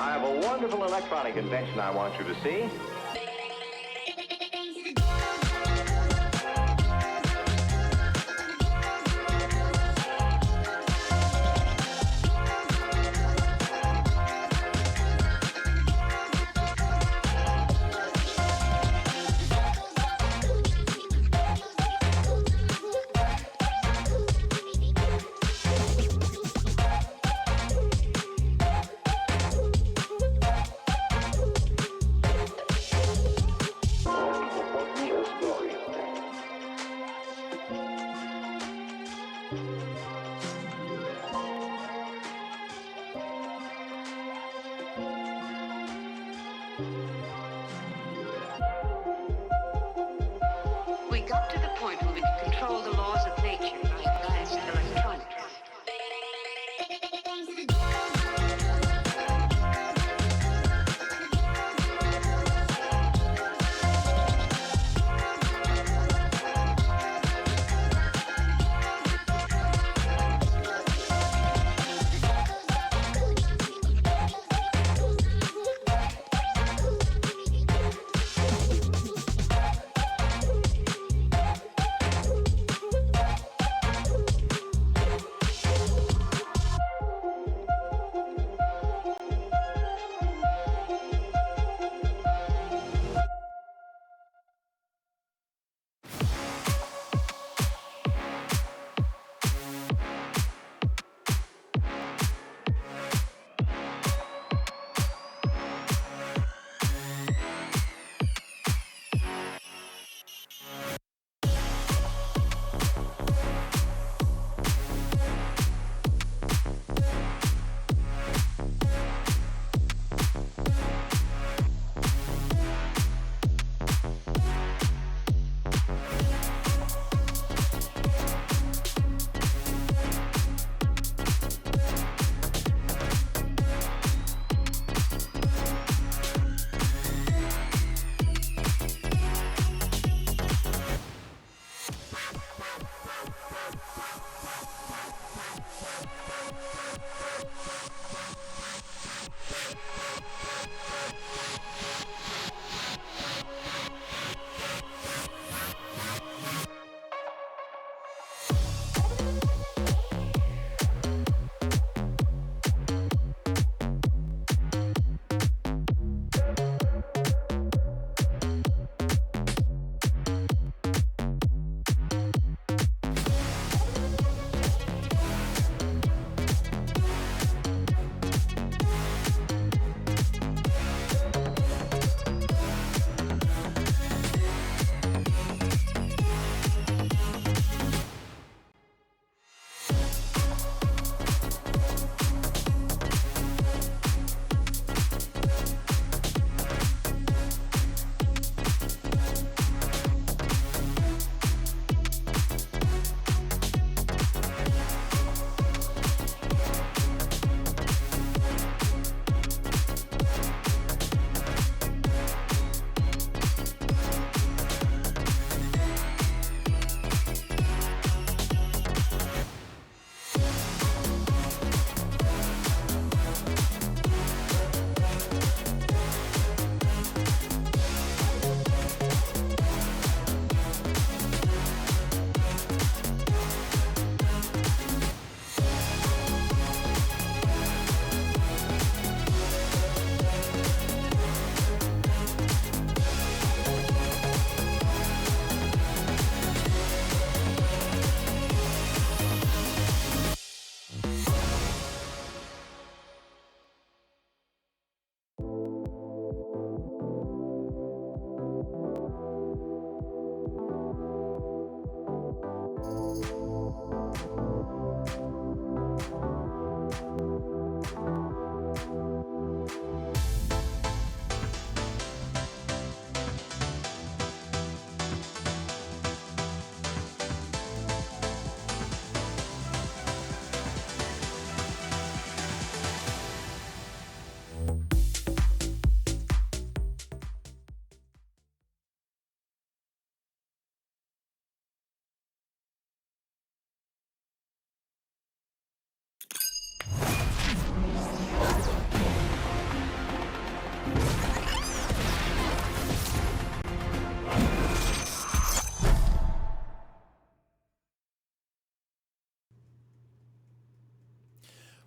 I have a wonderful electronic invention I want you to see. We got to the point where we could control the laws of nature by biased electronics.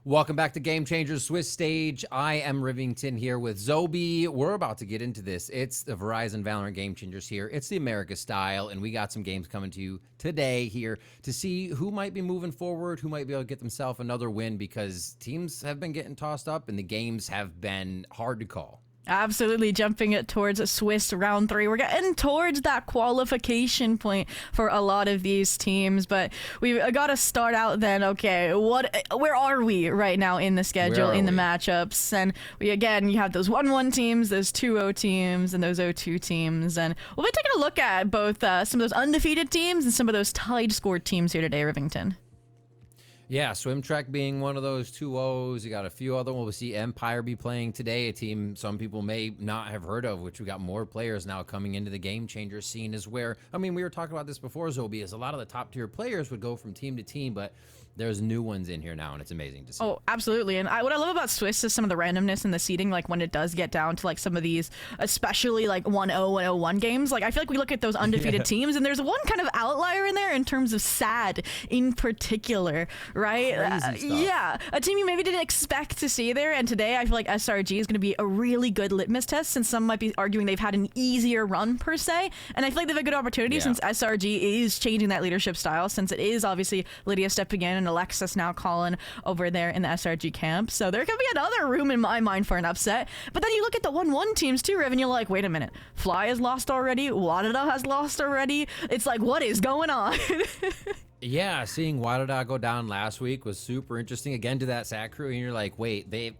Welcome back to Game Changers Swiss Stage. I am Rivington here with Zobi. We're about to get into this. It's the Verizon Valorant Game Changers here. It's the America style, and we got some games coming to you today here to see who might be moving forward, who might be able to get themselves another win, because teams have been getting tossed up and the games have been hard to call. Absolutely, jumping it towards Swiss round 3. We're getting towards that qualification point for a lot of these teams, but we've got to start out then. Okay, where are we right now in the schedule, in the matchups? And you have those 1-1 teams, those 2-0 teams, and those 0-2 teams. And we'll be taking a look at both some of those undefeated teams and some of those tied score teams here today, Rivington. Yeah, Swimtrek being one of those 2-0s. You got a few other ones. We'll see Empire be playing today, a team some people may not have heard of, which we got more players now coming into the Game Changer scene is where, I mean, we were talking about this before, Zobi, is a lot of the top tier players would go from team to team, but there's new ones in here now, and it's amazing to see. Oh, absolutely. And what I love about Swiss is some of the randomness in the seeding, like when it does get down to like some of these, especially like 1-0 and 0-1 games. Like I feel like we look at those undefeated teams, and there's one kind of outlier in there in terms of SAD in particular, right? Yeah, a team you maybe didn't expect to see there. And today I feel like SRG is going to be a really good litmus test, since some might be arguing they've had an easier run per se. And I feel like they have a good opportunity since SRG is changing that leadership style, since it is obviously Lydia stepping in and Alexis now calling over there in the SRG camp. So there could be another room in my mind for an upset. But then you look at the 1-1 teams too, Rev, and you're like, wait a minute, Fly has lost already, Wadada has lost already. It's like, what is going on? Yeah, seeing Wadada go down last week was super interesting. Again, to that SAT crew, and you're like, wait, they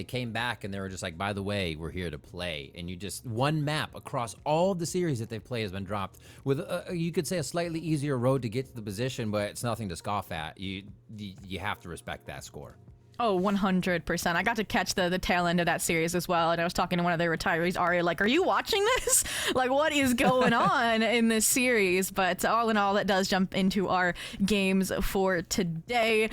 came back and they were just like, by the way, we're here to play. And you just, one map across all the series that they've played has been dropped with, you could say, a slightly easier road to get to the position, but it's nothing to scoff at. You have to respect that score. Oh, 100%. I got to catch the tail end of that series as well, and I was talking to one of their retirees, Aria, like, are you watching this? Like, what is going on in this series? But all in all, that does jump into our games for today.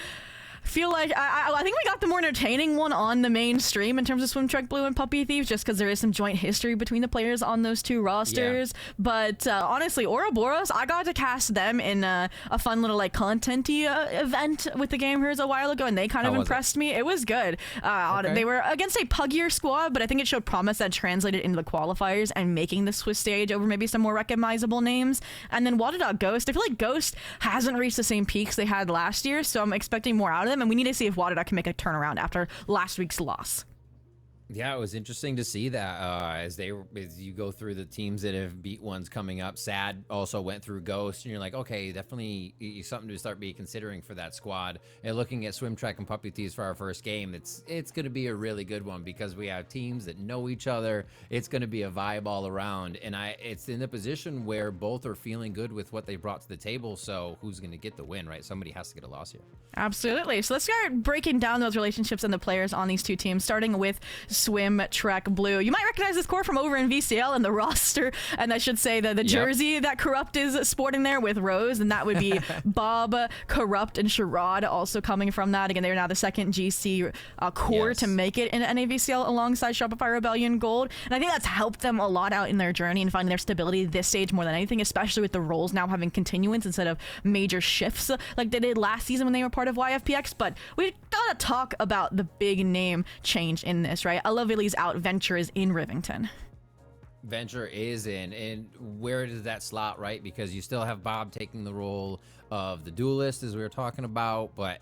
Feel like I think we got the more entertaining one on the main stream in terms of Swimtrek Blue and Puppy Thieves, just because there is some joint history between the players on those two rosters. Yeah. But honestly, Ouroboros, I got to cast them in a fun little like content-y event with the Gamers a while ago, and they kind of impressed me. It was good. Okay. They were against a puggier squad, but I think it showed promise that translated into the qualifiers and making the Swiss stage over maybe some more recognizable names. And then Wadada Ghost, I feel like Ghost hasn't reached the same peaks they had last year, so I'm expecting more out of them. And we need to see if Wadada can make a turnaround after last week's loss. Yeah, it was interesting to see that as you go through the teams that have beat ones coming up. SAD also went through Ghost, and you're like, okay, definitely something to start considering for that squad. And looking at Swimtrek and Puppy Thieves for our first game, it's going to be a really good one because we have teams that know each other. It's going to be a vibe all around, and it's in a position where both are feeling good with what they brought to the table. So who's going to get the win, right? Somebody has to get a loss here. Absolutely. So let's start breaking down those relationships and the players on these two teams, starting with Swimtrek Blue. You might recognize this core from over in VCL and the roster, and I should say the jersey that Corrupt is sporting there with Rose, and that would be Bob, Corrupt, and Sherrod also coming from that. Again, they're now the second GC core to make it in NAVCL alongside Shopify Rebellion Gold, and I think that's helped them a lot out in their journey and finding their stability this stage more than anything, especially with the roles now having continuance instead of major shifts like they did last season when they were part of YFPX. But we gotta talk about the big name change in this, right? Alavilli's out, Venture is in Rivington. Venture is in, and where does that slot, right? Because you still have Bob taking the role of the duelist, as we were talking about, but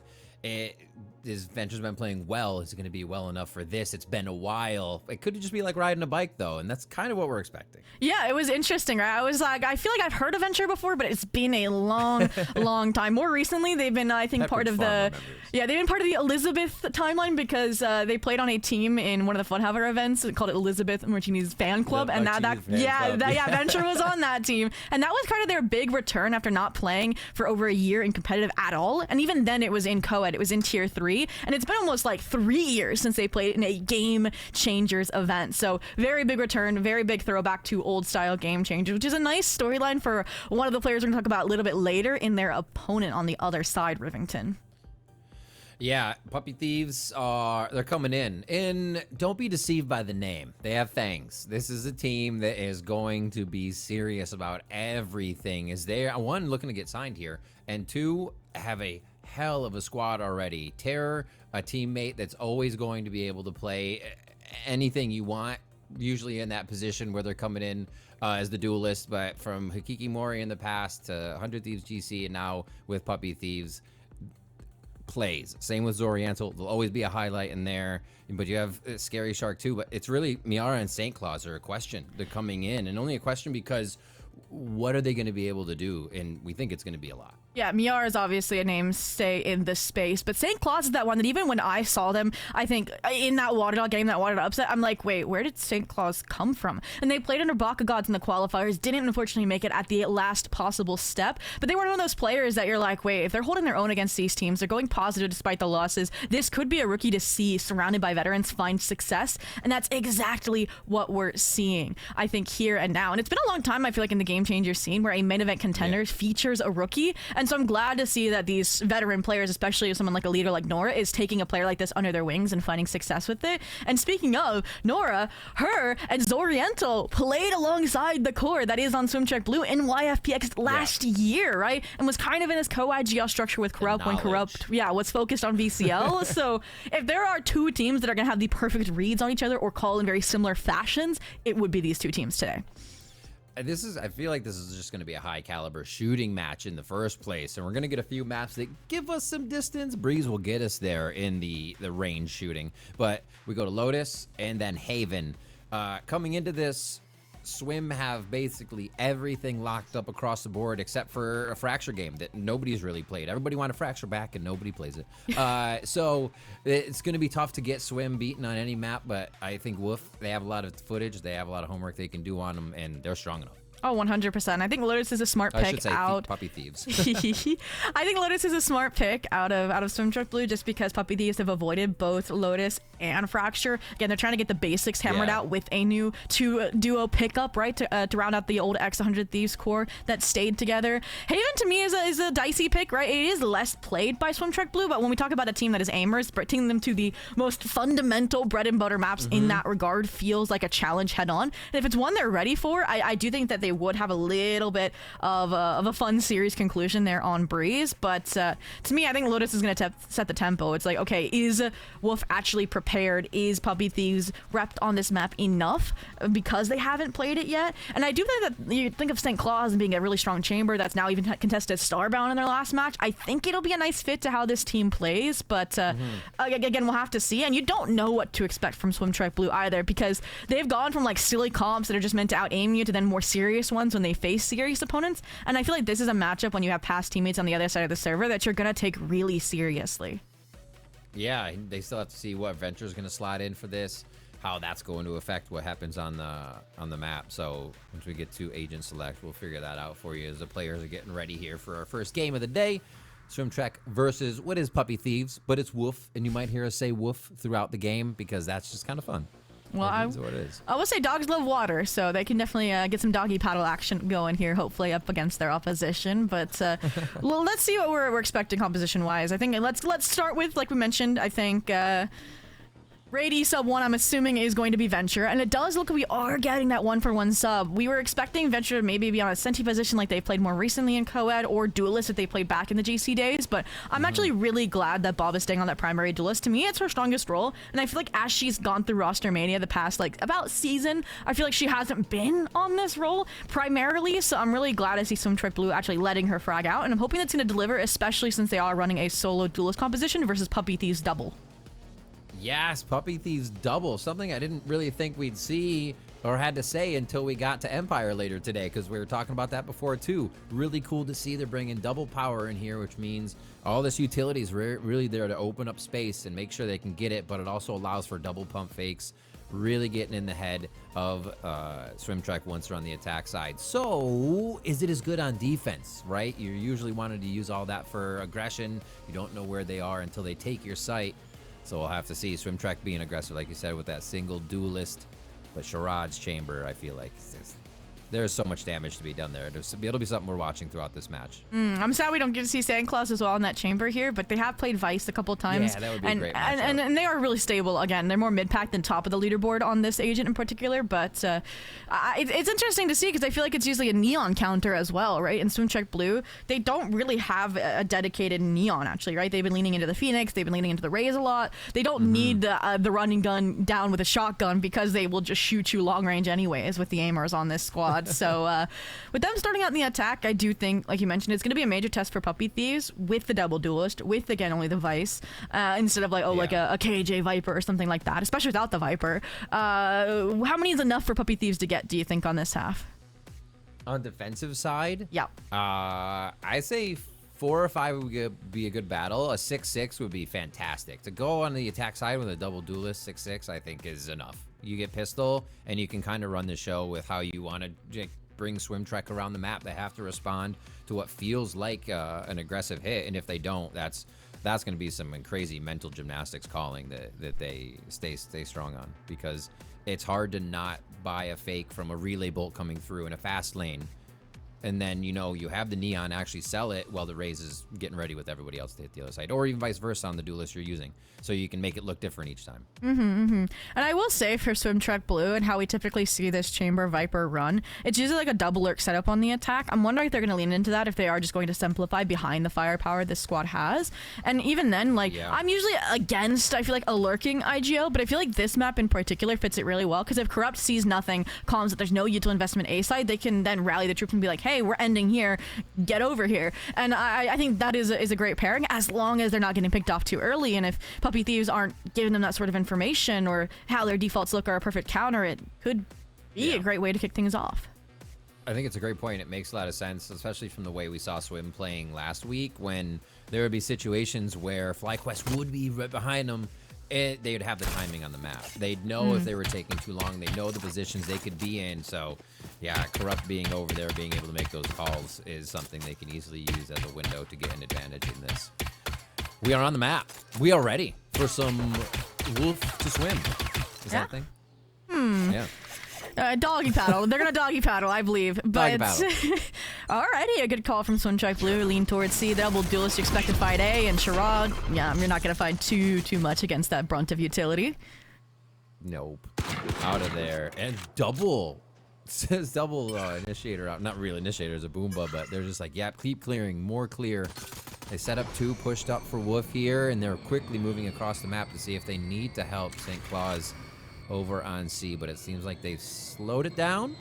Venture's been playing well. Is it going to be well enough for this? It's been a while. It could just be like riding a bike, though, and that's kind of what we're expecting. Yeah, it was interesting, right? I was like, I feel like I've heard of Venture before, but it's been a long, long time. More recently, they've been, I think, part of the... Yeah, they've been part of the Elizabeth timeline because they played on a team in one of the Funhaver events called it Elizabeth Martini's fan club, and now Venture was on that team, and that was kind of their big return after not playing for over a year in competitive at all. And even then, it was in co-ed. It was in tier 3. And it's been almost like 3 years since they played in a Game Changers event. So very big return, very big throwback to old style Game Changers, which is a nice storyline for one of the players we're going to talk about a little bit later in their opponent on the other side, Rivington. Yeah, Puppy Thieves they're coming in. And don't be deceived by the name. They have fangs. This is a team that is going to be serious about everything. Is they, one, looking to get signed here, and two, have a hell of a squad already. Terror, a teammate that's always going to be able to play anything you want, usually in that position where they're coming in as the duelist, but from Hikikimori in the past to 100 Thieves GC and now with Puppy Thieves, plays. Same with Zoriental. There'll always be a highlight in there, but you have Scary Shark too, but it's really Miara and St. Claus are a question. They're coming in, and only a question because what are they going to be able to do? And we think it's going to be a lot. Yeah, Miara is obviously a namestay in this space, but St. Claus is that one that even when I saw them, I think in that Water Dog game, that Water Dog upset, I'm like, wait, where did St. Claus come from? And they played under Bakugods in the qualifiers, didn't unfortunately make it at the last possible step, but they were one of those players that you're like, wait, if they're holding their own against these teams, they're going positive despite the losses, this could be a rookie to see surrounded by veterans find success, and that's exactly what we're seeing, I think, here and now. And it's been a long time, I feel like, in the game changer scene where a main event contender features a rookie, and so I'm glad to see that these veteran players, especially someone like a leader like Nora, is taking a player like this under their wings and finding success with it. And speaking of Nora, her and Zoriental played alongside the core that is on Swimtrek Blue in YFPX last year, right? And was kind of in this co-ed GL structure with Corrupt when Corrupt, was focused on VCL. So if there are two teams that are going to have the perfect reads on each other or call in very similar fashions, it would be these two teams today. I feel like this is just going to be a high caliber shooting match in the first place, and we're going to get a few maps that give us some distance. Breeze will get us there in the range shooting, but we go to Lotus and then Haven. Coming into this, Swim have basically everything locked up across the board except for a Fracture game that nobody's really played. Everybody wanted Fracture back and nobody plays it. So it's going to be tough to get Swim beaten on any map, but I think WOOF, they have a lot of footage, they have a lot of homework they can do on them, and they're strong enough. Oh, 100%. I think Lotus is a smart pick. I should say out. Puppy Thieves. I think Lotus is a smart pick out of Swimtrek Blue just because Puppy Thieves have avoided both Lotus and Fracture. Again, they're trying to get the basics hammered out with a new duo pickup, right, to round out the old X100 Thieves core that stayed together. Haven to me is a dicey pick, right? It is less played by Swimtrek Blue, but when we talk about a team that is aimers, bringing them to the most fundamental bread and butter maps in that regard feels like a challenge head on. And if it's one they're ready for, I do think that they would have a little bit of a fun series conclusion there on Breeze. But to me, I think Lotus is going to set the tempo. It's like, okay, is WOOF actually prepared? Is Puppy Thieves repped on this map enough because they haven't played it yet? And I do think that you think of St. Claus and being a really strong chamber that's now even contested Starbound in their last match. I think it'll be a nice fit to how this team plays, but again, we'll have to see. And you don't know what to expect from Swimtrek Blue either, because they've gone from like silly comps that are just meant to out-aim you to then more serious ones when they face serious opponents. And I feel like this is a matchup when you have past teammates on the other side of the server that you're going to take really seriously. Yeah, they still have to see what Venture's going to slide in for this, how that's going to affect what happens on the map. So once we get to Agent Select, we'll figure that out for you as the players are getting ready here for our first game of the day. Swimtrek versus what is Puppy Thieves, but it's WOOF, and you might hear us say WOOF throughout the game because that's just kind of fun. Well, I will say dogs love water, so they can definitely get some doggy paddle action going here, hopefully up against their opposition. But well, let's see what we're expecting composition-wise. I think let's start with, like we mentioned, I think Rady sub 1, I'm assuming, is going to be Venture, and it does look like we are getting that 1-for-1 sub. We were expecting Venture to maybe be on a Senti position like they played more recently in co-ed, or Duelist if they played back in the GC days, but I'm actually really glad that Bob is staying on that primary Duelist. To me, it's her strongest role, and I feel like as she's gone through roster mania the past, like, about season, I feel like she hasn't been on this role primarily, so I'm really glad to see Swimtrek Blue actually letting her frag out, and I'm hoping that's going to deliver, especially since they are running a solo Duelist composition versus Puppy Thieves double. Yes, Puppy Thieves double, something I didn't really think we'd see or had to say until we got to Empire later today, because we were talking about that before too. Really cool to see they're bringing double power in here, which means all this utility is really there to open up space and make sure they can get it, but it also allows for double pump fakes, really getting in the head of Swimtrek once they're on the attack side. So is it as good on defense, right? You're usually wanting to use all that for aggression. You don't know where they are until they take your site. So we'll have to see Swimtrek being aggressive, like you said, with that single Duelist. But Sharad's chamber, I feel like, is There's so much damage to be done there. It'll be something we're watching throughout this match. I'm sad we don't get to see Sandclaws as well in that chamber here, but they have played Vice a couple times. Yeah, that would be a great matchup. and they are really stable. Again, they're more mid-pack than top of the leaderboard on this agent in particular, but it's interesting to see because I feel like it's usually a Neon counter as well, right? In Swim Check Blue, they don't really have a dedicated Neon, actually, right? They've been leaning into the Phoenix, they've been leaning into the Raze a lot. They don't need the running gun down with a shotgun because they will just shoot you long range anyways with the aimers on this squad. So with them starting out in the attack, I do think, like you mentioned, it's going to be a major test for Puppy Thieves with the double duelist, with, again, only the Vice, instead of like a KJ Viper or something like that, especially without the Viper. How many is enough for Puppy Thieves to get, do you think, on this half? On defensive side? Yeah. I say 4 or 5 would be a good battle. A 6-6 would be fantastic. To go on the attack side with a double duelist 6-6, I think is enough. You get pistol, and you can kind of run the show with how you want to bring Swim Trek around the map. They have to respond to what feels like an aggressive hit, and if they don't, that's going to be some crazy mental gymnastics calling that they stay strong on, because it's hard to not buy a fake from a relay bolt coming through in a fast lane, and then you have the Neon actually sell it while the Raze is getting ready with everybody else to hit the other side, or even vice versa on the duelist you're using, so you can make it look different each time. And I will say for Swim Trek Blue and how we typically see this Chamber Viper run, it's usually like a double lurk setup on the attack. I'm wondering if they're going to lean into that, if they are just going to simplify behind the firepower this squad has. And even then, I'm usually against, I feel like, a lurking IGL, but I feel like this map in particular fits it really well, because if Corrupt sees nothing, calms that there's no util investment A side, they can then rally the troops and be like, hey, we're ending here, get over here. And I think that is a great pairing, as long as they're not getting picked off too early. And if Puppy Thieves aren't giving them that sort of information, or how their defaults look are a perfect counter, it could be a great way to kick things off. I think it's a great point. It makes a lot of sense, especially from the way we saw Swim playing last week, when there would be situations where FlyQuest would be right behind them. They would have the timing on the map. They'd know if they were taking too long. They know the positions they could be in. So, yeah, Corrupt being over there, being able to make those calls is something they can easily use as a window to get an advantage in this. We are on the map. We are ready for some WOOF to swim. Is that a thing? Yeah. Doggy paddle. They're going to doggy paddle, I believe. But alrighty, a good call from Swim Check Blue. Lean towards C. Double duelist. You expect to fight A, and Sherrod. Yeah, you're not going to find too much against that brunt of utility. Nope. Out of there. And double. It says double initiator out. Not really initiator, is a Boomba, but they're just like, yep, keep clearing. More clear. They set up 2, pushed up for WOOF here, and they're quickly moving across the map to see if they need to help St. Claus over on C, but it seems like they've slowed it down.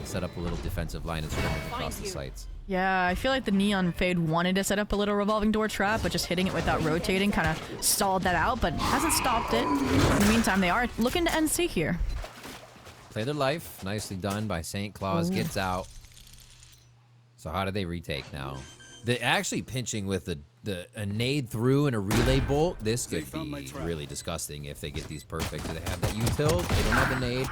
Set up a little defensive line and sort of across the sites. Yeah, I feel like the Neon Fade wanted to set up a little revolving door trap, but just hitting it without rotating kind of stalled that out, but hasn't stopped it. In the meantime, they are looking to end C here. Play their life. Nicely done by St. Claus. Gets out. So how do they retake now? They're actually pinching with a nade through and a relay bolt. This could be really disgusting if they get these perfect. Do they have that util? They don't have the nade.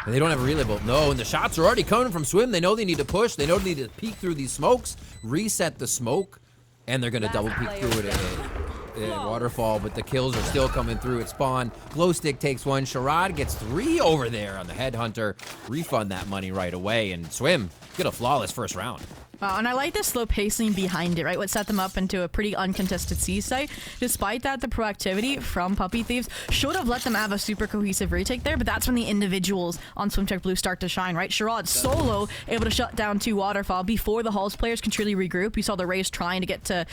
And they don't have a relay bolt. No, and the shots are already coming from Swim. They know they need to push. They know they need to peek through these smokes, reset the smoke, and they're going to double peek through it at Waterfall, but the kills are still coming through at spawn. Glow Stick takes 1. Sherrod gets 3 over there on the Headhunter. Refund that money right away, and Swim get a flawless first round. And I like the slow pacing behind it, right? What set them up into a pretty uncontested C site. Despite that, the proactivity from Puppy Thieves should have let them have a super cohesive retake there, but that's when the individuals on Swim Check Blue start to shine, right? Sherrod solo able to shut down 2 Waterfall before the Halls players can truly regroup. You saw the Raze trying to get to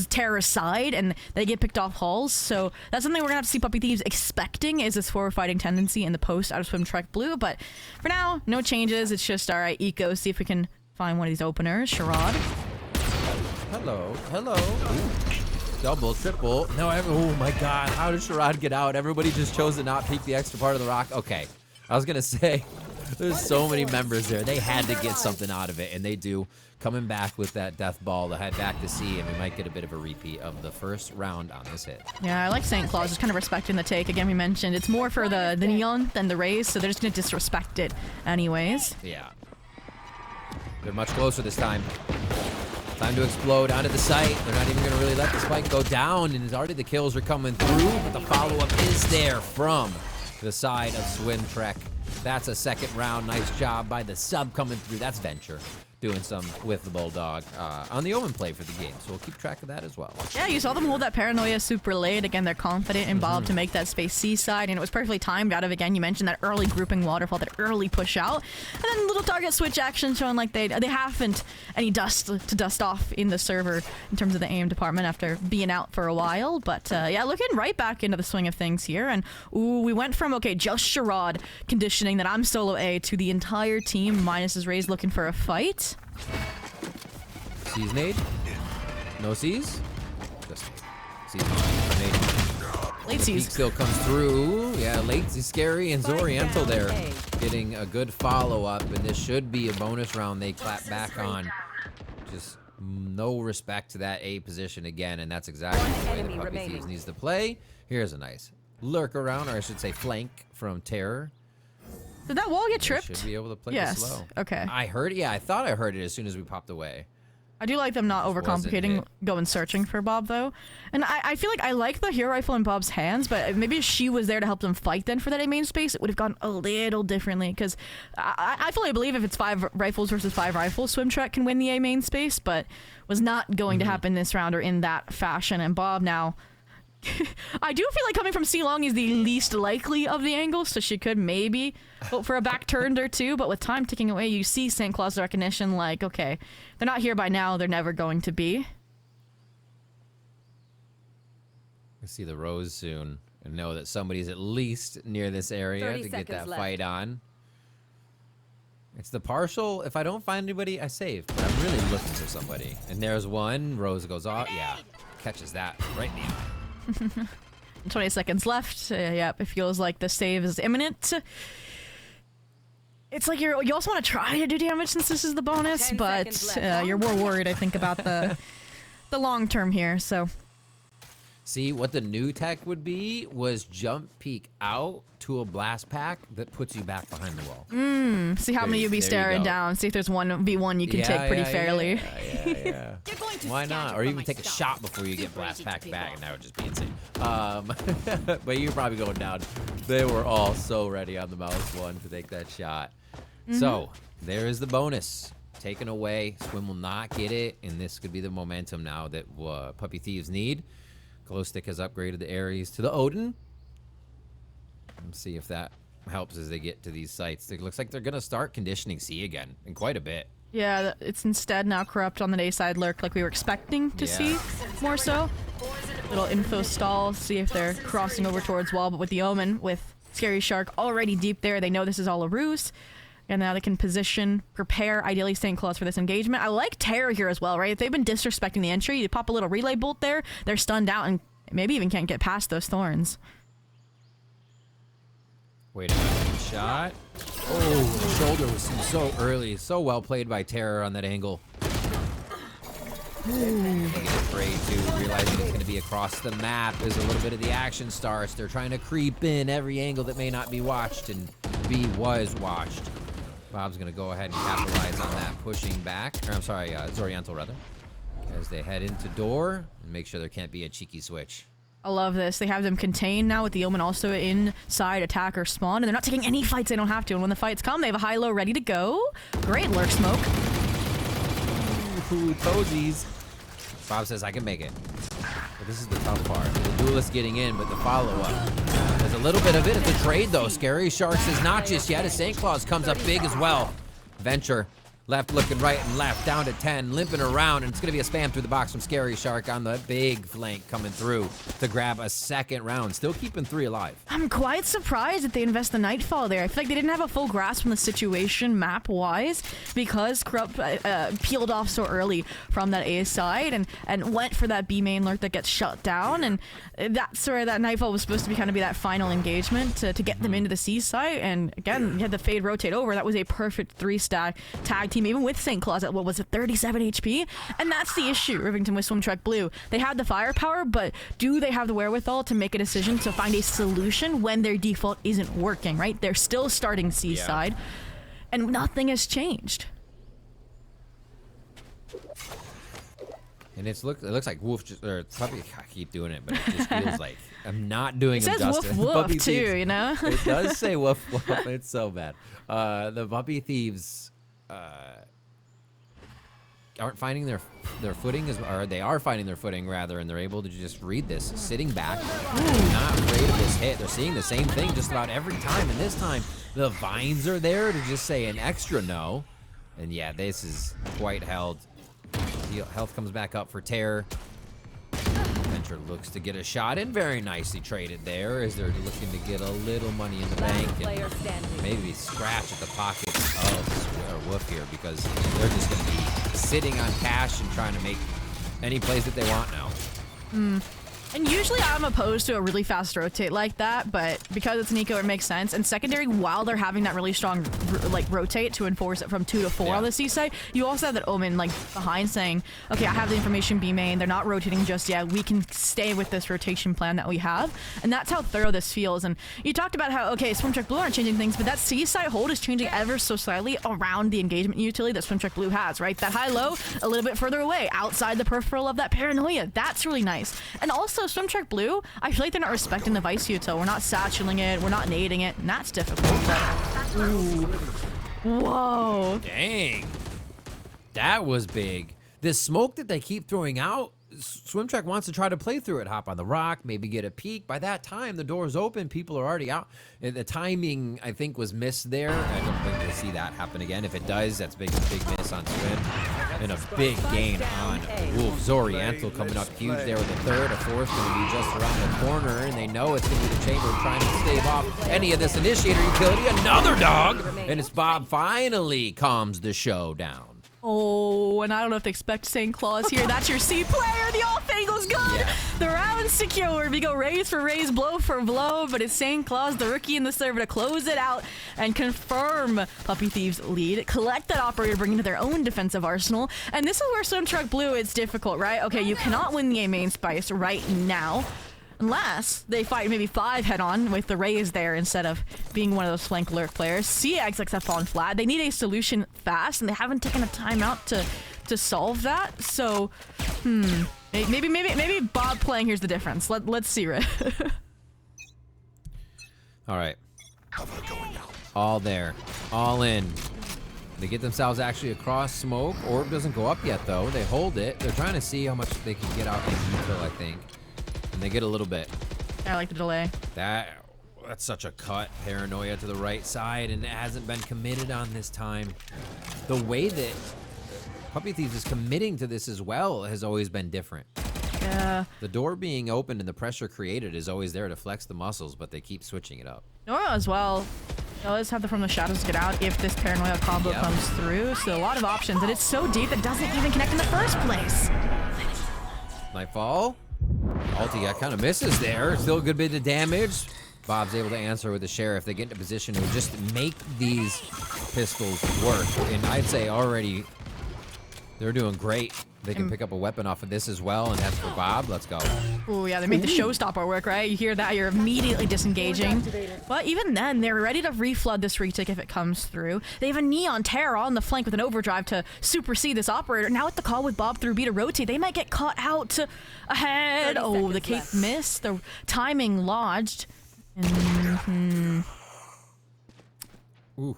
Terra's side, and they get picked off Halls. So that's something we're going to have to see Puppy Thieves expecting, is this forward fighting tendency in the post out of Swim Check Blue. But for now, no changes. It's just, all right, Eco, see if we can find one of these openers. Sherrod. Hello. Ooh. Double, triple. No, oh my god. How did Sherrod get out? Everybody just chose to not peek the extra part of the rock. Okay. I was going to say, there's so many members there. They had to get something out of it, and they do. Coming back with that death ball to head back to C, and we might get a bit of a repeat of the first round on this hit. Yeah, I like St. Claus just kind of respecting the take. Again, we mentioned it's more for the Neon than the Raze, so they're just going to disrespect it anyways. Yeah. They're much closer this time. Time to explode onto the site. They're not even going to really let the spike go down, and already the kills are coming through, but the follow-up is there from to the side of Swim Trek. That's a second round. Nice job by the sub coming through. That's Venture doing some with the Bulldog on the Omen play for the game. So we'll keep track of that as well. Yeah, you saw them hold that paranoia super late. Again, they're confident in Bob to make that space C-side, and it was perfectly timed out of, again, you mentioned that early grouping waterfall, that early push out, and then little target switch action showing like they haven't any dust to dust off in the server in terms of the aim department after being out for a while. But yeah, looking right back into the swing of things here, and ooh, we went from, okay, just Sherrod conditioning that I'm solo A to the entire team minus his Raze looking for a fight. C's nade. No C's. Just C's nade. Late The C's. peek still comes through. Yeah, late is scary, and Zoriental there getting a good follow-up, and this should be a bonus round they clap back on. Just no respect to that A position again, and that's exactly the way the Puppy Thieves needs to play. Here's a nice lurk around, or I should say flank from Terror. Did that wall get tripped? Should be able to play Yes. this slow. Okay. I heard it. Yeah, I thought I heard it as soon as we popped away. I do like them not Just wasn't overcomplicating it. going searching for Bob, though. And I feel like I like the hero rifle in Bob's hands, but maybe if she was there to help them fight then for that A main space, it would have gone a little differently. Because I fully believe if it's 5 rifles versus 5 rifles, Swim Trek can win the A main space, but was not going to happen this round or in that fashion. And Bob now... I do feel like coming from C long is the least likely of the angles, so she could maybe hope for a back turn or two, but with time ticking away, you see St. Claus recognition like, okay, they're not here by now, they're never going to be. I see the Rose soon and know that somebody's at least near this area 30 to get that seconds fight on. It's the partial. If I don't find anybody, I save, but I'm really looking for somebody. And there's one. Rose goes off. Yeah, catches that right in the eye. 20 seconds left. Yep, it feels like the save is imminent. It's like you also want to try to do damage since this is the bonus, 10 but seconds left. you're more worried, I think, about the long term here. So See, what the new tech would be was jump peek out to a blast pack that puts you back behind the wall. see how There many you- you'd be there you staring go. down. See if there's 1v1 you can take pretty fairly. Yeah. Why not? Or even take a shot before you get blast packed back, and that would just be insane. But you're probably going down. They were all so ready on the mouse one to take that shot. So there is the bonus taken away. Swim will not get it, and this could be the momentum now that Puppy Thieves need. Glow Stick has upgraded the Ares to the Odin. Let's see if that helps as they get to these sites. It looks like they're going to start conditioning C again in quite a bit. Yeah, it's instead now corrupt on the day side lurk like we were expecting to see more so. Little info stall, see if they're crossing over towards wall, but with the Omen, with Scary Shark already deep there, they know this is all a ruse. And now they can position, prepare, ideally St. Claus for this engagement. I like Terror here as well, right? If they've been disrespecting the entry, you pop a little relay bolt there, they're stunned out and maybe even can't get past those thorns. Wait a minute, shot. Oh, the shoulder was seen so early. So well played by Terror on that angle. Getting afraid to, realizing it's going to be across the map as a little bit of the action starts. They're trying to creep in every angle that may not be watched, and B was watched. Bob's going to go ahead and capitalize on that, pushing back. Or, I'm sorry, Zoriental rather. As they head into door and make sure there can't be a cheeky switch. I love this. They have them contained now with the Omen also inside attack or spawn, and they're not taking any fights they don't have to. And when the fights come, they have a high-low ready to go. Great lurk smoke. Ooh, toesies. Bob says, I can make it. But this is the tough part. The duelist getting in, but the follow-up. There's a little bit of it. It's a trade, though. Scary Shark says not just yet. As St. Claus comes up big as well. Venture. Left looking right and left, down to 10, limping around, and it's going to be a spam through the box from Scary Shark on the big flank coming through to grab a second round. Still keeping 3 alive. I'm quite surprised that they invest the Nightfall there. I feel like they didn't have a full grasp on the situation map-wise because Corrupt peeled off so early from that A side and went for that B main lurk that gets shut down, and that's where that Nightfall was supposed to be kind of be that final engagement to get them into the C side. And again, you had the Fade rotate over. That was a perfect 3-stack tag team, even with St. Claus at, what was it, 37 HP? And that's the issue, Rivington with Swim Trek Blue. They have the firepower, but do they have the wherewithal to make a decision to find a solution when their default isn't working, right? They're still starting C side, and nothing has changed. And it looks like Wolf just, or Puppy, I keep doing it, but it just feels like I'm not doing It him says justice. woof Puppy woof too, Thieves- you know? It does say woof woof. It's so bad. The Puppy Thieves aren't finding their footing, or they are finding their footing rather, and they're able to just read this, sitting back, not afraid of this hit. They're seeing the same thing just about every time, and this time the vines are there to just say an extra no. And yeah, this is quite held. Health comes back up for Terror. Venture looks to get a shot in. Very nicely traded there as they're looking to get a little money in the bank and maybe scratch at the pockets of Woof here, because they're just going to be sitting on cash and trying to make any plays that they want now. And usually I'm opposed to a really fast rotate like that, but because it's Nico, it makes sense. And secondary, while they're having that really strong like rotate to enforce it from 2 to 4 on the C side, you also have that Omen like behind saying, okay, I have the information B main, they're not rotating just yet, we can stay with this rotation plan that we have. And that's how thorough this feels. And you talked about how, okay, Swim Truck Blue aren't changing things, but that C side hold is changing ever so slightly around the engagement utility that Swim Truck Blue has, right? That high-low, a little bit further away, outside the peripheral of that paranoia. That's really nice. And also, Swim Truck Blue, I feel like they're not respecting the Vice util. We're not satcheling it, we're not nading it, and that's difficult. But, ooh. Whoa. Dang. That was big. This smoke that they keep throwing out, Swim Truck wants to try to play through it. Hop on the rock, maybe get a peek. By that time, the door's open. People are already out. And the timing, I think, was missed there. I don't think we'll see that happen again. If it does, that's big miss on Swim. And a big gain on Wolf. Zoriantel coming up huge there with a third. A fourth going to be just around the corner. And they know it's going to be the Chamber trying to stave off any of this initiator utility. Another dog. And it's Bob finally calms the show down. Oh, and I don't know if they expect St. Claus here. That's your C player. The off angle's good. Yeah. The round's secure. We go raise for raise, blow for blow, but it's St. Claus, the rookie in the server, to close it out and confirm Puppy Thieves' lead. Collect that operator, bring into their own defensive arsenal. And this is where Swim Truck Blue, it's difficult, right? Okay, you cannot win the game main spice right now, unless they fight maybe 5 head-on with the Rays there instead of being one of those flank lurk players. CX likes have fallen flat. They need a solution fast, and they haven't taken a timeout to solve that. So, maybe Bob playing here's the difference. Let's see it. All right. All there. All in. They get themselves actually across smoke. Orb doesn't go up yet, though. They hold it. They're trying to see how much they can get out in util, I think. And they get a little bit. I like the delay. That's such a cut. Paranoia to the right side, and it hasn't been committed on this time. The way that Puppy Thieves is committing to this as well has always been different. Yeah. The door being opened and the pressure created is always there to flex the muscles, but they keep switching it up. Nora as well. They always have the From the Shadows get out if this paranoia combo comes through. So a lot of options, and it's so deep it doesn't even connect in the first place. Nightfall. Ulti kind of misses there. Still a good bit of damage. Bob's able to answer with the Sheriff. They get into position to just make these pistols work. And I'd say already they're doing great. They can pick up a weapon off of this as well, and that's for Bob. Let's go. Oh yeah, they made the showstopper work, right? You hear that, you're immediately disengaging. But even then, they're ready to reflood this retake if it comes through. They have a Neon Terror on the flank with an overdrive to supersede this operator. Now with the call with Bob through B to rotate, they might get caught out to ahead. Oh, the cape missed. The timing lodged. Ooh,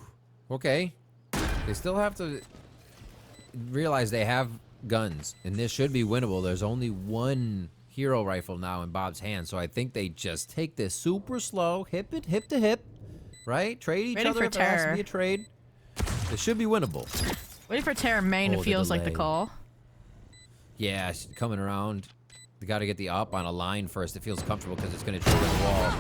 okay. They still have to realize they have guns, and this should be winnable. There's only one hero rifle now in Bob's hand, so I think they just take this super slow, hip to hip, right? Trade each other if there has to be a trade. This should be winnable. Waiting for Terror main, it feels like the call. Yeah, she's coming around. They got to get the up on a line first. It feels comfortable because it's going to trigger the wall.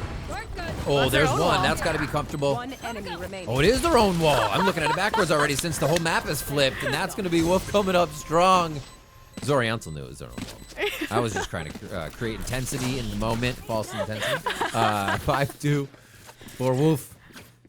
Oh, there's one. Wall. That's got to be comfortable. One enemy remaining. Oh, it is their own wall. I'm looking at it backwards already since the whole map is flipped, and that's going to be Wolf coming up strong. Zoriantel knew it was their own wall. I was just trying to create intensity in the moment, false intensity. 5-2 for Wolf.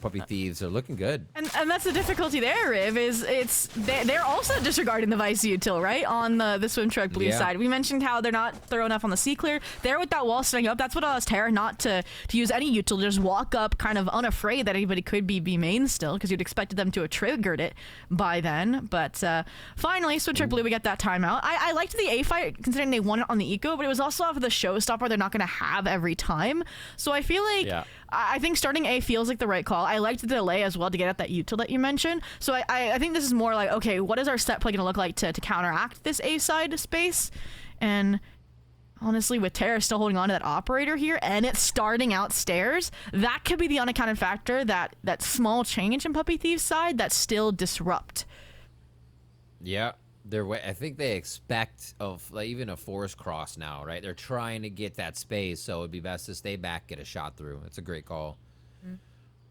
Puppy Thieves are looking good. And that's the difficulty there, Riv, is they're also disregarding the Vice util, right? On the Swim Truck Blue side. We mentioned how they're not thorough enough on the C clear. There with that wall setting up, that's what allows Terra not to use any util, just walk up kind of unafraid that anybody could be B main still, because you'd expected them to have triggered it by then. But finally, Swim Truck Blue, we get that timeout. I liked the A fight, considering they won it on the eco, but it was also off of the showstopper they're not going to have every time. So I feel like I think starting A feels like the right call. I liked the delay as well to get at that util that you mentioned. So I think this is more like, okay, what is our set play going to look like to counteract this A side space? And honestly, with Terra still holding on to that operator here and it's starting out stairs, that could be the unaccounted factor, that small change in Puppy Thieves side that still disrupt. Yeah. I think they expect of like even a force cross now, right? They're trying to get that space, so it'd be best to stay back, get a shot through. It's a great call.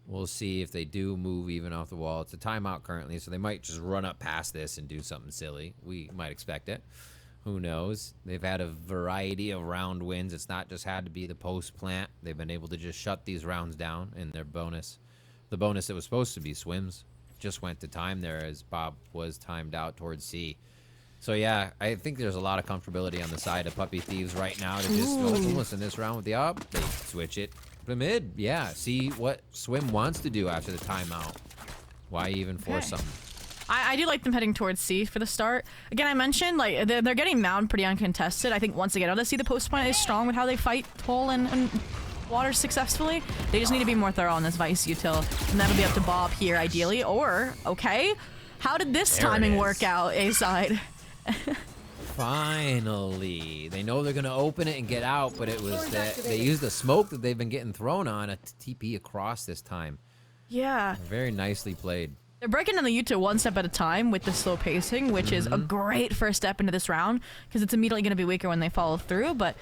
We'll see if they do move even off the wall. It's a timeout currently, so they might just run up past this and do something silly. We might expect it. Who knows? They've had a variety of round wins. It's not just had to be the post plant. They've been able to just shut these rounds down, and their bonus, the bonus that was supposed to be swims, just went to time there as Bob was timed out towards C. So yeah, I think there's a lot of comfortability on the side of Puppy Thieves right now to just go almost in this round with the op. They switch it to mid. Yeah, see what Swim wants to do after the timeout. Why even force something? I do like them heading towards C for the start. Again, I mentioned like they're getting mound pretty uncontested. I think once again, I'll see the post point is strong with how they fight hole and water successfully. They just need to be more thorough on this Vice util, and that'll be up to Bob here ideally. Or okay, how did this timing work out? A side. Finally, they know they're gonna open it and get out, but it was that they used the smoke that they've been getting thrown on a TP across this time. Yeah, very nicely played. They're breaking in the util one step at a time with the slow pacing, which is a great first step into this round because it's immediately going to be weaker when they follow through. But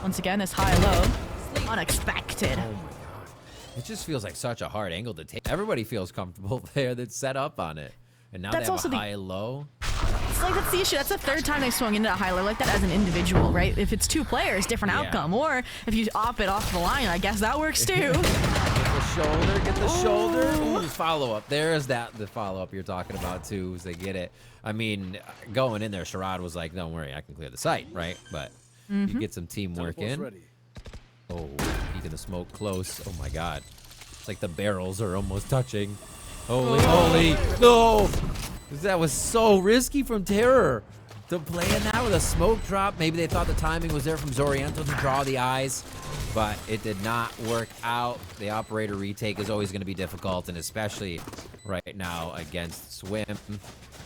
once again, this high-low, unexpected. Oh my god. It just feels like such a hard angle to take. Everybody feels comfortable there that's set up on it. And now That's they have also a high-low. It's like, that's the issue. That's the third time they swung into a high-low like that as an individual, right? If it's two players, different outcome. Or if you op it off the line, I guess that works too. Get the shoulder. Ooh, follow-up. There's the follow-up you're talking about, too, as they get it. I mean, going in there, Sherrod was like, don't worry, I can clear the site, right? But you get some teamwork in. Oh, peeking the smoke close. Oh, my God. It's like the barrels are almost touching. Holy moly. No! That was so risky from Terror. To play in that with a smoke drop. Maybe they thought the timing was there from Zoriento to draw the eyes, but it did not work out. The operator retake is always going to be difficult, and especially right now against Swim.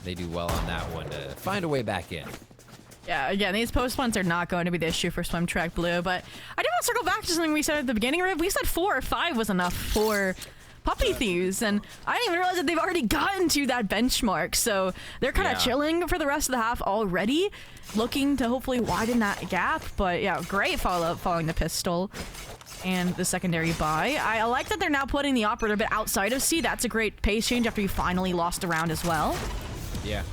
They do well on that one to find a way back in. Yeah, again, these post ones are not going to be the issue for Swim Track Blue, but I do want to circle back to something we said at the beginning, Riv. We said 4 or 5 was enough for Puppy Thieves, and I didn't even realize that they've already gotten to that benchmark, so they're kind of chilling for the rest of the half already, looking to hopefully widen that gap. But yeah, great follow-up following the pistol and the secondary buy. I like that they're now putting the operator a bit outside of C. That's a great pace change after you finally lost a round as well. Yeah.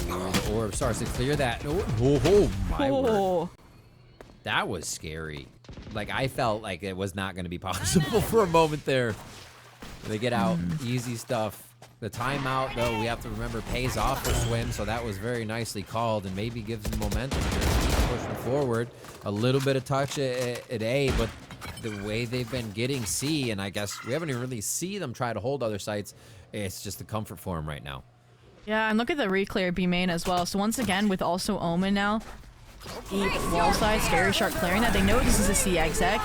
The orb starts to clear that. Oh my word. That was scary. Like, I felt like it was not going to be possible for a moment there. They get out. Easy stuff. The timeout, though, we have to remember, pays off for Swim, so that was very nicely called and maybe gives them momentum here. Keep pushing forward. A little bit of touch at A, but the way they've been getting C, and I guess we haven't even really seen them try to hold other sites, it's just a comfort for them right now. Yeah, and look at the reclear B main as well. So once again, with also Omen now, wall side, Scary Shark clearing that. They know this is a C exec.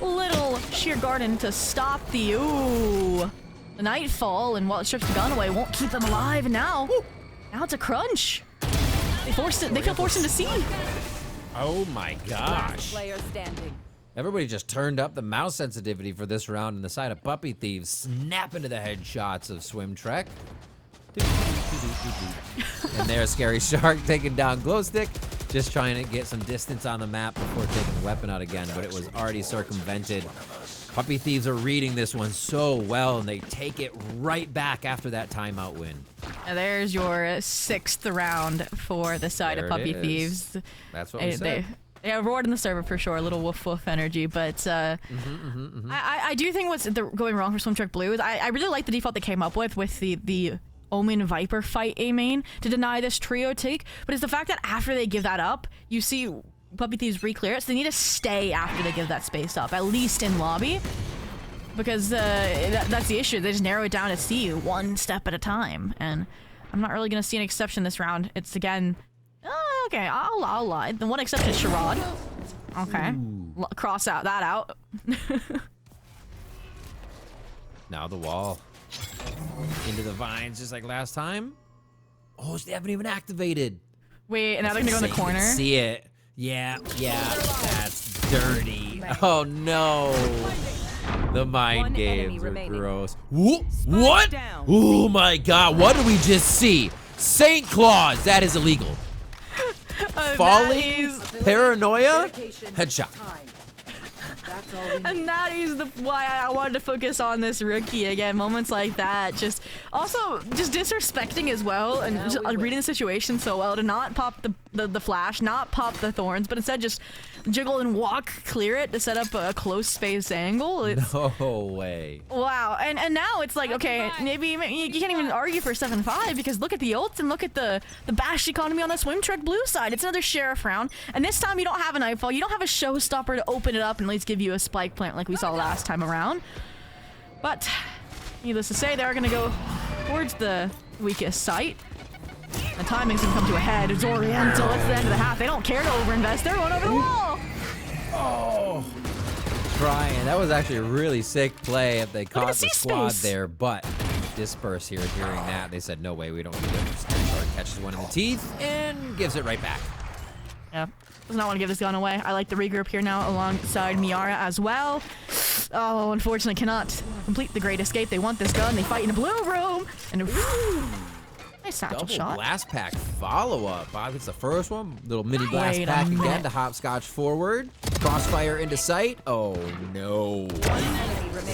Little sheer garden to stop the the nightfall, and while it strips the gun away, won't keep them alive. And now it's a crunch. They feel forced into C. Oh my gosh. Everybody just turned up the mouse sensitivity for this round, and the side of Puppy Thieves snap into the headshots of Swim Trek. And there's Scary Shark taking down Glowstick, just trying to get some distance on the map before taking the weapon out again, but it was already circumvented. Puppy Thieves are reading this one so well, and they take it right back after that timeout win. Now there's your 6th round for the side of Puppy Thieves. That's what we said. Yeah, roared in the server for sure. A little woof woof energy, but I do think what's going wrong for Swim Truck Blue is I really like the default they came up with the Omen Viper fight A main to deny this trio take, but it's the fact that after they give that up, you see Puppy Thieves re-clear it, so they need to stay after they give that space up, at least in lobby, because that's the issue. They just narrow it down to C one step at a time, and I'm not really going to see an exception this round. It's again, okay, I'll lie. The one exception is Charade. Okay, cross that out. Now the wall. Into the vines just like last time. Oh, they haven't even activated. Wait, and now they're gonna go in the corner. See it. Yeah, that's dirty. Oh no. The mind games are gross. What? Oh my god, what did we just see? Saint Claus, that is illegal. Falling, paranoia, headshot. And that is why I wanted to focus on this rookie again. Moments like that, just disrespecting as well, and just reading the situation so well to not pop the flash, not pop the thorns, but instead just jiggle and walk, clear it to set up a close space angle. No way. Wow, and now it's like, okay, maybe you can't even argue for 7-5 because look at the ults and look at the bash economy on the Swim Truck Blue side. It's another Sheriff round, and this time you don't have a Nightfall, you don't have a Showstopper to open it up and at least give you a spike plant like we saw last time around. But needless to say, they're gonna go towards the weakest site. The timing's gonna come to a head. Raidiant, it's the end of the half. They don't care to overinvest. They're going over the wall. Oh, trying. That was actually a really sick play if they caught the squad there, but disperse here hearing that. They said, no way, we don't need it. Stage1 catches one in the teeth and gives it right back. Yeah, does not want to give this gun away. I like the regroup here now alongside Miara as well. Oh, unfortunately cannot complete the great escape. They want this gun. They fight in a blue room. And nice satchel Double shot. blast pack follow-up. Bob gets the first one. Little mini blast pack again to hopscotch forward. Crossfire into sight. Oh, no.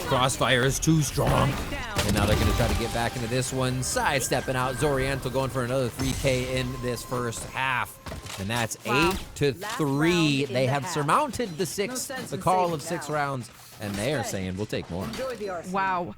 Crossfire is too strong. And now they're going to try to get back into this one. Sidestepping out. Zorianto going for another 3K in this first half. And that's 8-3. They have surmounted the call of 6 rounds. And they are saying, we'll take more. Wow.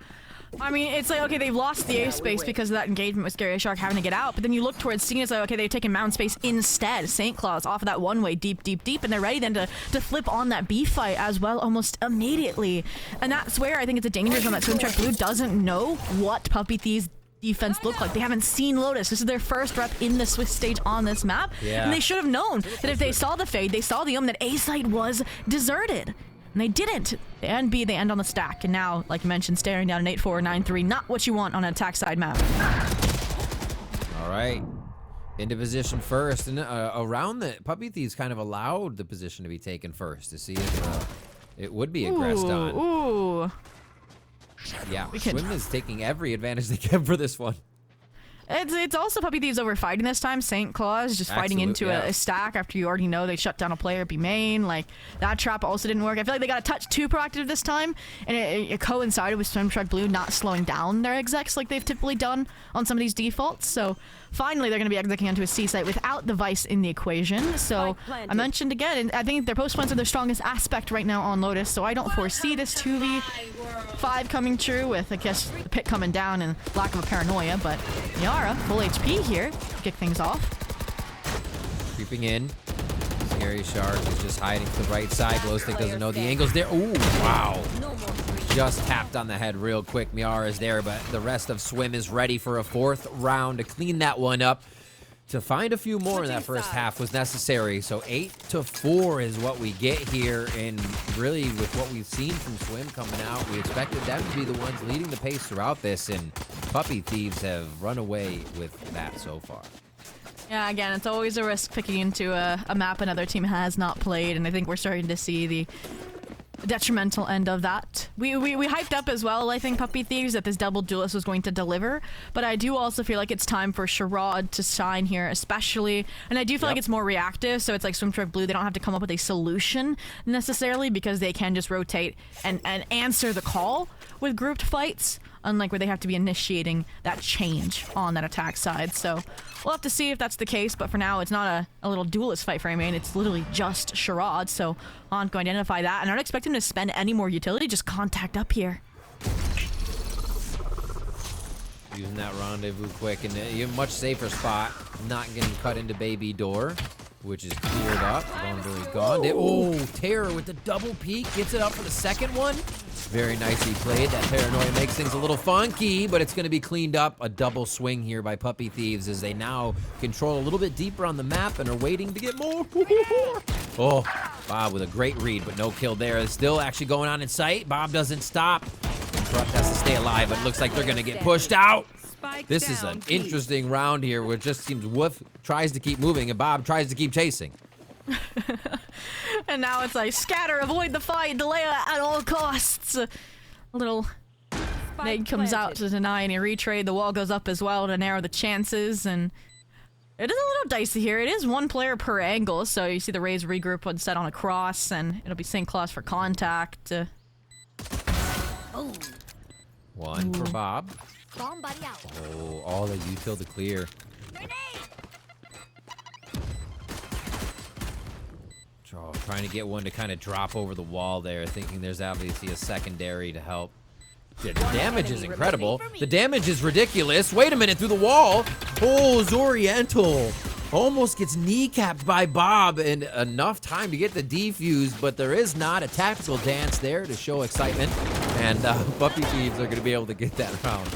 I mean, it's like, okay, they've lost the A space because of that engagement with Scary Shark having to get out, but then you look towards C and it's like, okay, they've taken mountain space instead. St. Claus off of that one-way deep, and they're ready then to flip on that B fight as well almost immediately. And that's where I think it's a dangerous one that Swim Truck Blue doesn't know what Puppy Thieves defense look like. They haven't seen Lotus. This is their first rep in the Swiss stage on this map, and they should have known that if they saw the fade, they saw the that A site was deserted. And they didn't. They end B, they end on the stack. And now, like you mentioned, staring down an 8-4, 9-3, not what you want on an attack side map. All right. Into position first. And around the Puppy Thieves kind of allowed the position to be taken first to see if it would be aggressed on. Ooh. Yeah, Swim is taking every advantage they can for this one. It's also Puppy Thieves over fighting this time. St. Claus just fighting into a stack after you already know they shut down a player B main. Like, that trap also didn't work. I feel like they got a touch too proactive this time, and it coincided with Swim Truck Blue not slowing down their execs like they've typically done on some of these defaults. So finally they're going to be executing onto a C site without the Vice in the equation. So I mentioned again, and I think their post plants are their strongest aspect right now on Lotus, so I don't foresee this 2v5 coming true with, I guess, the pit coming down and lack of a paranoia, but Miara, full HP here, kick things off. Creeping in. Scary Shark is just hiding to the right side. Glowstick doesn't know the angles there. Ooh, wow. Just tapped on the head real quick. Miara's there, but the rest of Swim is ready for a 4th round to clean that one up. To find a few more in that first half was necessary. So 8-4 is what we get here. And really, with what we've seen from Swim coming out, we expected them to be the ones leading the pace throughout this. And Puppy Thieves have run away with that so far. Yeah, again, it's always a risk picking into a map another team has not played. And I think we're starting to see the detrimental end of that. We hyped up as well, I think, Puppy Thieves, that this double duelist was going to deliver, but I do also feel like it's time for Charade to shine here, especially, and I do feel like it's more reactive, so it's like Swim Truck Blue, they don't have to come up with a solution necessarily, because they can just rotate and answer the call with grouped fights, unlike where they have to be initiating that change on that attack side. So we'll have to see if that's the case, but for now it's not a little duelist fight for A main, it's literally just charade, so I'm going to identify that, and I don't expect him to spend any more utility, just contact up here. Using that rendezvous quick, and a much safer spot, not getting cut into baby door, which is cleared up. Vulnerability gone. Oh, Terror with the double peek, gets it up for the second one. Very nicely played. That paranoia makes things a little funky, but it's going to be cleaned up. A double swing here by Puppy Thieves as they now control a little bit deeper on the map and are waiting to get more. Oh, Bob with a great read, but no kill there. It's still actually going on in sight. Bob doesn't stop. Corrupt has to stay alive, but it looks like they're going to get pushed out. This is an interesting round here where it just seems WOOF tries to keep moving and Bob tries to keep chasing. And now it's like scatter, avoid the fight, delay at all costs. A little nade comes out to deny any retrade. The wall goes up as well to narrow the chances, and it is a little dicey here. It is one player per angle, so you see the Rays regroup when set on a cross, and it'll be St. Claus for contact. One for Bob. Bomb buddy out. Oh, all the util to clear. Oh, trying to get one to kind of drop over the wall there, thinking there's obviously a secondary to help. Yeah, the damage is incredible. The damage is ridiculous. Wait a minute, through the wall. Oh, Zoriental almost gets kneecapped by Bob in enough time to get the defuse, but there is not a tactical dance there to show excitement, and Puppy Thieves are going to be able to get that round.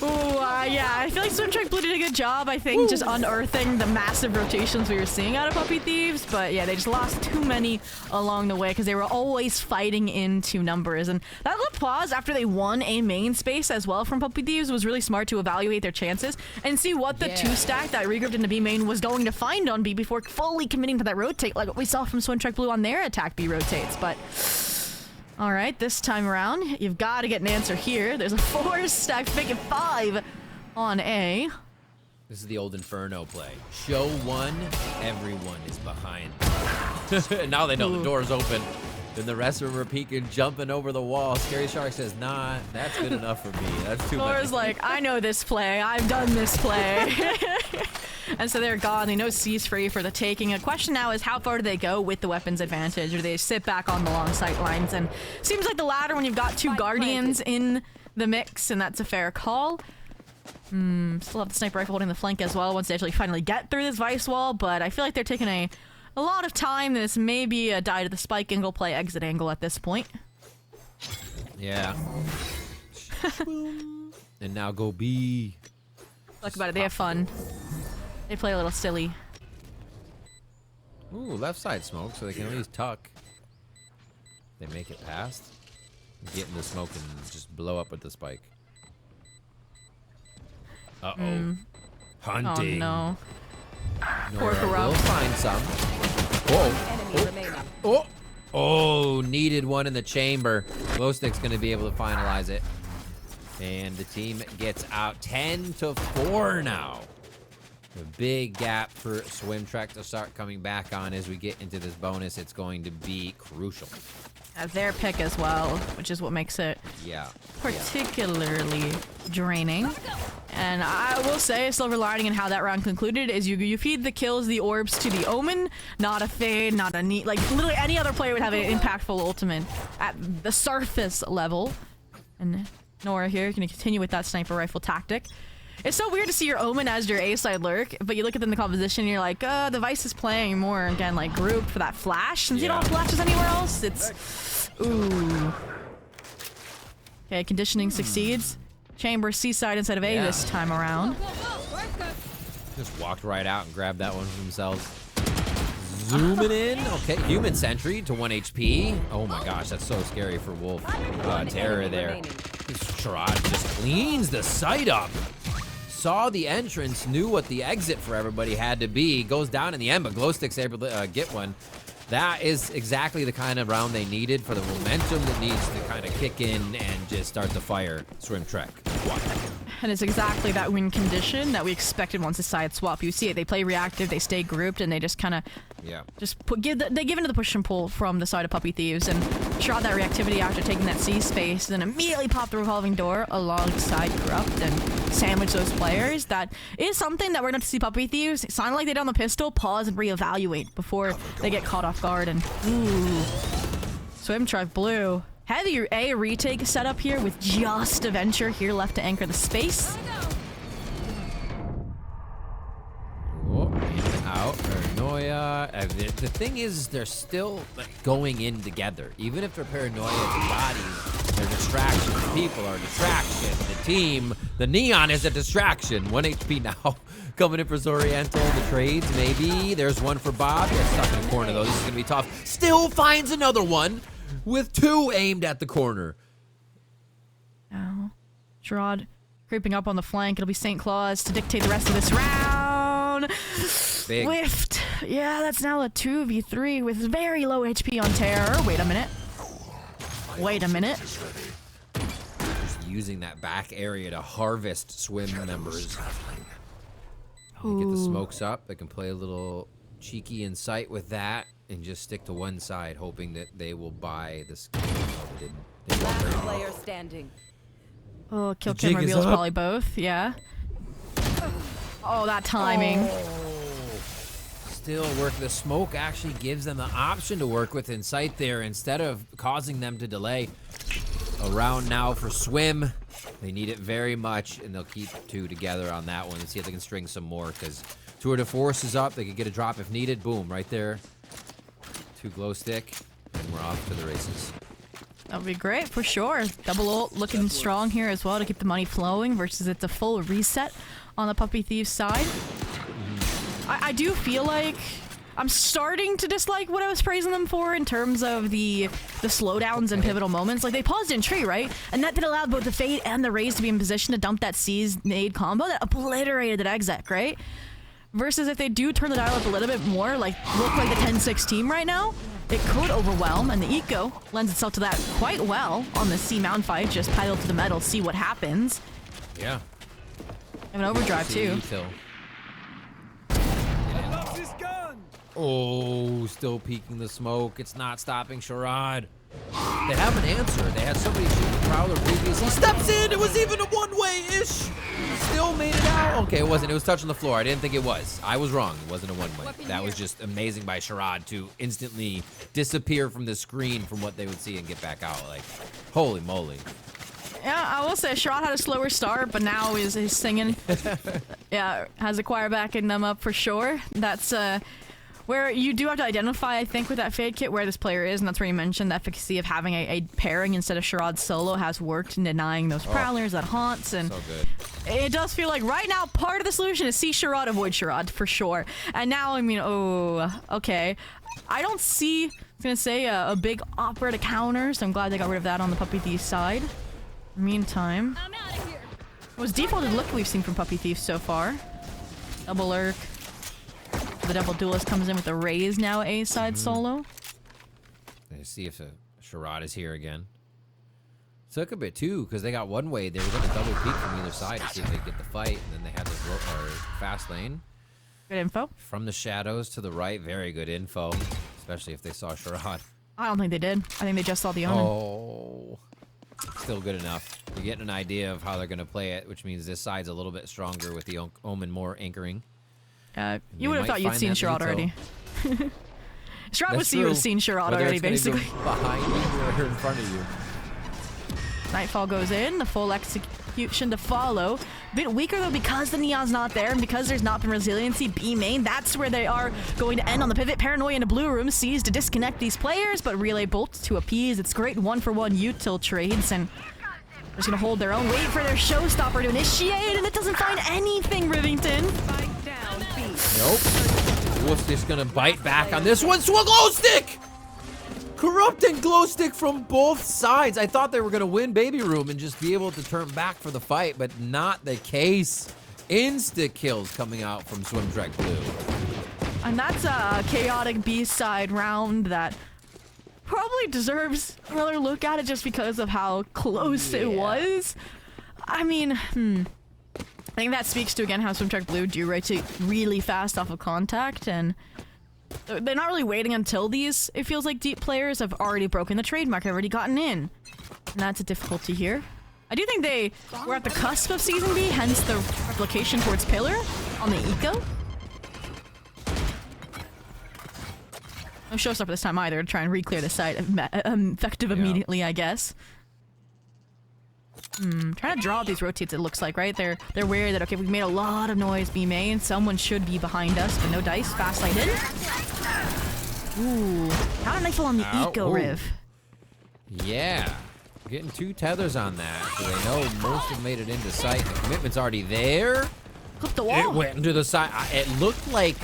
Ooh, yeah, I feel like Swimtrack Blue did a good job, I think, just unearthing the massive rotations we were seeing out of Puppy Thieves, but yeah, they just lost too many along the way because they were always fighting into numbers, and that little pause after they won a main space as well from Puppy Thieves was really smart to evaluate their chances and see what the two-stack that regrouped into B main was going to find on B before fully committing to that rotate, like what we saw from Swimtrack Blue on their attack B rotates, but... All right, this time around, you've got to get an answer here. There's a 4-stack, making 5 on A. This is the old Inferno play. Show one, everyone is behind. And now they know the door's open. Then the rest of them are peeking, jumping over the wall. Scary Shark says, nah, that's good enough for me. That's too much. Thor's like, I know this play. I've done this play. And so they're gone. They know C's free for the taking. A question now is how far do they go with the weapons advantage? Or do they sit back on the long sight lines? And seems like the latter when you've got two Guardians in the mix, and that's a fair call. Still have the sniper rifle holding the flank as well once they actually finally get through this Vice wall, but I feel like they're taking a lot of time. This may be a die to the spike angle play exit angle at this point. Yeah. And now go B. Talk about it. They have fun. They play a little silly. Ooh, left side smoke, so they can at least tuck. They make it past. Get in the smoke and just blow up with the spike. Uh-oh. Hunting. Oh, no. Poor Corrupt. We'll find some. Whoa. Oh. Oh, needed one in the chamber. Glowstick's going to be able to finalize it. And the team gets out 10-4 now. A big gap for Swimtrack to start coming back on as we get into this bonus. It's going to be crucial. Their pick as well, which is what makes it particularly draining. And I will say a silver lining in how that round concluded is you feed the kills, the orbs to the Omen, not a Fade, not a Neat. Like, literally any other player would have an impactful ultimate at the surface level. And Nora here can continue with that sniper rifle tactic. It's so weird to see your Omen as your A-side lurk, but you look at them in the composition and you're like, the Vice is playing more, again, like, group for that flash. Since you don't have flashes anywhere else, it's... Ooh. Okay, conditioning succeeds. Chamber C-side instead of A this time around. Just walked right out and grabbed that one for themselves. Zooming in. Okay, human sentry to 1 HP. Oh my gosh, that's so scary for Wolf. Terror there. Sherrod just cleans the site up. Saw the entrance, knew what the exit for everybody had to be. Goes down in the end, but Glowstick's able to get one. That is exactly the kind of round they needed for the momentum that needs to kind of kick in and just start the fire. Swimtrack. And it's exactly that win condition that we expected once the side swap. You see it, they play reactive, they stay grouped, and they just kind of they give into the push and pull from the side of Puppy Thieves and shot that reactivity after taking that C space, and then immediately pop the revolving door alongside Corrupt and sandwich those players. That is something that we're going to see Puppy Thieves sound like they did on the pistol, pause and reevaluate before they get caught off guard. And ooh, Swim Tribe Blue. Heavy A retake setup here with just a Venture here left to anchor the space. Oh, in, out, Paranoia. The thing is, they're still like, going in together. Even if they're Paranoia as bodies, they're distraction. The people are distraction. The team, the Neon is a distraction. 1 HP now. Coming in for Zoriental. The trades, maybe. There's one for Bob. They're stuck in the corner, though. This is going to be tough. Still finds another one. With 2 aimed at the corner. Oh. Sherrod creeping up on the flank. It'll be St. Claus to dictate the rest of this round. Big. Whiffed. Yeah, that's now a 2v3 with very low HP on Terror. Wait a minute. Wait a minute. Just using that back area to harvest Swim members. They get the smokes up. They can play a little cheeky in sight with that. And just stick to one side, hoping that they will buy this. Last player standing. Oh, kill cam reveals probably both. Yeah. Oh, that timing. Oh. Still work. The smoke actually gives them the option to work with in sight there instead of causing them to delay. A round now for Swim. They need it very much, and they'll keep 2 together on that one and see if they can string some more. Because Tour de Force is up. They could get a drop if needed. Boom, right there. 2 glow stick, and we're off to the races. That would be great for sure. Double ult looking strong here as well to keep the money flowing versus it's a full reset on the Puppy Thieves side. I do feel like I'm starting to dislike what I was praising them for in terms of the slowdowns and pivotal moments. Like they paused in tree, right? And that did allow both the Fade and the Raze to be in position to dump that C's nade combo that obliterated that exec, right? Versus if they do turn the dial up a little bit more, like look like the 10-6 team right now, it could overwhelm, and the eco lends itself to that quite well on the C mount fight. Just pedal to the metal, see what happens. Yeah. Have an overdrive too. Oh, still peeking the smoke. It's not stopping Sherrod. They have an answer. They had somebody shoot the Prowler previously. Steps in. It was even a one-way-ish. Still made it out. Okay, it wasn't. It was touching the floor. I didn't think it was. I was wrong. It wasn't a one-way. That was just amazing by Sherrod to instantly disappear from the screen from what they would see and get back out. Like, holy moly. Yeah, I will say Sherrod had a slower start, but now he's singing. Yeah, has a choir backing them up for sure. That's where you do have to identify, I think, with that Fade kit where this player is, and that's where you mentioned the efficacy of having a pairing instead of Sherrod solo has worked in denying those Prowlers, that haunts, and so good. It does feel like right now part of the solution is see Sherrod, avoid Sherrod, for sure. And now, I mean, oh, okay. I don't see, I was going to say, a big opera to counter, so I'm glad they got rid of that on the Puppy Thieves side. Meantime, it was defaulted look we've seen from Puppy Thieves so far. Double lurk. The double duelist comes in with the Raze now A side solo. Let's see if Sherrod is here again. Took a bit too, because they got one way. They were going to double peek from either side to see if they could get the fight, and then they had this fast lane. Good info. From the shadows to the right, very good info, especially if they saw Sherrod. I don't think they did. I think they just saw the Omen. Oh. Still good enough. You're getting an idea of how they're going to play it, which means this side's a little bit stronger with the Omen more anchoring. You would have thought you'd seen Sherrod already. Sherrod would see you have seen Sherrod already, basically. Behind you or in front of you. Nightfall goes in, the full execution to follow. A bit weaker though because the Neon's not there and because there's not been resiliency B main. That's where they are going to end on the pivot. Paranoia in the blue room sees to disconnect these players, but Relay Bolt to appease. It's great 1-for-1 util trades, and they're just gonna hold their own, wait for their showstopper to initiate, and it doesn't find anything, Rivington. Nope. Wolf's just gonna bite back on this one. Swung glow stick! Corrupt and glow stick from both sides. I thought they were gonna win Baby Room and just be able to turn back for the fight, but not the case. Insta kills coming out from Swim Trek Blue. And that's a chaotic B-side round that probably deserves another look at it just because of how close it was. I mean, I think that speaks to, again, how Swimtruck Blue do rotate really fast off of contact, and they're not really waiting until these, it feels like, deep players have already broken the trademark, have already gotten in. And that's a difficulty here. I do think they were at the cusp of Season B, hence the replication towards Pillar on the Eco. No showstopper this time either, to try and re-clear the site effective immediately, I guess. Trying to draw out these rotates, it looks like, right? They're wary that, okay, we've made a lot of noise being made, and someone should be behind us, but no dice. Fast light in. Ooh. Not a rifle on the Eco, Riv. Yeah. Getting 2 tethers on that, so they know most have made it into sight. The commitment's already there. Clip the wall. It went into the side. It looked like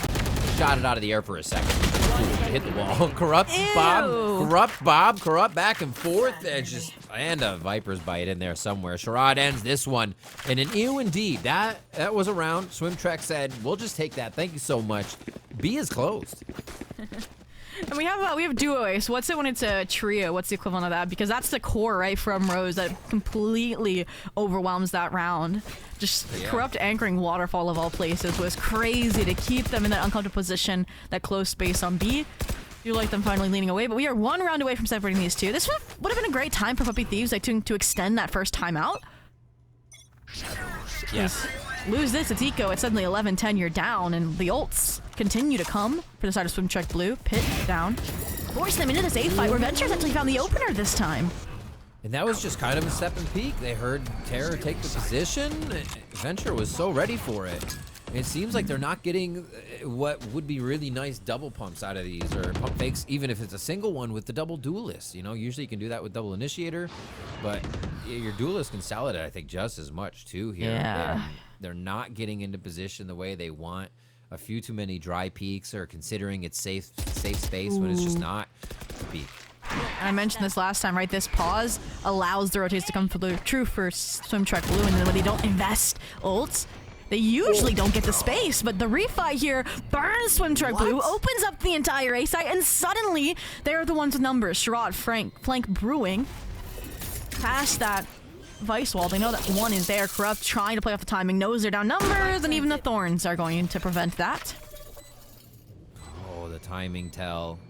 shot it out of the air for a second. Ooh, hit the wall. Corrupt Bob. Corrupt back and forth. And a Viper's bite in there somewhere. Sherrod ends this one. And an ew indeed. That was around. Swimtrek said, we'll just take that. Thank you so much. B is closed. And we have duo ace. What's it when it's a trio? What's the equivalent of that? Because that's the core, right, from Rose that completely overwhelms that round. Just Corrupt anchoring Waterfall of all places was crazy to keep them in that uncomfortable position, that close space on B. You like them finally leaning away, but we are 1 round away from separating these two. This would have been a great time for Puppy Thieves, like, to extend that first timeout. Yes. Lose this, it's Eco. It's suddenly 11-10, you're down, and the ults continue to come for the side of Swimtruck Blue. Pit down. Forcing them into this A fight where Venture's actually found the opener this time. And that was just kind of a step and peek. They heard Terror take the position. Venture was so ready for it. It seems like they're not getting what would be really nice double pumps out of these, or pump fakes, even if it's a single one with the double duelist. You know, usually you can do that with double initiator, but your duelist can sell it, I think, just as much too here. Yeah. They're not getting into position the way they want. A few too many dry peaks, or considering it's safe space when it's just not a peak. I mentioned this last time, right? This pause allows the rotates to come through true for Swimtruck Blue, and then when they don't invest ults, they usually don't get the space, but the refi here burns Swimtruck Blue, opens up the entire A site, and suddenly they're the ones with numbers. Sherrod, Flank brewing. Past that Vice wall, they know that one is there. Corrupt trying to play off the timing, knows they're down numbers, and even the Thorns are going to prevent that. Oh, the timing tell.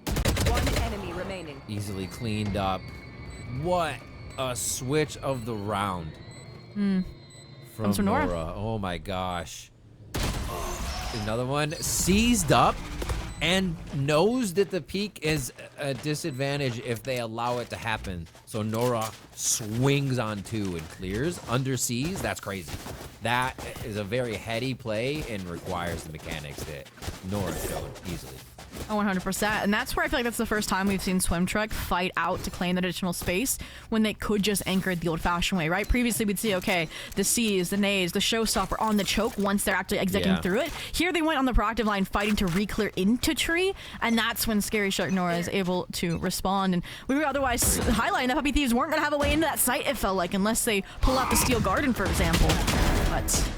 1 enemy remaining. Easily cleaned up. What a switch of the round. From Nora. Oh my gosh. Another one seized up and knows that the peak is a disadvantage if they allow it to happen. So Nora swings on 2 and clears. Under seize, that's crazy. That is a very heady play and requires the mechanics that Nora showed easily. Oh, 100%. And that's where I feel like that's the first time we've seen Swimtruck fight out to claim that additional space when they could just anchor it the old-fashioned way, right? Previously, we'd see, okay, the C's, the Nays, the Showstopper on the choke once they're actually exiting through it. Here, they went on the proactive line fighting to re-clear into tree, and that's when Scary Shark Nora is able to respond. And we were otherwise highlighting that Puppy Thieves weren't going to have a way into that site, it felt like, unless they pull out the Steel Garden, for example. But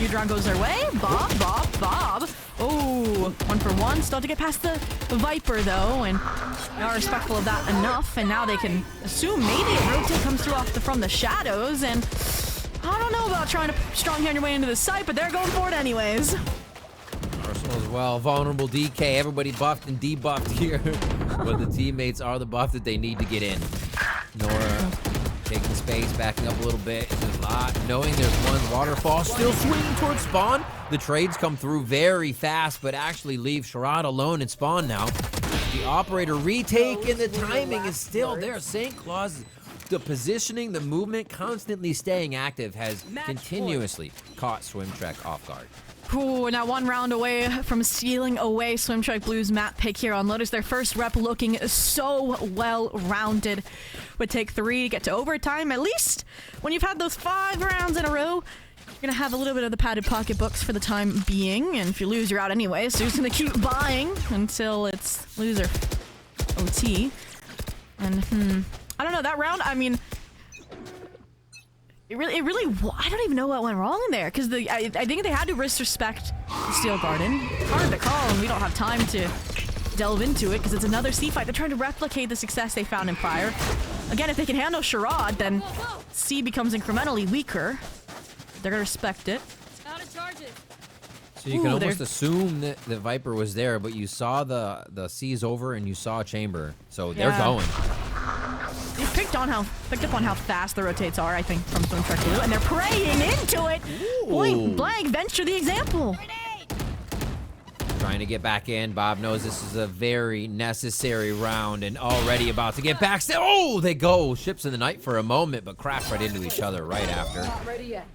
Udron goes their way. Bob. Oh, 1 for 1. Still have to get past the Viper, though, and they are respectful of that enough. And now they can assume maybe a rotate comes through from the shadows. And I don't know about trying to strong hand your way into the site, but they're going for it anyways. Arsenal as well. Vulnerable DK. Everybody buffed and debuffed here. But the teammates are the buff that they need to get in. Nora taking space, backing up a little bit. It's a lot. Knowing there's one waterfall, still swinging towards spawn. The trades come through very fast, but actually leave Sherrod alone in spawn now. The operator retake, and the timing is still there. St. Claus, the positioning, the movement, constantly staying active has continuously caught Swimtrek off guard. Ooh, now 1 round away from stealing away Swimtruck Blue's map pick here on Lotus. Their first rep looking so well-rounded. Would take 3 to get to overtime. At least when you've had those 5 rounds in a row, you're going to have a little bit of the padded pocketbooks for the time being. And if you lose, you're out anyway. So you're just going to keep buying until it's loser OT. And, I don't know, that round, I mean, It really, I don't even know what went wrong there, because I think they had to respect the Steel Garden. Hard to call, and we don't have time to delve into it, because it's another C fight. They're trying to replicate the success they found in prior. Again, if they can handle Sherrod, then C becomes incrementally weaker. They're gonna respect it. Out of charges. So you can Ooh, almost they're- assume that the Viper was there, but you saw the C's over and you saw Chamber. So they're Yeah. going. They picked up on how fast the rotates are, I think, from Swimtruck Blue, and they're praying into it. Point blank, venture the example. Trying to get back in. Bob knows this is a very necessary round and already about to get back. Oh, they go. Ships in the night for a moment, but crash right into each other right after. Not ready yet.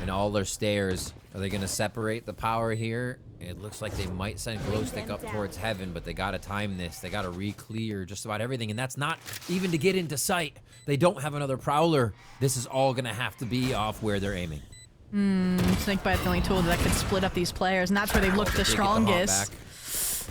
And all their stairs. Are they going to separate the power here? It looks like they might send Glowstick up towards heaven, but they got to time this. They got to re-clear just about everything, and that's not even to get into sight. They don't have another Prowler. This is all going to have to be off where they're aiming. Snakebite's the only tool that could split up these players, and that's where they've looked the They get Haunt strongest. back.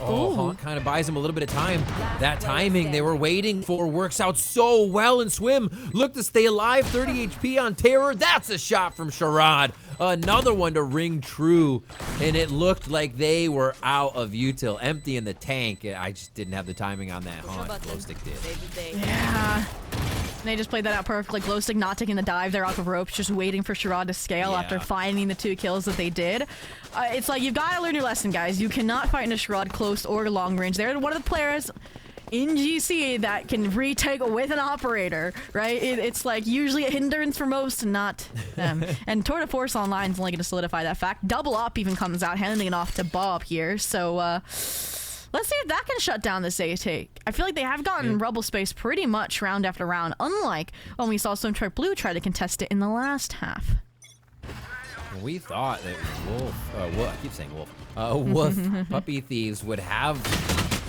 Oh, Haunt kind of buys them a little bit of time. That timing they were waiting for works out so well in Swim. Look to stay alive, 30 HP on Terror. That's a shot from Sherrod. Another one to ring true. And it looked like they were out of util. Empty in the tank. I just didn't have the timing on that Haunt. Glowstick did. Save the day. Yeah. And they just played that out perfectly. Glowstick not taking the dive. They're off of ropes, just waiting for Sherrod to scale Yeah. after finding the 2 kills that they did. It's like, you've got to learn your lesson, guys. You cannot fight into Sherrod close or long range. They're one of the players in GC that can retake with an operator, right? It's like usually a hindrance for most, not them. And Tour de Force Online is only going to solidify that fact. Double Up even comes out, handing it off to Bob here. So, let's see if that can shut down this A take. I feel like they have gotten rubble space pretty much round after round, unlike when we saw Swimtruck Blue try to contest it in the last half. We thought that Wolf, I keep saying Wolf, Puppy Thieves would have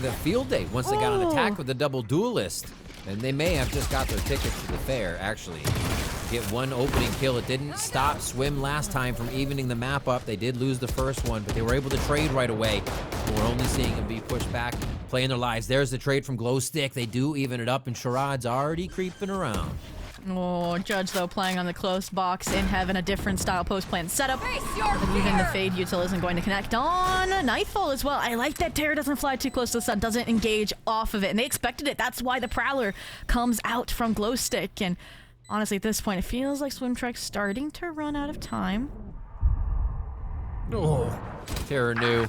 the field day once they got on attack with the double duelist. And they may have just got their ticket to the fair, actually. Get one opening kill. It didn't stop Swim last time from evening the map up. They did lose the first one, but they were able to trade right away. We're only seeing them be pushed back, playing their lives. There's the trade from Glowstick. They do even it up, and Sherrod's already creeping around. Oh, Judge, though, playing on the close box in heaven, a different style post-plant setup. And even the Fade util isn't going to connect on Nightfall as well. I like that Terror doesn't fly too close to the sun, doesn't engage off of it, and they expected it. That's why the Prowler comes out from Glowstick, and honestly, at this point, it feels like Swimtruck's starting to run out of time. Oh, Terror knew.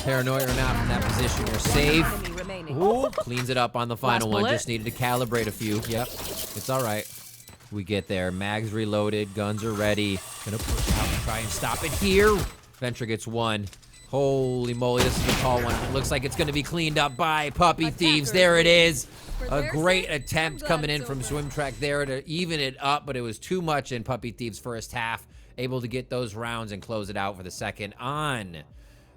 Paranoia or not from that position. You're safe. Enemy remaining. Ooh, cleans it up on the final Last one. bullet. Just needed to calibrate a few. Yep, it's all right. We get there. Mags reloaded. Guns are ready. Gonna push out and try and stop it here. Venture gets one. Holy moly, this is a tall one. It looks like it's gonna be cleaned up by Puppy Thieves. There it is. A great attempt coming in from Swimtruck there to even it up, but it was too much in Puppy Thieves' first half. Able to get those rounds and close it out for the second on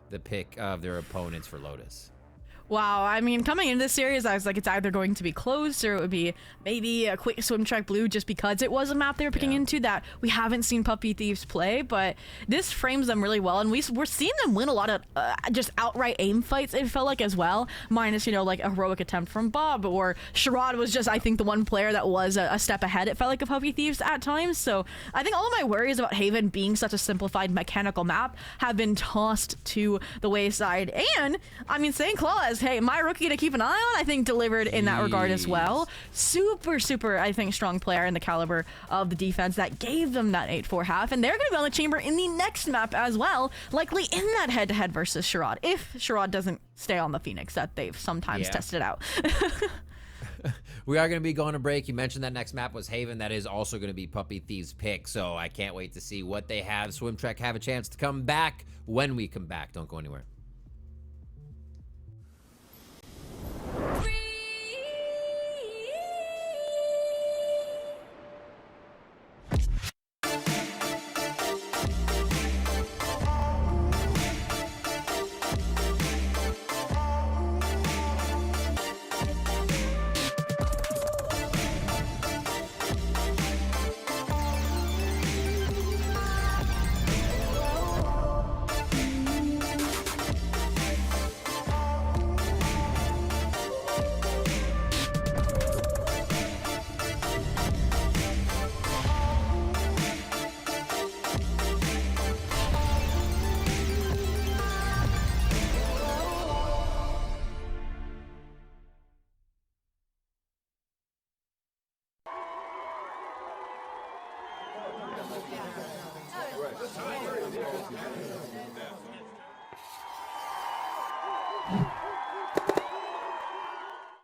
the pick of their opponents for Lotus. Wow, I mean, coming into this series, I was like, it's either going to be close or it would be maybe a quick Swimtruck Blue just because it was a map they were picking into that we haven't seen Puppy Thieves play, but this frames them really well, and we're seeing them win a lot of just outright aim fights, it felt like, as well, minus, you know, like a heroic attempt from Bob, or Sherrod was just, I think, the one player that was a step ahead, it felt like, of Puppy Thieves at times, so I think all of my worries about Haven being such a simplified mechanical map have been tossed to the wayside, and, I mean, St. Claus, hey, my rookie to keep an eye on, I think, delivered in that regard as well. Super, I think, strong player in the caliber of the defense that gave them that 8-4 half, and they're going to be on the chamber in the next map as well, likely in that head-to-head versus Sherrod, if Sherrod doesn't stay on the Phoenix that they've sometimes tested out. We are going to be going to break. You mentioned that next map was Haven. That is also going to be Puppy Thieves' pick, so I can't wait to see what they have. Swimtruck have a chance to come back when we come back. Don't go anywhere.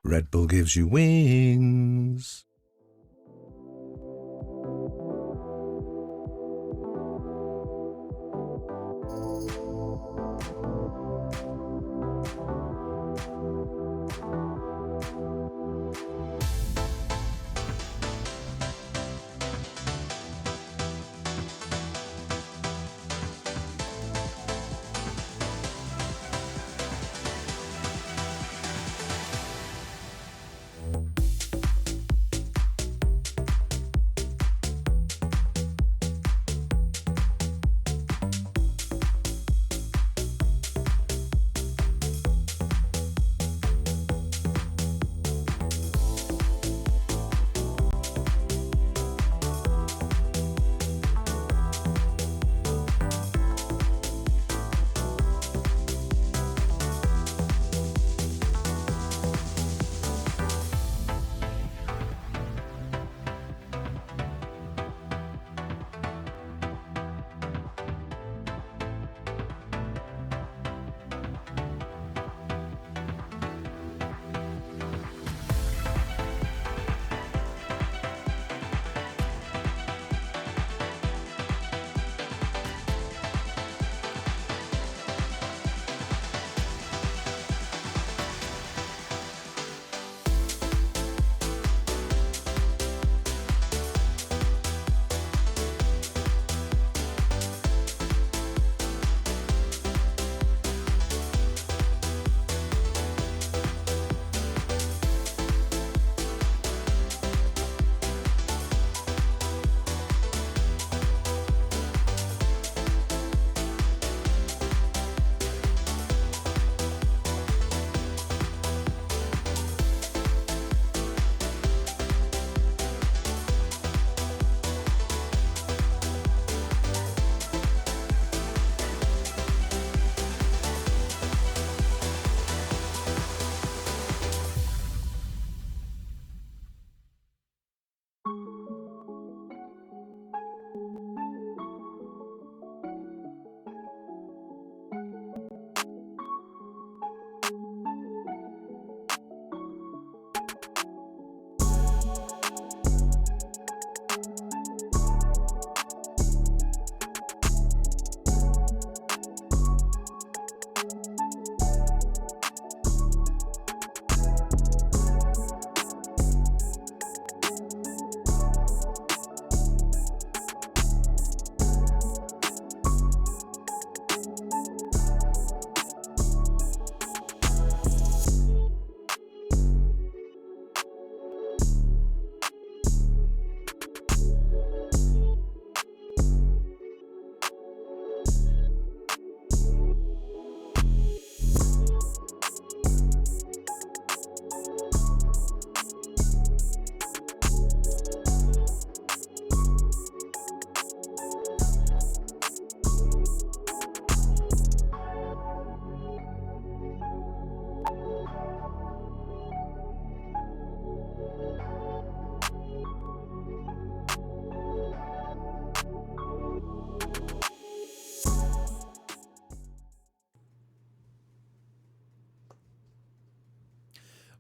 Red Bull gives you wings.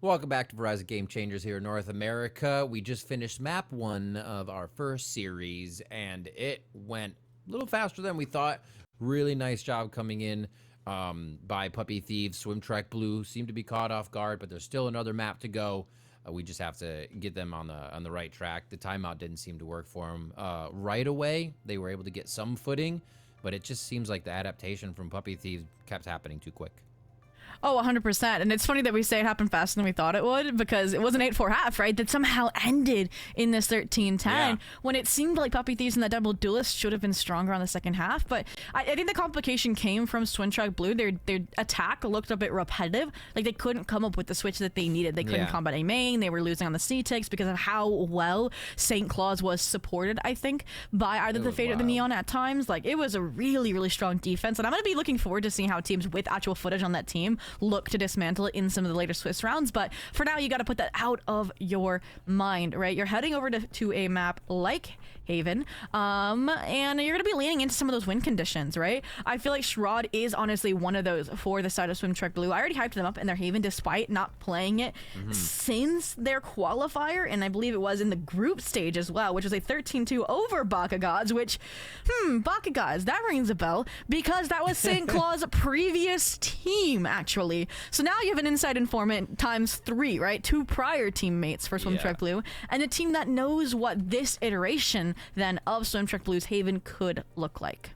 Welcome back to Verizon Game Changers here in North America. We just finished map 1 of our first series, and it went a little faster than we thought. Really nice job coming in by Puppy Thieves. Swim Track Blue seemed to be caught off guard, but there's still another map to go. We just have to get them on the right track. The timeout didn't seem to work for them right away. They were able to get some footing, but it just seems like the adaptation from Puppy Thieves kept happening too quick. Oh, 100%. And it's funny that we say it happened faster than we thought it would, because it was an 8-4 half, right? That somehow ended in this 13-10 when it seemed like Puppy Thieves and that double duelist should have been stronger on the second half. But I think the complication came from Swim Track Blue. Their attack looked a bit repetitive. Like, they couldn't come up with the switch that they needed. They couldn't combat a main. They were losing on the C-Ticks because of how well St. Claus was supported, I think, by either the Fate or the Neon at times. Like, it was a really, really strong defense. And I'm going to be looking forward to seeing how teams with actual footage on that team look to dismantle it in some of the later Swiss rounds. But for now, you got to put that out of your mind, right? You're heading over to a map like Haven. And you're going to be leaning into some of those win conditions, right? I feel like Sherrod is honestly one of those for the side of Swim Trek Blue. I already hyped them up in their Haven despite not playing it since their qualifier, and I believe it was in the group stage as well, which was a 13-2 over Bakugods, which, Bakugods, that rings a bell, because that was St. Claw's previous team, actually. So now you have an inside informant times 3, right? 2 prior teammates for Swim Trek Blue, and a team that knows what this iteration then of Swim Trek Blue's Haven could look like.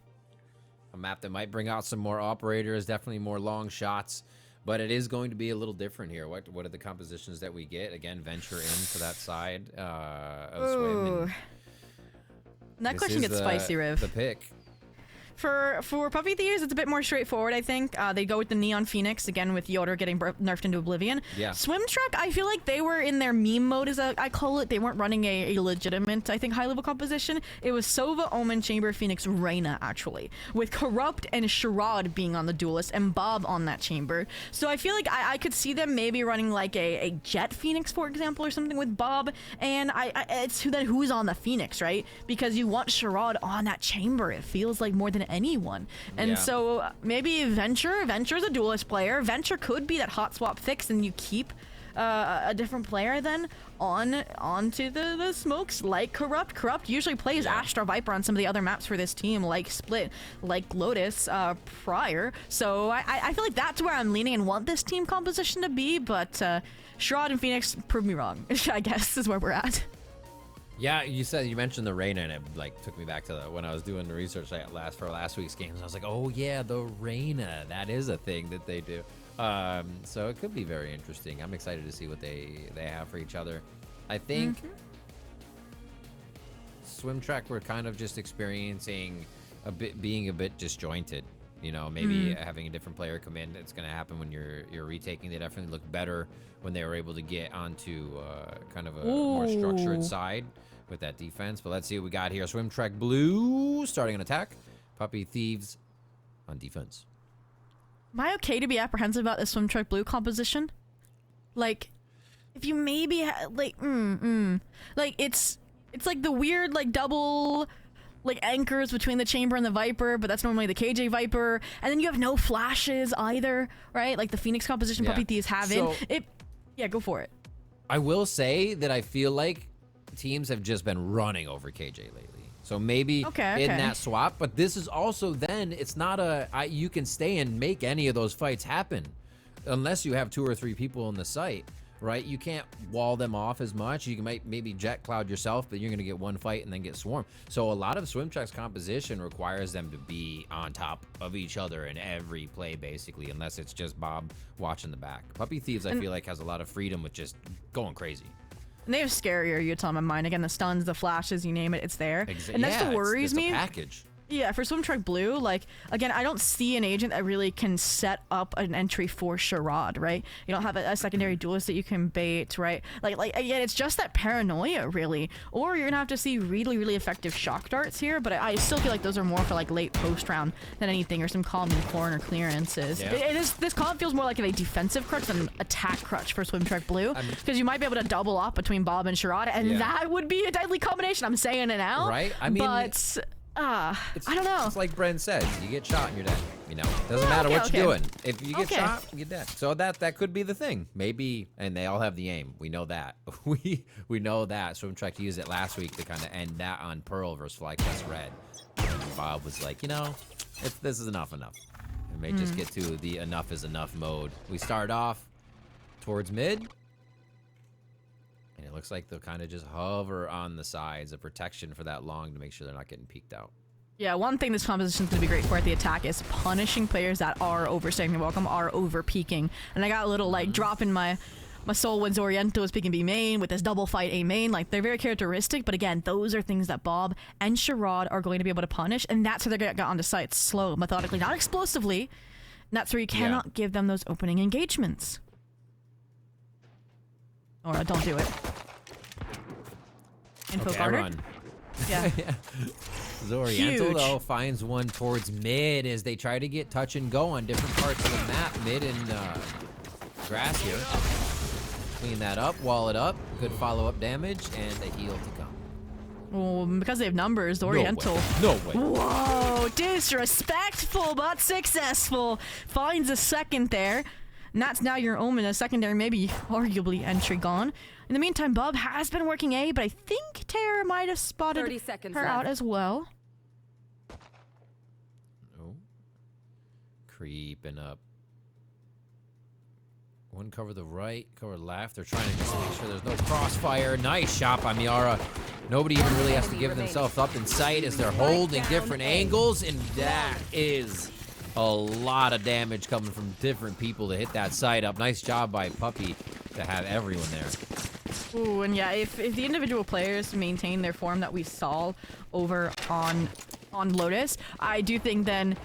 A map that might bring out some more operators, definitely more long shots, but it is going to be a little different here. What are the compositions that we get? Again, venture into that side of Swim. That question gets spicy, Riv. The pick. For Puppy Thieves, it's a bit more straightforward, I think. They go with the Neon Phoenix, again, with Yoder getting nerfed into Oblivion. Yeah. Swim Trek, I feel like they were in their meme mode, as I call it. They weren't running a legitimate, I think, high-level composition. It was Sova, Omen, Chamber, Phoenix, Reyna, actually, with Corrupt and Sherrod being on the Duelist and Bob on that Chamber. So I feel like I could see them maybe running like a Jet Phoenix, for example, or something with Bob. And it's who's on the Phoenix, right? Because you want Sherrod on that Chamber. It feels like more than anyone. And so maybe Venture's a Duelist player. Venture could be that hot swap fix, and you keep a different player then onto the smokes, like Corrupt usually plays Astra Viper on some of the other maps for this team, like Split, like Lotus prior. So I feel like that's where I'm leaning and want this team composition to be, but Sherrod and Phoenix prove me wrong. I guess is where we're at. Yeah, you mentioned the Reyna, and it like took me back to when I was doing the research for last week's games. I was like, oh yeah, the Reyna, that is a thing that they do. So it could be very interesting. I'm excited to see what they have for each other. I think Swim Trek, we're kind of just experiencing being a bit disjointed. You know, maybe having a different player come in. It's going to happen when you're retaking. They definitely look better when they were able to get onto kind of a more structured side with that defense. But let's see what we got here. Swim Trek Blue starting an attack. Puppy Thieves on defense. Am I okay to be apprehensive about the Swim Trek Blue composition? Like, if you maybe like it's like the weird like double like anchors between the Chamber and the Viper, but that's normally the KJ Viper, and then you have no flashes either, right? Like the Phoenix composition Puppy Thieves have in. Go for it. I will say that I feel like teams have just been running over KJ lately. So maybe in that swap, but this is also then, it's not you can stay and make any of those fights happen unless you have 2 or 3 people in the site, right? You can't wall them off as much. You can maybe jet cloud yourself, but you're going to get one fight and then get swarmed. So a lot of Swim Trek's composition requires them to be on top of each other in every play, basically, unless it's just Bob watching the back. Puppy Thieves, I feel like, has a lot of freedom with just going crazy. And they have scarier units on my mind. Again, the stuns, the flashes, you name it, it's there. And that still worries me. It's a package. Yeah, for Swim Trek Blue, like, again, I don't see an agent that really can set up an entry for Sherrod, right? You don't have a secondary duelist that you can bait, right? Like again, it's just that paranoia, really. Or you're gonna have to see really, really effective shock darts here, but I still feel like those are more for, like, late post round than anything, or some calming corner clearances. Yeah. This comp feels more like a defensive crutch than an attack crutch for Swim Trek Blue, because you might be able to double up between Bob and Sherrod, and that would be a deadly combination. I'm saying it now. Right? I mean... But... I don't know. It's like Bren says, you get shot and you're dead. You know, doesn't matter what you're doing. If you get shot, you're dead. So that could be the thing. Maybe, and they all have the aim. We know that. we know that. Swim Trek used it last week to kind of end that on Pearl versus Flyquest Red. And Bob was like, you know, this is enough. It may just get to the enough is enough mode. We start off towards mid. And it looks like they'll kind of just hover on the sides of protection for that long to make sure they're not getting peeked out. Yeah, one thing this composition's going to be great for at the attack is punishing players that are overstaying the welcome, are over peeking. And I got a little like drop in my soul when Zoriento is picking B main with this double fight A main. Like, they're very characteristic, but again, those are things that Bob and Sherrod are going to be able to punish, and that's how they're going to get onto sites slow, methodically, not explosively. And that's where you cannot give them those opening engagements. Or don't do it. Info guarded? Yeah. Zoriento, though, finds one towards mid as they try to get touch and go on different parts of the map. Mid and grass here. Clean that up, wall it up. Good follow-up damage, and a heal to come. Oh, because they have numbers, the Oriental. No way. Whoa, disrespectful but successful. Finds a second there. And that's now your Omen, a secondary, maybe arguably entry gone. In the meantime, Bob has been working A, but I think Tara might have spotted 30 seconds her left. out as well. Oh. Creeping up. One cover the right, cover left. They're trying to just make sure there's no crossfire. Nice shot by Miara. Nobody even really has to give themselves up in sight as they're holding different angles, and that is a lot of damage coming from different people to hit that side up. Nice job by Puppy to have everyone there. Ooh, and yeah, if the individual players maintain their form that we saw over on Lotus, I do think then,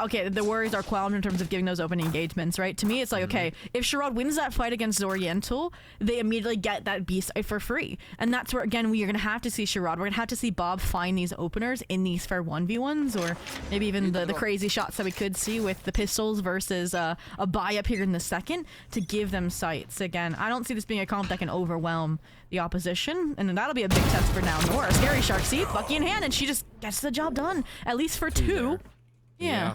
okay, the worries are quelled in terms of giving those open engagements, right? To me, it's like, okay, if Sherrod wins that fight against Oriental, they immediately get that B site for free. And that's where, again, we are going to have to see Sherrod. We're going to have to see Bob find these openers in these fair 1v1s, or maybe even the crazy shots that we could see with the pistols versus a buy up here in the second to give them sights. Again, I don't see this being a comp that can overwhelm the opposition, and then that'll be a big test for now. Nora, scary shark seat, Bucky in hand, and she just gets the job done, at least for two. Yeah.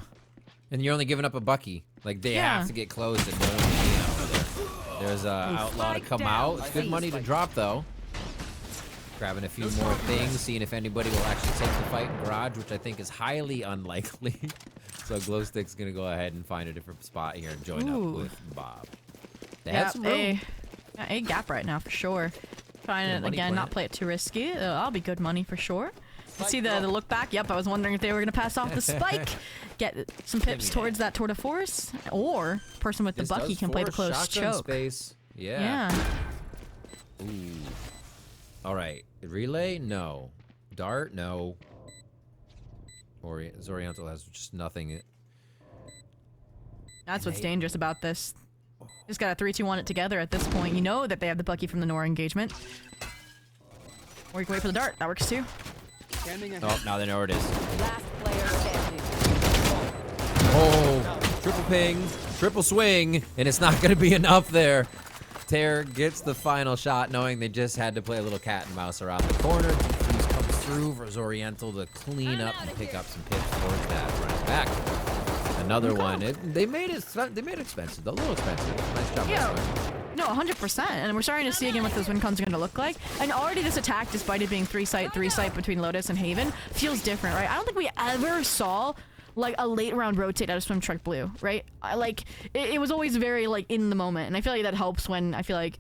And you're only giving up a Bucky. Like, they have to get close and no one there's Outlaw to come out. It's good money to drop, though. Grabbing a few more things, seeing if anybody will actually take the fight in Garage, which I think is highly unlikely. So Glowstick's going to go ahead and find a different spot here and join up with Bob. They have some room. A gap right now, for sure. Trying to, again, not play it too risky. That'll be good money for sure. You see the look back? Yep, I was wondering if they were going to pass off the spike. Get some pips towards that tour de force. Or person with the Bucky can play the close choke. Space. Yeah. Ooh. All right. Relay? No. Dart? No. Oriental has just nothing. That's what's dangerous about this. Just gotta 3-2-1 it together at this point. You know that they have the Bucky from the Nora engagement. Or you can wait for the dart. That works too. Oh, now they know where it is. Last player standing. Oh, triple ping, triple swing, and it's not going to be enough there. Tear gets the final shot, knowing they just had to play a little cat and mouse around the corner. Defuse comes through for Oriental to clean up and pick up some pips towards that. Runs back. Another one. They made it expensive, though. A little expensive. Nice job. Yeah. No, 100%. And we're starting to see again what those win cons are going to look like. And already this attack, despite it being 3-site between Lotus and Haven, feels different, right? I don't think we ever saw like a late round rotate out of Swim Truck Blue, right? It was always very like in the moment. And I feel like that helps when I feel like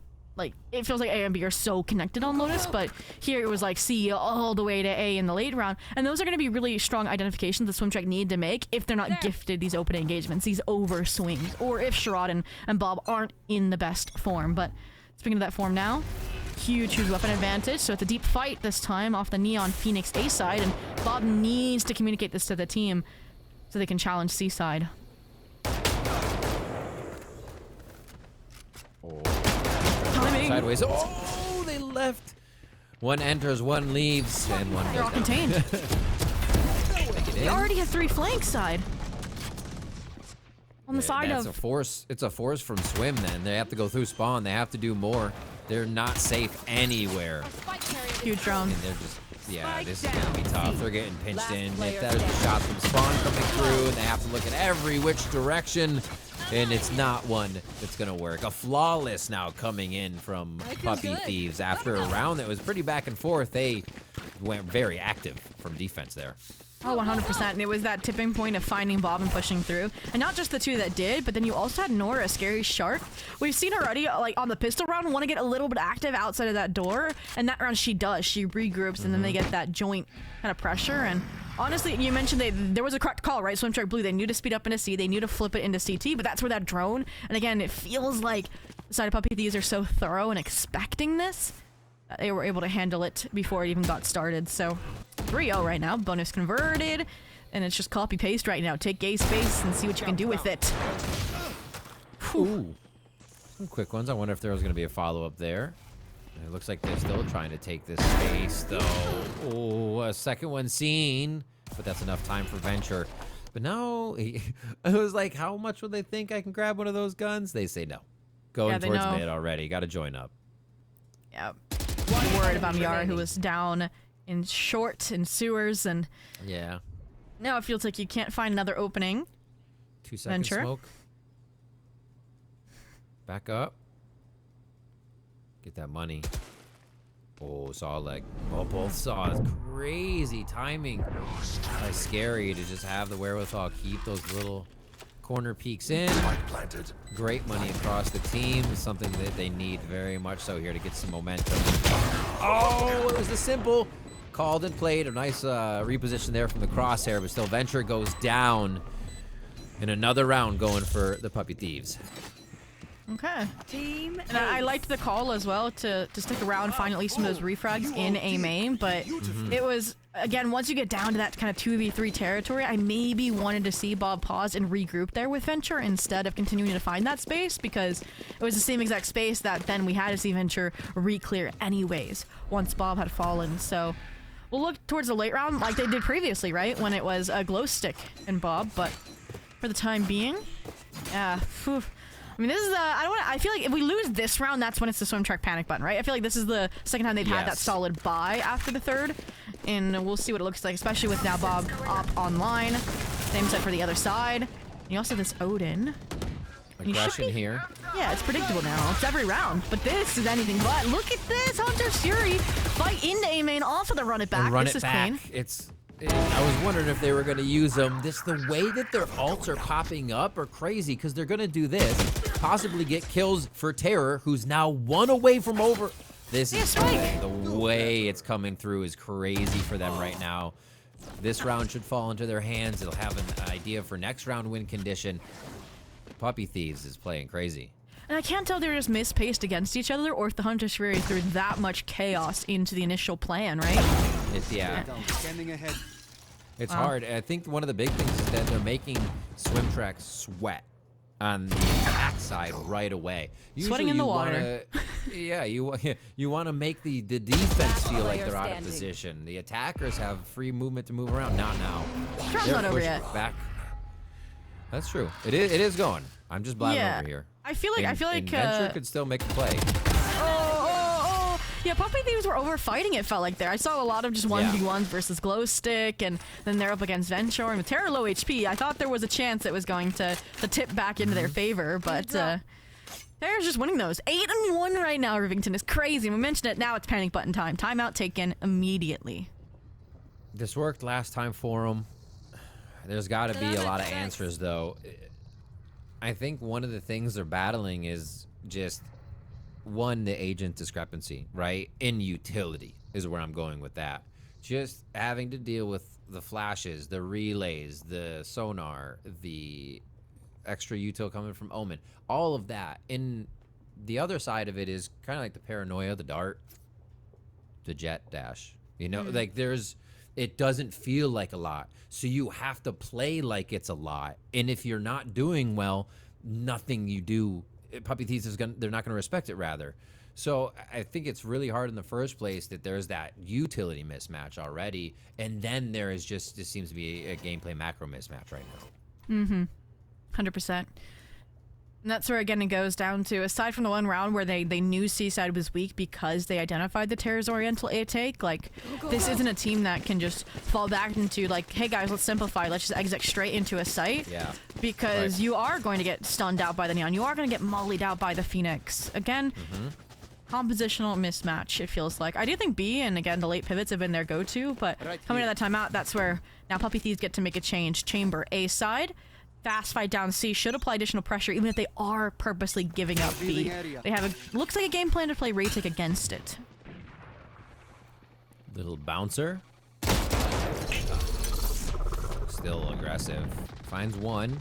it feels like A and B are so connected on Lotus, but here it was like C all the way to A in the late round. And those are going to be really strong identifications the Swim Truck need to make if they're not gifted these open engagements, these over swings, or if Sherrod and Bob aren't in the best form. But speaking of that form now, huge weapon advantage. So it's a deep fight this time off the Neon Phoenix A side, and Bob needs to communicate this to the team so they can challenge C side. Sideways. Oh, they left. One enters, one leaves, and one They're all goes down. contained. They already have 3 flank side. On the side that's of... It's a force from Swim, then. They have to go through spawn. They have to do more. They're not safe anywhere. Huge drone. And they're just... Yeah, this is going to be tough. They're getting pinched in. If there's a shot from spawn coming through, and they have to look at every which direction. And it's not one that's going to work. A flawless now coming in from Puppy Thieves. After a round that was pretty back and forth, they went very active from defense there. Oh, 100%. And it was that tipping point of finding Bob and pushing through. And not just the two that did, but then you also had Nora, a scary shark. We've seen already, like, on the pistol round, want to get a little bit active outside of that door. And that round she does. She regroups, and then they get that joint kind of pressure. And honestly, you mentioned there was a correct call, right? Swim Truck Blue, they knew to speed up into C. They knew to flip it into CT, but that's where that drone... And again, it feels like the side of Puppy Thieves are so thorough and expecting this. They were able to handle it before it even got started. So 3-0 right now, bonus converted, and it's just copy paste right now. Take A space and see what you can do with it. Ooh. Some quick ones. I wonder if there was going to be a follow-up there. It looks like they're still trying to take this space, though. Oh, a second one seen, but that's enough time for Venture. But now, I was like, how much would they think I can grab one of those guns? They say no. Going towards mid already. Got to join up. Yeah. Worried about Miara, who was down in short in sewers, and Yeah. now it feels like you can't find another opening. 2-second Venture. smoke. Back up. Get that money. Oh, saw leg. Oh, both saws. Crazy timing. That's scary to just have the wherewithal keep those little corner peeks in. Great money across the team. Something that they need very much so here to get some momentum. Oh, it was the simple. Called and played. A nice reposition there from the crosshair, but still Venture goes down. And another round going for the Puppy Thieves. Okay. Team And I liked the call as well to stick around, find at least some of those refrags in a main, but it was, again, once you get down to that kind of 2v3 territory, I maybe wanted to see Bob pause and regroup there with Venture instead of continuing to find that space, because it was the same exact space that then we had to see Venture re-clear anyways once Bob had fallen. So we'll look towards the late round like they did previously, right? When it was a glow stick and Bob, but for the time being, phew. I mean, this is I feel like if we lose this round, that's when it's the swim track panic button, right? I feel like this is the second time they've had that solid buy after the third, and we'll see what it looks like, especially with now Bob up online. Same set for the other side. And you also have this Odin. Aggression here. Yeah, it's predictable now. It's every round, but this is anything but. Look at this, Hunter Fury fight into A main off of the run it back. And run this it is back. clean. I was wondering if they were going to use them. The way that their ults are popping up are crazy, because they're going to do this, possibly get kills for Terror, who's now one away from over. This is the way it's coming through is crazy for them right now. This round should fall into their hands. They'll have an idea for next round win condition. Puppy Thieves is playing crazy. And I can't tell if they were just mispaced against each other or if the Hunter Fury threw that much chaos into the initial plan, right? It's hard. I think one of the big things is that they're making swim tracks sweat on the attack side right away. Sweating in the water. You want to make the defense feel like they're out of position. The attackers have free movement to move around. Not now. Round's They're not over pushed yet. back. That's true. It is going. I'm just blabbing over here. I feel like Venture could still make a play. Oh. Yeah, Puppy Thieves were over fighting, it felt like there. I saw a lot of just 1v1s versus Glow Stick, and then they're up against Venture. And with Terror low HP, I thought there was a chance it was going to tip back into their favor, but Terror's just winning those. 8-1 right now, Rivington is crazy. We mentioned it, now it's panic button time. Timeout taken immediately. This worked last time for them. There's got to be a lot of answers, though. I think one of the things they're battling is just, one, the agent discrepancy, right? In utility is where I'm going with that. Just having to deal with the flashes, the relays, the sonar, the extra util coming from Omen, all of that. And the other side of it is kind of like the paranoia, the dart, the jet dash. You know, like it doesn't feel like a lot. So you have to play like it's a lot. And if you're not doing well, nothing you do, Puppy Thieves they're not going to respect it, rather. So I think it's really hard in the first place that there's that utility mismatch already. And then there is just seems to be a gameplay macro mismatch right now. 100%. And that's where, again, it goes down to, aside from the one round where they knew Seaside was weak because they identified the Terror's Oriental A take, like, this isn't a team that can just fall back into, like, hey, guys, let's simplify. Let's just exit straight into a site. Yeah. Because you are going to get stunned out by the Neon. You are going to get mollied out by the Phoenix. Again, compositional mismatch, it feels like. I do think B, and again, the late pivots have been their go-to, but coming to that timeout, that's where now Puppy Thieves get to make a change. Chamber A side. Fast fight down C should apply additional pressure, even if they are purposely giving up B. They have looks like a game plan to play retake against it. Little bouncer. Still aggressive. Finds one.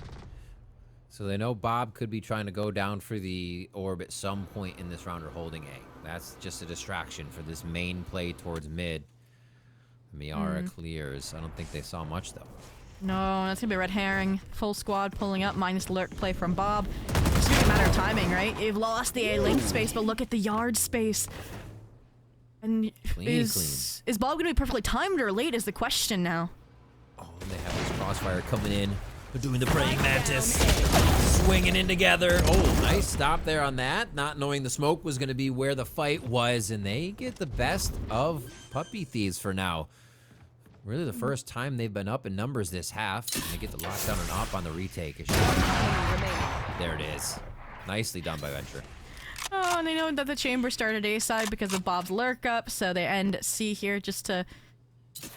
So they know Bob could be trying to go down for the orb at some point in this round or holding A. That's just a distraction for this main play towards mid. Miara clears. I don't think they saw much, though. No, that's gonna be a red herring. Full squad pulling up, minus lurk play from Bob. It's just a matter of timing, right? You've lost the A link space, but look at the yard space. And is Bob gonna be perfectly timed or late is the question now. Oh, and they have this crossfire coming in. They're doing the praying mantis. Swinging in together. Oh, nice stop there on that. Not knowing the smoke was going to be where the fight was. And they get the best of Puppy Thieves for now. Really the first time they've been up in numbers this half. And they get the lockdown and op on the retake. There it is. Nicely done by Venture. Oh, and they know that the chamber started A side because of Bob's lurk up, so they end C here just to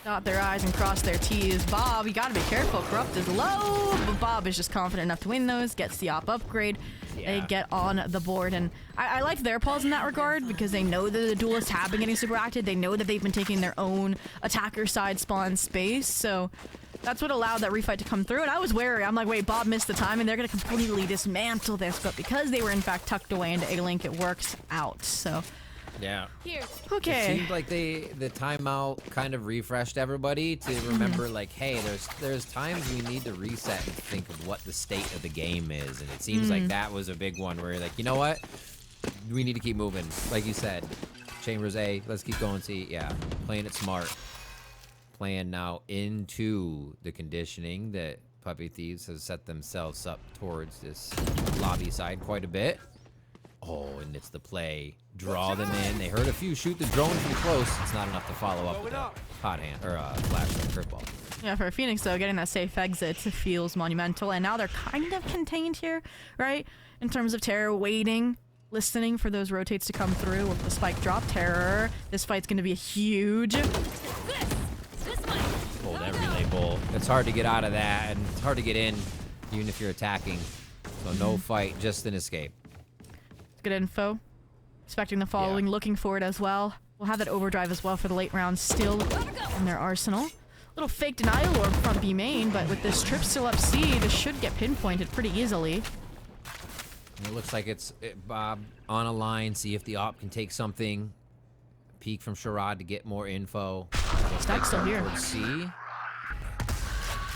dot their I's and cross their T's. Bob, you gotta be careful. Corrupt is low, but Bob is just confident enough to win those, gets the op upgrade. Yeah. They get on the board, and I like their pulls in that regard because they know that the duelists have been getting super active. They know that they've been taking their own attacker side spawn space, so that's what allowed that refight to come through. And I was wary. I'm like, wait, Bob missed the time, and they're gonna completely dismantle this. But because they were in fact tucked away into A-Link, it works out. So Yeah. Here. It okay. seemed like the timeout kind of refreshed everybody to remember, like, hey, there's times we need to reset and think of what the state of the game is, and it seems like that was a big one where you're like, you know what, we need to keep moving. Like you said, Chambers A, let's keep going C. Yeah, playing it smart, playing now into the conditioning that Puppy Thieves has set themselves up towards this lobby side quite a bit. Oh, and it's the play. Draw them in. They heard a few shoot the drone from close. It's not enough to follow up with a hot hand or a flash from the curveball. Yeah, for Phoenix, though, getting that safe exit feels monumental. And now they're kind of contained here, right? In terms of Terror waiting, listening for those rotates to come through with the spike drop. Terror, this fight's going to be huge. Oh, that relay bull. It's hard to get out of that, and it's hard to get in, even if you're attacking. So no fight, just an escape. Good info. Expecting the following, looking for it as well. We'll have that overdrive as well for the late rounds still in their arsenal. Little fake denial orb from B main, but with this trip still up C, this should get pinpointed pretty easily. And it looks like it's Bob on a line, see if the op can take something. Peek from Sherrod to get more info. Stack's still here. Towards C.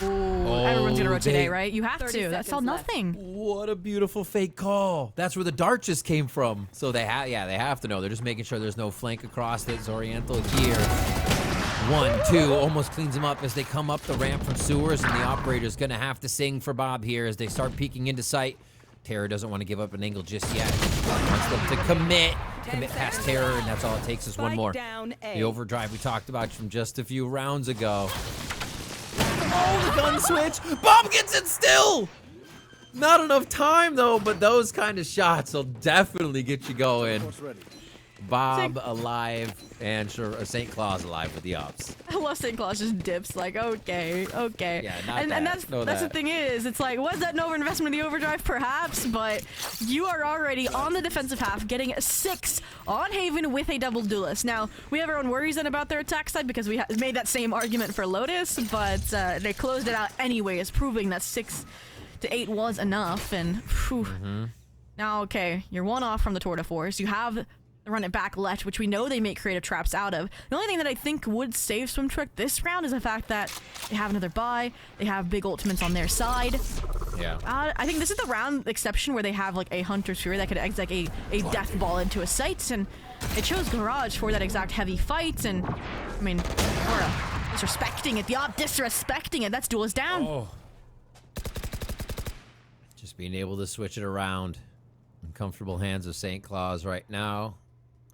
Ooh, everyone's gonna rotate A, right? You have 30 to. That's all seconds left. nothing. What a beautiful fake call. That's where the dart just came from. So they have to know. They're just making sure there's no flank across it. Zoriental here. 1-2, almost cleans him up as they come up the ramp from sewers, and the operator's gonna have to sing for Bob here as they start peeking into sight. Terror doesn't want to give up an angle just yet. Wants them to commit past Terror, and that's all it takes is one more. The overdrive we talked about from just a few rounds ago. Oh, the gun switch. Bob gets it still. Not enough time, though, but those kind of shots will definitely get you going. Bob alive and St. Claus alive with the ops. I love St. Claus just dips like, okay. Yeah, not and that. that's No, the that. thing is, it's like, was that an overinvestment in the overdrive? Perhaps, but you are already on the defensive half, getting a 6 on Haven with a double duelist. Now, we have our own worries then about their attack side because we made that same argument for Lotus, but they closed it out anyways, proving that 6 to 8 was enough. And whew. Now, okay, you're one off from the Tour de Force. You have the run it back left, which we know they make creative traps out of. The only thing that I think would save Swim Trick this round is the fact that they have another buy, they have big ultimates on their side. Yeah. I think this is the round exception where they have like a Hunter's Fury that could exec a death ball into a sight, and they chose Garage for that exact heavy fight, and I mean, Aura disrespecting it, the op disrespecting it, that's duelist down. Oh. Just being able to switch it around. In comfortable hands of St. Claus right now.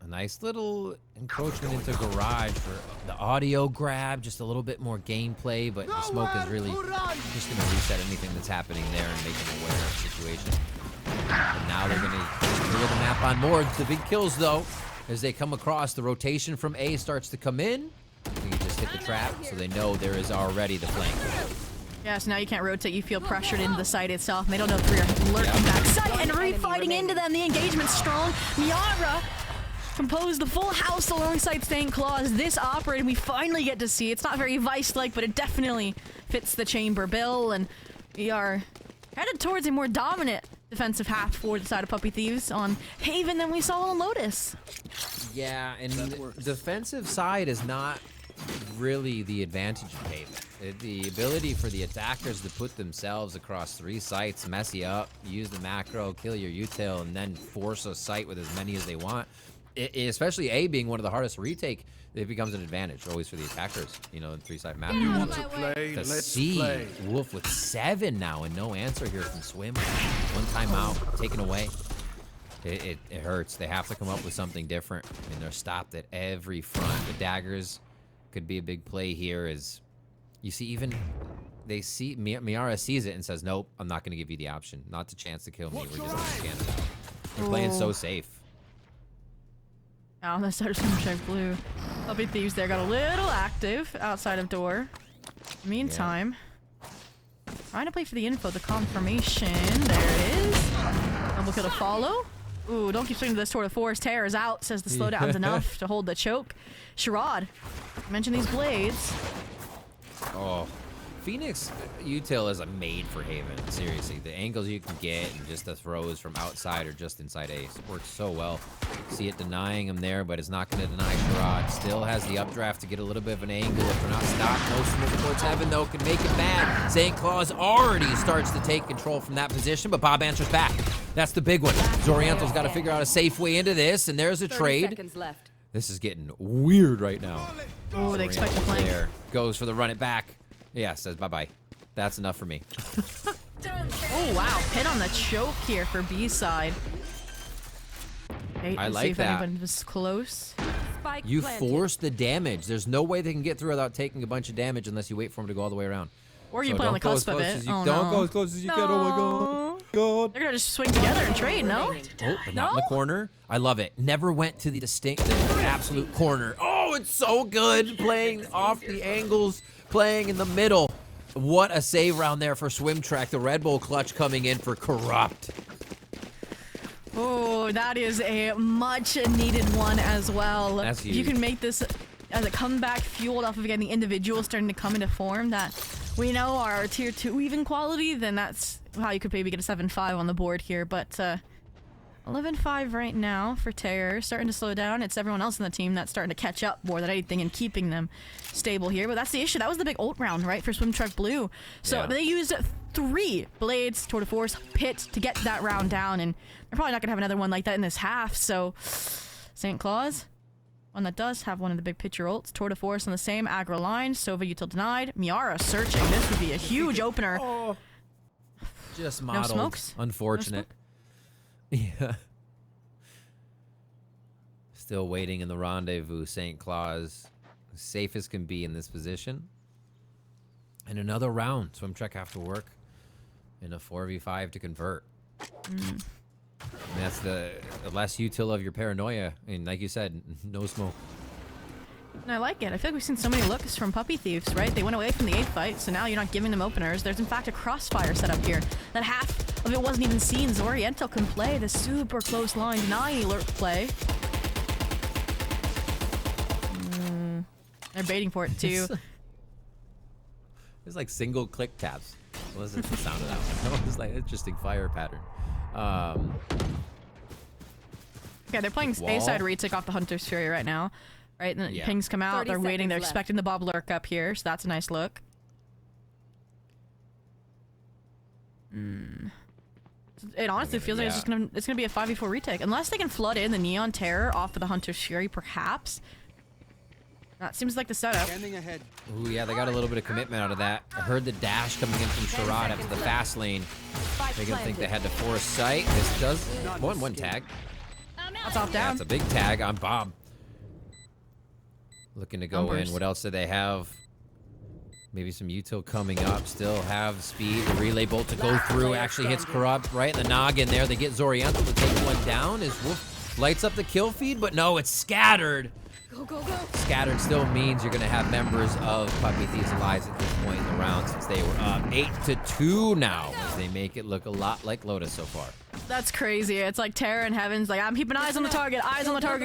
A nice little encroachment into Garage for the audio grab, just a little bit more gameplay, but the smoke is really just going to reset anything that's happening there and make them aware of the situation. And now they're going to just clear the map on more. The big kills, though, as they come across, the rotation from A starts to come in. They can just hit the trap, so they know there is already the flank. Yeah, so now you can't rotate, you feel pressured into the site itself, and they don't know if you're lurking back site and refighting into them. The engagement's strong. Miara composed the full house alongside St. Claus. This operator we finally get to see. It's not very Vice-like, but it definitely fits the chamber bill, and we are headed towards a more dominant defensive half for the side of Puppy Thieves on Haven than we saw on Lotus. Yeah, and the defensive side is not really the advantage of Haven. The ability for the attackers to put themselves across 3 sites, mess you up, use the macro, kill your util, and then force a site with as many as they want. especially A being one of the hardest to retake, it becomes an advantage always for the attackers. You know, in 3-side map. You want to play? To Let's see play. Wolf with 7 now and no answer here from Swim. One timeout taken away. It hurts. They have to come up with something different. I mean, they're stopped at every front. The daggers could be a big play here. As you see, even they see Miara sees it and says, "Nope, I'm not going to give you the option. Not the chance to kill me. We're just going to scan it out." They're playing so safe. Oh, that started from check blue. Puppy Thieves there got a little active outside of door. Meantime, trying to play for the info, the confirmation. There it is. Double kill to follow. Ooh, don't keep swinging to this toward the forest. Terror is out. Says the slowdown's enough to hold the choke. Sherrod, mention these blades. Oh, Phoenix util is a made for Haven. Seriously, the angles you can get and just the throws from outside or just inside ace works so well. See it denying him there, but it's not going to deny Sherrod. Still has the updraft to get a little bit of an angle. If they're not stopped, no smoke towards heaven though can make it bad. St. Claus already starts to take control from that position, but Bob answers back. That's the big one. Zoriento's got to figure out a safe way into this, and there's a 30 trade. seconds left. This is getting weird right now. Oh, they expect to flank. There goes for the run it back. Yeah, says bye-bye. That's enough for me. Oh, wow. Hit on the choke here for B-side. I like see if that. anyone was close. Spike You planted. force the damage. There's no way they can get through without taking a bunch of damage unless you wait for them to go all the way around. Or you So play on the don't go as cusp of close it. as you- Oh, don't no. go as close as you can. Oh my god. They're gonna just swing together and trade, no? Oh, but not in the corner. I love it. Never went to the absolute corner. Oh, it's so good. Playing off the angles, playing in the middle. What a save round there for Swim Track. The Red Bull clutch coming in for Corrupt. Oh, that is a much needed one as well. That's If you huge. can make this as a comeback fueled off of again the individuals starting to come into form that we know are tier 2 even quality, then that's how you could maybe get a 7-5 on the board here. But 11-5 right now for Terror. Starting to slow down. It's everyone else in the team that's starting to catch up more than anything and keeping them stable here. But that's the issue. That was the big ult round, right, for Swim Truck Blue. So Yeah. they used 3 blades, Tour de Force, Pit to get that round down. And they're probably not going to have another one like that in this half. So St. Claus, one that does have one of the big pitcher ults. Tour de Force on the same aggro line. Sova util denied. Miara searching. This would be a huge opener. Just No modeled. smokes? Unfortunate. Yeah. Still waiting in the rendezvous. St. Claus, safe as can be in this position. And another round. Swim Trek have to work in a 4v5 to convert. And that's the less util of your paranoia. And like you said, no smoke. And I like it. I feel like we've seen so many looks from Puppy Thieves, right? They went away from the 8 fight, so now you're not giving them openers. There's in fact a crossfire set up here. That half of it wasn't even seen. Zoriento can play the super close line, denying alert play. They're baiting for it too. It's like single click taps. What was it the sound of that one? That was like an interesting fire pattern. Okay, they're playing Wall. A-side retake off the Hunter's Fury right now. Right, and the Yeah. pings come out, 30 they're waiting, they're seconds left. expecting the Bob lurk up here, so that's a nice look. It honestly feels like it's gonna be a 5v4 retake. Unless they can flood in the Neon Terror off of the Hunter's Fury, perhaps. That seems like the setup. Standing ahead. Ooh, yeah, they got a little bit of commitment out of that. I heard the dash coming in from Sherrod after the fast lane. Spike They're gonna think they planted. had to force sight. This does one tag. That's off down. That's a big tag on Bob. Looking to go Numbers. in. What else do they have? Maybe some util coming up. Still have speed. The relay bolt to go through. Actually hits Corrupt right in the noggin there. They get Zoriento to take one down as Wolf lights up the kill feed, but no, it's scattered. Go, go, go. Scattered still means you're going to have members of Puppy Thieves lives at this point in the round since they were up 8-2 now as they make it look a lot like Lotus so far. That's crazy. It's like Terra and Heaven's like, I'm keeping eyes on the target,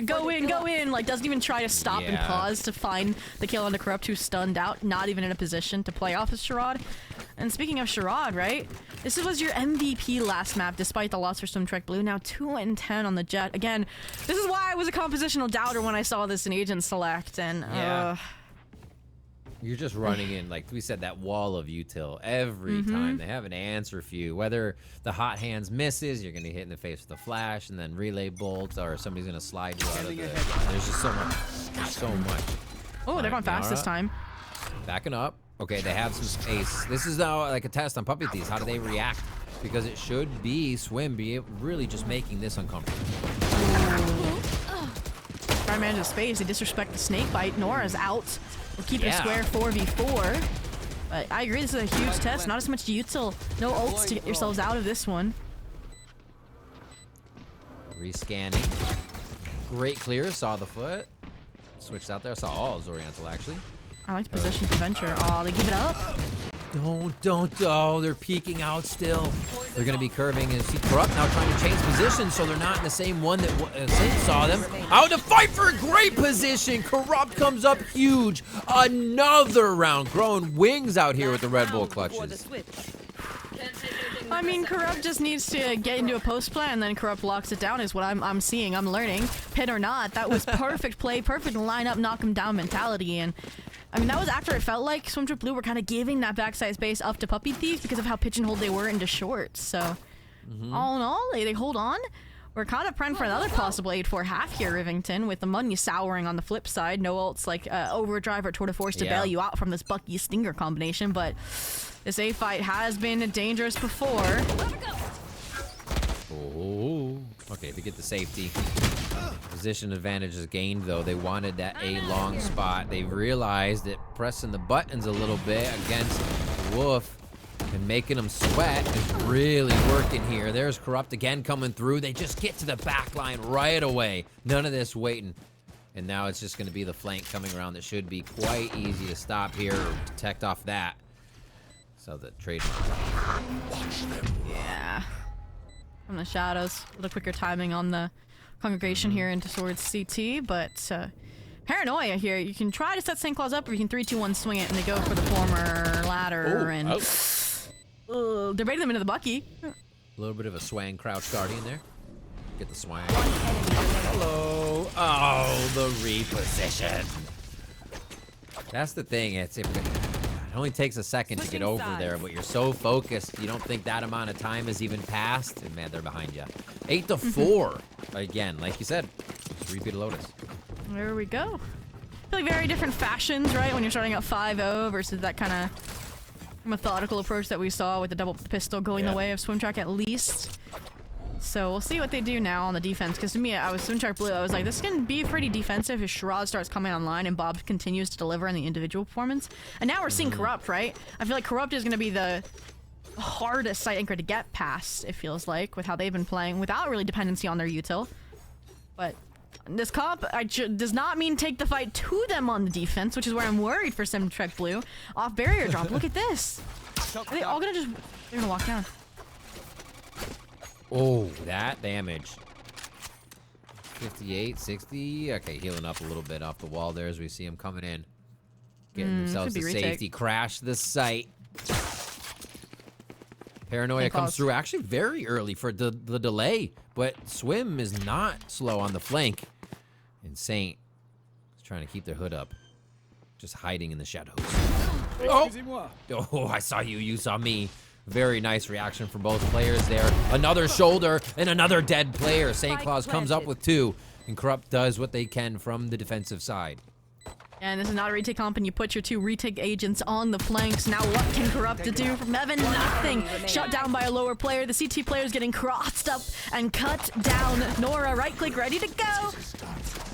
go in, go in. Like, doesn't even try to stop and Yeah. pause to find the kill on the Corrupt who's stunned out, not even in a position to play off his Sherrod. And speaking of Sherrod, right? This was your MVP last map, despite the loss for Swim Trek Blue. Now 2-10 on the Jet. Again, this is why I was a compositional doubter when I saw this in Agent Select. And, You're just running in, like we said, that wall of util every time. They have an answer for you. Whether the hot hands misses, you're going to hit in the face with a flash, and then relay bolts, or somebody's going to slide you out of the... There's just so much. There's so much. Oh, they're going fast this time. Backing up. Okay, they have some space. This is now like a test on Puppy Thieves. How do they react? Because it should be Swim really just making this uncomfortable. Try to manage the space. They disrespect the snake bite. Nora's out. We're keeping a square 4v4. But I agree, this is a huge test. Not as much util. No ults to get yourselves out of this one. Rescanning. Great clear. Saw the foot. Switched out there. Saw all Zoriental, actually. I like the position for Venture. Oh, they give it up. Don't. Oh, they're peeking out still. They're going to be curving. And see Corrupt now trying to change position, so they're not in the same one that Saint saw them. Out to fight for a great position. Corrupt comes up huge. Another round. Growing wings out here with the Red Bull clutches. I mean, Corrupt just needs to get into a post play, and then Corrupt locks it down is what I'm seeing. I'm learning. Pin or not, that was perfect play, perfect lineup, knock him down mentality. And I mean, that was after it felt like Swimtrip Blue were kind of giving that backside space up to Puppy Thieves because of how pigeonholed they were into shorts. So, all in all, they hold on. We're kind of praying for another possible 8-4 half here, Rivington, with the money souring on the flip side. No ults like Overdrive or Tour de Force to bail you out from this Bucky Stinger combination, but this A fight has been dangerous before. Oh, okay, they get the safety. Position advantage is gained, though. They wanted that A long spot. They realized that pressing the buttons a little bit against WOOF and making them sweat is really working here. There's Corrupt again coming through. They just get to the back line right away. None of this waiting. And now it's just going to be the flank coming around that should be quite easy to stop here or detect off that. So the trademark. Yeah. From the shadows. A little quicker timing on the congregation here into towards CT, but paranoia here. You can try to set St. Claus up, or you can 3-2-1 swing it, and they go for the former ladder. They're baiting them into the Bucky. A little bit of a swang crouch guardian there. Get the swang. Hello. Oh, the reposition. That's the thing. It only takes a second to get over there, but you're so focused, you don't think that amount of time has even passed. And man, they're behind you. 8-4. Again, like you said, just repeat a Lotus. There we go. I feel like very different fashions, right? When you're starting out 5-0 versus that kind of methodical approach that we saw with the double pistol going the way of Swimtrack at least. So we'll see what they do now on the defense, because to me, I was Swimtrack Blue. I was like, this can be pretty defensive if Sherrod starts coming online and Bob continues to deliver in the individual performance. And now we're seeing Corrupt, right? I feel like Corrupt is going to be the hardest site anchor to get past, it feels like, with how they've been playing without really dependency on their util. But this comp does not mean take the fight to them on the defense, which is where I'm worried for Swimtrack Blue. Off barrier drop, look at this. Are they all going to just... They're going to walk down. Oh, that damage. 58, 60. Okay, healing up a little bit off the wall there as we see him coming in. Getting themselves to safety. Crash the site. Paranoia comes through actually very early for the delay, but Swim is not slow on the flank. And Saint is trying to keep their hood up. Just hiding in the shadows. Oh, I saw you. You saw me. Very nice reaction from both players there. Another shoulder and another dead player. St. Claus comes up with 2, and Corrupt does what they can from the defensive side. And this is not a retake comp, and you put your 2 retake agents on the flanks. Now what can Corrupt do from Evan? Nothing. Shut down by a lower player. The CT player is getting crossed up and cut down. Nora, right click, ready to go.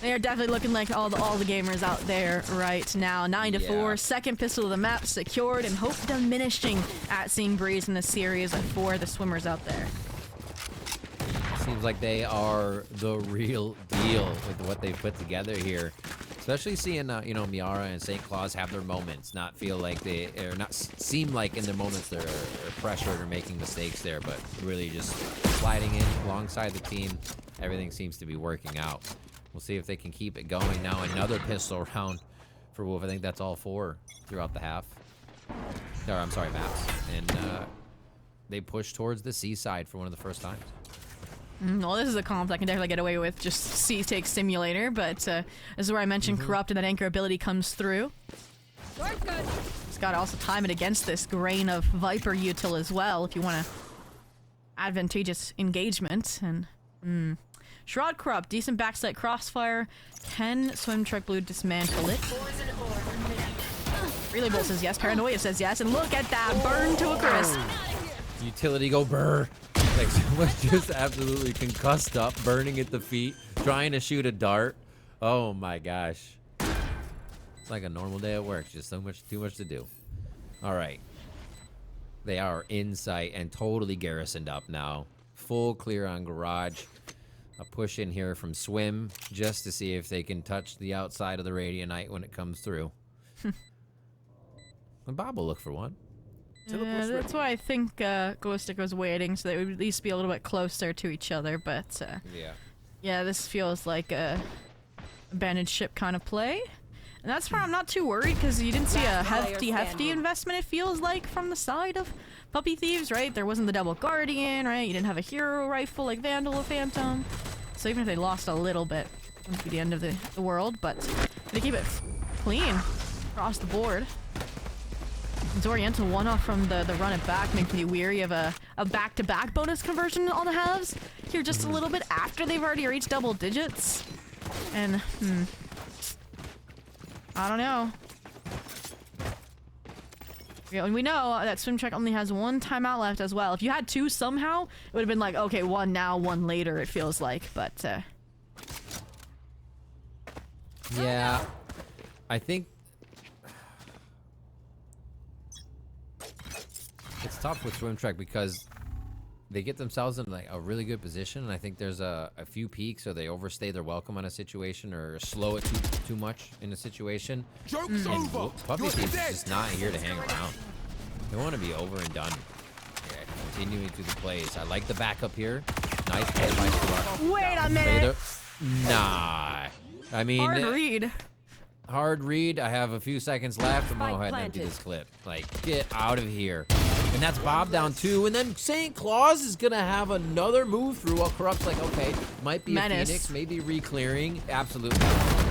They are definitely looking like all the gamers out there right now. 9-4, second pistol of the map secured, and hope diminishing at seeing Breeze in this series for the swimmers out there. Seems like they are the real deal with what they've put together here. Especially seeing, Miara and St. Claus have their moments, not feel like seem like in their moments they're pressured or making mistakes there, but really just sliding in alongside the team. Everything seems to be working out. We'll see if they can keep it going. Now another pistol round for WOOF. I think that's all 4 throughout the half. Or, I'm sorry, maps. And they push towards the seaside for one of the first times. Well, this is a comp that can definitely get away with just C-Take Simulator, but this is where I mentioned Corrupt and that anchor ability comes through. Just gotta also time it against this grain of Viper util as well if you want to advantageous engagement. And Shroud Corrupt, decent backside crossfire. Can Swim Trek Blue dismantle it? Relay Bolt says yes. Paranoia says yes. And look at that burn to a crisp. Utility go burr. Like someone just absolutely concussed up, burning at the feet, trying to shoot a dart. Oh my gosh. It's like a normal day at work. Just too much to do. All right. They are in sight and totally garrisoned up now. Full clear on garage. A push in here from Swim just to see if they can touch the outside of the Radiant when it comes through. And Bob will look for one. Yeah, that's why I think Glowstick was waiting, so they would at least be a little bit closer to each other. But yeah, this feels like a abandoned ship kind of play. And that's why I'm not too worried, because you didn't see a hefty investment, it feels like, from the side of Puppy Thieves, right? There wasn't the double Guardian, right? You didn't have a hero rifle like Vandal or Phantom. So even if they lost a little bit, it wouldn't be the end of the world, but they keep it clean across the board. Zoriental one-off from the run it back makes me weary of a back-to-back bonus conversion on the halves. Here just a little bit after they've already reached double digits. And, I don't know. Yeah, and we know that Swim Trek only has one timeout left as well. If you had two somehow, it would have been like, okay, one now, one later, it feels like, but, Yeah. I think it's tough with Swim Trek because they get themselves in like a really good position, and I think there's a few peaks, or they overstay their welcome on a situation, or slow it too much in a situation. Joke's over. Puppy Thieves is just not here to hang around. They want to be over and done. Yeah, continuing through the plays. I like the backup here. Nice play by Squad. wait a minute! Nah. I mean, Hard read. hard read. I have a few seconds left. I'm gonna go ahead and empty this clip. Like, get out of here. And that's Bob down 2. And then St. Claus is gonna have another move through while Corrupt's like, okay, might be Menace. a Phoenix, maybe reclearing. Absolutely.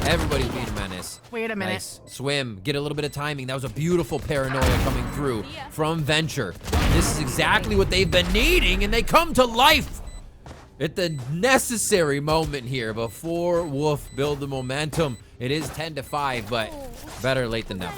Everybody's being a menace. Wait a minute. Nice. Swim. Get a little bit of timing. That was a beautiful paranoia coming through from Venture. This is exactly what they've been needing, and they come to life at the necessary moment here before WOOF build the momentum. It is 10-5, but better late than never.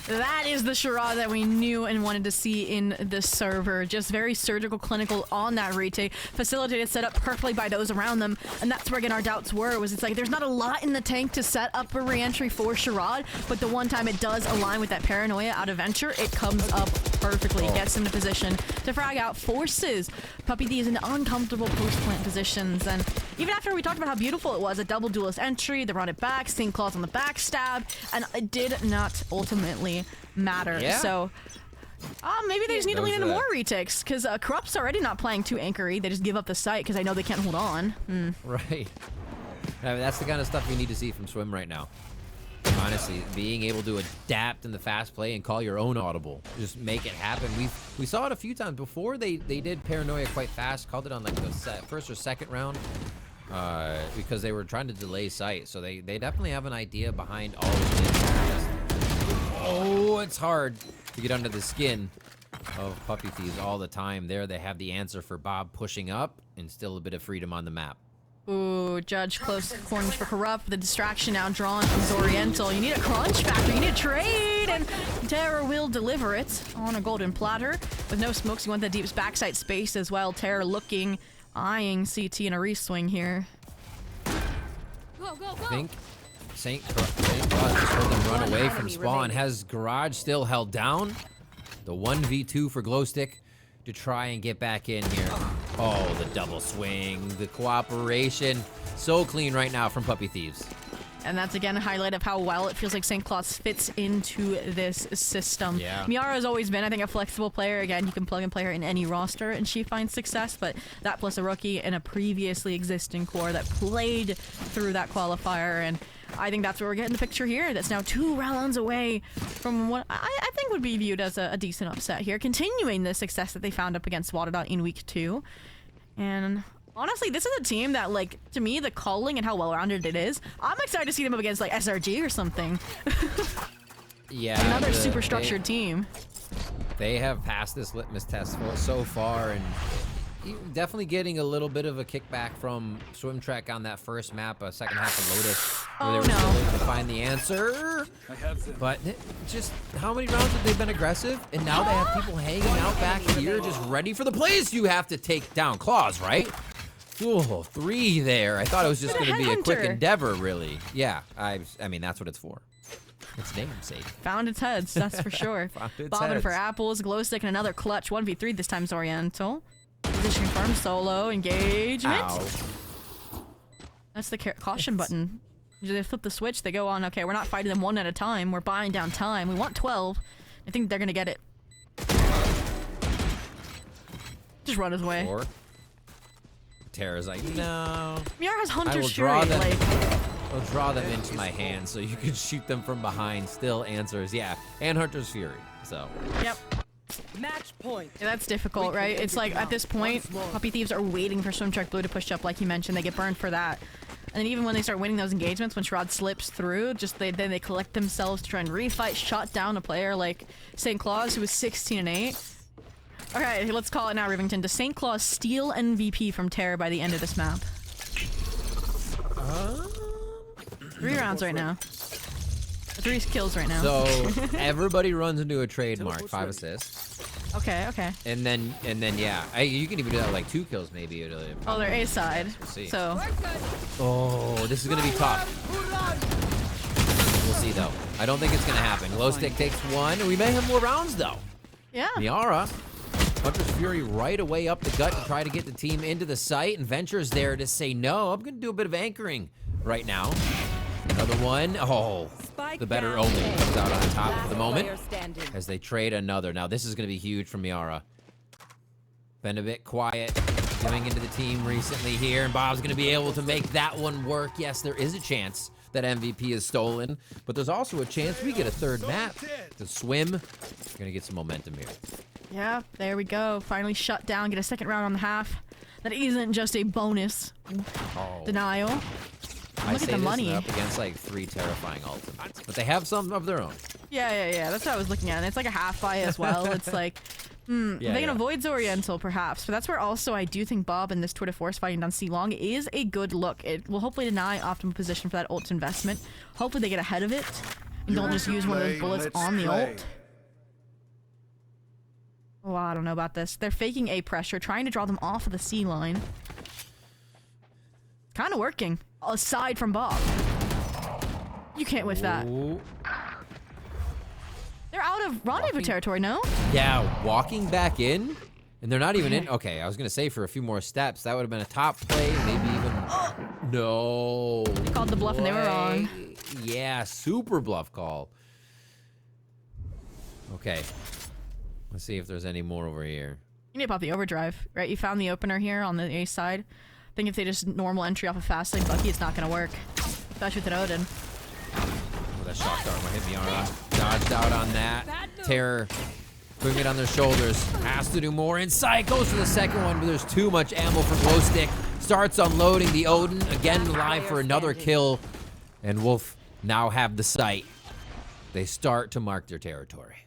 That is the charade that we knew and wanted to see in the server. Just very surgical, clinical on that retake. Facilitated, set up perfectly by those around them. And that's where, again, our doubts were, was it's like there's not a lot in the tank to set up a re-entry for charade, but the one time it does align with that paranoia out of Venture, it comes up perfectly. Gets into position to frag out, forces Puppy Thieves into uncomfortable post-plant positions. And even after we talked about how beautiful it was, a double duelist entry, the run it back, St. Claus on the backstab, and it did not ultimately matter. Yeah. So maybe they just need to lean into more retakes, because Corrupt's already not playing too anchory. They just give up the site because I know they can't hold on. Right. I mean, that's the kind of stuff we need to see from Swim right now. Honestly, being able to adapt in the fast play and call your own audible, just make it happen. We saw it a few times before. They did paranoia quite fast. Called it on like the first or second round because they were trying to delay sight. So they definitely have an idea behind all of this. Oh, it's hard to get under the skin of Puppy Thieves all the time. There they have the answer for Bob pushing up and still a bit of freedom on the map. Ooh, Judge close corners for Corrupt. The distraction now drawn from Zoriental. You need a crunch factor. You need a trade, and Terror will deliver it on a golden platter. With no smokes, you want the deepest backside space as well. Terror looking, eyeing CT in a re-swing here. Go, go, go. I think St. Claus just heard them run away from spawn. Has Garage still held down? The 1v2 for Glowstick to try and get back in here. Oh, the double swing, the cooperation. So clean right now from Puppy Thieves. And that's again a highlight of how well it feels like St. Claus fits into this system. Yeah. Miara has always been, I think, a flexible player. Again, you can plug and play her in any roster and she finds success, but that plus a rookie in a previously existing core that played through that qualifier, and I think that's where we're getting the picture here. That's now 2 rounds away from what I think would be viewed as a decent upset here, continuing the success that they found up against Watterdot in week 2. And honestly, this is a team that, like, to me, the calling and how well-rounded it is, I'm excited to see them up against, like, SRG or something. Yeah. Another super structured team. They have passed this litmus test so far, and definitely getting a little bit of a kickback from Swim Trek on that first map, second half of Lotus, where they were still able to find the answer. But just how many rounds have they been aggressive? And now they have people hanging out back here just ready for the plays you have to take down. Claws, right? Oh, 3 there. I thought it was just going to be a quick endeavor, really. Yeah, I mean, that's what it's for. Its namesake. Found its heads, that's for sure. Bobbing for apples, glow stick, and another clutch. 1v3 this time's Oriental. Position confirmed, solo, engagement. Ow. That's the caution button. They flip the switch, they go on, okay, we're not fighting them one at a time, we're buying down time. We want 12. I think they're gonna get it. Just run his way. 4. Tara's like, no. Miara has I Hunter's will Fury, draw them. like... I'll draw them into my hand so you can shoot them from behind. Still answers, yeah. And Hunter's Fury, so. Yep. Match point. Yeah, that's difficult, right? It's like, at this point, Puppy Thieves are waiting for Swim Trek Blue to push up, like you mentioned. They get burned for that. And then even when they start winning those engagements, when Sherrod slips through, then they collect themselves to try and refight, shut down a player like St. Claus, who was 16-8. Okay, let's call it now, Rivington. Does St. Claus steal MVP from Terror by the end of this map? 3 rounds right now. 3 kills right now. So everybody runs into a trademark, 5 assists. Okay, okay. And then yeah, you can even do that with like 2 kills maybe. Oh, they're A side. We'll see. So. Oh, this is gonna be tough. We'll see though. I don't think it's gonna happen. Glow stick takes 1. We may have more rounds though. Yeah. Miara, Hunter's Fury right away up the gut to try to get the team into the site, and Venture's there to say no. I'm gonna do a bit of anchoring right now. Another one. Oh, the better only comes out on top for the moment as they trade another. Now this is going to be huge for Miara. Been a bit quiet coming into the team recently here, and Bob's going to be able to make that one work. Yes, there is a chance that MVP is stolen, but there's also a chance we get a 3rd map to swim. We're going to get some momentum here. Yeah, there we go. Finally shut down, get a 2nd round on the half. That isn't just a bonus. Denial. Look at the money. Up against like 3 terrifying ultimates, but they have some of their own. Yeah. That's what I was looking at. And it's like a half buy as well. It's like, they can avoid Oriental perhaps, but that's where also I do think Bob in this Tour de Force fighting down C-Long is a good look. It will hopefully deny optimal position for that ult investment. Hopefully they get ahead of it and don't just use one of those bullets on the ult. Oh, I don't know about this. They're faking A pressure, trying to draw them off of the C line. Kind of working. Aside from Bob. You can't whiff that. Ooh. They're out of rendezvous territory, no? Yeah, walking back in, and they're not even in. Okay, I was gonna say for a few more steps, that would have been a top play, maybe even. No. They called the bluff and they were wrong. Yeah, super bluff call. Okay. Let's see if there's any more over here. You need to pop the overdrive, right? You found the opener here on the A side. I think if they just normal entry off of fast lane Bucky, it's not gonna work. Especially with an Odin. Oh, that shock dart might hit Miara. Dodged out on that. Terror putting it on their shoulders. Has to do more inside. Goes for the 2nd one, but there's too much ammo for Glow Stick. Starts unloading the Odin. Again alive for another kill. And WOOF now have the site. They start to mark their territory.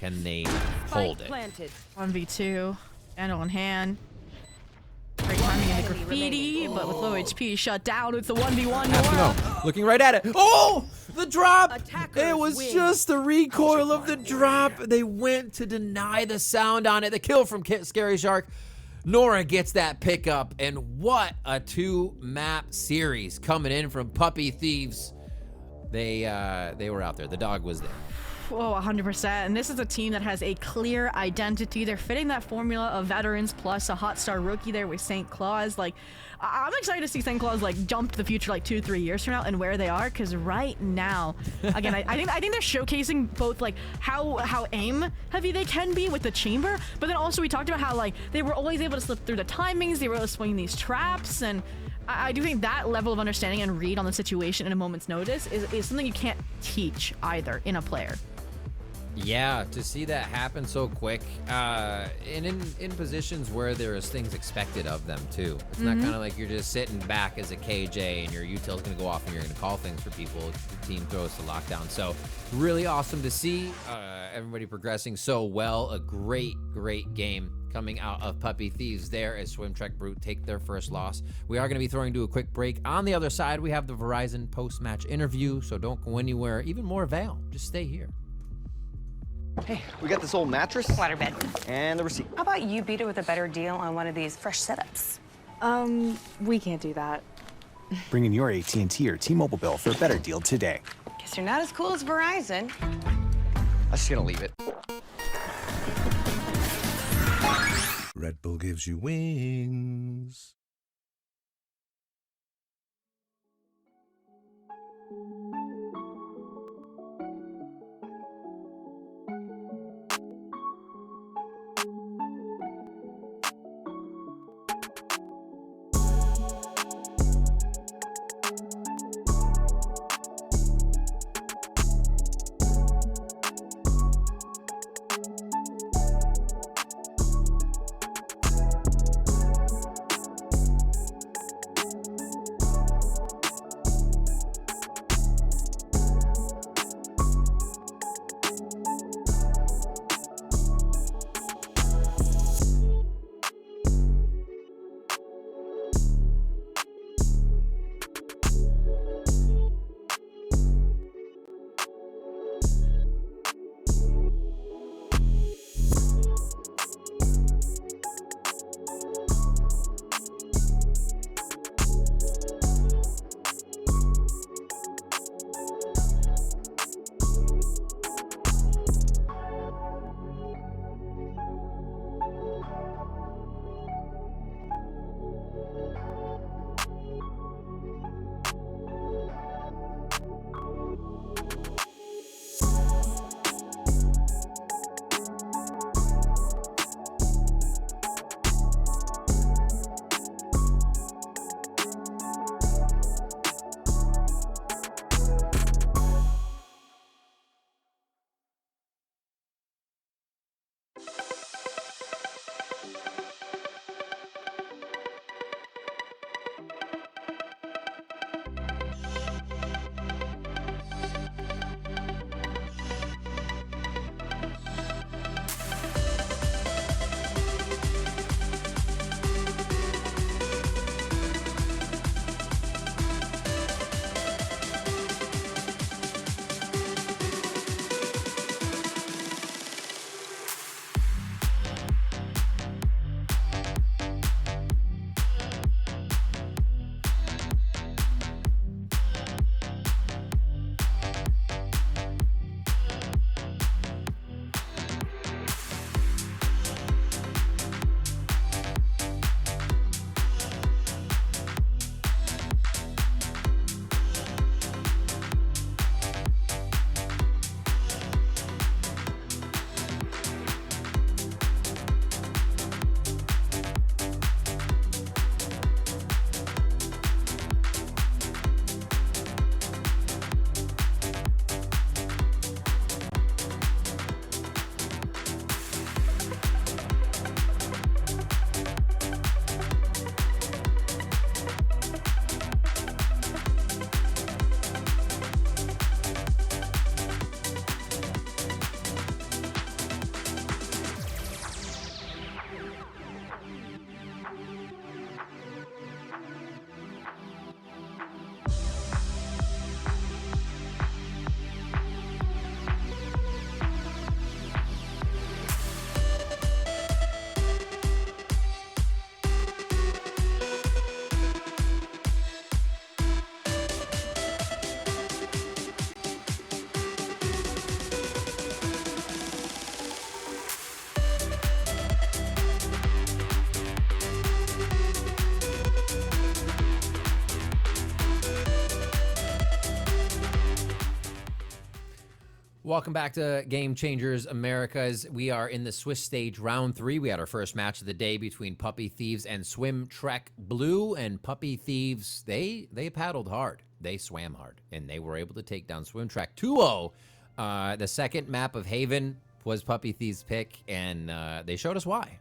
Can they hold it? 1v2. Candle in hand. Great timing in the graffiti, but with low HP shut down. It's the 1v1. No. Looking right at it. Oh, the drop. It was just the recoil of the drop. They went to deny the sound on it. The kill from Scary Shark. Nora gets that pickup, and what a 2-map series coming in from Puppy Thieves. They were out there. The dog was there. Oh, 100%. And this is a team that has a clear identity. They're fitting that formula of veterans plus a hot star rookie there with St. Claus. Like, I'm excited to see St. Claus like jump to the future like 2-3 years from now and where they are. Because right now, again, I think they're showcasing both like how aim heavy they can be with the chamber, but then also we talked about how like they were always able to slip through the timings. They were able to swing these traps, and I do think that level of understanding and read on the situation in a moment's notice is something you can't teach either in a player. Yeah, to see that happen so quick, and in positions where there is things expected of them too. It's not kind of like you're just sitting back as a KJ and your util's gonna go off and you're gonna call things for people. The team throws to lockdown. So really awesome to see everybody progressing so well. A great game coming out of Puppy Thieves there as Swim Trek Brute take their first loss. We are going to be throwing to a quick break. On the other side, we have the Verizon post-match interview, so don't go anywhere. Even more Val, just stay here. Hey, we got this old mattress. Waterbed. And the receipt. How about you beat it with a better deal on one of these fresh setups? We can't do that. Bring in your AT&T or T-Mobile bill for a better deal today. Guess you're not as cool as Verizon. I'm just gonna leave it. Red Bull gives you wings. Welcome back to Game Changers Americas. We are in the Swiss stage round 3. We had our first match of the day between Puppy Thieves and Swim Trek Blue. And Puppy Thieves, they paddled hard. They swam hard. And they were able to take down Swim Trek 2-0 The second map of Haven was Puppy Thieves' pick, and they showed us why.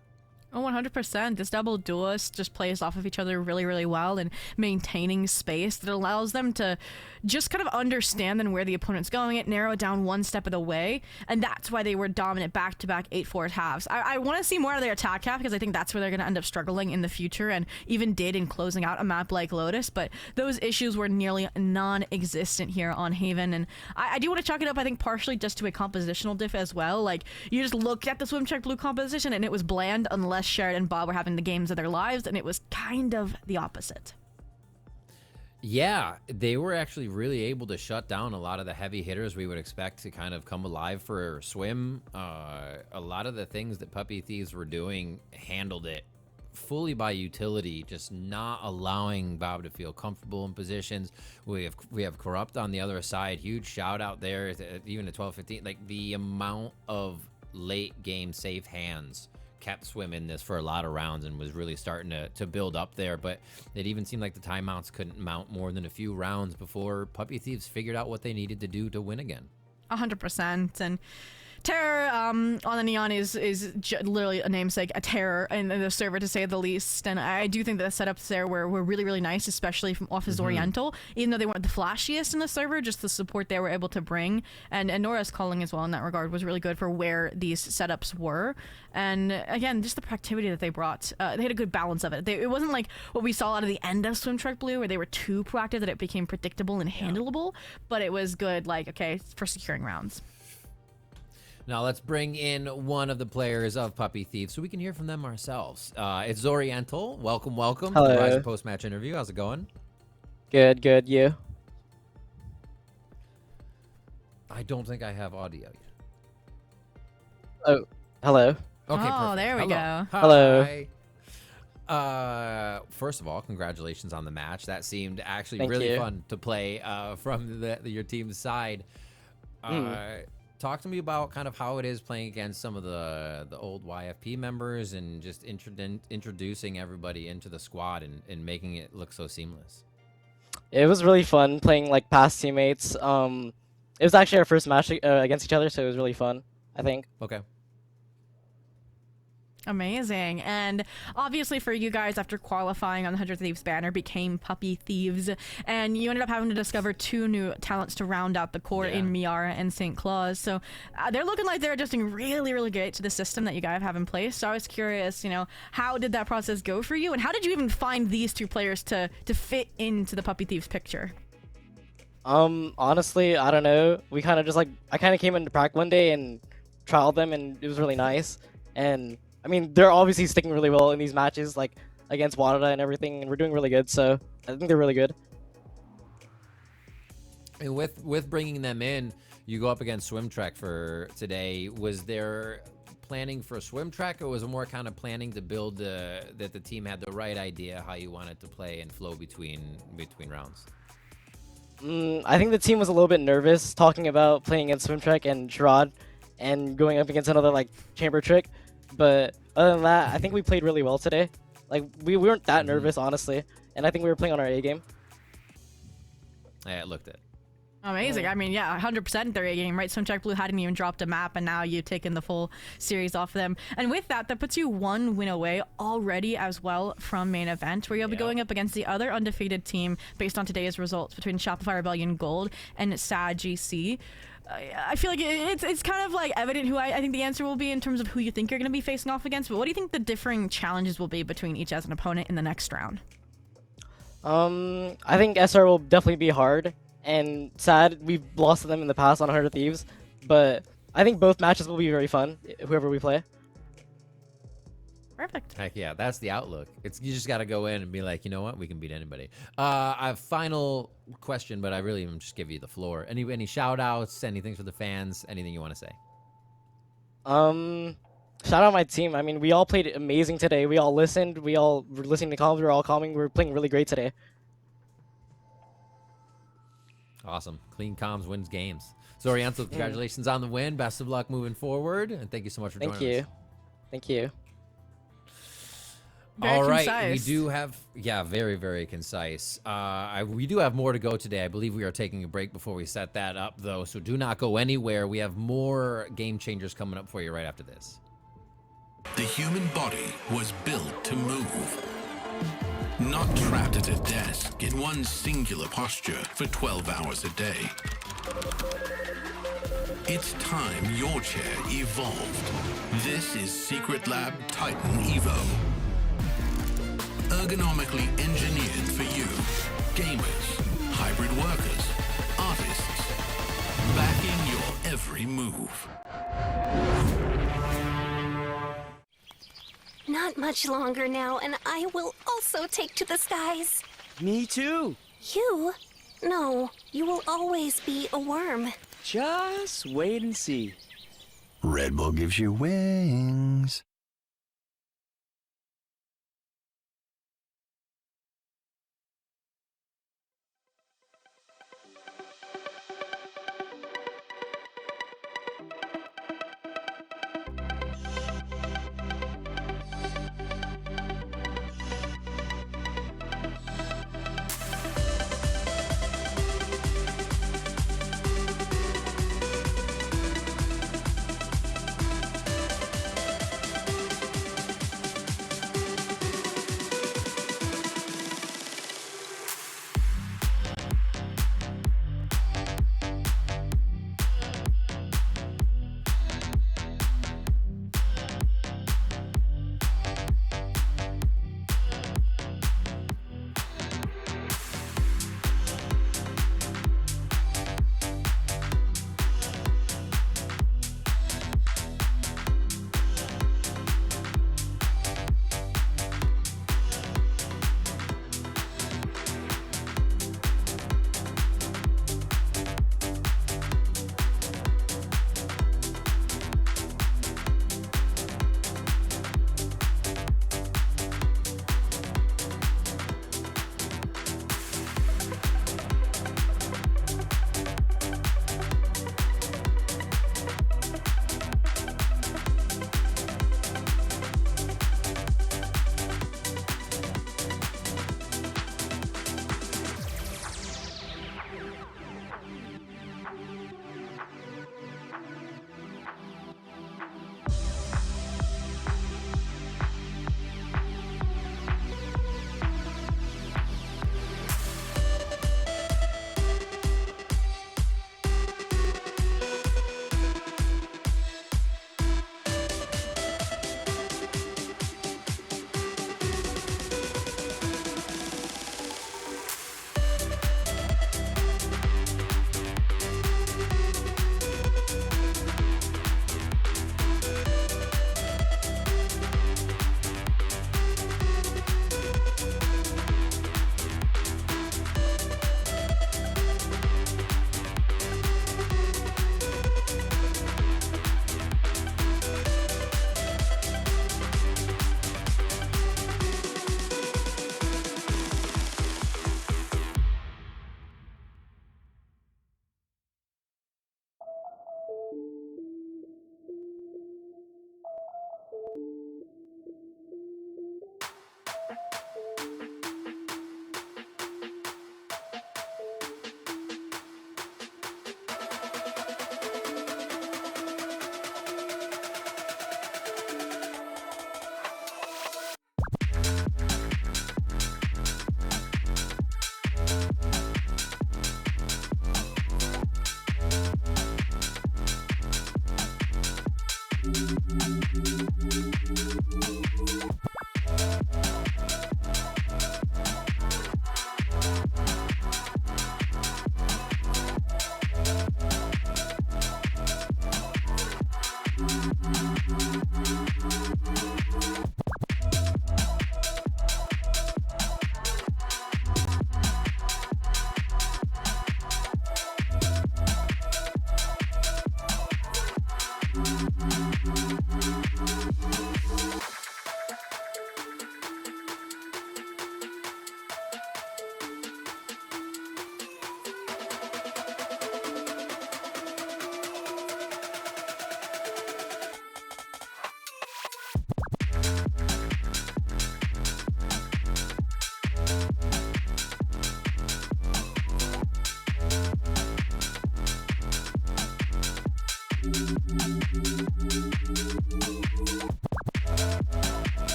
Oh, 100%. This double duelist just plays off of each other really, really well and maintaining space that allows them to just kind of understand then where the opponent's going, it narrow it down one step of the way, and that's why they were dominant back-to-back 8-4 halves. I want to see more of their attack half because I think that's where they're going to end up struggling in the future, and even did in closing out a map like Lotus, but those issues were nearly non-existent here on Haven, and I do want to chalk it up, I think, partially just to a compositional diff as well. Like, you just looked at the Swim Check Blue composition and it was bland unless Sherrod and Bob were having the games of their lives, and it was kind of the opposite. Yeah, they were actually really able to shut down a lot of the heavy hitters we would expect to kind of come alive for Swim. A lot of the things that Puppy Thieves were doing handled it fully by utility, just not allowing Bob to feel comfortable in positions. We have Corrupt on the other side. Huge shout out there, even at 12-15. Like, the amount of late game safe hands kept Swim in this for a lot of rounds and was really starting to build up there, but it even seemed like the timeouts couldn't mount more than a few rounds before Puppy Thieves figured out what they needed to do to win again. 100%. And Terror on the Neon is literally a namesake, a terror in the server, to say the least. And I do think that the setups there were really, really nice, especially from off his Oriental. Even though they weren't the flashiest in the server, just the support they were able to bring. And Nora's calling as well in that regard was really good for where these setups were. And again, just the proactivity that they brought. They had a good balance of it. It wasn't like what we saw out of the end of Swim Trek Blue, where they were too proactive that it became predictable and handleable. But it was good, like, okay, for securing rounds. Now let's bring in one of the players of Puppy Thieves so we can hear from them ourselves. It's Zoriental. Welcome. Hello. To the Rise post-match interview. How's it going? Good. You? I don't think I have audio yet. Oh, hello. Okay, perfect. There we go. Hello. Hi. First of all, congratulations on the match. That seemed actually Thank really you. fun to play from your team's side. Talk to me about kind of how it is playing against some of the old YFP members and just introducing everybody into the squad and making it look so seamless. It was really fun playing like past teammates. It was actually our first match against each other, so it was really fun, I think. Okay. Amazing. And obviously for you guys, after qualifying on the 100 Thieves banner, became Puppy Thieves, and you ended up having to discover 2 new talents to round out the core in Miara and St. Claus. So they're looking like they're adjusting really, really great to the system that you guys have in place. So I was curious, how did that process go for you, and how did you even find these 2 players to fit into the Puppy Thieves picture? Honestly, I don't know. We kind of just I kind of came into prac one day and trialed them, and it was really nice. And I mean, they're obviously sticking really well in these matches, like against Wadada and everything, and we're doing really good, so I think they're really good. And with bringing them in, you go up against Swim Trek for today. Was there planning for Swim Trek, or was it more kind of planning to build that the team had the right idea how you wanted to play and flow between rounds? I think the team was a little bit nervous talking about playing against Swim Trek and Sherrod and going up against another chamber trick. But other than that, I think we played really well today. We weren't that nervous, honestly, and I think we were playing on our A game. Yeah, it looked it. Amazing. I mean, yeah, 100% their A game, right? Swim Check Blue hadn't even dropped a map, and now you've taken the full series off them. And with that puts you 1 win away already as well from main event, where you'll be going up against the other undefeated team based on today's results between Shopify Rebellion Gold and SAD GC. I feel like it's kind of evident who I think the answer will be in terms of who you think you're going to be facing off against, but what do you think the differing challenges will be between each as an opponent in the next round? I think SR will definitely be hard, and sad we've lost to them in the past on 100 Thieves, but I think both matches will be very fun, whoever we play. Perfect. Heck yeah, that's the outlook. You just got to go in and be like, you know what, we can beat anybody. I have final question, but I really am just give you the floor. Any shout outs, anything for the fans, anything you want to say? Shout out my team. I mean, we all played amazing today. We all listened. We all were listening to comms. We were all calming. We were playing really great today. Awesome. Clean comms wins games. Zoriental, congratulations on the win. Best of luck moving forward, and thank you so much for joining us. Thank you. Very All right, concise. we do have, yeah, very, very concise. We do have more to go today. I believe we are taking a break before we set that up, though, so do not go anywhere. We have more game changers coming up for you right after this. The human body was built to move. Not trapped at a desk in one singular posture for 12 hours a day. It's time your chair evolved. This is Secret Lab Titan Evo. Ergonomically engineered for you, gamers, hybrid workers, artists, backing your every move. Not much longer now, and I will also take to the skies. Me too. You? No, you will always be a worm. Just wait and see. Red Bull gives you wings.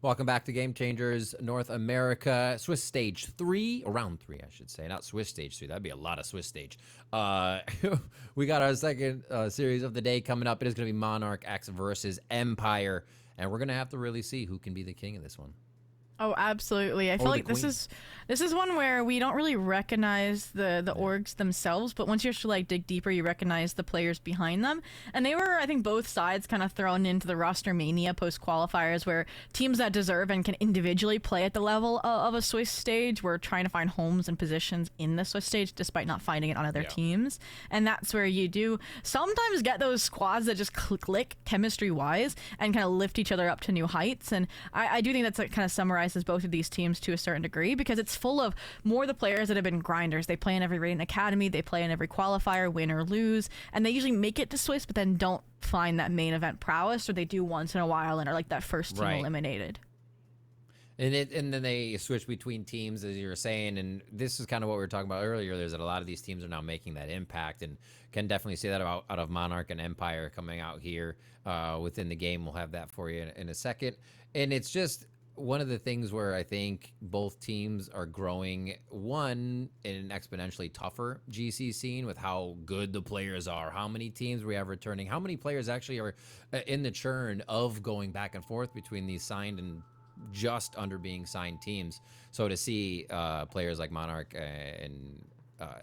Welcome back to Game Changers North America, Swiss Stage 3, or round 3, I should say, not Swiss Stage 3. That'd be a lot of Swiss Stage. We got our second series of the day coming up. It is going to be Monarch X versus Empire, and we're going to have to really see who can be the king of this one. Oh, absolutely. I feel like this is one where we don't really recognize the orgs themselves, but once you actually like dig deeper, you recognize the players behind them. And they were, I think, both sides kind of thrown into the roster mania post qualifiers, where teams that deserve and can individually play at the level of a Swiss stage were trying to find homes and positions in the Swiss stage despite not finding it on other teams. And that's where you do sometimes get those squads that just click chemistry wise and kind of lift each other up to new heights. And I do think that's like kind of summarizes both of these teams to a certain degree, because it's full of more the players that have been grinders. They play in every Radiant Academy, they play in every qualifier, win or lose, and they usually make it to Swiss but then don't find that main event prowess, or they do once in a while and are like that first team eliminated. And then they switch between teams, as you were saying, and this is kind of what we were talking about earlier. Is that a lot of these teams are now making that impact, and can definitely see that out of Monarch and Empire coming out here within the game. We'll have that for you in a second. And it's just one of the things where I think both teams are growing, one, in an exponentially tougher GC scene with how good the players are, how many teams we have returning, how many players actually are in the churn of going back and forth between these signed and just under being signed teams. So to see players like Monarch and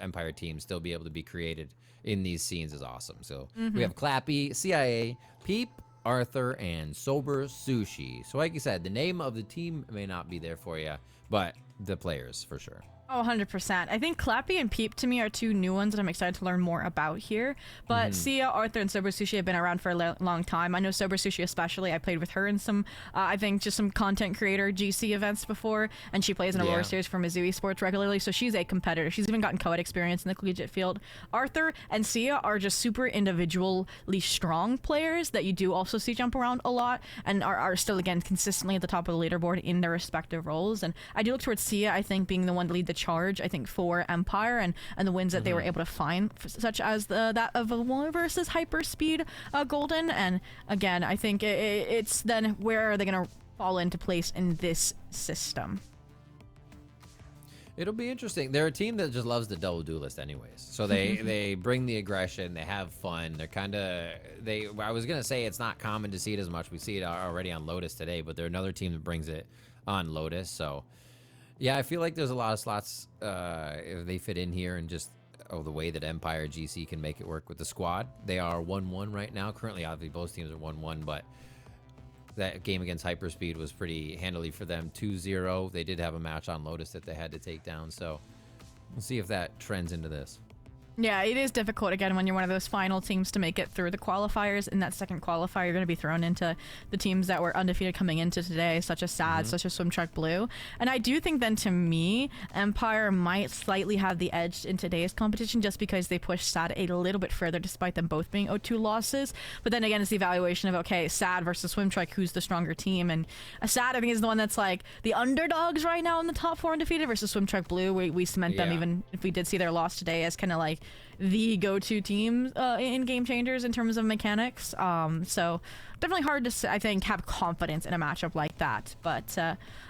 Empire teams still be able to be created in these scenes is awesome. So we have Clappy, CIA, Peep, Arthur, and Sober Sushi. So like you said, the name of the team may not be there for you, but the players for sure. Oh, 100%. I think Clappy and Peep to me are two new ones that I'm excited to learn more about here. But Sia, Arthur, and Sober Sushi have been around for a long time. I know Sober Sushi especially. I played with her in some, I think, just some content creator GC events before, and she plays in a Aurora series for Missouri Sports regularly, so she's a competitor. She's even gotten co-ed experience in the collegiate field. Arthur and Sia are just super individually strong players that you do also see jump around a lot, and are still, again, consistently at the top of the leaderboard in their respective roles. And I do look towards Sia, I think, being the one to lead the charge, I think, for Empire and the wins that they were able to find, such as that of a versus Hyperspeed Golden. And again, I think it's then where are they going to fall into place in this system. It'll be interesting. They're a team that just loves the double duelist anyways. So they bring the aggression, they have fun. They're kind of, I was going to say it's not common to see it as much. We see it already on Lotus today, but they're another team that brings it on Lotus. So yeah, I feel like there's a lot of slots if they fit in here, and just the way that Empire GC can make it work with the squad. They are 1-1 right now. Currently, obviously, both teams are 1-1, but that game against Hyperspeed was pretty handily for them, 2-0. They did have a match on Lotus that they had to take down, so we'll see if that trends into this. Yeah, it is difficult, again, when you're one of those final teams to make it through the qualifiers. In that second qualifier, you're going to be thrown into the teams that were undefeated coming into today, such as SAD, such as Swim Truck Blue. And I do think then, to me, Empire might slightly have the edge in today's competition just because they pushed SAD a little bit further, despite them both being 0-2 losses. But then again, it's the evaluation of, okay, SAD versus Swim Truck, who's the stronger team? And SAD, I think, is the one that's like the underdogs right now in the top 4 undefeated, versus Swim Truck Blue. We cement them, even if we did see their loss today, as kind of like the go-to teams in Game Changers in terms of mechanics. So definitely hard to, I think, have confidence in a matchup like that. But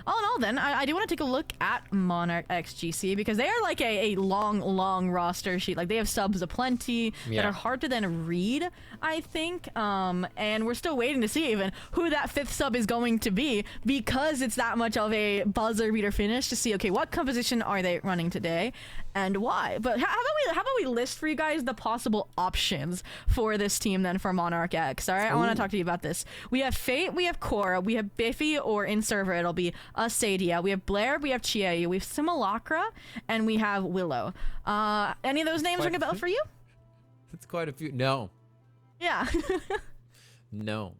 all in all, then, I do want to take a look at Monarch X GC because they are like a long roster sheet. Like, they have subs aplenty that are hard to then read, I think. And we're still waiting to see even who that 5th sub is going to be because it's that much of a buzzer beater finish to see, okay, what composition are they running today and why? But how about we list for you guys the possible options for this team then for Monarch X, all right? I want to talk to you about this. We have Fate, we have Cora, we have Biffy, or in server it'll be Asadia, we have Blair, we have Chiayu, we have Simulacra, and we have Willow. Any of those names ring a bell for you? It's quite a few. No. Yeah. No.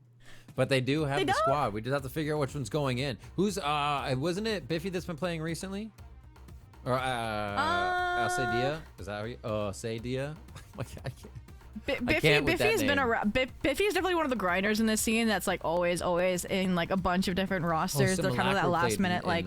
But they do have the squad. We just have to figure out which one's going in. Who's wasn't it Biffy that's been playing recently? Or Asadia? Is that how you Asadia? I can't. Biffy's been around. Biffy's definitely one of the grinders in this scene that's like always in like a bunch of different rosters. They're kind of that last minute like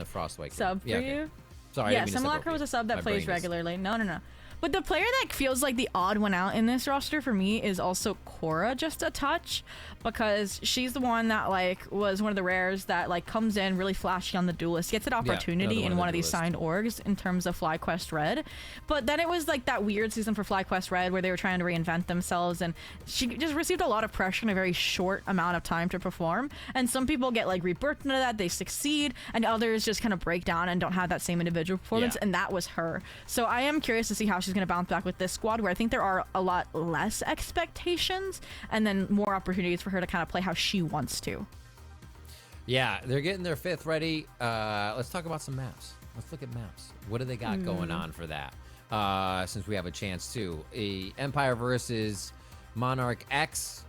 sub for you. Sorry, yeah, Simulacra was a sub that plays regularly. No. But the player that feels like the odd one out in this roster for me is also Cora, just a touch, because she's the one that like was one of the rares that like comes in really flashy on the duelist, gets an opportunity in one of these signed orgs in terms of FlyQuest Red. But then it was like that weird season for FlyQuest Red where they were trying to reinvent themselves, and she just received a lot of pressure in a very short amount of time to perform. And some people get like rebirthed into that, they succeed, and others just kind of break down and don't have that same individual performance, and that was her. So I am curious to see how she's going to bounce back with this squad, where I think there are a lot less expectations and then more opportunities for her to kind of play how she wants to. Yeah, they're getting their 5th ready. Let's talk about some maps. Let's look at maps. What do they got going on for that? Since we have a chance to. Empire versus Monarch X.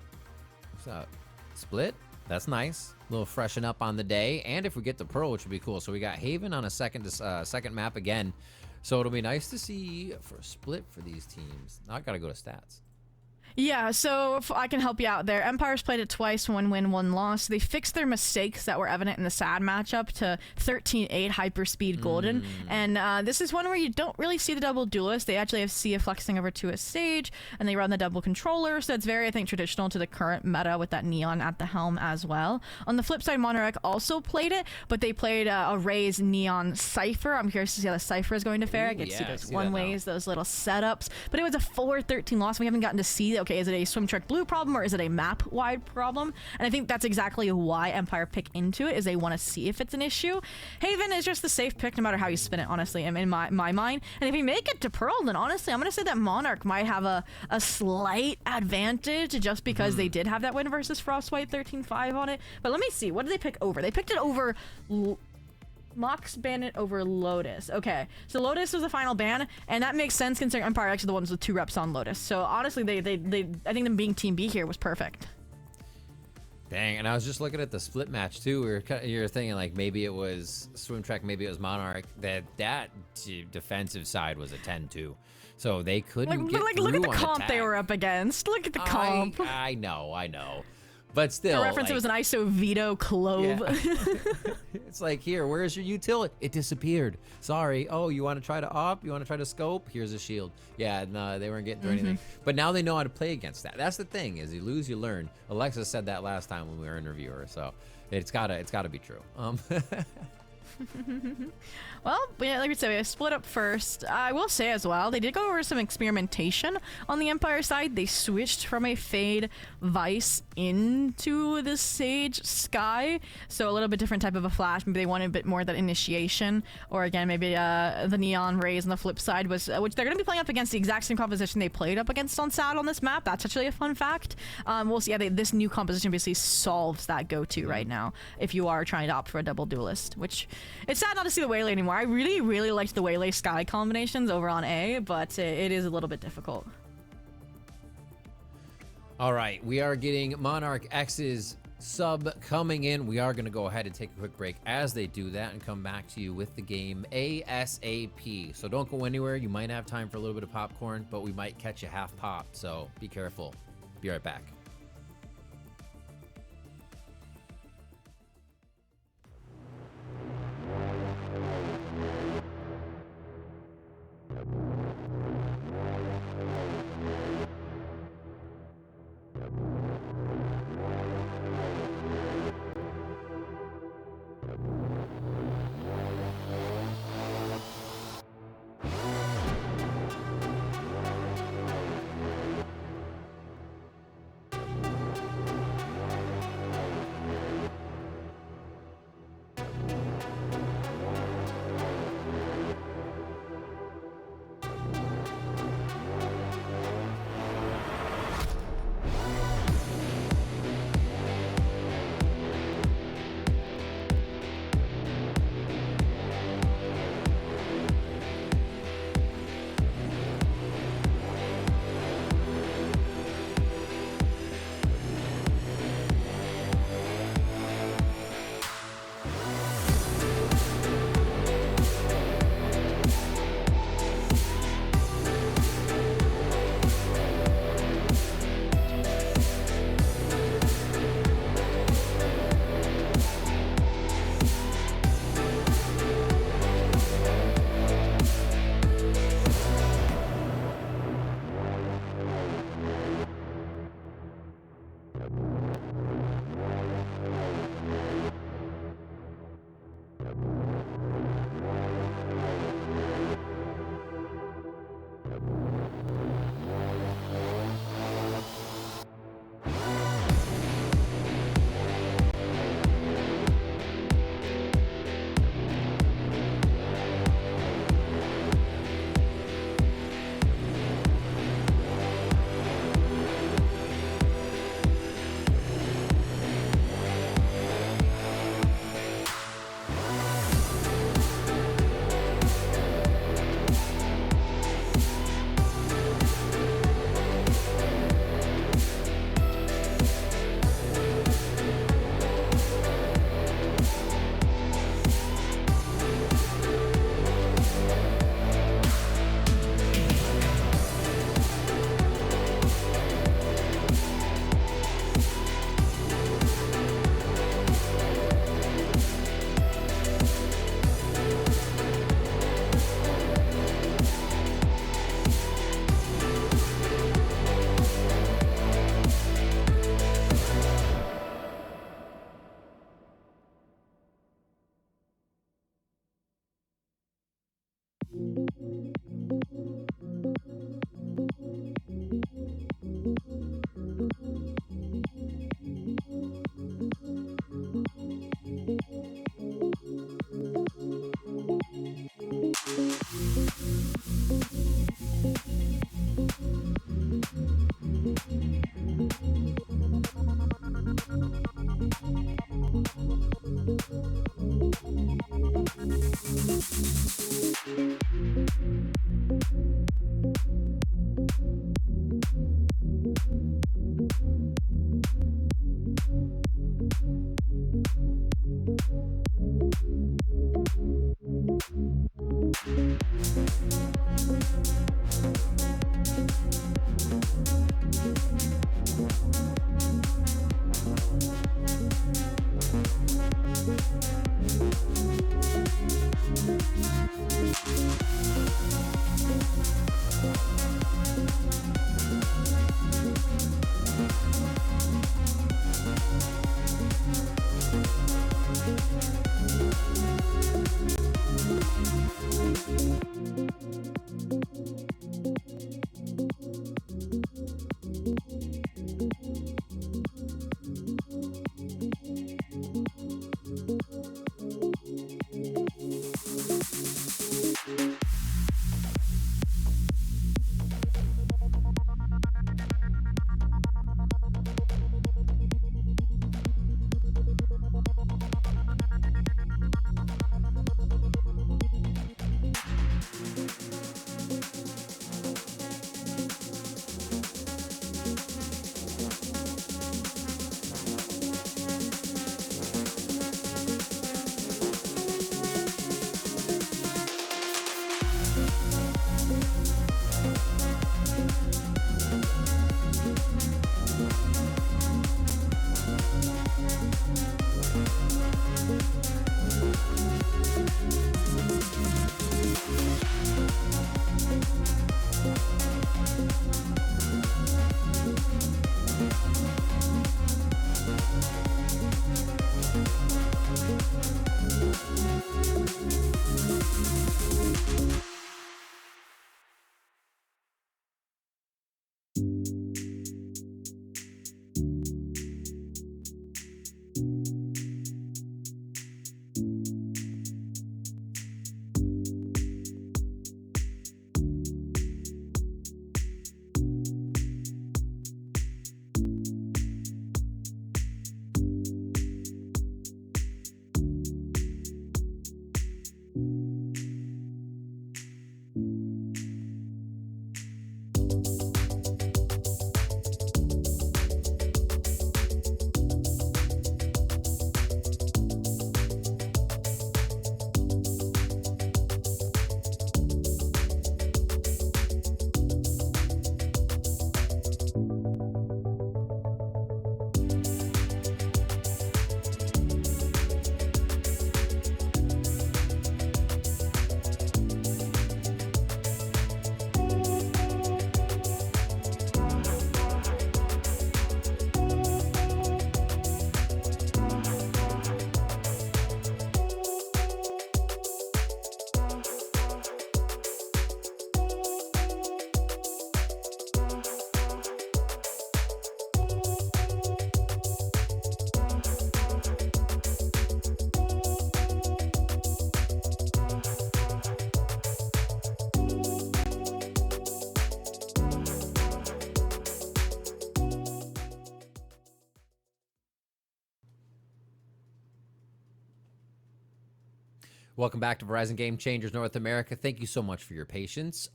What's up? Split? That's nice. A little freshen up on the day. And if we get the Pearl, which would be cool. So we got Haven on a second map again. So it'll be nice to see for a split for these teams. Now I gotta go to stats. Yeah, so if I can help you out there. Empire's played it twice, 1 win, 1 loss. They fixed their mistakes that were evident in the SAD matchup to 13-8 hyperspeed golden. And this is one where you don't really see the double duelist. They actually have Sia flexing over to a stage, and they run the double controller. So it's very, I think, traditional to the current meta with that Neon at the helm as well. On the flip side, Monarch also played it, but they played a Raze Neon Cypher. I'm curious to see how the Cypher is going to fare. I get to see those one-ways, those little setups. But it was a 4-13 loss. We haven't gotten to see, okay, is it a Swim Trek Blue problem or is it a map-wide problem? And I think that's exactly why Empire pick into it, is they want to see if it's an issue. Haven is just the safe pick no matter how you spin it, honestly, in my mind. And if you make it to Pearl, then honestly, I'm going to say that Monarch might have a slight advantage just because they did have that win versus Frostwhite 13-5 on it. But let me see. What did they pick over? They picked it over... MOX banned it over Lotus. Okay, so Lotus was the final ban, and that makes sense considering Empire actually the ones with 2 reps on Lotus. So honestly, I think them being Team B here was perfect. Dang, and I was just looking at the split match too. You're thinking like maybe it was Swim Trek, maybe it was Monarch. That defensive side was a 10-2, so they couldn't get through look at the on comp attack. they were up against. Look at the comp. I know. But still, the reference, it was an ISO Veto Clove. Yeah. It's like, here, where's your utility? It disappeared. Sorry. Oh, you want to try to op? You want to try to scope? Here's a shield. Yeah, no, they weren't getting through anything. But now they know how to play against that. That's the thing, is you lose, you learn. Alexis said that last time when we were interviewing her, so it's gotta be true. Well, like we said, we split up first. I will say as well, they did go over some experimentation on the Empire side. They switched from a Fade Vice into the Sage Sky, so a little bit different type of a flash. Maybe they wanted a bit more of that initiation, or again, maybe the Neon Rays on the flip side was, which they're going to be playing up against the exact same composition they played up against on SAD on this map. That's actually a fun fact. We'll see. Yeah, this new composition basically solves that go-to right now if you are trying to opt for a double duelist, which it's sad not to see the Waylay anymore. I really liked the Waylay Sky combinations over on A, but it is a little bit difficult. All right, we are getting Monarch X's sub coming in. We are going to go ahead and take a quick break as they do that and come back to you with the game ASAP. So don't go anywhere. You might have time for a little bit of popcorn, but we might catch you half popped, so be careful. Be right back. Welcome back to Verizon Game Changers North America. Thank you so much for your patience.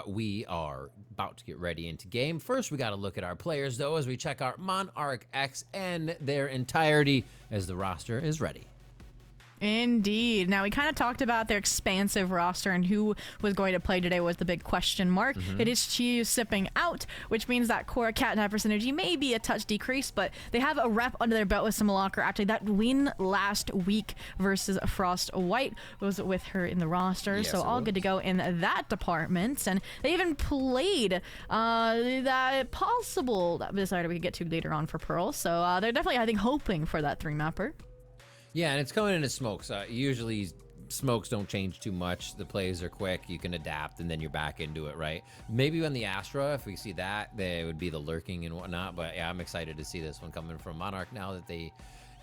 We are about to get ready into game. First, we got to look at our players, though, as we check out Monarch X and their entirety as the roster is ready. Indeed. Now, we kind of talked about their expansive roster, and who was going to play today was the big question mark. It is Chiyu sipping out, which means that Korra Catnapper synergy may be a touch decrease, but they have a rep under their belt with Simulacra. Actually, that win last week versus Frost White was with her in the roster, Yes, so all good to go in that department. And they even played that possible decider we could get to later on for Pearl, so they're definitely, I think, hoping for that 3-mapper. Yeah, and it's coming into smokes. Usually smokes don't change too much. The plays are quick. You can adapt, and then you're back into it, right? Maybe on the Astra, if we see that, they would be the lurking and whatnot. But yeah, I'm excited to see this one coming from Monarch now that they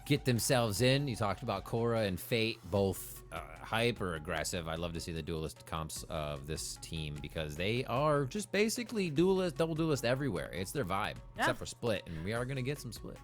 get themselves in. You talked about Korra and Fate, both hyper aggressive. I love to see the duelist comps of this team because they are just basically duelist, double duelist everywhere. It's their vibe, except for Split, and we are going to get some Split.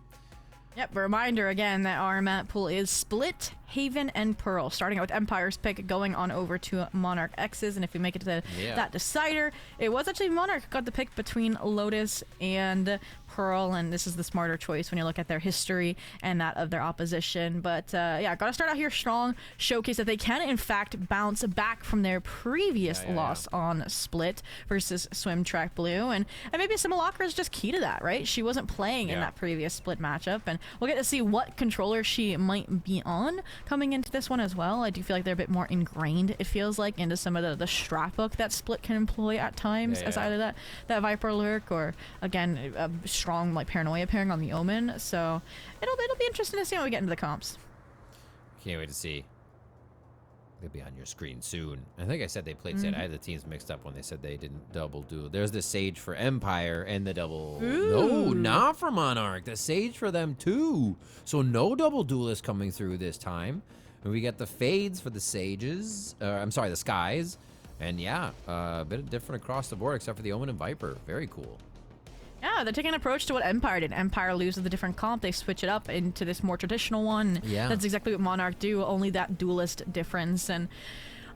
Yep, a reminder again that our map pool is Split, Haven, and Pearl, starting out with Empire's pick, going on over to Monarch X's, and if we make it to that decider, it was actually Monarch who got the pick between Lotus and Pearl, and this is the smarter choice when you look at their history and that of their opposition. But yeah, gotta start out here strong, showcase that they can in fact bounce back from their previous loss on Split versus Swim Track Blue, and maybe Simulacra is just key to that, right? She wasn't playing in that previous Split matchup, and we'll get to see what controller she might be on coming into this one as well. I do feel like they're a bit more ingrained, it feels like, into some of the strat book that Split can employ at times, as either that Viper Lurk or, again, a strong like Paranoia pairing on the Omen. So it'll be interesting to see when we get into the comps. Can't wait to see. They'll be on your screen soon. I think I said they played Sage. I had the teams mixed up when they said they didn't double duel. There's the Sage for Empire and the double. No, not for Monarch. The Sage for them too. So no double duelist coming through this time. And we get the Fades for the Sages. I'm sorry, the Skies. And yeah, a bit different across the board except for the Omen and Viper. Very cool. Yeah, they're taking an approach to what Empire did. Empire loses the different comp. They switch it up into this more traditional one. Yeah. That's exactly what Monarch do, only that duelist difference. And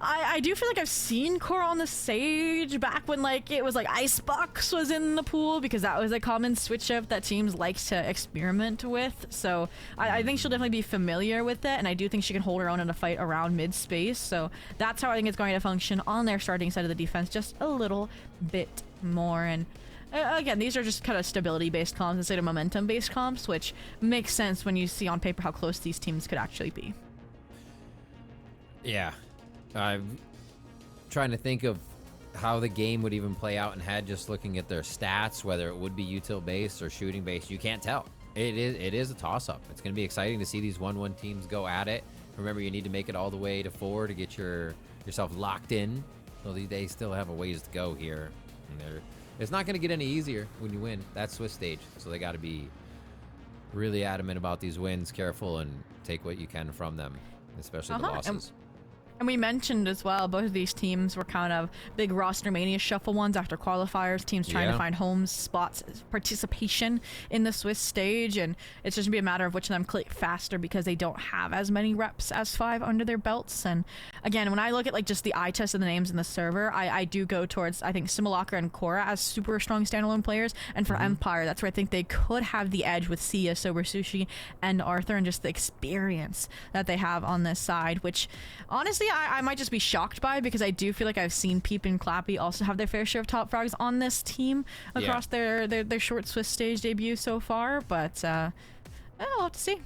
I do feel like I've seen Korra on the Sage back when like it was like Icebox was in the pool, because that was a common switch up that teams like to experiment with. So I think she'll definitely be familiar with it, and I do think she can hold her own in a fight around mid space. So that's how I think it's going to function on their starting side of the defense, just a little bit more. And again, these are just kind of stability-based comps instead of momentum-based comps, which makes sense when you see on paper how close these teams could actually be. Yeah. I'm trying to think of how the game would even play out in head, just looking at their stats, whether it would be util-based or shooting-based. You can't tell. It is a toss-up. It's going to be exciting to see these 1-1 teams go at it. Remember, you need to make it all the way to 4 to get yourself locked in. So they still have a ways to go here. And it's not going to get any easier when you win. That's Swiss stage. So they got to be really adamant about these wins, careful, and take what you can from them, especially the losses. And we mentioned as well, both of these teams were kind of big roster mania shuffle ones after qualifiers, teams trying to find homes, spots, participation in the Swiss stage, and it's just gonna be a matter of which of them click faster because they don't have as many reps as 5 under their belts. And again, when I look at like just the eye test of the names in the server, I do go towards, I think, Simulacra and Korra as super strong standalone players, and for Empire, that's where I think they could have the edge with Sia, Sober Sushi, and Arthur, and just the experience that they have on this side, which honestly I might just be shocked by, because I do feel like I've seen Peep and Clappy also have their fair share of top frags on this team across their short Swiss stage debut so far, but we'll have to see.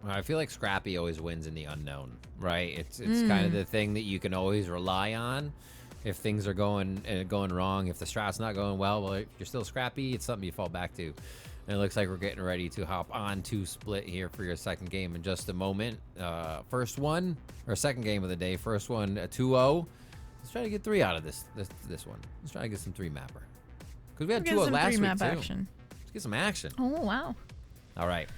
I feel like Scrappy always wins in the unknown, right? It's kind of the thing that you can always rely on if things are going wrong. If the strat's not going well, if you're still Scrappy, it's something you fall back to. And it looks like we're getting ready to hop on to Split here for your second game in just a moment. First one, or second game of the day. First one, 2-0. Let's try to get 3 out of this one. Let's try to get some 3-mapper. Because we had 2-0 last week, too. Action. Let's get some action. Oh, wow. All right.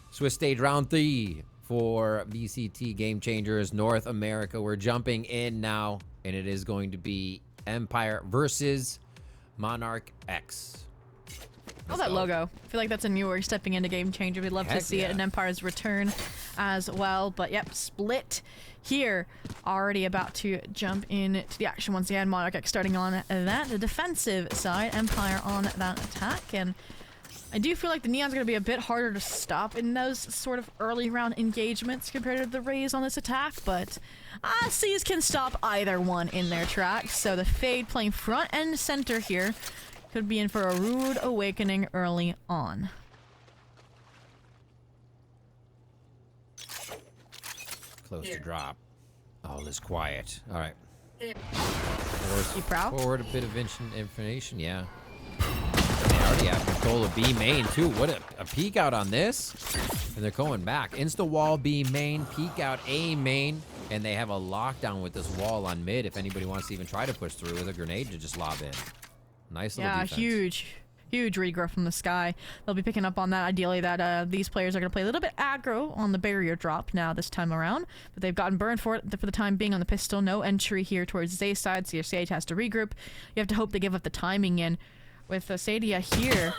Swiss stage round 3 for VCT Game Changers North America. We're jumping in now, and it is going to be Empire versus Monarch X. Oh, that logo. I feel like that's a newer stepping into Game Changer. We'd love to see it in Empire's return. as well. But yep, split here. Already about to jump into the action once again. Monarch X starting on that the defensive side. Empire on that attack. And I do feel like the Neon's going to be a bit harder to stop in those sort of early round engagements compared to the Rays on this attack, but Seas can stop either one in their tracks. So the Fade playing front and center here could be in for a rude awakening early on. Close to drop. All is quiet. All right. You proud? Forward a bit of information, yeah. They already have control of B main too. What a peek out on this. And they're going back. Insta wall B main, peek out A main. And they have a lockdown with this wall on mid if anybody wants to even try to push through with a grenade to just lob in. Nice little defense. Huge regrowth from the sky. They'll be picking up on that. Ideally that these players are going to play a little bit aggro on the barrier drop now this time around. But they've gotten burned for it for the time being on the pistol. No entry here towards Zay's side, so your Sage has to regroup. You have to hope they give up the timing in. With Sadia here,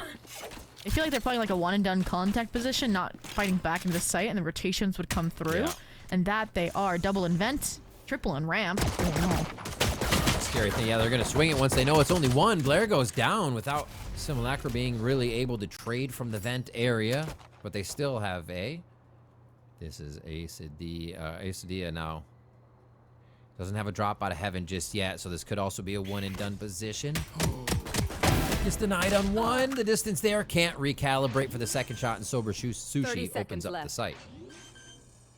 I feel like they're playing like a one and done contact position, not fighting back into the site, and the rotations would come through. Yeah. And that they are. Double in vent, triple in ramp. Oh no. Scary thing, yeah, they're gonna swing it once they know it's only one. Blair goes down without Simulacra being really able to trade from the vent area, but they still have A. This is Acidia now. Doesn't have a drop out of heaven just yet, so this could also be a one and done position. Just denied on one. The distance there can't recalibrate for the second shot, and Sober Sushi opens up the site.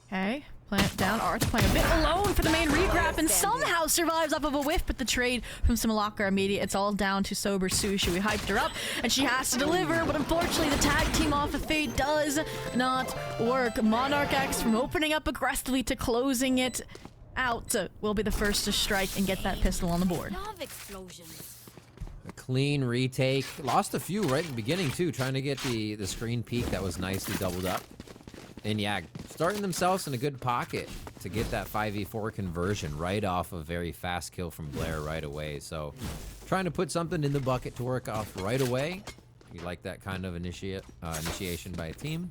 Okay, plant down. Art's playing a bit alone for the main regrab and somehow survives off of a whiff, but the trade from Simulacra immediate. It's all down to Sober Sushi. We hyped her up and she has to deliver, but unfortunately the tag team off of Fade does not work. Monarch X from opening up aggressively to closing it out will be the first to strike and get that pistol on the board. A clean retake. Lost a few right in the beginning too, trying to get the screen peek that was nicely doubled up. And yeah, starting themselves in a good pocket to get that 5v4 conversion right off a very fast kill from Blair right away. So trying to put something in the bucket to work off right away. You like that kind of initiation by a team.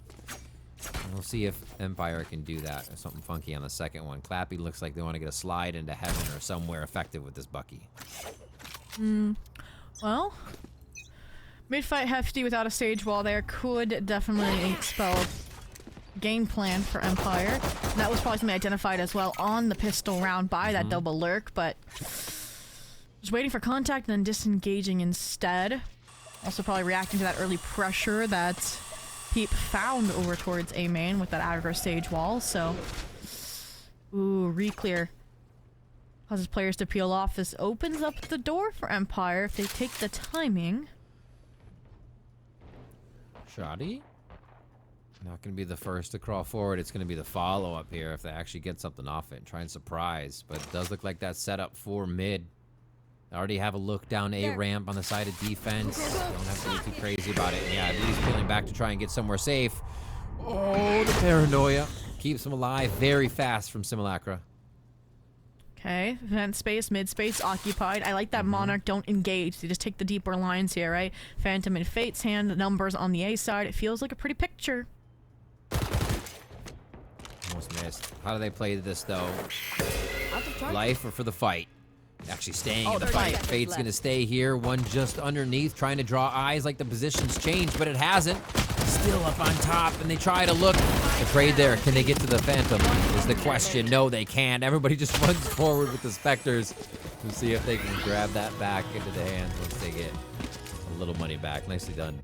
And we'll see if Empire can do that. Or something funky on the second one. Clappy looks like they want to get a slide into heaven or somewhere effective with this Bucky. Well, mid-fight hefty without a stage wall there could definitely spell game plan for Empire. And that was probably something identified as well on the pistol round by that double lurk, but just waiting for contact and then disengaging instead. Also probably reacting to that early pressure that Peep found over towards A main with that aggro stage wall, so ooh, re-clear. Causes players to peel off. This opens up the door for Empire if they take the timing. Shoddy? Not going to be the first to crawl forward. It's going to be the follow-up here if they actually get something off it and try and surprise. But it does look like that's set up for mid. They already have a look down A ramp on the side of defense. Don't have to be too crazy about it. Yeah, he's peeling back to try and get somewhere safe. Oh, the paranoia. Keeps him alive very fast from Simulacra. Okay, vent space, mid space occupied. I like that Monarch don't engage. They just take the deeper lines here, right? Phantom in Fate's hand, the numbers on the A side. It feels like a pretty picture. Almost missed. How do they play this, though? Life or for the fight? Actually staying in the fight. Fate's going to stay here. One just underneath, trying to draw eyes like the position's changed, but it hasn't. Still up on top, and they try to look. The trade there, can they get to the Phantom is the question. No, they can't. Everybody just runs forward with the Spectres to see if they can grab that back into the hands once they get a little money back. Nicely done.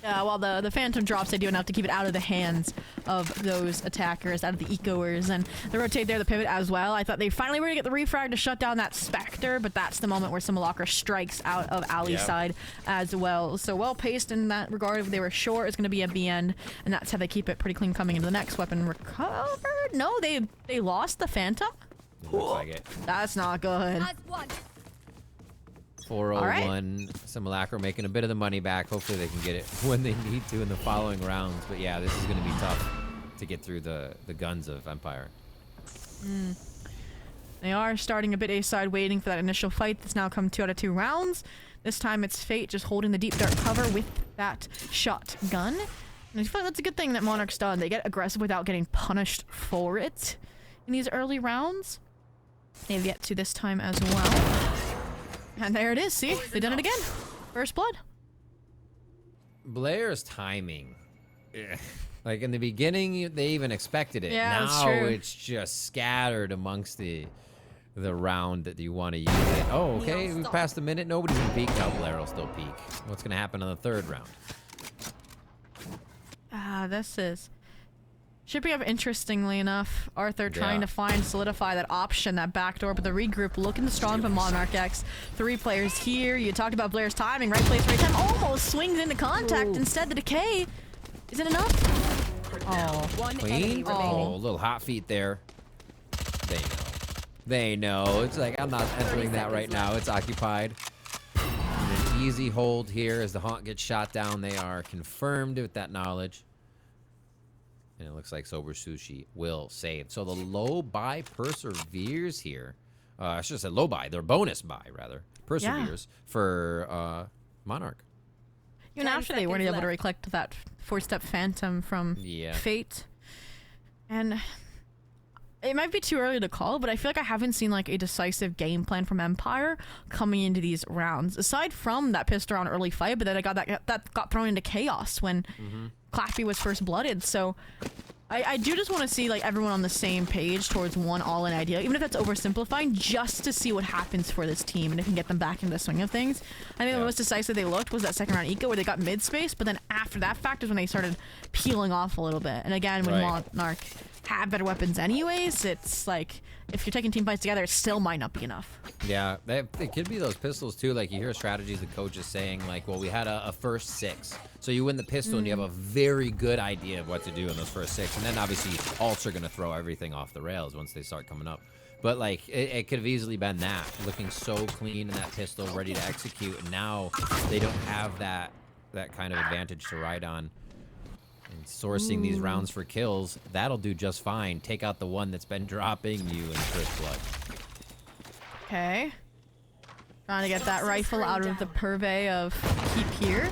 Yeah, while the Phantom drops, they do enough to keep it out of the hands of those attackers, out of the ecoers, and the rotate there, the pivot as well. I thought they finally were going to get the refrag to shut down that Spectre, but that's the moment where Simulacra strikes out of Ali's side as well. So well paced in that regard. If they were sure it's going to be a B end, and that's how they keep it pretty clean coming into the next weapon. Recovered? No, they lost the Phantom? Looks like it. That's not good. 401. Simulacra making a bit of the money back. Hopefully they can get it when they need to in the following rounds. But yeah, this is going to be tough to get through the guns of Empire. They are starting a bit A-side, waiting for that initial fight that's now come 2 out of 2 rounds. This time it's Fate just holding the deep dark cover with that shotgun. And I feel like that's a good thing that Monarch's done. They get aggressive without getting punished for it in these early rounds. They've yet to this time as well. And there it is. See? They done it again. First blood. Blair's timing. Ugh. Like in the beginning, they even expected it. Yeah, now that's true. it's just scattered amongst the round that you want to use it. Oh, okay. We passed a minute. Nobody's in peak. Now Blair will still peak. What's going to happen in the third round? This is shaping up interestingly enough. Arthur trying to solidify that option, that backdoor, but the regroup looking strong for Monarch X. 3 players here. You talked about Blair's timing. Right place, right time. Almost swings into contact. Instead, the decay. Is it enough? Oh, Clean? Oh, a little hot feet there. They know. They know. It's like, I'm not entering that right now. It's occupied. And an easy hold here as the Haunt gets shot down. They are confirmed with that knowledge. And it looks like Sober Sushi will save. So the low buy perseveres here. I should have said low buy. Their bonus buy, rather. Perseveres for Monarch. Even after they weren't able to recollect that 4-step Phantom from Fate. And it might be too early to call, but I feel like I haven't seen like a decisive game plan from Empire coming into these rounds. Aside from that pistol round early fight, but then I got that got thrown into chaos when Clappy was first blooded. So I do just want to see like everyone on the same page towards one all-in idea, even if that's oversimplifying, just to see what happens for this team and if we can get them back into the swing of things. I think the most decisive they looked was that second round eco where they got mid space, but then after that fact is when they started peeling off a little bit. And again, when Monarch have better weapons anyways, it's like if you're taking team fights together, it still might not be enough. Yeah, it could be those pistols too. Like you hear strategies the coach is saying like, well, we had a first 6. So you win the pistol and you have a very good idea of what to do in those first 6. And then obviously alts are going to throw everything off the rails once they start coming up. But like it could have easily been that. Looking so clean in that pistol, ready to execute. And now they don't have that kind of advantage to ride on. And sourcing these rounds for kills, that'll do just fine. Take out the one that's been dropping you in first blood. Okay. Trying to get that rifle out of the purvey of keep here.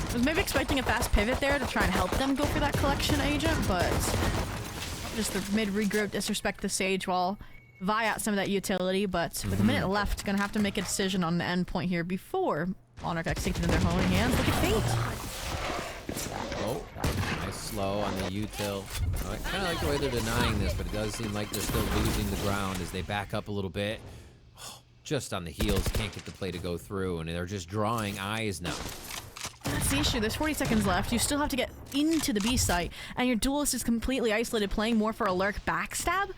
I was maybe expecting a fast pivot there to try and help them go for that collection agent, but just the mid regroup, disrespect the Sage while vie out some of that utility, but with a minute left, gonna have to make a decision on the end point here before Monarch X takes it in their own hands. Look at Fate. Oh, nice slow on the util. I kind of like the way they're denying this, but it does seem like they're still losing the ground as they back up a little bit. Oh, just on the heels, can't get the play to go through, and they're just drawing eyes now. That's the issue. There's 40 seconds left. You still have to get into the B site, and your duelist is completely isolated, playing more for a lurk backstab.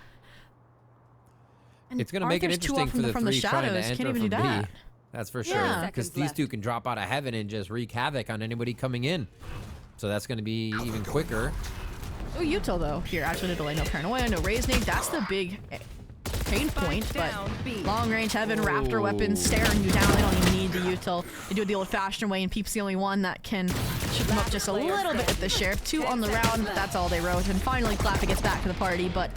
And It's going to make it interesting for the 3 trying to enter from B. That's for sure, because these 2 can drop out of heaven and just wreak havoc on anybody coming in. So that's going to be even quicker. Oh, util though. Here, actually, no delay, no paranoia, no raise nade. That's the big pain point, but long range heaven, raptor weapons staring you down. They don't even need the util. They do it the old-fashioned way, and Peep's the only one that can shoot them up just a little bit with the sheriff. 2 on the round, but that's all they wrote. And finally, Clappy gets back to the party, but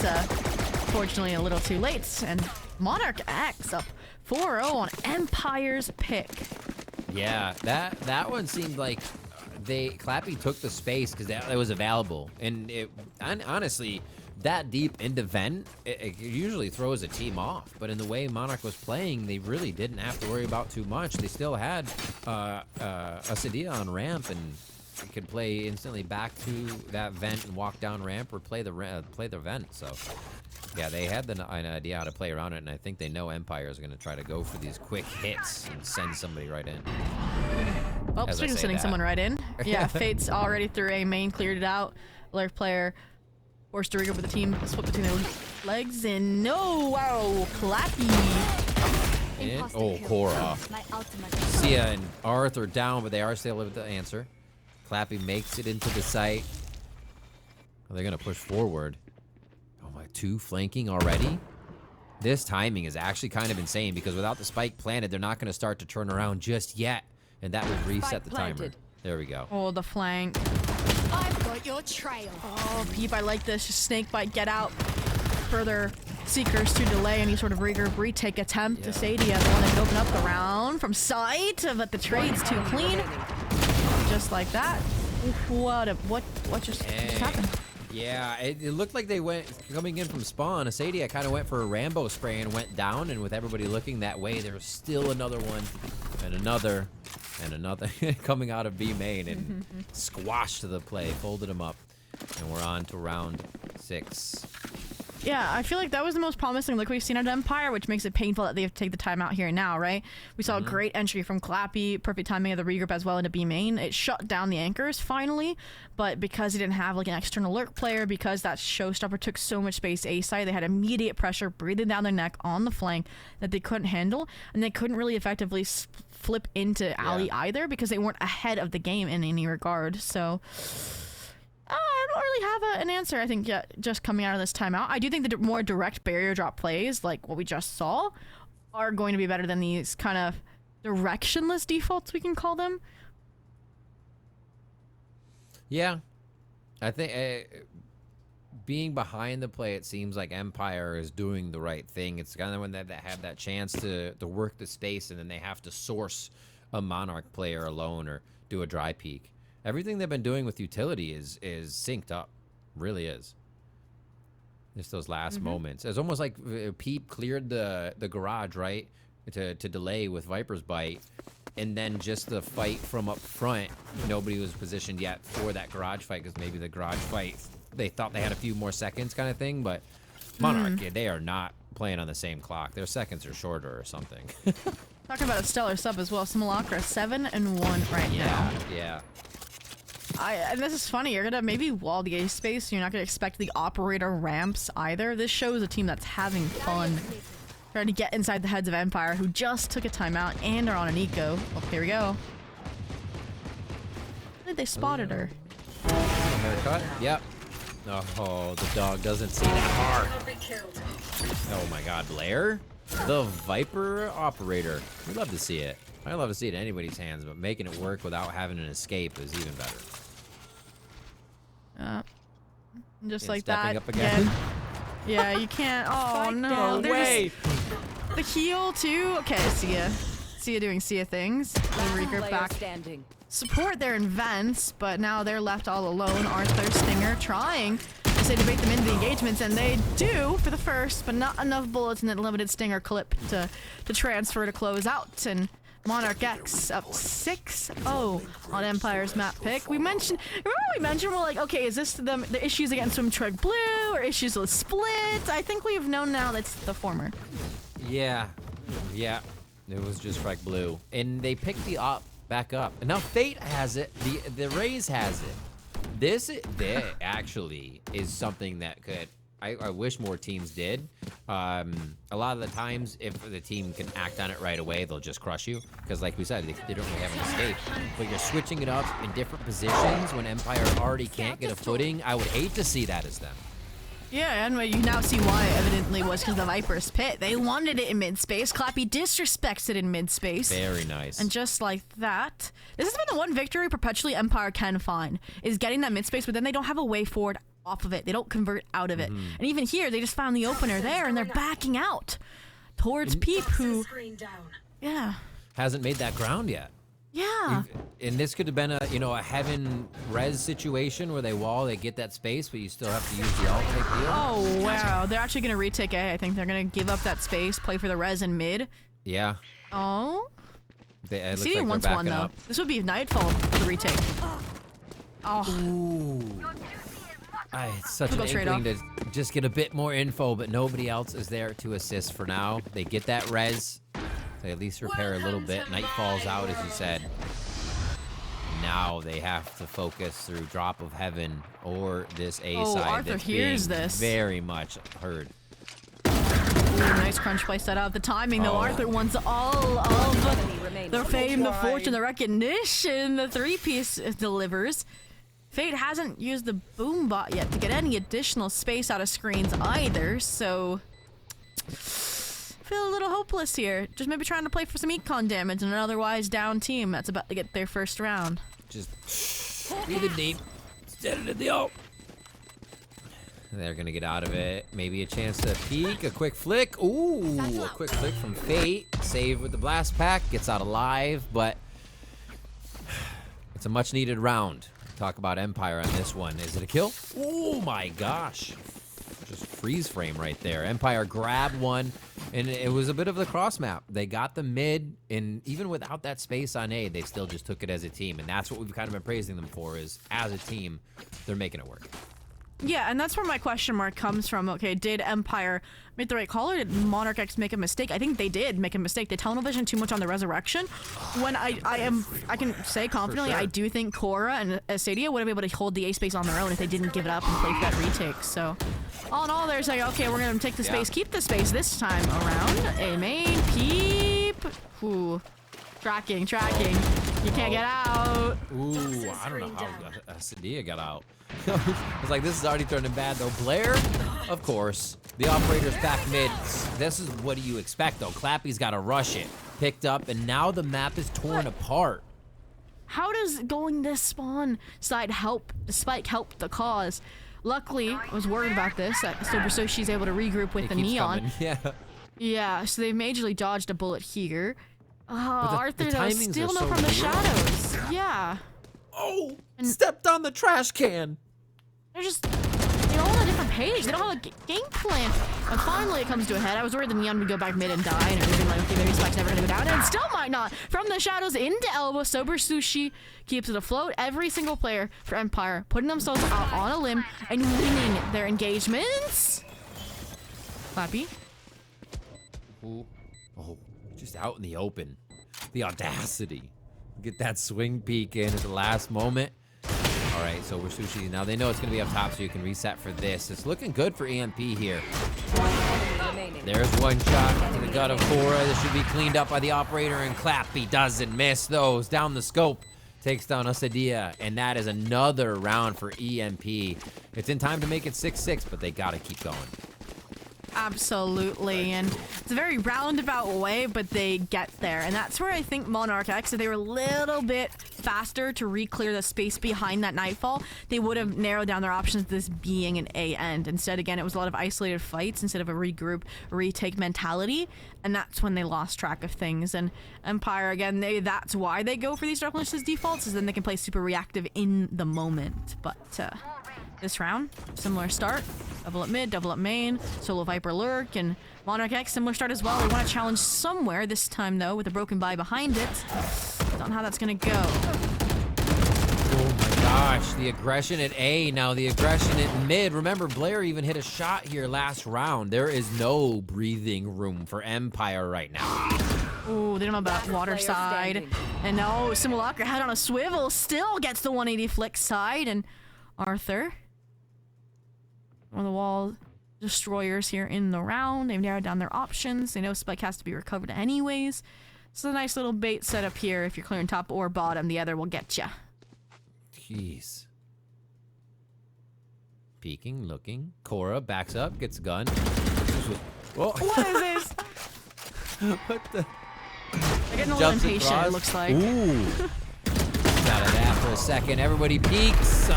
fortunately a little too late. And Monarch X up 4-0 on Empire's pick. Yeah, that one seemed like Clappy took the space because it was available, and honestly, that deep into vent, it usually throws a team off. But in the way Monarch was playing, they really didn't have to worry about too much. They still had a Sadia on ramp, and could play instantly back to that vent and walk down ramp or play the vent. So yeah, they had an idea how to play around it, and I think they know Empire is going to try to go for these quick hits and send somebody right in. Well, speaking of sending someone right in, yeah, Fate's already through A main, cleared it out. Alert player forced to regroup with the team, split between their legs, and no, wow, Clappy. Oh, Cora. Sia and Arthur down, but they are still able to answer. Clappy makes it into the site. Oh, they're going to push forward. Oh my, 2 flanking already? This timing is actually kind of insane because without the spike planted, they're not going to start to turn around just yet. And that would reset the timer. There we go. Oh, the flank. I've got your trail. Oh, Peep, I like this. Just snake bite, get out. Further Seekers to delay any sort of regroup, retake attempt to Sadia, the one that could open up the round from sight, but the trade's too clean. Just like that. What just happened? Yeah, it looked like they went coming in from spawn. Asadia kind of went for a Rambo spray and went down, and with everybody looking that way, there was still another one, and another, and another coming out of B main and squashed the play, folded them up, and we're on to round 6. Yeah, I feel like that was the most promising look we've seen at Empire, which makes it painful that they have to take the time out here and now, right? We saw a great entry from Clappy, perfect timing of the regroup as well into B main. It shut down the anchors finally, but because he didn't have like an external lurk player, because that showstopper took so much space A side, they had immediate pressure breathing down their neck on the flank that they couldn't handle, and they couldn't really effectively flip into alley either because they weren't ahead of the game in any regard. So I don't really have an answer, I think, yet just coming out of this timeout. I do think the more direct barrier drop plays, like what we just saw, are going to be better than these kind of directionless defaults, we can call them. Yeah. I think being behind the play, it seems like Empire is doing the right thing. It's kind of when they have that chance to work the space, and then they have to source a Monarch player alone or do a dry peek. Everything they've been doing with utility is synced up, really is. Just those last moments. It's almost like Peep cleared the garage, right, to delay with Viper's bite, and then just the fight from up front. Nobody was positioned yet for that garage fight because maybe the garage fight they thought they had a few more seconds, kind of thing. But Monarch, they are not playing on the same clock. Their seconds are shorter or something. Talking about a stellar sub as well. Simulacra 7-1 right now. Yeah. And this is funny, you're gonna maybe wall the A space, so you're not gonna expect the operator ramps either. This shows a team that's having fun trying to get inside the heads of Empire, who just took a timeout and are on an eco. Oh, here we go. I think they spotted her. Haircut? Yep. Oh, the dog doesn't see that hard. Oh my god, Blair? The Viper operator. We'd love to see it. I love to see it in anybody's hands, but making it work without having an escape is even better. Just like stepping that. up again. Yeah, you can't. Oh no. No way. The heal too. Okay, see ya. See ya doing Sia things. The regroup back. Support their invents, but now they're left all alone. Arthur, Stinger trying to say debate them into the engagements, and they do for the first, but not enough bullets in that limited Stinger clip to transfer to close out. And Monarch X up 6-0 on Empire's map pick. Remember we mentioned, we're like, okay, is this the issues against Swim Trek Blue or issues with Split? I think we've known now that's the former. Yeah. It was just Trek Blue. And they picked the op back up. And now Fate has it. The Raze has it. This actually is something that could... I wish more teams did. A lot of the times, if the team can act on it right away, they'll just crush you. Because like we said, they don't really have an escape. But you're switching it up in different positions when Empire already can't get a footing. I would hate to see that as them. Yeah, and you now see why evidently was because the Viper's pit. They wanted it in mid-space. Clappy disrespects it in mid-space. Very nice. And just like that, this has been the one victory perpetually Empire can find, is getting that mid-space, but then they don't have a way forward off of it. They don't convert out of it. And even here, they just found the opener there, and they're backing out towards Peep, who... Yeah. Hasn't made that ground yet. Yeah. And this could have been a heaven res situation where they get that space, but you still have to use the alt type deal. Oh, wow. They're actually going to retake A. I think they're going to give up that space, play for the res in mid. Yeah. Oh. It looks CD like wants they're one, backing though. up. This would be Nightfall for the retake. Oh. Ooh. It's such an inkling to just get a bit more info, but nobody else is there to assist for now. They get that res. They at least repair a little bit. Night falls out, as you said. Now they have to focus through Drop of Heaven or this A side Arthur that's hears being this. very much heard. Ooh, nice crunch play set up. The timing, though. Arthur wants all of the fame, the fortune, the recognition. The three-piece delivers. Fate hasn't used the boom bot yet to get any additional space out of screens either, so... feel a little hopeless here. Just maybe trying to play for some econ damage and an otherwise down team that's about to get their first round. Just breathe it deep. Set it in the ult. They're gonna get out of it. Maybe a chance to peek. A quick flick. Ooh, a quick flick from Fate. Save with the blast pack. Gets out alive, but it's a much needed round. Talk about Empire on this one. Is it a kill? Oh my gosh. Just freeze frame right there. Empire grabbed one, and it was a bit of the cross map. They got the mid, and even without that space on A, they still just took it as a team. And that's what we've kind of been praising them for, is as a team, they're making it work. Yeah, and that's where my question mark comes from. Okay, did Empire make the right call, or did Monarch X make a mistake? I think they did make a mistake. They tunnel vision too much on the resurrection. When I can say confidently, sure. I do think Korra and Asadia would have been able to hold the A space on their own if they didn't give it up and play for that retake. So, all in all, they're saying, okay, we're gonna take the space, keep the space this time around. A main peep. Ooh, tracking. You can't get out. Ooh, I don't know how Asadia got out. I was like, this is already turning bad, though. Blair, of course. The operator's back mid. This is what do you expect, though. Clappy's got to rush it. Picked up, and now the map is torn apart. How does going this spawn side help the spike help the cause? Luckily, I was worried about this. So she's able to regroup with the neon. Coming. Yeah. Yeah, so they majorly dodged a bullet here. the Arthur, though, timings still are no so from the weird. shadows. Yeah. Oh, stepped on the trash can. They're just, they're all on a different page. They don't have a game plan. And finally, it comes to a head. I was worried the neon would go back mid and die, and it would have been like, okay, maybe Spike's never gonna go down, and it still might not. From the shadows into elbow, Sober Sushi keeps it afloat. Every single player for Empire putting themselves out on a limb and winning their engagements. Clappy. Ooh. Oh, just out in the open. The audacity. Get that swing peek in at the last moment. All right, so we're Sushi. Now they know it's going to be up top, so you can reset for this. It's looking good for EMP here. There's one shot to the gut of Korra. This should be cleaned up by the operator, and Clappy doesn't miss those. Down the scope. Takes down Asadia, and that is another round for EMP. It's in time to make it 6-6, but they got to keep going. Absolutely, and it's a very roundabout way, but they get there, and that's where I think Monarch X, if they were a little bit faster to re-clear the space behind that Nightfall, they would have narrowed down their options, this being an A end. Instead, again, it was a lot of isolated fights instead of a regroup, retake mentality, and that's when they lost track of things. And Empire, again, that's why they go for these Dark Malicious defaults, is then they can play super reactive in the moment. But this round, similar start. Double up mid, double up main, solo Viper lurk, and Monarch X, similar start as well. They want to challenge somewhere, this time though, with a broken buy behind it. Don't know how that's gonna go. Oh my gosh, the aggression at A, now the aggression at mid. Remember, Blair even hit a shot here last round. There is no breathing room for Empire right now. Ooh, they don't know about water side. And no, Simulacra head on a swivel, still gets the 180 flick side, and Arthur, one of the wall destroyers here in the round. They've narrowed down their options. They know Spike has to be recovered anyways. So a nice little bait setup here. If you're clearing top or bottom, the other will get ya. Jeez. Peeking, looking. Korra backs up, gets a gun. Whoa. What is this? What the? They're getting a little impatient, it looks like. Ooh. Out of that for a second. Everybody peeks.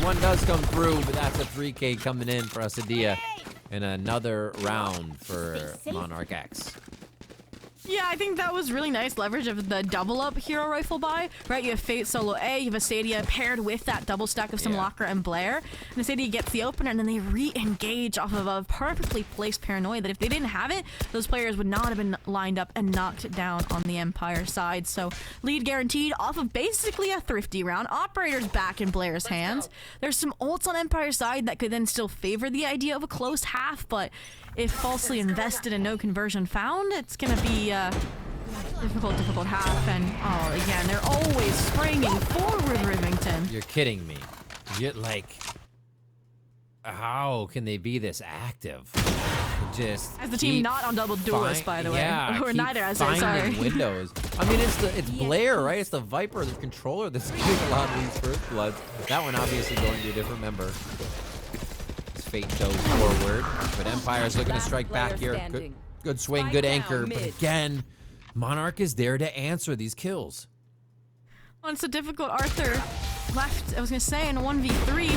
One does come through, but that's a 3K coming in for Asadia. And another round for Monarch X. Yeah, I think that was really nice leverage of the double up hero rifle buy, right? You have Fate solo A, you have Asadia paired with that double stack of Simulacra and Blair. And Asadia gets the opener, and then they re-engage off of a perfectly placed paranoia that if they didn't have it, those players would not have been lined up and knocked down on the Empire side. So lead guaranteed off of basically a thrifty round. Operator's back in Blair's hands. There's some ults on Empire's side that could then still favor the idea of a close half, but if falsely invested and no conversion found, it's gonna be difficult half. And oh, again, they're always springing forward, Rivington. You're kidding me. You're like, how can they be this active? Just as the team not on double duelist, by the way. Yeah, or neither, as sorry. Windows. I mean, it's Blair, right? It's the Viper, the controller that's getting a lot of these first bloods. That one obviously going to a different member. Fate goes forward, but Empire's looking to strike back here. Good swing, good anchor, but again, Monarch is there to answer these kills. Well, it's so difficult. Arthur left, I was gonna say, in a 1v3.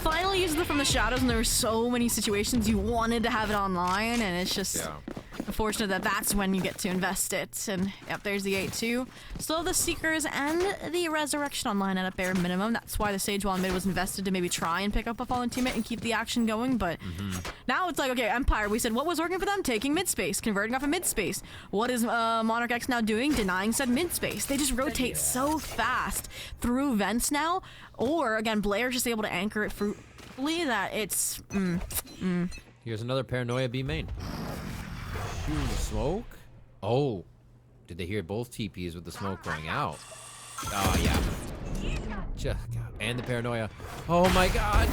finally uses it from the shadows, and there were so many situations you wanted to have it online, and it's just unfortunate that that's when you get to invest it. And yep, there's the 8-2. Still the Seekers and the Resurrection online at a bare minimum. That's why the Stage1 mid was invested to maybe try and pick up a fallen teammate and keep the action going. But now it's like, okay, Empire, we said what was working for them? Taking mid space, converting off of mid space. What is Monarch X now doing? Denying said mid space. They just rotate so fast through vents now. Or again, Blair's just able to anchor it fruitfully that it's Here's another Paranoia B main. Shooting smoke. Oh, did they hear both TPs with the smoke going out? Oh yeah. And the Paranoia. Oh my God.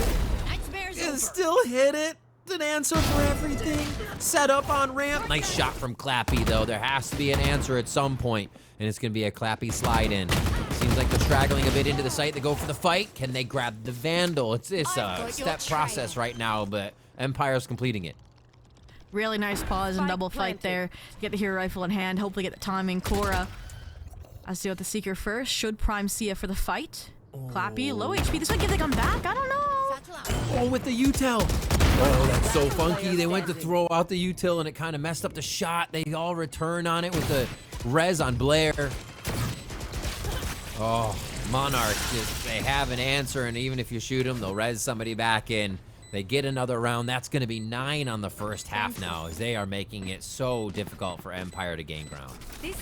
Nightmares Still hit it. An answer for everything. Set up on ramp. Nice shot from Clappy though. There has to be an answer at some point, and it's gonna be a Clappy slide in. Seems like they're straggling a bit into the site. They go for the fight. Can they grab the Vandal? It's a step process right now, but Empire's completing it. really nice pause and double fight there. Get the hero rifle in hand. Hopefully get the timing. Cora. Let's see what the Seeker first. Should prime Sia for the fight. Clappy, low HP. This might give they come back. I don't know. Oh, with the util. Oh, that's so funky. They went to throw out the util and it kind of messed up the shot. They all return on it with the res on Blair. Oh, Monarch, they have an answer, and even if you shoot them, they'll res somebody back in. They get another round. That's going to be 9 on the first half now, as they are making it so difficult for Empire to gain ground.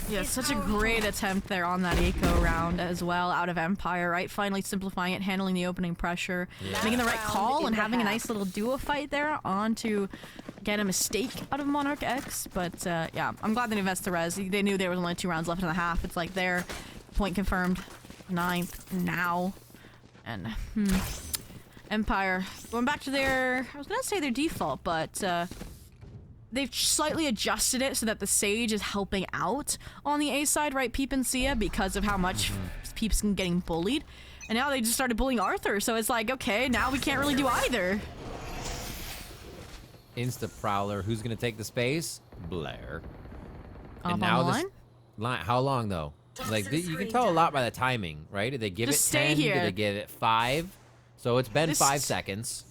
Yeah, such a great attempt there on that eco round as well out of Empire, right? Finally simplifying it, handling the opening pressure, making the right call, and having a nice little duo fight there on to get a mistake out of Monarch X. But yeah, I'm glad they invested the res. They knew there was only 2 rounds left in the half. It's like their point confirmed. 9th now. And Empire going back to their, I was gonna say their default, but they've slightly adjusted it so that the Sage is helping out on the A side, right? Peep and Sia, because of how much Peep's getting bullied. And now they just started bullying Arthur, so it's like, okay, now we can't really do either. Insta Prowler, who's gonna take the space? Blair. Up And now on the this line, how long though? Like you can tell a lot by the timing, right? Did they give Just it stay 10? here. Did they give it 5? So it's been 5 seconds.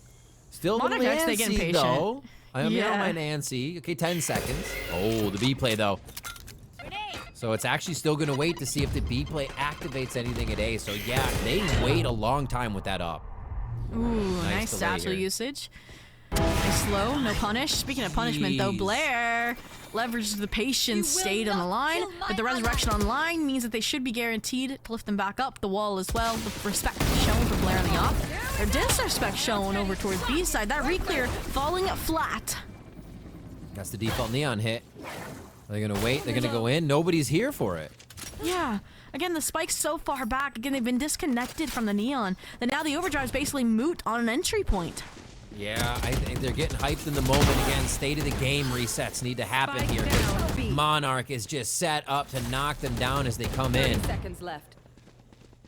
Still the Monarch X, they get Nancy, impatient. though. I mean, I don't Yeah. mind Nancy. Okay, 10 seconds. Oh, the B play though. So it's actually still gonna wait to see if the B play activates anything at A. So yeah, they wait a long time with that up. Ooh, nice delay satchel here. usage. Nice slow, no punish. Speaking of punishment, though, Jeez. Blair leverages the patience, stayed on the line, but the resurrection online means that they should be guaranteed to lift them back up the wall as well. The respect shown for Blair on the off. Their disrespect shown over towards B side. That re-clear falling flat. That's the default neon hit. Are they gonna wait? They're gonna go in? Nobody's here for it. Yeah. Again, the spike's so far back. Again, they've been disconnected from the neon. That now the overdrive's basically moot on an entry point. Yeah, I think they're getting hyped in the moment again. State of the game resets need to happen here. 'Cause Monarch is just set up to knock them down as they come in. seconds left.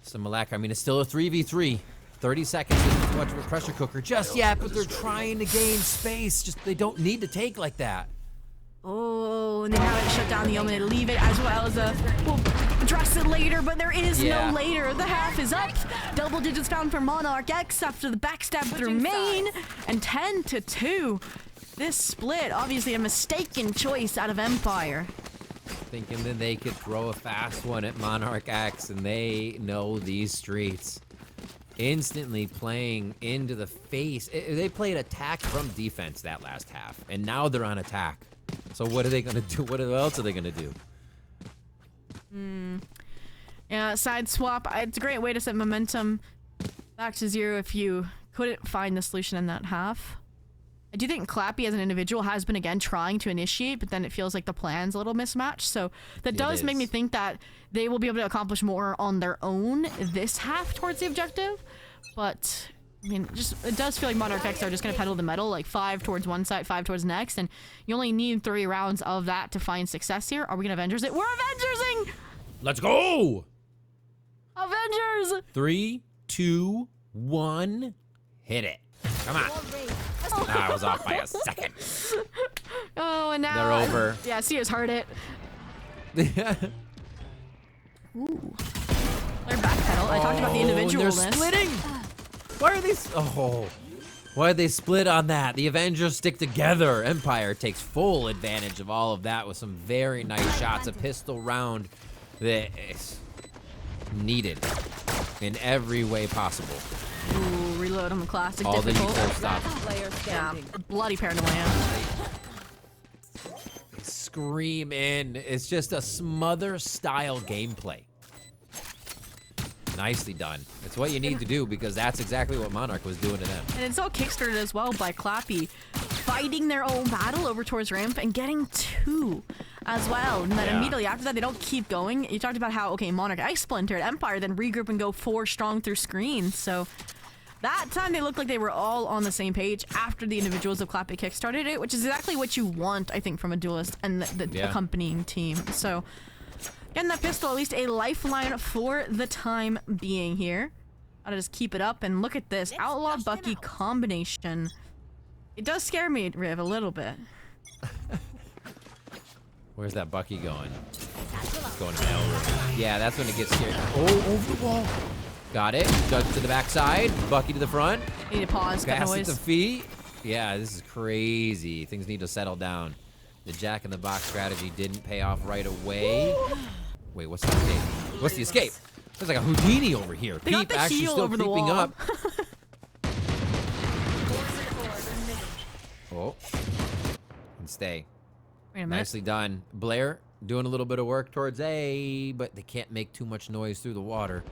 So Malak, I mean, it's still a 3v3. 30 seconds isn't too much of a pressure cooker just yet, but they're trying to gain space. Just they don't need to take like that. Oh, and they haven't shut down the Omen. They leave it as well as we'll address it later, but there is Yeah. no later. The half is up. Double digits found for Monarch X after the backstab through main, and 10-2. This split, obviously a mistaken choice out of Empire. Thinking that they could throw a fast one at Monarch X, and they know these streets. Instantly playing into the face. They played attack from defense that last half, and now they're on attack. So what are they gonna do? What else are they gonna do? Yeah, side swap. It's a great way to set momentum back to 0 if you couldn't find the solution in that half. I do think Clappy as an individual has been again trying to initiate, but then it feels like the plan's a little mismatched. So that does make me think that they will be able to accomplish more on their own this half towards the objective. But I mean, just it does feel like Monarch X are just gonna pedal the metal, like 5 towards one side, 5 towards next, and you only need 3 rounds of that to find success here. Are we gonna Avengers it? We're Avengersing! Let's go! Avengers! 3, 2, 1, hit it. Come on. I was off by a second. Oh, and now They're over. Yeah, Sia's heard it. Ooh. They're backpedal. I talked about the individualness. They're splitting. Why are these? Oh, Why'd they split on that? The Avengers stick together. Empire takes full advantage of all of that with some very nice shots. A pistol round that is needed in every way possible. Ooh, reload on the classic. All difficult. the full stop. Yeah, bloody paranoia. Scream in. It's just a smother style gameplay. Nicely done. It's what you need to do because that's exactly what Monarch was doing to them. And it's all kickstarted as well by Clappy fighting their own battle over towards ramp and getting 2 as well. And then immediately after that, they don't keep going. You talked about how, okay, Monarch X splintered, Empire then regroup and go 4 strong through screens. So that time they looked like they were all on the same page after the individuals of Clappy kickstarted it, which is exactly what you want, I think, from a duelist and the accompanying team. So getting that pistol, at least a lifeline for the time being here. I'll just keep it up and look at this Outlaw Bucky combination. It does scare me, Riv, a little bit. Where's that Bucky going? It's going to the L room. Yeah, that's when it gets scary. Oh, over the wall. Got it. Duck to the backside. Bucky to the front. Need to pause. Got Pass noise. at the feet. Yeah, this is crazy. Things need to settle down. The Jack in the Box strategy didn't pay off right away. Wait, what's the escape? What's the escape? There's like a Houdini over here. They got Peep the actually heel still over the creeping wall. up. Oh. And stay. Wait a minute. Nicely done. Blair doing a little bit of work towards A, but they can't make too much noise through the water.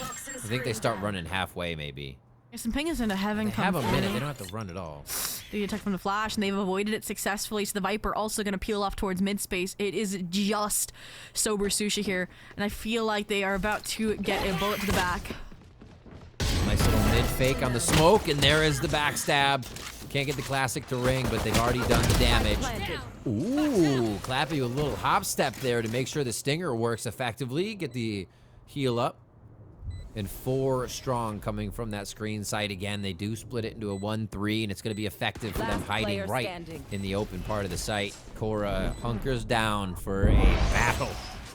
I think they start running halfway, maybe. There's some pingers into heaven. They have a minute. They don't have to run at all. They attack from the flash, and they've avoided it successfully. So the Viper also going to peel off towards mid-space. It is just Sober Sushi here, and I feel like they are about to get a bullet to the back. Nice little mid-fake on the smoke, and there is the backstab. Can't get the classic to ring, but they've already done the damage. Ooh, Clappy with a little hop step there to make sure the stinger works effectively. Get the heal up. And 4 strong coming from that screen side again. They do split it into a 1-3, and it's going to be effective for them hiding right in the open part of the site. Cora hunkers down for a battle,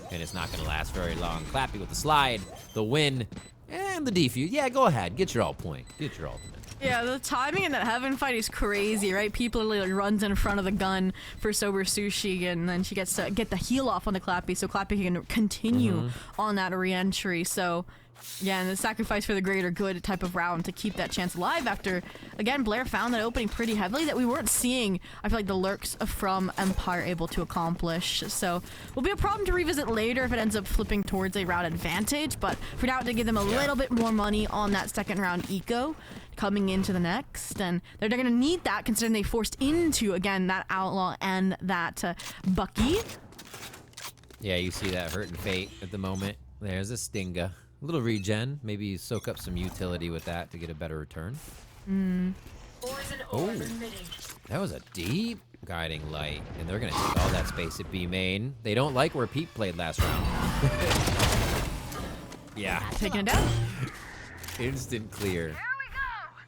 and it's not going to last very long. Clappy with the slide, the win, and the defuse. Yeah, go ahead. Get your ult point. Get your ultimate. Yeah, the timing in that heaven fight is crazy, right? People like runs in front of the gun for Sober Sushi, and then she gets to get the heal off on the Clappy, so Clappy can continue on that re-entry. So yeah, and the sacrifice for the greater good type of round to keep that chance alive after, again, Blair found that opening pretty heavily that we weren't seeing, I feel like, the lurks from Empire able to accomplish. So will be a problem to revisit later if it ends up flipping towards a round advantage, but for now to give them a little bit more money on that second round eco coming into the next, and they're going to need that considering they forced into, again, that Outlaw and that Bucky. Yeah, you see that hurting Fate at the moment. There's a Stinga. A little regen. Maybe you soak up some utility with that to get a better return. Oh, that was a deep guiding light. And they're going to take all that space at B main. They don't like where Pete played last round. Yeah. Taking it down. Instant clear.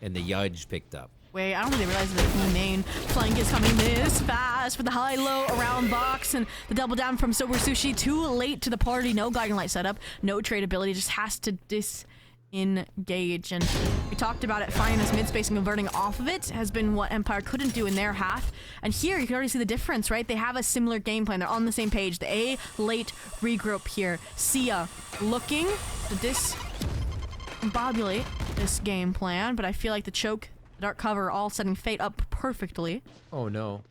And the Yudge picked up. Wait, I don't think they realize that the main flank is coming this fast with the high-low around box and the double down from Sober Sushi. Too late to the party. No guiding light setup. No trade ability. Just has to disengage. And we talked about it. Finding this mid-space and converting off of it has been what Empire couldn't do in their half. And here, you can already see the difference, right? They have a similar game plan. They're on the same page. The A late regroup here. Sia looking to discombobulate this game plan, but I feel like the choke, the dark cover, all setting Fate up perfectly. Oh no.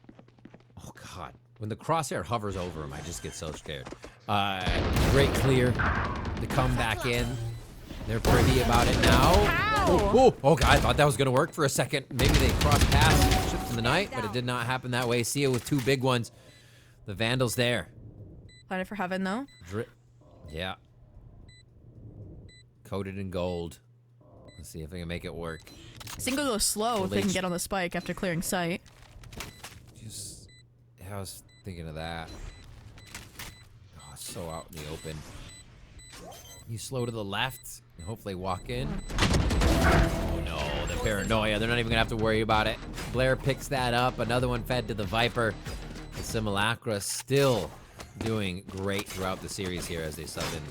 Oh god. When the crosshair hovers over him, I just get so scared. Great clear to come back in. They're pretty about it now. Oh god, I thought that was gonna work for a second. Maybe they crossed paths, ships in the night, but it did not happen that way. Sia with 2 big ones. The Vandal's there. Planet for Heaven, though. Yeah. Coated in gold. Let's see if they can make it work. Single goes slow if they can get on the spike after clearing sight. Just, I was thinking of that. Oh, so out in the open. You slow to the left and hopefully walk in. Oh no, the paranoia. They're not even gonna have to worry about it. Blair picks that up. Another one fed to the Viper. The Simulacra still doing great throughout the series here as they sub in.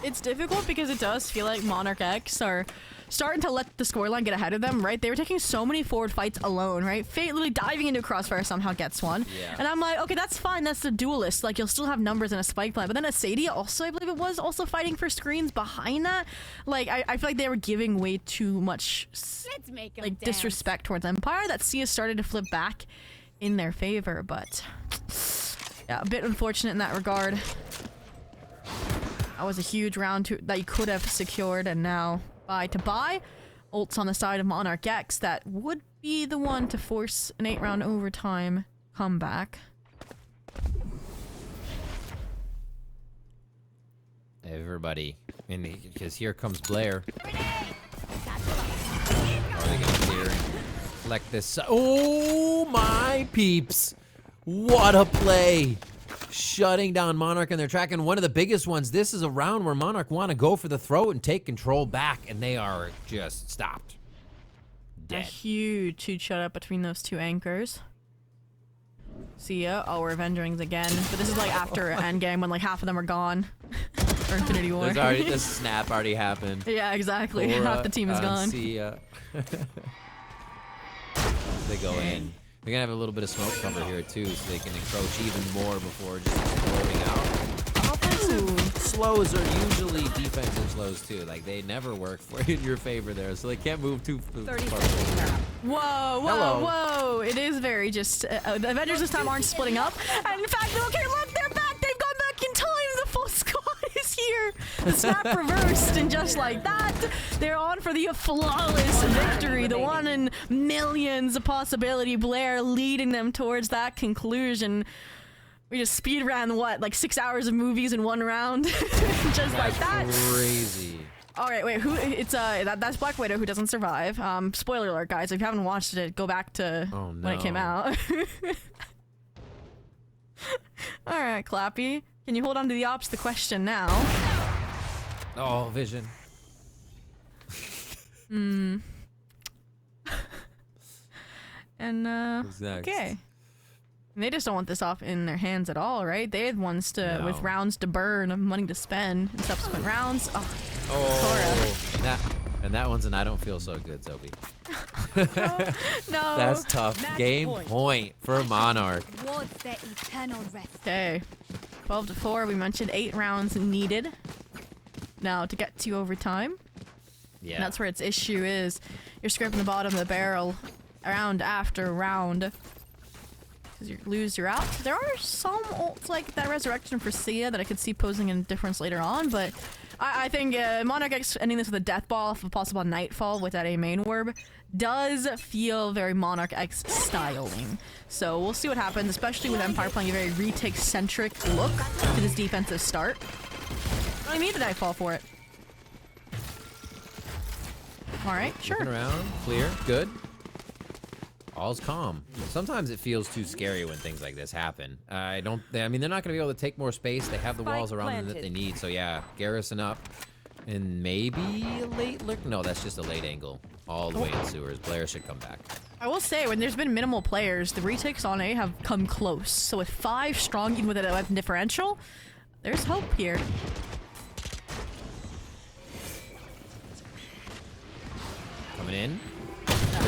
It's difficult because it does feel like Monarch X are starting to let the scoreline get ahead of them, right? They were taking so many forward fights alone, right? Fate literally diving into Crossfire somehow gets one. Yeah. And I'm like, okay, that's fine. That's the duelist. Like, you'll still have numbers in a spike plan. But then Asadia also, I believe it was, also fighting for screens behind that. Like, I feel like they were giving way too much, Let's make 'em like, dance. disrespect towards Empire. That Sia started to flip back in their favor, but yeah, a bit unfortunate in that regard. That was a huge round that you could have secured, and now bye to bye. Ults on the side of Monarch X that would be the one to force an 8-round overtime comeback. Everybody, because here comes Blair. Are they gonna clear and collect this? Oh my peeps! What a play! Shutting down Monarch in their track, and one of the biggest ones. This is a round where Monarch want to go for the throat and take control back, and they are just stopped. A Dead. huge shut up between those two anchors. See ya. Oh, we're Avengerings again. But this is like after Endgame when like half of them are gone. Or Infinity War. This snap already happened. Yeah, exactly. Half the team is gone. See ya. They go in. They're gonna have a little bit of smoke cover here too, so they can encroach even more before just exploding out. Offensive slows are usually defensive slows too. Like they never work in your favor there, so they can't move too far. Whoa! Whoa! It is very just. The Avengers this time aren't splitting up, and in fact, okay, look, they're back. They've gone back in time. The full squad is here. The snap reversed, and just like that, they're on for the flawless victory. The one in millions possibility. Blair leading them towards that conclusion. We just speed ran what, like 6 hours of movies in one round, just like that. Crazy. All right, wait. Who? It's that's Black Widow who doesn't survive. Spoiler alert, guys. If you haven't watched it, go back to when it came out. All right, Clappy. Can you hold on to the ops? The question now. Oh, Vision. And Who's next? okay. And they just don't want this off in their hands at all, right? They had ones to with rounds to burn, money to spend in subsequent rounds. Oh, and that one's an I don't feel so good, Sophie. No. That's tough. Game point for Monarch. Towards their eternal rest. Okay. 12-4. We mentioned 8 rounds needed. Now to get to overtime. Yeah. And that's where its issue is. You're scraping the bottom of the barrel round after round. Because you lose, you're out. There are some ults like that resurrection for Sia that I could see posing a difference later on, but I think Monarch X ending this with a death ball off a possible Nightfall with that A main orb does feel very Monarch X styling. So we'll see what happens, especially with Empire playing a very retake-centric look to this defensive start. I need the Nightfall for it. Alright, sure. Looking around, clear, good. All's calm. Sometimes it feels too scary when things like this happen. I mean, they're not going to be able to take more space. They have the walls around them that they need. So yeah, garrison up. And maybe a late look. No, that's just a late angle. All the way in sewers. Blair should come back. I will say, when there's been minimal players, the retakes on A have come close. So with 5 strong, even with a weapon differential, there's hope here. Coming in.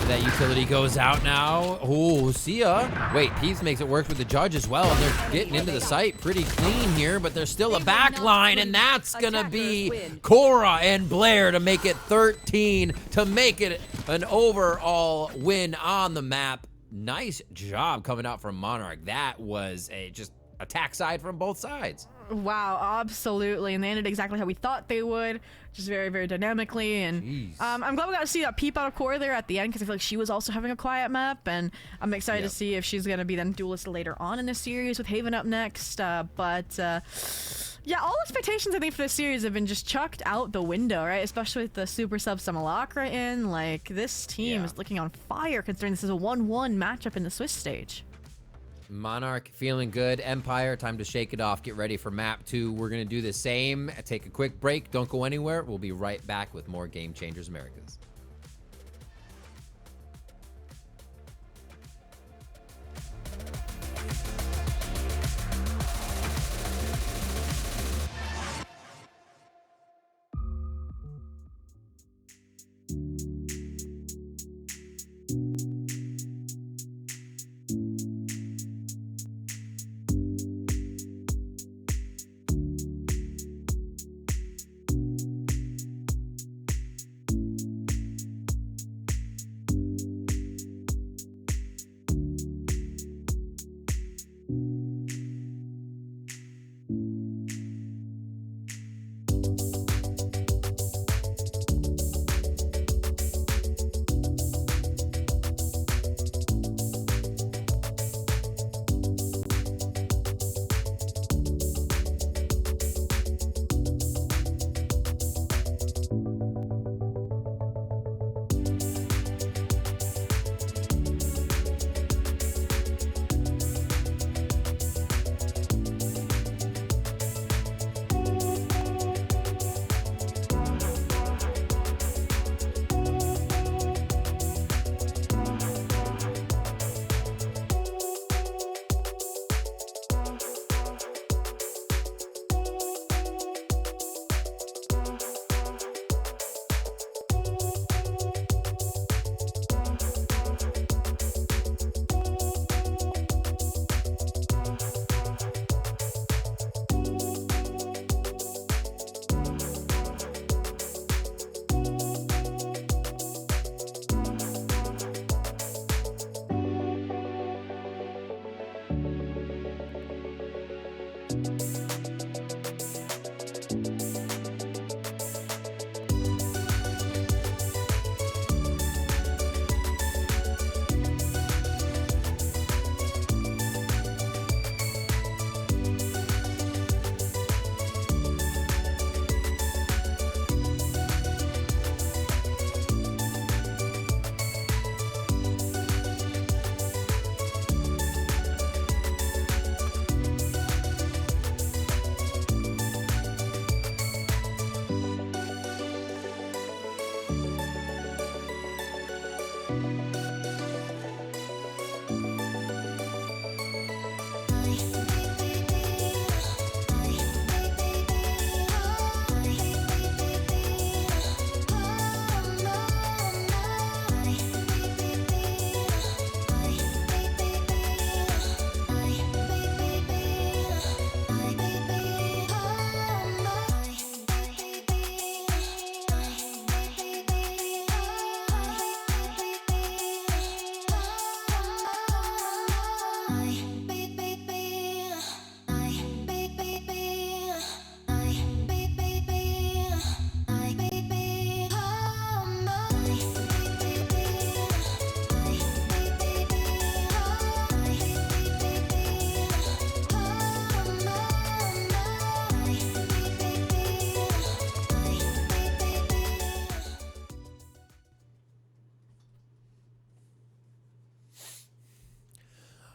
That utility goes out now. Oh, Sia. Wait, Peeves makes it work with the judge as well. And they're getting into the site pretty clean here, but there's still a back line, and that's going to be Cora and Blair to make it 13, to make it an overall win on the map. Nice job coming out from Monarch. That was a just attack side from both sides. Wow, absolutely. And they ended exactly how we thought they would, just very, very dynamically. And I'm glad we got to see that peep out of Cora there at the end, because I feel like she was also having a quiet map, and I'm excited to see if she's going to be then duelist later on in this series with Haven up next. Yeah, all expectations I think for this series have been just chucked out the window, right? Especially with the Super Sub Simulacra in. Like, this team is looking on fire considering this is a 1-1 matchup in the Swiss stage. Monarch feeling good. Empire, time to shake it off. Get ready for map 2. We're going to do the same. Take a quick break. Don't go anywhere. We'll be right back with more Game Changers Americas.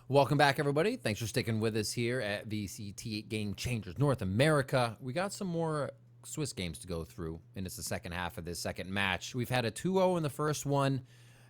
Welcome back, everybody. Thanks for sticking with us here at VCT Game Changers North America. We got some more Swiss games to go through, and it's the second half of this second match. We've had a 2-0 in the first one,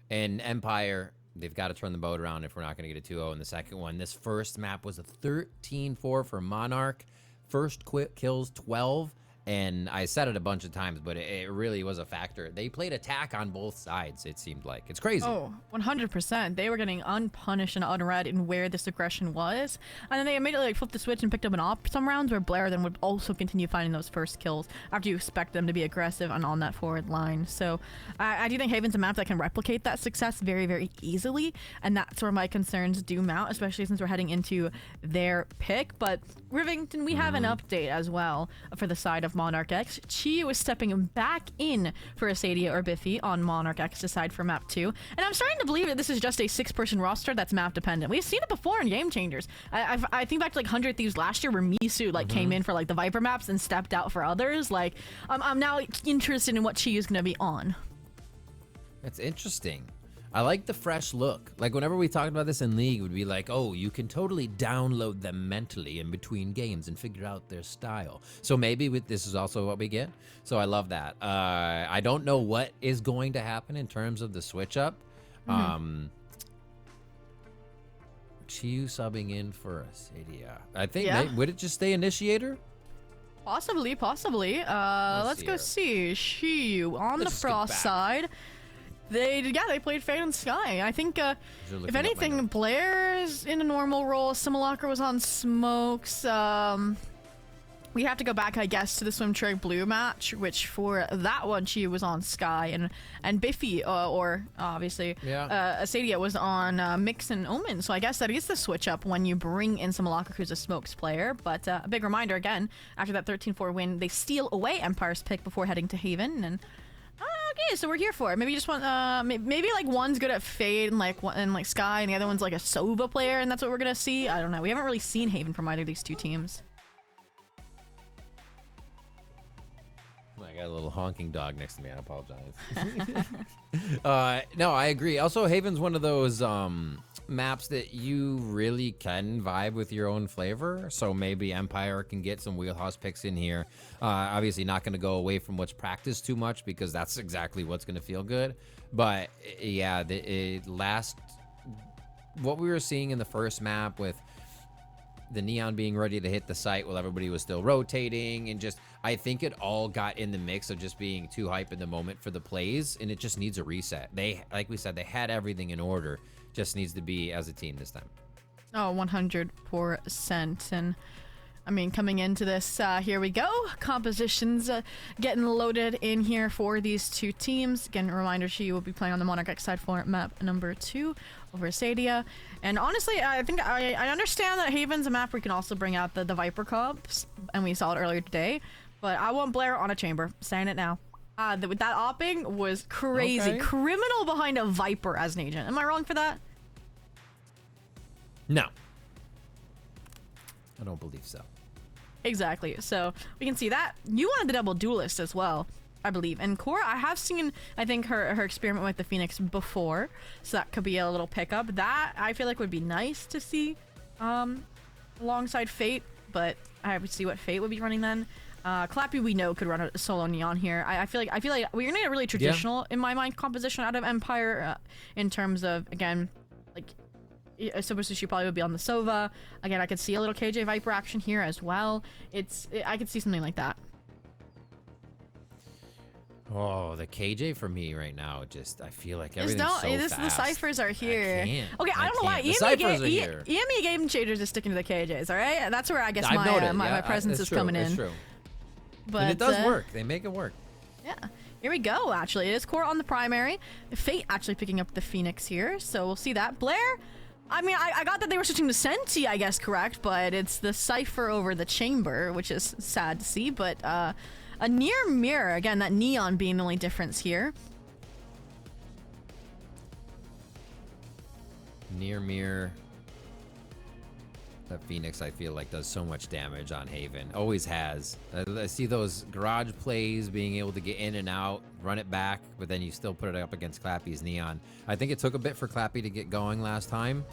and Empire, they've got to turn the boat around if we're not going to get a 2-0 in the second one. This first map was a 13-4 for Monarch. First kills 12. And I said it a bunch of times, but it really was a factor. They played attack on both sides, it seemed like. It's crazy. Oh, 100%. They were getting unpunished and unread in where this aggression was. And then they immediately like flipped the switch and picked up an op some rounds where Blair then would also continue finding those first kills after you expect them to be aggressive and on that forward line. So I do think Haven's a map that can replicate that success very, very easily. And that's where my concerns do mount, especially since we're heading into their pick. But Rivington, we have an update as well for the side of Monarch X. Chi was stepping back in for Asadia or Biffy on Monarch X to side for map 2. And I'm starting to believe that this is just a 6-person roster that's map dependent. We've seen it before in Game Changers. I think back to like 100 Thieves last year where Misu like came in for like the Viper maps and stepped out for others. Like I'm now interested in what Chi is going to be on. That's interesting. I like the fresh look. Like whenever we talked about this in League, it would be like, oh, you can totally download them mentally in between games and figure out their style. So maybe this is also what we get. So I love that. I don't know what is going to happen in terms of the switch up. Chiyu subbing in for Asadia. I think, would it just stay Initiator? Possibly. Let's go see. Chiyu on the Frost side. They played Fade and Sky. I think if anything, Blair's in a normal role. Simulacra was on Smokes. We have to go back, I guess, to the Swim Trade Blue match, which for that one she was on Sky, and Biffy or obviously Asadia was on Mix and Omen. So I guess that is the switch up when you bring in Simulacra, who's a Smokes player. But a big reminder again, after that 13-4 win, they steal away Empire's pick before heading to Haven. And okay, so we're here for it. Maybe you just want maybe like one's good at Fade and like Sky, and the other one's like a Sova player, and that's what we're gonna see. I don't know. We haven't really seen Haven from either of these two teams. I got a little honking dog next to me. I apologize. No, I agree. Also, Haven's one of those maps that you really can vibe with your own flavor. So maybe Empire can get some wheelhouse picks in here. Obviously not going to go away from what's practiced too much because that's exactly what's going to feel good. But yeah, what we were seeing in the first map with the Neon being ready to hit the site while everybody was still rotating, and just I think it all got in the mix of just being too hype in the moment for the plays, and it just needs a reset. They, like we said, they had everything in order, just needs to be as a team this time. Oh, 100%. And I mean, coming into this, here we go. Compositions getting loaded in here for these two teams. Again, a reminder, she will be playing on the Monarch X side for map number 2 over Asadia. And honestly, I think I understand that Haven's a map where you can also bring out the Viper comps, and we saw it earlier today. But I want Blair on a Chamber. Saying it now. That opping was crazy. Okay. Criminal behind a Viper as an agent. Am I wrong for that? No. I don't believe so. Exactly. So we can see that. You wanted the double duelist as well, I believe. And Cora, I have seen, I think, her experiment with the Phoenix before. So that could be a little pickup. That, I feel like, would be nice to see alongside Fate. But I would see what Fate would be running then. Clappy, we know, could run a solo Neon here. I feel like we're gonna get a really traditional, in my mind, composition out of Empire in terms of, again, like, so she probably would be on the Sova. Again, I could see a little KJ Viper action here as well. I could see something like that. Oh, the KJ for me right now, just I feel like everything's so fast. The ciphers are here. Okay, I don't know why. EME Game Changers is sticking to the KJs, all right? That's where I guess my presence is coming in. True. But and it does work. They make it work. Yeah. Here we go, actually. It is Core on the primary. Fate actually picking up the Phoenix here, so we'll see that. Blair, I mean, I got that they were switching to Senti, I guess, correct, but it's the Cypher over the Chamber, which is sad to see, but a near mirror, again, that Neon being the only difference here. Near mirror. That Phoenix, I feel like, does so much damage on Haven. Always has. I see those garage plays, being able to get in and out, run it back, but then you still put it up against Clappy's Neon. I think it took a bit for Clappy to get going last time,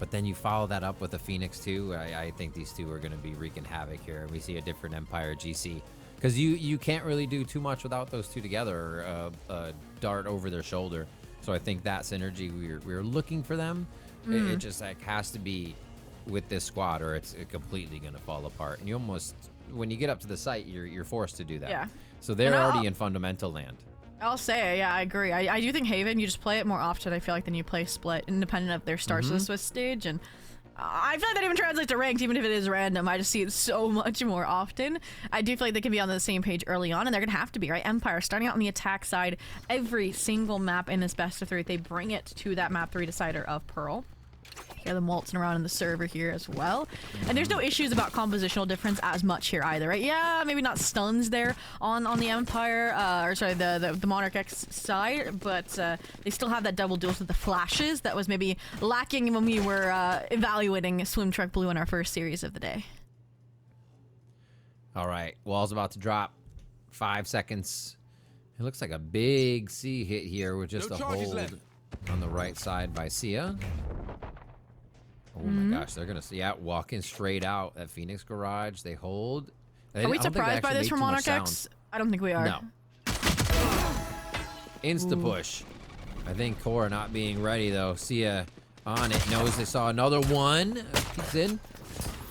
But then you follow that up with a Phoenix too. I think these two are going to be wreaking havoc here. We see a different Empire GC. Because you can't really do too much without those two together. Dart over their shoulder. So I think that synergy we're looking for them. It just like has to be with this squad, or it's completely going to fall apart. And you almost, when you get up to the site, you're forced to do that. Yeah. So they're already in fundamental land. I'll say, yeah, I agree. I do think Haven, you just play it more often, I feel like, than you play Split, independent of their stars of the Swiss stage. And I feel like that even translates to ranked, even if it is random. I just see it so much more often. I do feel like they can be on the same page early on, and they're going to have to be, right? Empire starting out on the attack side, every single map in this best of 3, they bring it to that map 3 decider of Pearl. Hear them waltzing around in the server here as well. And there's no issues about compositional difference as much here either, right? Yeah, maybe not stuns there on the Empire, or sorry, the Monarch X side, but they still have that double duels with the flashes that was maybe lacking when we were evaluating Swim Truck Blue in our first series of the day. All right, wall's about to drop. 5 seconds. It looks like a big C hit here with just a hold on the right side by Sia. Oh my gosh, they're gonna see, yeah, walking straight out at Phoenix Garage. They hold. Are we surprised by this from Monarch X? I don't think we are. No. Insta push. I think Core not being ready though. Sia on it, knows they saw another one. Keeps in.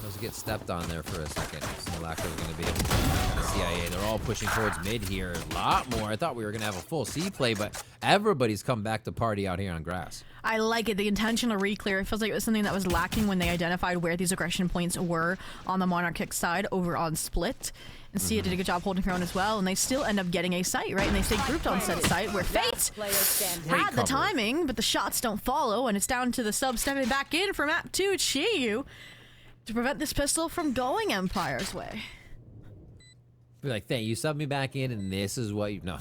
Those get stepped on there for a second. Malacca's gonna be the CIA. They're all pushing towards mid here. A lot more. I thought we were gonna have a full C play, but everybody's come back to party out here on grass. I like it. The intentional re-clear. It feels like it was something that was lacking when they identified where these aggression points were on the Monarch X side over on Split. And Sia did a good job holding her own as well, and they still end up getting a site, right? And they stay grouped on said site where Fate had the timing, but the shots don't follow, and it's down to the sub stepping back in for map 2, Chiyu, to prevent this pistol from going Empire's way. Be like, thank you, subbed me back in, and this is what you know.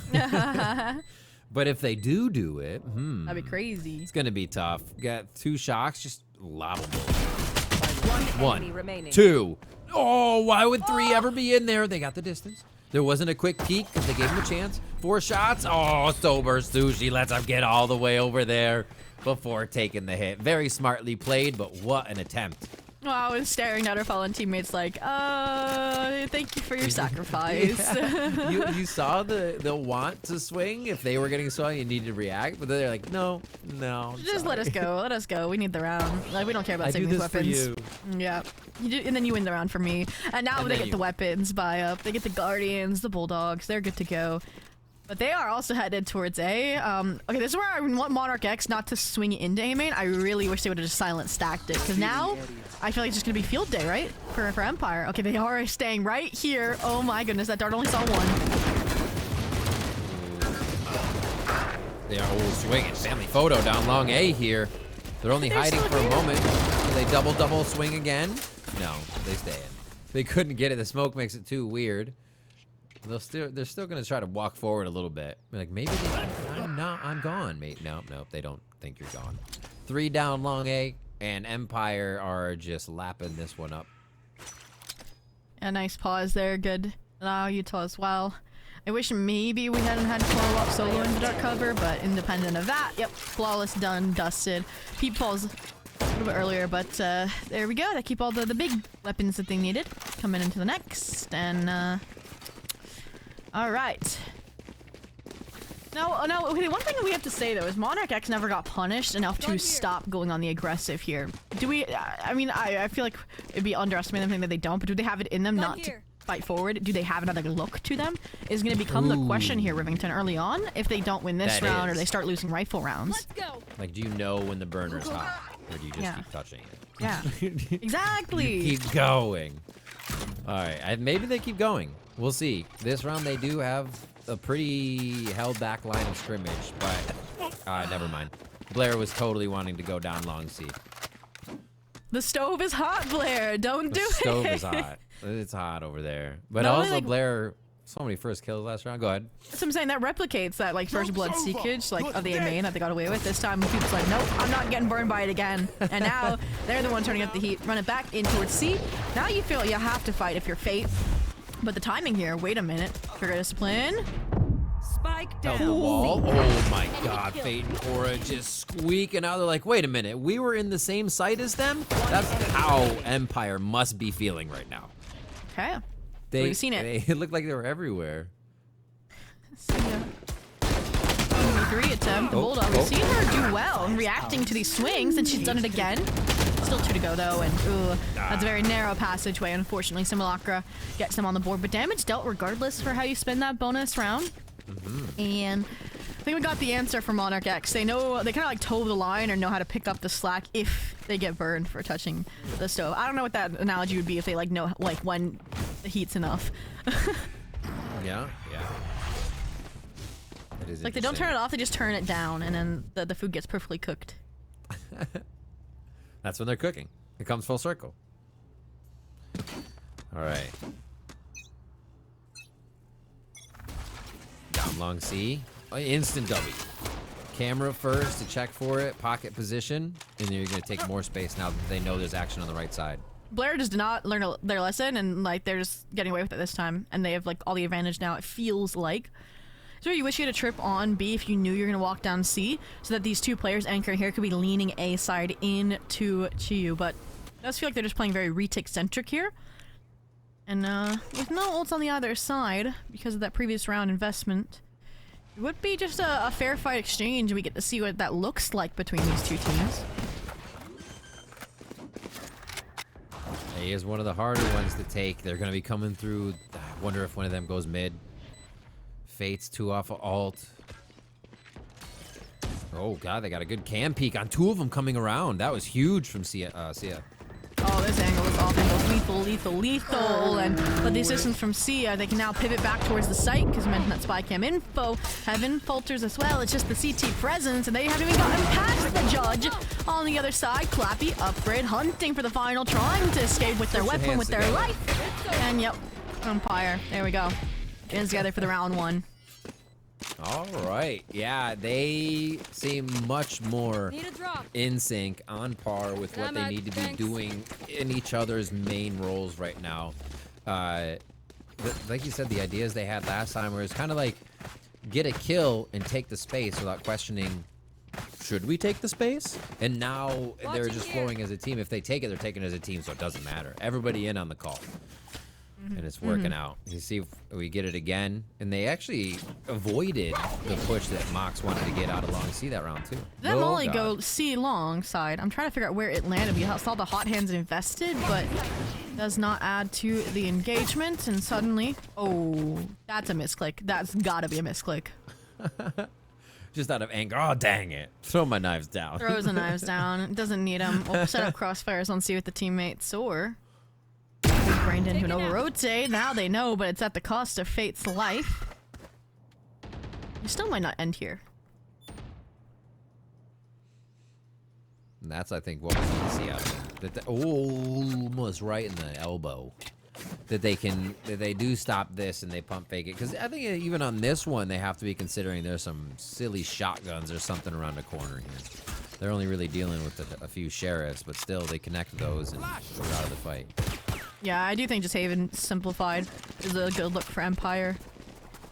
But if they do it, that'd be crazy. It's gonna be tough. Got 2 shocks, just lobbable. 1, 2. Oh, why would 3 ever be in there? They got the distance. There wasn't a quick peek because they gave him a chance. 4 shots. Oh, Sober Sushi lets him get all the way over there before taking the hit. Very smartly played, but what an attempt. Well, I was staring at her fallen teammates like, thank you for your sacrifice. Yeah. You saw the want to swing. If they were getting swung, you need to react. But they're like, no. Just let us go. Let us go. We need the round. Like, we don't care about saving these weapons. For you. Yeah. You do, and then you win the round for me. And now they get the weapons buy up. They get the Guardians, the Bulldogs. They're good to go. But they are also headed towards A. Okay, this is where I want Monarch X not to swing into A main. I really wish they would have just silent stacked it. Because now, I feel like it's just going to be field day, right? For Empire. Okay, they are staying right here. Oh my goodness, that dart only saw one. They are swinging. Family photo down long A here. They're only hiding for a moment. Do they double swing again? No, they stay in. They couldn't get it. The smoke makes it too weird. They're still gonna try to walk forward a little bit. Like maybe they think I'm gone, mate. Nope, they don't think you're gone. 3 down long A, and Empire are just lapping this one up. A nice pause there. Good. Utah as well. I wish maybe we hadn't had Flow up solo in the dark cover, but independent of that, yep, flawless, done, dusted. Peep falls a little bit earlier, but there we go. They keep all the big weapons that they needed coming into the next, and all right. Now, okay, one thing we have to say though is Monarch X never got punished enough to stop going on the aggressive here. Do we? I mean, I feel like it'd be underestimating them that they don't, but do they have it in them not to fight forward? Do they have another look to them? Is going to become the question here, Rivington, early on, if they don't win this round or they start losing rifle rounds. Let's go. Like, do you know when the burner's hot, or do you just keep touching it? Yeah, exactly. You keep going. All right, maybe they keep going. We'll see. This round they do have a pretty held back line of scrimmage, but never mind. Blair was totally wanting to go down long C. The stove is hot, Blair. Don't do it. The stove is hot. It's hot over there. But also, like, Blair, so many first kills last round. Go ahead. So I'm saying that replicates that like first blood seekage, like of the main that they got away with. This time, people's like, nope, I'm not getting burned by it again. And now they're the one turning up the heat. Run it back in towards C. Now you feel you have to fight if you're Fate. But the timing here, wait a minute. Trigger discipline. Spike Held the wall. Oh my god, Fate and Cora just squeaking out. They're like, wait a minute, we were in the same site as them? That's how Empire must be feeling right now. Okay. We've seen it. It looked like they were everywhere. Three attempt. Bulldog. We've seen her do well in reacting to these swings, and she's done it again. Still 2 to go though, and that's a very narrow passageway. Unfortunately, Simulacra gets them on the board, but damage dealt regardless for how you spend that bonus round. And I think we got the answer from Monarch X. They know, they kind of like toe the line or know how to pick up the slack if they get burned for touching the stove. I don't know what that analogy would be if they like know like when the heat's enough. Yeah. It is like they don't turn it off, they just turn it down, and then the food gets perfectly cooked. That's when they're cooking. It comes full circle. All right. Down long C. Instant W. Camera first to check for it. Pocket position. And then you're going to take more space now that they know there's action on the right side. Blair just did not learn their lesson, and like they're just getting away with it this time. And they have like all the advantage now, it feels like. So you wish you had a trip on B if you knew you're going to walk down C, so that these two players anchoring here could be leaning A side into Chiyu. But it does feel like they're just playing very retake-centric here. And with no ults on the other side, because of that previous round investment, it would be just a fair fight exchange, and we get to see what that looks like between these two teams. A is one of the harder ones to take. They're going to be coming through. I wonder if one of them goes mid. Fate's 2 off of alt. Oh god, they got a good cam peek on 2 of them coming around. That was huge from Sia. Oh, this angle is off. Lethal. And but the assistance from Sia, they can now pivot back towards the site because we mentioned that spy cam info. Heaven falters as well. It's just the CT presence, and they haven't even gotten past the judge. On the other side, Clappy upgrade, hunting for the final, trying to escape with their weapon, with their life. And yep, Empire. There we go. Getting together for the round 1. All right. Yeah, they seem much more in sync, on par with what they need to be doing in each other's main roles right now. Like you said, the ideas they had last time where it's kind of like get a kill and take the space without questioning, should we take the space? And now they're just flowing as a team. If they take it, they're taking it as a team, so it doesn't matter. Everybody in on the call. And it's working out. You see if we get it again. And they actually avoided the push that MOX wanted to get out of long C that round too. Them only go C long side. I'm trying to figure out where it landed. We saw the hot hands invested, but does not add to the engagement. And suddenly, oh, that's a misclick. That's gotta be a misclick. Just out of anger. Oh, dang it. Throw my knives down. Throws the knives down. Doesn't need them. We'll set up crossfires on C with the teammates, or brained into an over-rotate. Now they know, but it's at the cost of Fate's life. You still might not end here. And that's, I think, what we need to see out of them. Almost right in the elbow. That they do stop this and they pump fake it. Because I think even on this one, they have to be considering there's some silly shotguns or something around the corner here. They're only really dealing with a few sheriffs, but still, they connect those and we're out of the fight. Yeah, I do think just Haven simplified is a good look for Empire.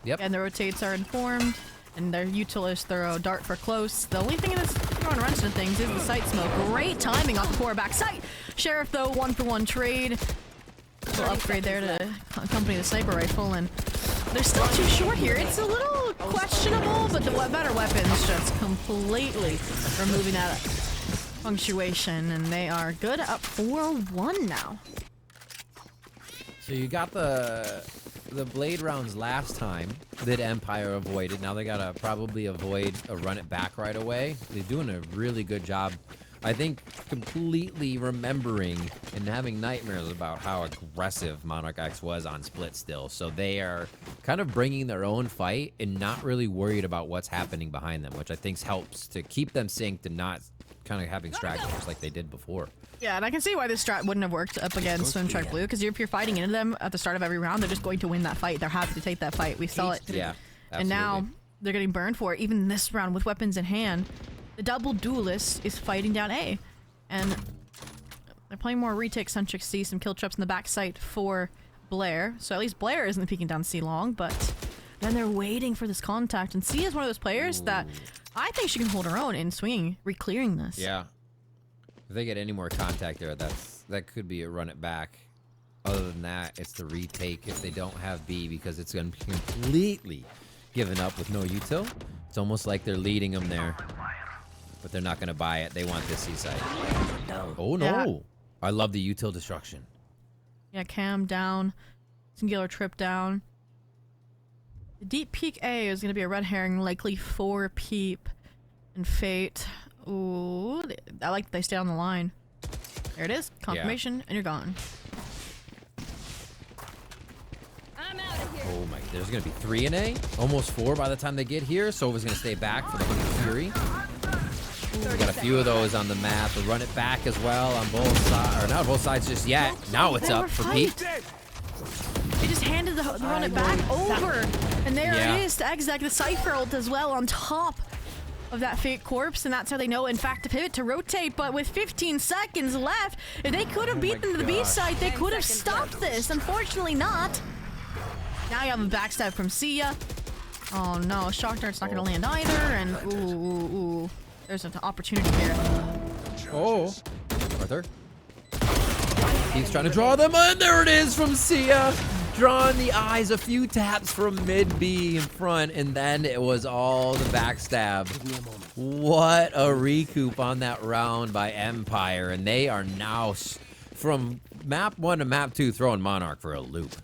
Yep. And the rotates are informed, and their util is thorough. Dart for close. The only thing that's throwing wrench into things is the sight smoke. Great timing off the core back sight. Sheriff, though, 1-for-1 trade. Little upgrade there to accompany the sniper rifle, and they're still too short here. It's a little questionable, but the better weapons just completely removing that punctuation, and they are good up 4-1 now. So you got the blade rounds last time that Empire avoided. Now they gotta probably avoid a run it back right away. They're doing a really good job. I think completely remembering and having nightmares about how aggressive Monarch X was on split still. So they are kind of bringing their own fight and not really worried about what's happening behind them, which I think helps to keep them synced and not kind of having stragglers like they did before. Yeah, and I can see why this strat wouldn't have worked up against Swimtrek Blue, because if you're fighting into them at the start of every round, they're just going to win that fight. They're happy to take that fight. We saw it. Yeah, absolutely. And now they're getting burned for it. Even this round with weapons in hand, the double duelist is fighting down A. And they're playing more retake-centric C, some kill traps in the back site for Blair. So at least Blair isn't peeking down C long, but Then they're waiting for this contact, and Sia is one of those players that I think she can hold her own in swinging, re-clearing this. Yeah. If they get any more contact there, that could be a run it back. Other than that, it's the retake if they don't have B, because it's going to be completely given up with no util. It's almost like they're leading them there. But they're not going to buy it. They want this C-side. Oh, no. Yeah. I love the util destruction. Yeah, Cam down. Singular trip down. The deep peak A is going to be a red herring, likely for Peep and Fate. Ooh, I like that they stay on the line. There it is. Confirmation, and you're gone. Oh my, there's gonna be 3 in A, almost 4 by the time they get here. Sova's gonna stay back for the Honey Fury. We got a few of those on the map. We'll run it back as well on both sides, or not both sides just yet. Now it's up for Pete. They just handed the run it back over, and there it is. The exec, the Cypher ult as well on top of that Fate corpse, and that's how they know, in fact, to pivot to rotate. But with 15 seconds left, if they could have beaten the B side, they could have stopped this. Unfortunately not. Now you have a backstab from Sia. Oh no, Shock Dart's not gonna land either, and ooh. There's an opportunity here. Oh, Arthur. He's trying to draw them, and there it is from Sia. Drawing the eyes, a few taps from mid B in front, and then it was all the backstab. What a recoup on that round by Empire, and they are now from map 1 to map 2 throwing Monarch for a loop.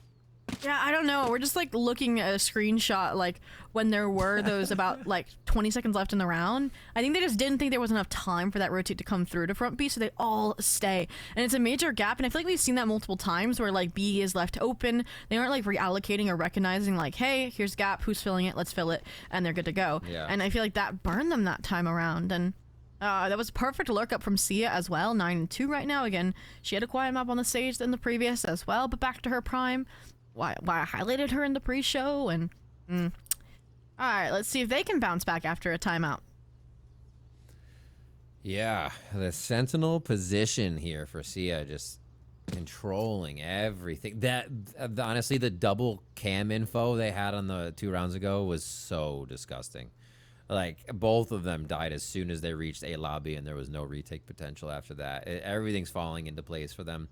Yeah, I don't know. We're just like looking at a screenshot like when there were those about like 20 seconds left in the round. I think they just didn't think there was enough time for that rotate to come through to front B, so they all stay. And it's a major gap, and I feel like we've seen that multiple times where like B is left open. They aren't like reallocating or recognizing like, hey, here's gap, who's filling it, let's fill it, and they're good to go. Yeah. And I feel like that burned them that time around. And that was perfect lurk up from Sia as well, 9-2 right now. Again, she had a quiet map on the stage than the previous as well, but back to her prime. Why I highlighted her in the pre-show, and all right, let's see if they can bounce back after a timeout. Yeah, the sentinel position here for Sia, just controlling everything. That honestly, the double cam info they had on the 2 rounds ago was so disgusting. Like, both of them died as soon as they reached A lobby, and there was no retake potential after that. Everything's falling into place for them.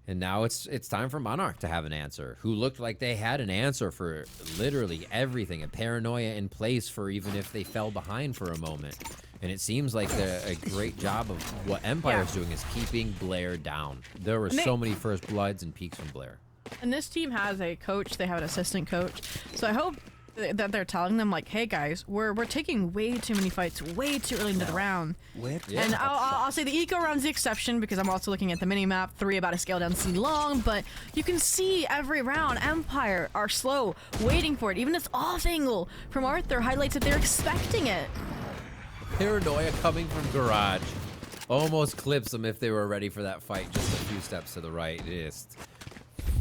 And now it's time for Monarch to have an answer, who looked like they had an answer for literally everything, a paranoia in place for even if they fell behind for a moment. And it seems like a great job of what Empire's doing is keeping Blair down. There were so many first bloods and peaks from Blair. And this team has a coach, they have an assistant coach. So I hope that they're telling them like, hey guys, we're taking way too many fights way too early into the round. And I'll say the eco round's the exception, because I'm also looking at the mini map, 3 about to scale down C long, but you can see every round Empire are slow, waiting for it. Even this off angle from Arthur highlights that they're expecting it. Paranoia coming from Garage almost clips them if they were ready for that fight just a few steps to the right. Just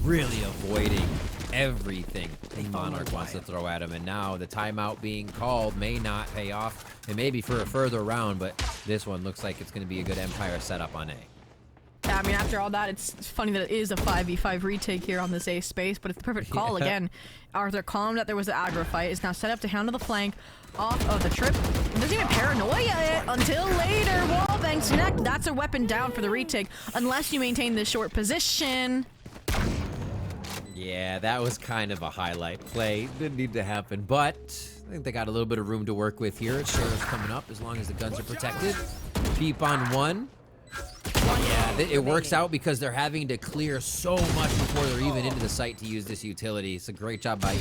really avoiding everything Monarch wants to throw at him. And now the timeout being called may not pay off. It may be for a further round, but this one looks like it's going to be a good Empire setup on A. Yeah, I mean, after all that, it's funny that it is a 5v5 retake here on this A space, but it's the perfect call again. Arthur calmed that there was an aggro fight. Is now set up to handle the flank off of the trip. And doesn't even paranoia it until later. Wallbang's neck. That's a weapon down for the retake, unless you maintain this short position. Yeah, that was kind of a highlight play. Didn't need to happen, but I think they got a little bit of room to work with here. Sheriff's coming up as long as the guns are protected. Peep on 1. Yeah, it works out because they're having to clear so much before they're even into the site to use this utility. It's a great job by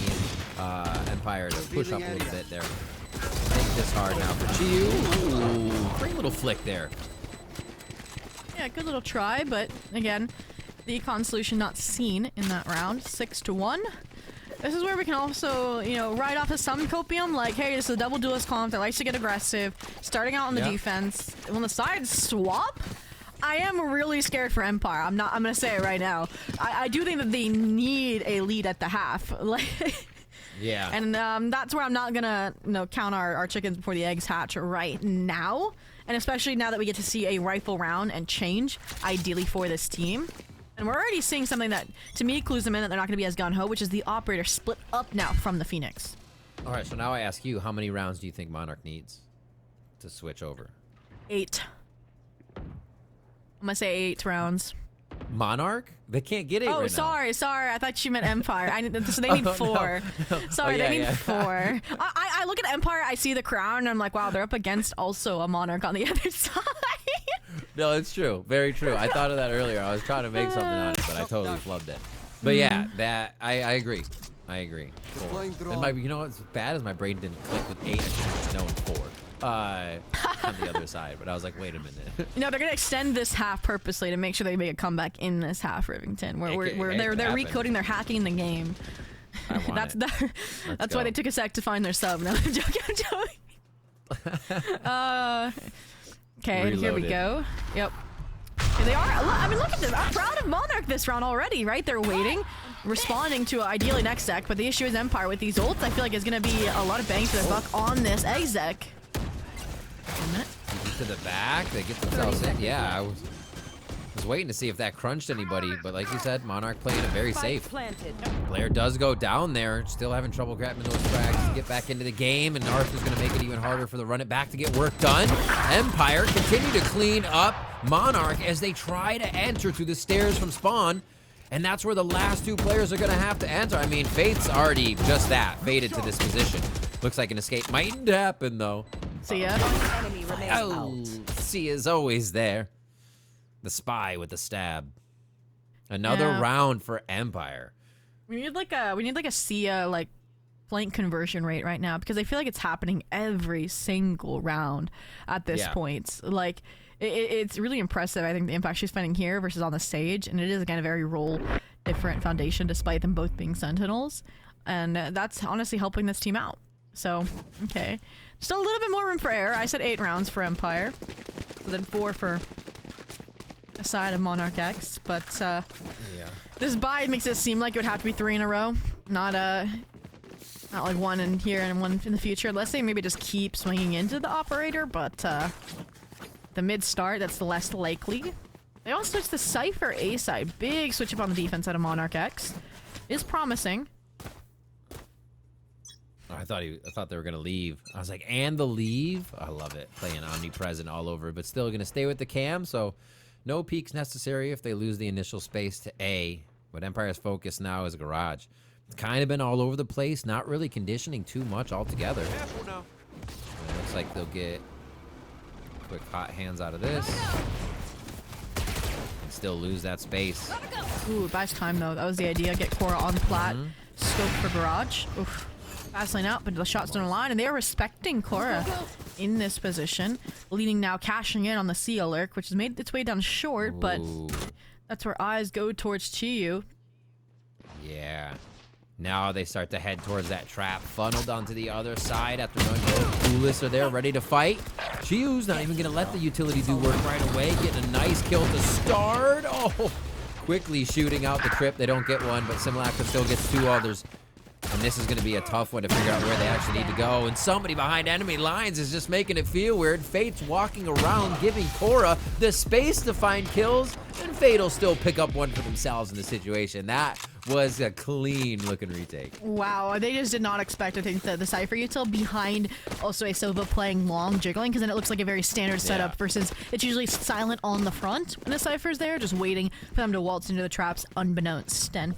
Empire to push up a little bit there. Make this hard now for Chiyu. Ooh, great little flick there. Yeah, good little try, but again, the econ solution not seen in that round. 6-1. This is where we can also, you know, ride off of some copium, like, hey, this is a double duelist comp that likes to get aggressive, starting out on the defense. When the sides swap, I am really scared for Empire. I'm gonna say it right now. I do think that they need a lead at the half. Like, yeah. And that's where I'm not gonna, you know, count our chickens before the eggs hatch right now. And especially now that we get to see a rifle round and change, ideally for this team. And we're already seeing something that, to me, clues them in that they're not going to be as gung-ho, which is the operator split up now from the Phoenix. All right, so now I ask you, how many rounds do you think Monarch needs to switch over? 8. I'm going to say 8 rounds. Monarch? They can't get 8 right now. Oh, sorry. I thought you meant Empire. So they need 4. No. Sorry, they need 4. I look at Empire, I see the crown, and I'm like, wow, they're up against also a Monarch on the other side. No, it's true. Very true. I thought of that earlier. I was trying to make something on it, but I totally flubbed it. But yeah, that I agree. I agree. 4. And you know what's bad is my brain didn't click with 8. I should have known 4. On the other side, but I was like, wait a minute. No, they're gonna extend this half purposely to make sure they make a comeback in this half, Rivington. Where they're recoding, they're hacking the game. That's why they took a sec to find their sub. No, I'm joking. Okay, and here we go. Yep. Here they are. I mean, look at them. I'm proud of Monarch this round already, right? They're waiting, responding to ideally next deck, but the issue is Empire with these ults. I feel like is gonna be a lot of bang for the buck on this exec. To the back, they get themselves in. Yeah, I was waiting to see if that crunched anybody, but like you said, Monarch playing it very safe. Player does go down there, still having trouble grabbing those frags to get back into the game, and Arthur's going to make it even harder for the run it back to get work done. Empire continue to clean up Monarch as they try to enter through the stairs from spawn, and that's where the last 2 players are going to have to enter. I mean, Fate's already just that, fated to this position. Looks like an escape mightn't happen, though. See ya. Oh, C is always there. The spy with the stab. Another round for Empire. We need like a Sia like flank conversion rate right now, because I feel like it's happening every single round at this point. Like it's really impressive. I think the impact she's finding here versus on the stage, and it is again a very role different foundation despite them both being sentinels, and that's honestly helping this team out. So okay. Still a little bit more room for error. I said 8 rounds for Empire, so then 4 for a side of Monarch X. But this buy makes it seem like it would have to be 3 in a row, not like 1 in here and 1 in the future. Unless they maybe just keep swinging into the operator, but the mid start, that's the less likely. They also switch the Cypher A side. Big switch up on the defense out of Monarch X. Is promising. I thought they were gonna leave. I was like, and the leave? I love it. Playing omnipresent all over, but still gonna stay with the cam, so no peeks necessary if they lose the initial space to A. But Empire's focus now is garage. It's kind of been all over the place, not really conditioning too much altogether. It looks like they'll get quick hot hands out of this. And still lose that space. Ooh, buys time though. That was the idea. Get Cora on plat. Scope for garage. Oof. Fast lane out, but the shots don't align, and they are respecting Cora in this position. Leading now, cashing in on the Sia lurk, which has made its way down short, but that's where eyes go towards Chiyu. Yeah. Now they start to head towards that trap, funneled onto the other side after knowing both Clueless are there ready to fight. Chiyu's not even going to let the utility do work right away, getting a nice kill to start. Oh, quickly shooting out the trip. They don't get one, but Simulacra still gets 2 others. And this is going to be a tough one to figure out where they actually need to go. And somebody behind enemy lines is just making it feel weird. Fate's walking around, giving Cora the space to find kills. And Fate will still pick up one for themselves in the situation. That was a clean-looking retake. Wow, they just did not expect, I think, the Cypher util behind also a Sova playing long, jiggling, because then it looks like a very standard setup versus it's usually silent on the front when the Cypher's there, just waiting for them to waltz into the traps unbeknownst. And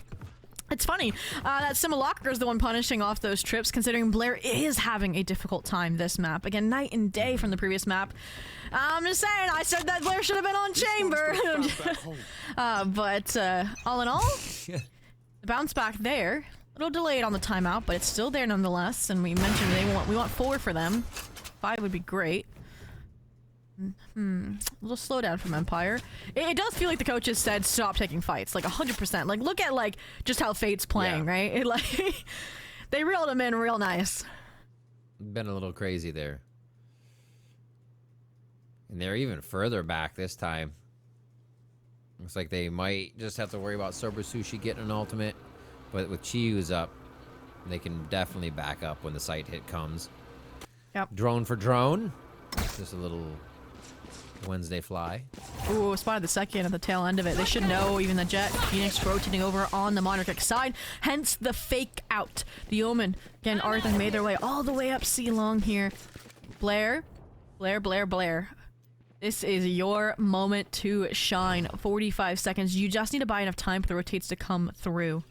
it's funny that Simulacra is the one punishing off those trips, considering Blair is having a difficult time this map. Again, night and day from the previous map. I'm just saying, I said that Blair should have been on Chamber. But all in all, the bounce back there. A little delayed on the timeout, but it's still there nonetheless. And we mentioned we want 4 for them. 5 would be great. A little slowdown from Empire. It does feel like the coaches said stop taking fights, like 100%. Like look at like just how Fate's playing, right? It, like they reeled him in real nice. Been a little crazy there. And they're even further back this time. Looks like they might just have to worry about Sober Sushi getting an ultimate. But with Chiyu's up, they can definitely back up when the sight hit comes. Yep. Drone for drone. Just a little Wednesday fly. Ooh, spotted the second at the tail end of it. They should know, even the Jet. Phoenix rotating over on the Monarch side, hence the fake out. The Omen, again, Arthur made their way all the way up C long here. Blair. This is your moment to shine. 45 seconds. You just need to buy enough time for the rotates to come through.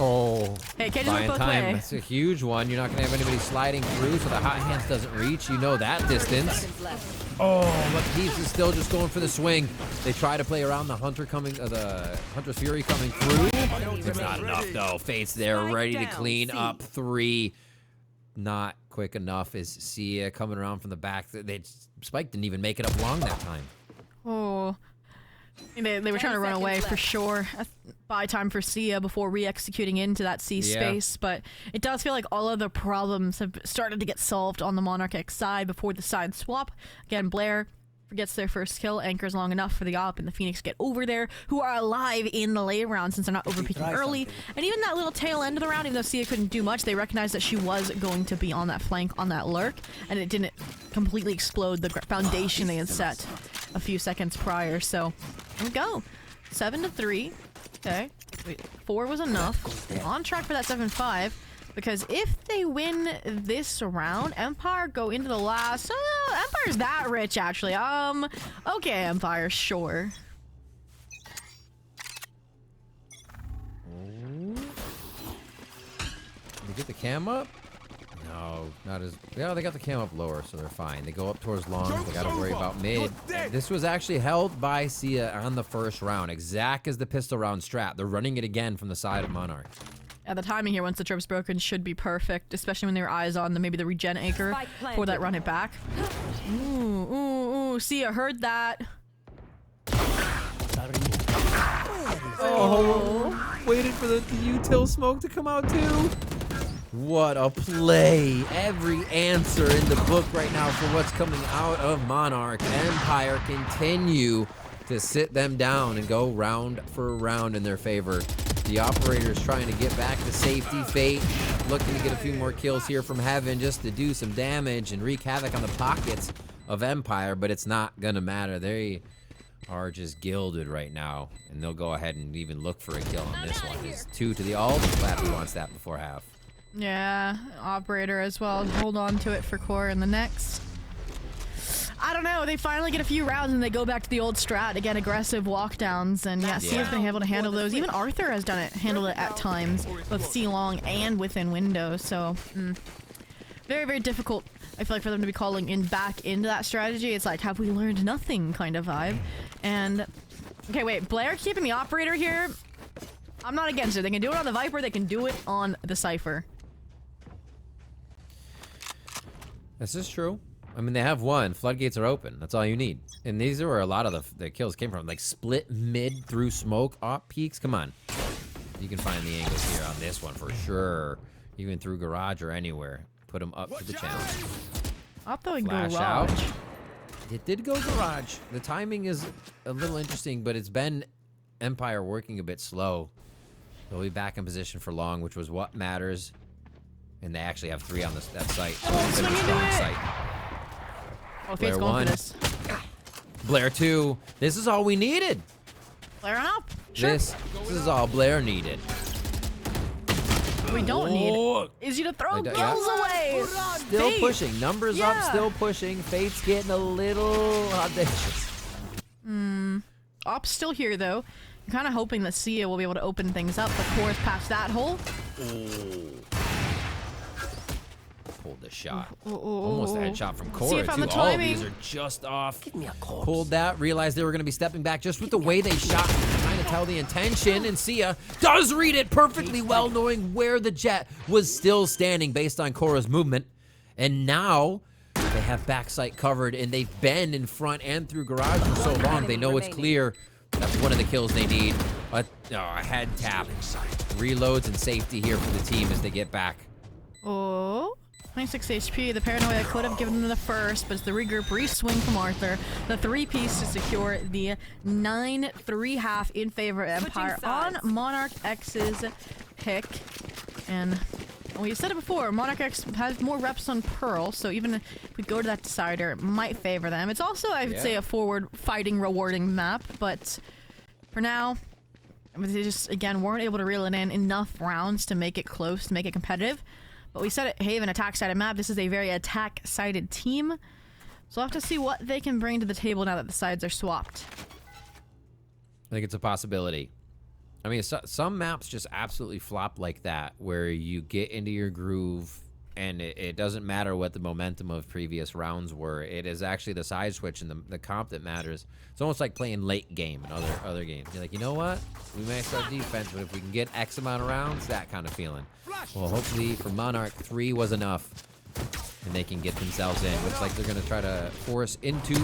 Oh, hey, cages buying both time. way. That's a huge one. You're not gonna have anybody sliding through, so the hot hands doesn't reach. You know that distance. Oh, but Peeps is still just going for the swing. They try to play around the Hunter coming, the Hunter's Fury coming through. It's not enough though. Fate's there, ready to clean up 3. Not quick enough is Sia coming around from the back. Spike didn't even make it up long that time. Oh. They were trying to run away for sure. Buy time for Sia before re-executing into that C space, but it does feel like all of the problems have started to get solved on the Monarch X side before the side swap. Again, Blair gets their first kill, anchors long enough for the op, and the Phoenix get over there, who are alive in the late round since they're not overpeaking early. And even that little tail end of the round, even though Sia couldn't do much, they recognized that she was going to be on that flank, on that lurk, and it didn't completely explode the foundation they had set a few seconds prior. So, here we go. 7-3. Okay. Wait, 4 was enough. On track for that 7-5. Because if they win this round, Empire go into the last... Empire's that rich, actually. Okay, Empire, sure. Did they get the cam up? No, not as... Yeah, they got the cam up lower, so they're fine. They go up towards long. They gotta worry about mid. This was actually held by Sia on the first round, exact as the pistol round strat. They're running it again from the side of Monarch. Yeah, the timing here, once the trip's broken, should be perfect, especially when there are eyes on maybe the regen anchor for that run it back. Ooh, Sia heard that. Oh, waited for the util smoke to come out too. What a play. Every answer in the book right now for what's coming out of Monarch. Empire continue to sit them down and go round for round in their favor. The operator's trying to get back to safety. Fate looking to get a few more kills here from Heaven just to do some damage and wreak havoc on the pockets of Empire, but it's not gonna matter. They are just gilded right now, and they'll go ahead and even look for a kill on this one. It's 2 to the ult. Flappy wants that before half. Yeah, operator as well. Hold on to it for core in the next. I don't know. They finally get a few rounds and they go back to the old strat. Again, aggressive walkdowns. And yeah, Sia's been able to handle those. Even Arthur has handled it at times, both C long and within window. So, very, very difficult, I feel like, for them to be calling in back into that strategy. It's like, have we learned nothing kind of vibe. And, okay, wait, Blair keeping the operator here? I'm not against it. They can do it on the Viper. They can do it on the Cypher. This is true. I mean, they have one. Floodgates are open. That's all you need. And these are where a lot of the kills came from. Like, split mid through smoke, op peaks. Come on. You can find the angles here on this one for sure. Even through garage or anywhere. Put them up to the challenge. Up though, Flash garage. out. It did go garage. The timing is a little interesting, but it's been Empire working a bit slow. They'll be back in position for long, which was what matters. And they actually have 3 on that site. Swing into it. Oh, Fate's going for this. Blair 2. This is all we needed. Blair on up. Sure. This is all Blair needed. We don't need is you to throw kills away. Still pushing. Numbers up, still pushing. Fate's getting a little audacious. Op's still here, though. I'm kind of hoping that Sia will be able to open things up, but Core's past that hole. Pulled the shot. Almost a headshot from Core, too. The All of these are just off. Give me a corpse. Pulled that, realized they were going to be stepping back just with the way they shot. Trying to tell the intention, and Sia does read it perfectly well, knowing where the Jet was still standing based on Cora's movement. And now they have backside covered, and they've been in front and through garage for so long. They know it's clear. That's one of the kills they need. A head tap. Reloads and safety here for the team as they get back. 26 HP. The paranoia could have given them the first, but it's the regroup, re-swing from Arthur. The 3-piece to secure the 9-3-half in favor of Empire on Monarch X's pick. And We said it before, Monarch X has more reps on Pearl, so even if we go to that decider, it might favor them. It's also, I would say, a forward fighting, rewarding map, but for now, they just, again, weren't able to reel it in enough rounds to make it close, to make it competitive. But we said it, Haven, attack-sided map. This is a very attack-sided team, so we'll have to see what they can bring to the table now that the sides are swapped. I think it's a possibility. I mean, some maps just absolutely flop like that, where you get into your groove, and it doesn't matter what the momentum of previous rounds were. It is actually the side switch and the comp that matters. It's almost like playing late game in other games. You're like, you know what? We may start defense, but if we can get X amount of rounds, that kind of feeling. Well, hopefully for Monarch, 3 was enough, and they can get themselves in. Looks like they're going to try to force into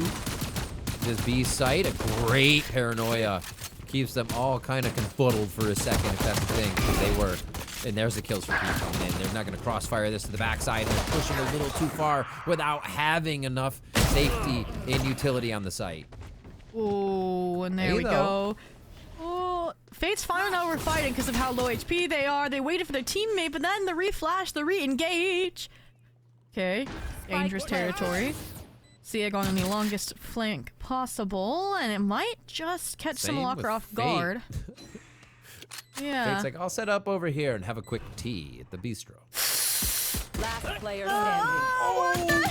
this B site. A great paranoia. Keeps them all kind of confuddled for a second, if that's the thing. They were. And there's the kills for Pete coming in. They're not going to crossfire this to the backside. They're pushing a little too far without having enough safety and utility on the site. Oh, and there we go. Oh, Fate's fine now we're fighting because of how low HP they are. They waited for their teammate, but then the reflash, the re-engage. Okay, dangerous territory. Sia going on the longest flank possible, and it might just catch some locker off guard. Yeah. Fate's like, I'll set up over here and have a quick tea at the bistro. Last player standing.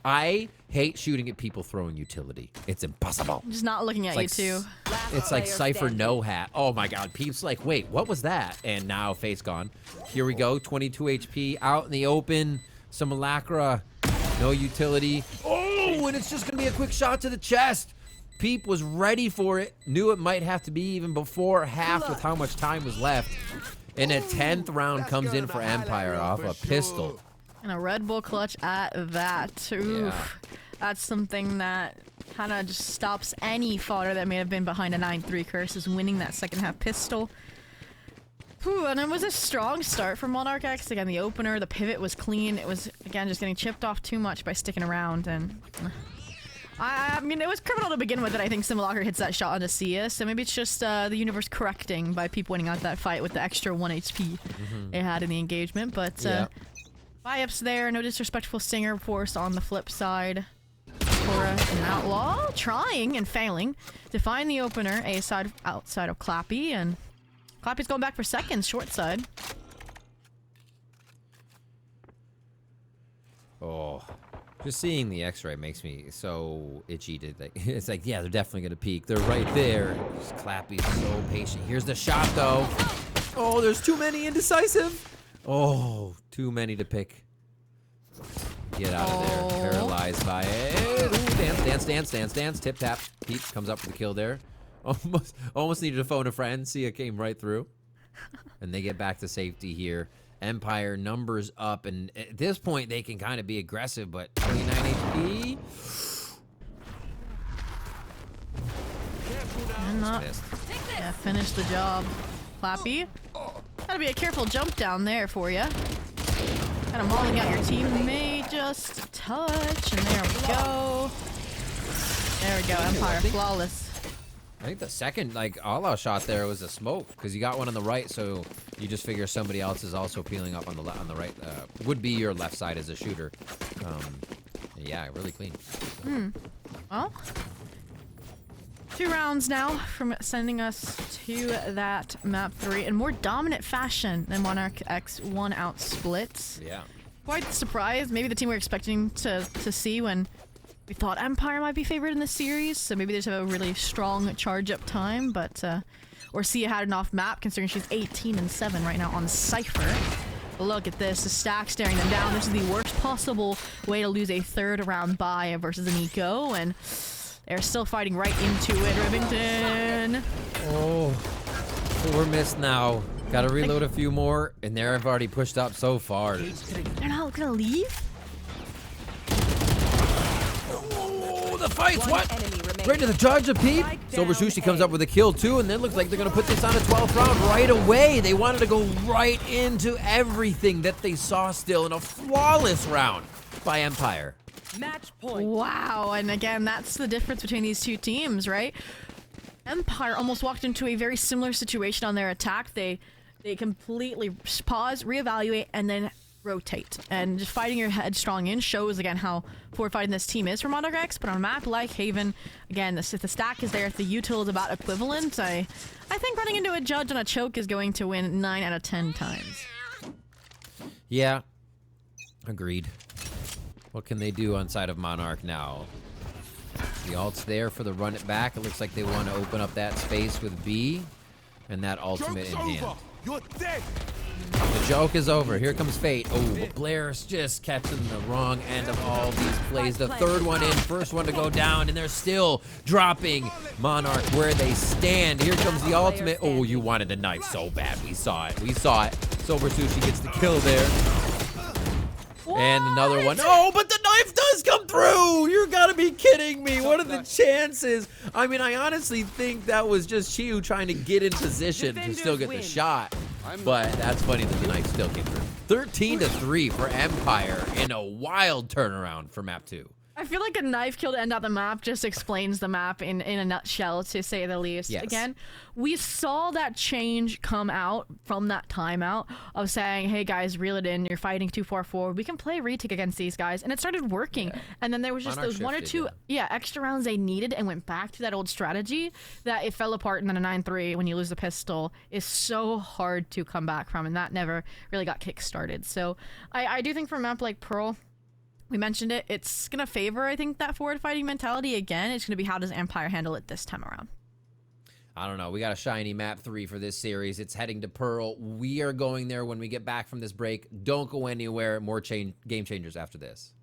I hate shooting at people throwing utility. It's impossible. I'm just not looking at you two. It's like Cypher no hat. Oh my god, Peep's like, wait, what was that? And now Fate's gone. Here we go, 22 HP out in the open. Some Malacra. No utility. Oh, and it's just going to be a quick shot to the chest. Peep was ready for it. Knew it might have to be even before half with how much time was left. And a 10th round comes in for Empire off a pistol. And a Red Bull clutch at that. Oof. Yeah. That's something that kind of just stops any fodder that may have been behind a 9-3 curse, is winning that second half pistol. Whew, and it was a strong start for Monarch X. Again, the opener, the pivot was clean. It was, again, just getting chipped off too much by sticking around. And I mean, it was criminal to begin with that I think Simulacra hits that shot onto Sia. So maybe it's just the universe correcting by Peep winning out that fight with the extra 1 HP it had in the engagement. But buy-ups there, no disrespectful Stinger force on the flip side. Cora and Outlaw trying and failing to find the opener outside of Clappy, and Clappy's going back for seconds, short side. Oh, just seeing the X-ray makes me so itchy to like. It's like, yeah, they're definitely gonna peek. They're right there. Just Clappy's so patient. Here's the shot though. Oh, there's too many indecisive. Oh, too many to pick. Get out of there. Paralyzed by it. Ooh, dance. Tip tap. Pete comes up with the kill there. Almost needed to phone a friend. Sia came right through. And they get back to safety here. Empire numbers up, and at this point they can kind of be aggressive, but 29 HP. And not, yeah, finish the job. Clappy. Gotta be a careful jump down there for you. Kind of mauling out your teammate just a touch, and there we go. There we go, Empire flawless. I think the second, like, Allah shot there was a smoke, because you got one on the right, so you just figure somebody else is also peeling up on the right. Would be your left side as a shooter. Yeah, really clean. Well, 2 rounds now from sending us to that map 3 in more dominant fashion than Monarch X 1-out splits. Yeah. Quite surprised. Maybe the team we're expecting to see when we thought Empire might be favored in this series, so maybe they just have a really strong charge-up time, but or Sia had an off-map, considering she's 18-7 right now on Cypher. But look at this, the stack staring them down. This is the worst possible way to lose a 3rd round bye versus an eco, and they're still fighting right into it. Rivington. Oh, 4 missed now. Gotta reload a few more, and there I've already pushed up so far. They're not gonna leave? The fights, what? Right to the charge of Peep. Sober Sushi comes up with a kill too, and then looks like they're gonna put this on a 12th round right away. They wanted to go right into everything that they saw still in a flawless round by Empire. Match point. Wow, and again, that's the difference between these two teams, right? Empire almost walked into a very similar situation on their attack. They they completely pause, reevaluate, and then rotate. And just fighting your head strong in shows again how forward fighting this team is for Monarch X. But on a map like Haven, again, if the stack is there, if the util is about equivalent, I think running into a judge on a choke is going to win 9 out of 10 times. Yeah, agreed. What can they do on side of Monarch now? The ult's there for the run it back. It looks like they want to open up that space with B and that ultimate in hand. You're dead. The joke is over. Here comes Fate. Oh, but Blair's just catching the wrong end of all these plays. The third one in, first one to go down, and they're still dropping Monarch where they stand. Here comes the ultimate. Oh, you wanted a knife so bad. We saw it. We saw it. Silver Sushi gets the kill there. And another one. Oh, but the knife does come through! You gotta be kidding me. What are the chances? I mean, I honestly think that was just Chiu trying to get in position to still get the shot. But that's funny that the knife still came through. 13-3 for Empire in a wild turnaround for map 2. I feel like a knife kill to end out the map just explains the map in a nutshell, to say the least. Yes. Again, we saw that change come out from that timeout of saying, hey guys, reel it in, you're fighting 2-4-4, we can play retake against these guys, and it started working. Yeah. And then there was just those 1 or 2 extra rounds they needed and went back to that old strategy that it fell apart, and then a 9-3 when you lose the pistol is so hard to come back from, and that never really got kick-started. So I do think for a map like Pearl, we mentioned it, it's going to favor, I think, that forward fighting mentality again. It's going to be how does Empire handle it this time around. I don't know. We got a shiny map 3 for this series. It's heading to Pearl. We are going there when we get back from this break. Don't go anywhere. More game changers after this.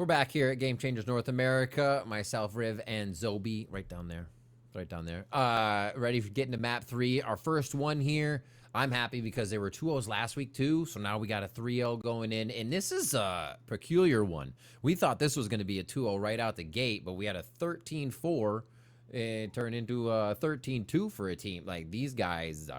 We're back here at Game Changers North America. Myself, Riv, and Zobi, right down there. Ready for getting to map 3. Our first one here. I'm happy because there were 2-0s last week too, so now we got a 3-0 going in, and this is a peculiar one. We thought this was going to be a 2-0 right out the gate, but we had a 13-4 and turn into a 13-2 for a team. Like, these guys,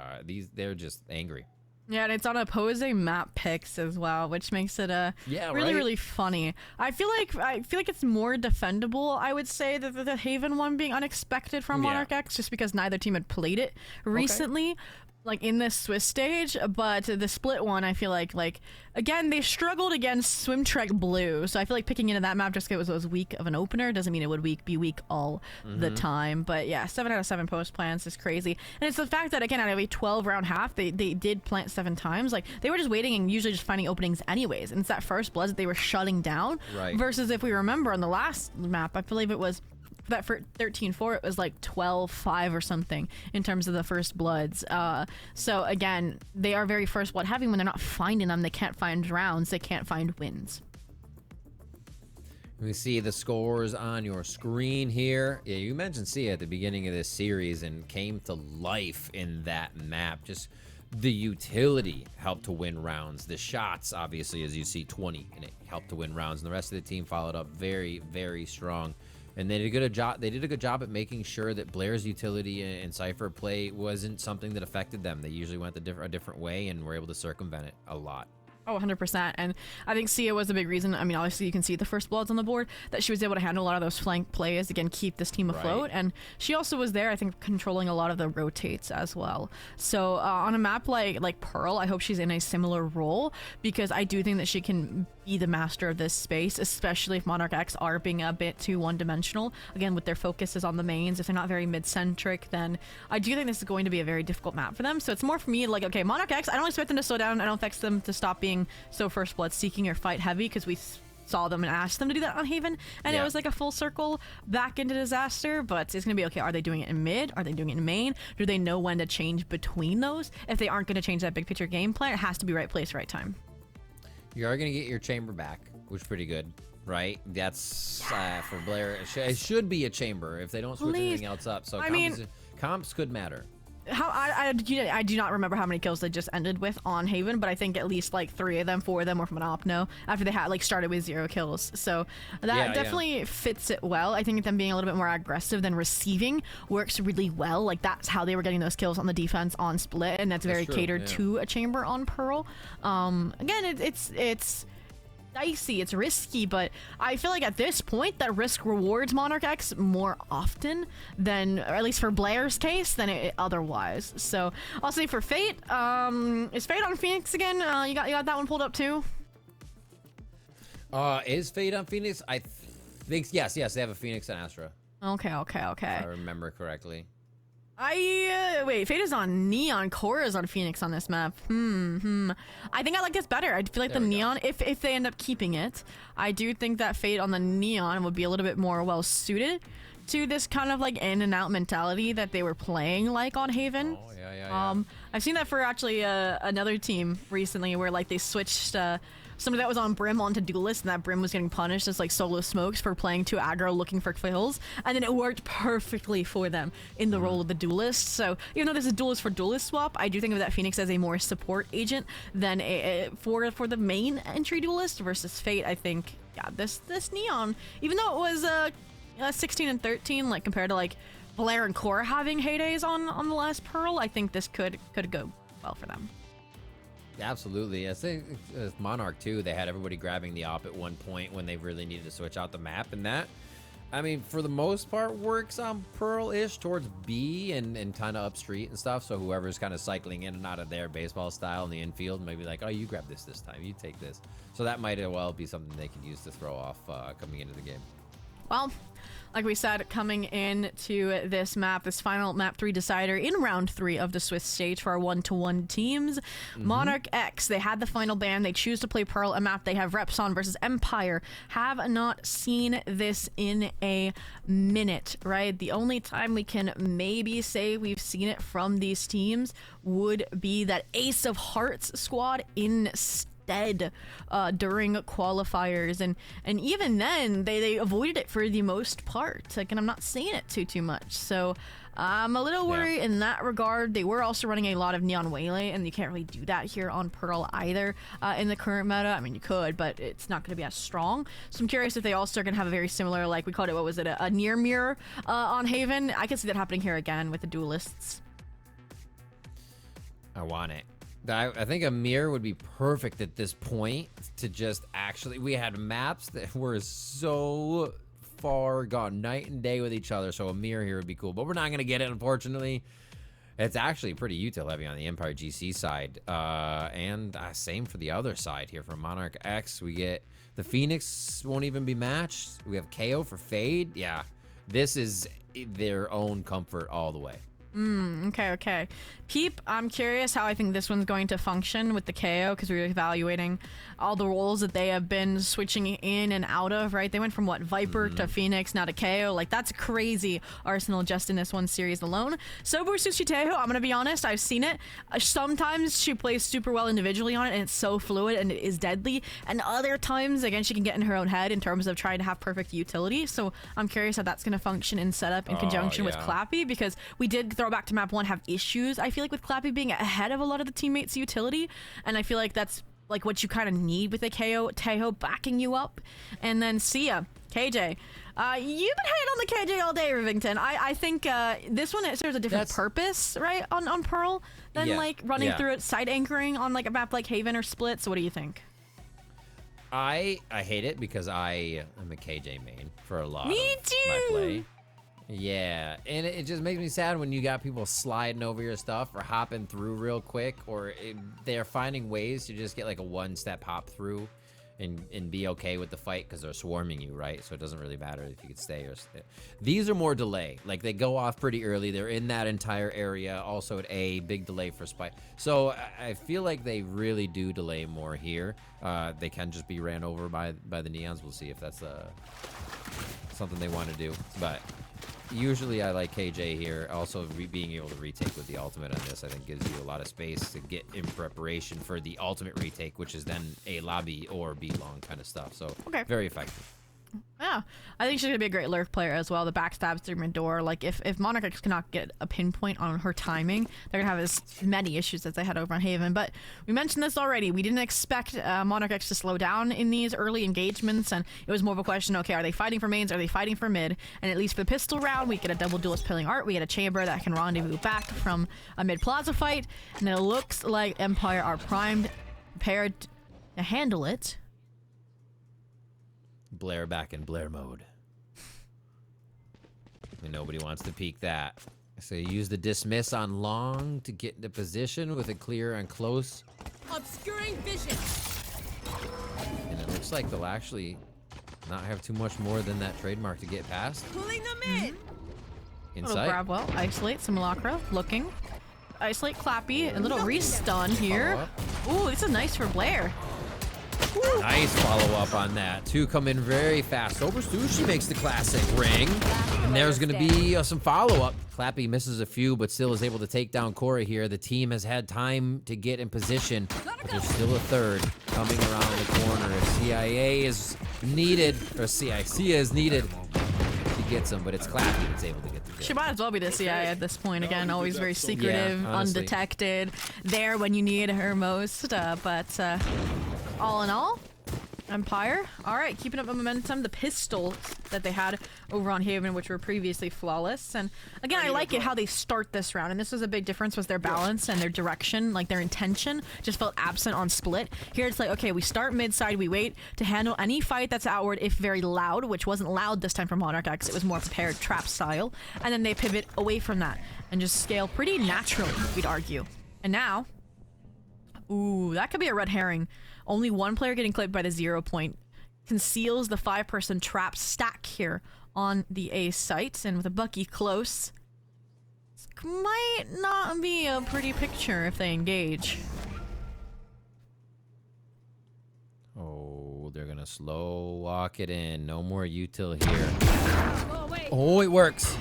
they're just angry. Yeah, and it's on opposing map picks as well, which makes it really funny. I feel like it's more defendable, I would say, that the Haven one being unexpected from Monarch X, just because neither team had played it recently. Like in this Swiss stage, but the split one, I feel like again, they struggled against Swim Trek Blue, so I feel like picking into that map just because it was weak of an opener doesn't mean it would be weak all the time. But yeah, 7 out of 7 post plants is crazy, and it's the fact that again, out of a 12-round half, they did plant 7 times. Like, they were just waiting and usually just finding openings anyways, and it's that first blood that they were shutting down. Versus if we remember on the last map, I believe it was that for 13-4, it was like 12-5 or something in terms of the first bloods. So again, they are very first blood heavy. When they're not finding them, they can't find rounds, they can't find wins. We see the scores on your screen here. Yeah, you mentioned Sia at the beginning of this series and came to life in that map. Just the utility helped to win rounds. The shots, obviously, as you see, 20, and it helped to win rounds. And the rest of the team followed up very, very strong. And they did a good job. They did a good job at making sure that Blair's utility and Cypher play wasn't something that affected them. They usually went a different way and were able to circumvent it a lot. Oh, 100%. And I think Sia was a big reason. I mean, obviously you can see the first bloods on the board, that she was able to handle a lot of those flank plays, again, keep this team afloat. And she also was there, I think, controlling a lot of the rotates as well. So on a map like Pearl, I hope she's in a similar role, because I do think that she can be the master of this space, especially if Monarch X are being a bit too one-dimensional. Again, with their focuses on the mains, if they're not very mid-centric, then I do think this is going to be a very difficult map for them. So it's more for me like, okay, Monarch X, I don't expect them to slow down. I don't expect them to stop being so first blood seeking or fight heavy, because we saw them and asked them to do that on Haven, and it was like a full circle back into disaster. But it's gonna be okay, are they doing it in mid, are they doing it in main, do they know when to change between those? If they aren't going to change that big picture game plan, it has to be right place, right time. You are going to get your chamber back, which is pretty good, right? That's for Blair. It should be a chamber if they don't switch anything else up. So comps could matter. I do not remember how many kills they just ended with on Haven, but I think at least like 3 of them, 4 of them were from an Opno after they had started with 0 kills. So that definitely fits it well. I think them being a little bit more aggressive than receiving works really well. Like, that's how they were getting those kills on the defense on split, and that's very catered to a chamber on Pearl. Again, it's dicey, it's risky, but I feel like at this point that risk rewards Monarch X more often than, or at least for Blair's case, than it otherwise. So I'll say for Fate, is Fate on Phoenix again? You got that one pulled up too? Is Fate on Phoenix? I think yes, they have a Phoenix and Astra. Okay. If I remember correctly. Wait, Fate is on Neon, Korra is on Phoenix on this map. I think I like this better. I feel like the Neon, if they end up keeping it, I do think that Fate on the Neon would be a little bit more well suited to this kind of like in and out mentality that they were playing like on Haven. Oh, yeah. I've seen that for actually another team recently, where like they switched somebody that was on Brim onto Duelist, and that Brim was getting punished as like solo smokes for playing too aggro looking for kills, and then it worked perfectly for them in the role of the Duelist. So even though there's a Duelist for Duelist swap, I do think of that Phoenix as a more support agent than for the main entry Duelist versus Fate. I think this Neon, even though it was 16 and 13, like compared to like Blair and Korra having heydays on the last Pearl, I think this could go well for them. Absolutely. I think with Monarch too, they had everybody grabbing the op at one point when they really needed to switch out the map, and that, I mean, for the most part works on Pearl-ish towards B and kind of up street and stuff. So whoever's kind of cycling in and out of their baseball style in the infield, maybe like, oh, you grab this time, you take this. So that might as well be something they can use to throw off coming into the game. Well, like we said, coming into this map, this final map 3 decider in round 3 of the Swiss stage for our 1-to-1 teams, Monarch X, they had the final ban. They choose to play Pearl, a map they have reps on, versus Empire. Have not seen this in a minute, right? The only time we can maybe say we've seen it from these teams would be that Ace of Hearts squad in instead during qualifiers, and even then they avoided it for the most part. Like, and I'm not seeing it too much. So I'm a little worried in that regard. They were also running a lot of Neon Waylay, and you can't really do that here on Pearl either in the current meta. I mean, you could, but it's not going to be as strong. So I'm curious if they also are going to have a very similar, like we called it, what was it, a near mirror on Haven. I can see that happening here again with the duelists. I want it. I think a mirror would be perfect at this point to just actually... We had maps that were so far gone night and day with each other, so a mirror here would be cool. But we're not going to get it, unfortunately. It's actually pretty util heavy on the Empire GC side. And same for the other side here from Monarch X. We get... The Phoenix won't even be matched. We have KO for Fade. Yeah, this is their own comfort all the way. Okay. Peep, I'm curious how I think this one's going to function with the KO, because we were evaluating all the roles that they have been switching in and out of, right? They went from, what, Viper to Phoenix, now to KO. Like, that's crazy Arsenal just in this one series alone. Sobu Sushiteho, I'm going to be honest, I've seen it. Sometimes she plays super well individually on it, and it's so fluid, and it is deadly. And other times, again, she can get in her own head in terms of trying to have perfect utility. So I'm curious how that's going to function in setup in conjunction with Clappy, because we did throw back to map 1 have issues, I feel like, with Clappy being ahead of a lot of the teammates' utility, and I feel like that's like what you kind of need with a KO Teho backing you up. And then Sia, KJ, you've been hating on the KJ all day, Rivington. I think this one serves a different purpose, right, on Pearl than like running through it, side anchoring on like a map like Haven or Split. So what do you think? I hate it because I am a KJ main for a lot Me of too. my play. Yeah, and it just makes me sad when you got people sliding over your stuff or hopping through real quick, or they're finding ways to just get like a one-step hop through and be okay with the fight because they're swarming you, right? So it doesn't really matter if you could stay or stay. These are more delay. Like, they go off pretty early. They're in that entire area. Also at A, big delay for spike. So I feel like they really do delay more here. They can just be ran over by the Neons. We'll see if that's something they want to do. But usually I like KJ here. Also, being able to retake with the ultimate on this, I think, gives you a lot of space to get in preparation for the ultimate retake, which is then A lobby or B long kind of stuff. So very effective. Yeah, I think she's gonna be a great lurk player as well. The backstabs through mid door. Like, if Monarch X cannot get a pinpoint on her timing, they're gonna have as many issues as they had over on Haven. But we mentioned this already. We didn't expect Monarch X to slow down in these early engagements, and it was more of a question, okay, are they fighting for mains? Are they fighting for mid? And at least for the pistol round, we get a double duelist pilling art. We get a chamber that can rendezvous back from a mid plaza fight, and it looks like Empire are primed, prepared to handle it. Blair back in Blair mode. And nobody wants to peek that. So you use the dismiss on long to get into position with a clear and close. Obscuring vision. And it looks like they'll actually not have too much more than that trademark to get past. Pulling them in. Inside. Little grab well, isolate, simulacra, looking. Isolate Clappy, a little restun here. Ooh, this is nice for Blair. Nice follow-up on that. Two come in very fast. Over Sushi makes the classic ring. And there's going to be some follow-up. Clappy misses a few, but still is able to take down Cora here. The team has had time to get in position, but there's still a third coming around the corner. If CIA is needed, or CIC is needed, she gets him, but it's Clappy that's able to get the kill. She might as well be the CIA at this point. Again, always very secretive, undetected, there when you need her most. But all in all, Empire, all right, keeping up the momentum. The pistols that they had over on Haven, which were previously flawless. And again, I like it how they start this round. And this was a big difference, was their balance and their direction, like their intention just felt absent on Split. Here it's like, okay, we start mid-side, we wait to handle any fight that's outward if very loud, which wasn't loud this time for Monarch X. It was more prepared trap style. And then they pivot away from that and just scale pretty naturally, we'd argue. And now, ooh, that could be a red herring. Only one player getting clipped by the 0 point conceals the 5-person trap stack here on the A site, and with a Bucky close, this might not be a pretty picture if they engage. Oh, they're gonna slow walk it in. No more util here. Oh, it works.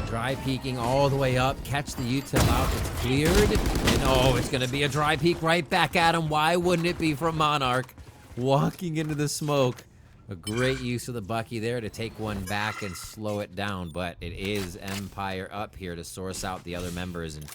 Dry peeking all the way up. Catch the util out. It's cleared. And oh, it's going to be a dry peek right back at him. Why wouldn't it be from Monarch? Walking into the smoke. A great use of the Bucky there to take one back and slow it down. But it is Empire up here to source out the other members. And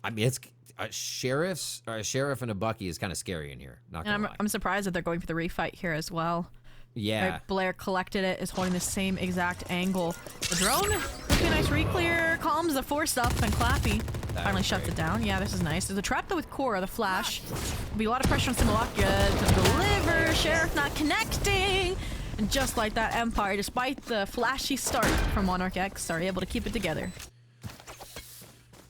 I mean, it's a sheriff and a Bucky is kind of scary in here. Not gonna lie. I'm surprised that they're going for the refight here as well. Yeah. Right, Blair collected it, is holding the same exact angle. The drone, okay, nice re-clear, calms the force up, and Clappy finally shuts it down. Yeah, this is nice. There's a trap though with Cora, the flash. There'll be a lot of pressure on Simulacra to deliver. Sheriff not connecting. And just like that, Empire, despite the flashy start from Monarch X, are able to keep it together.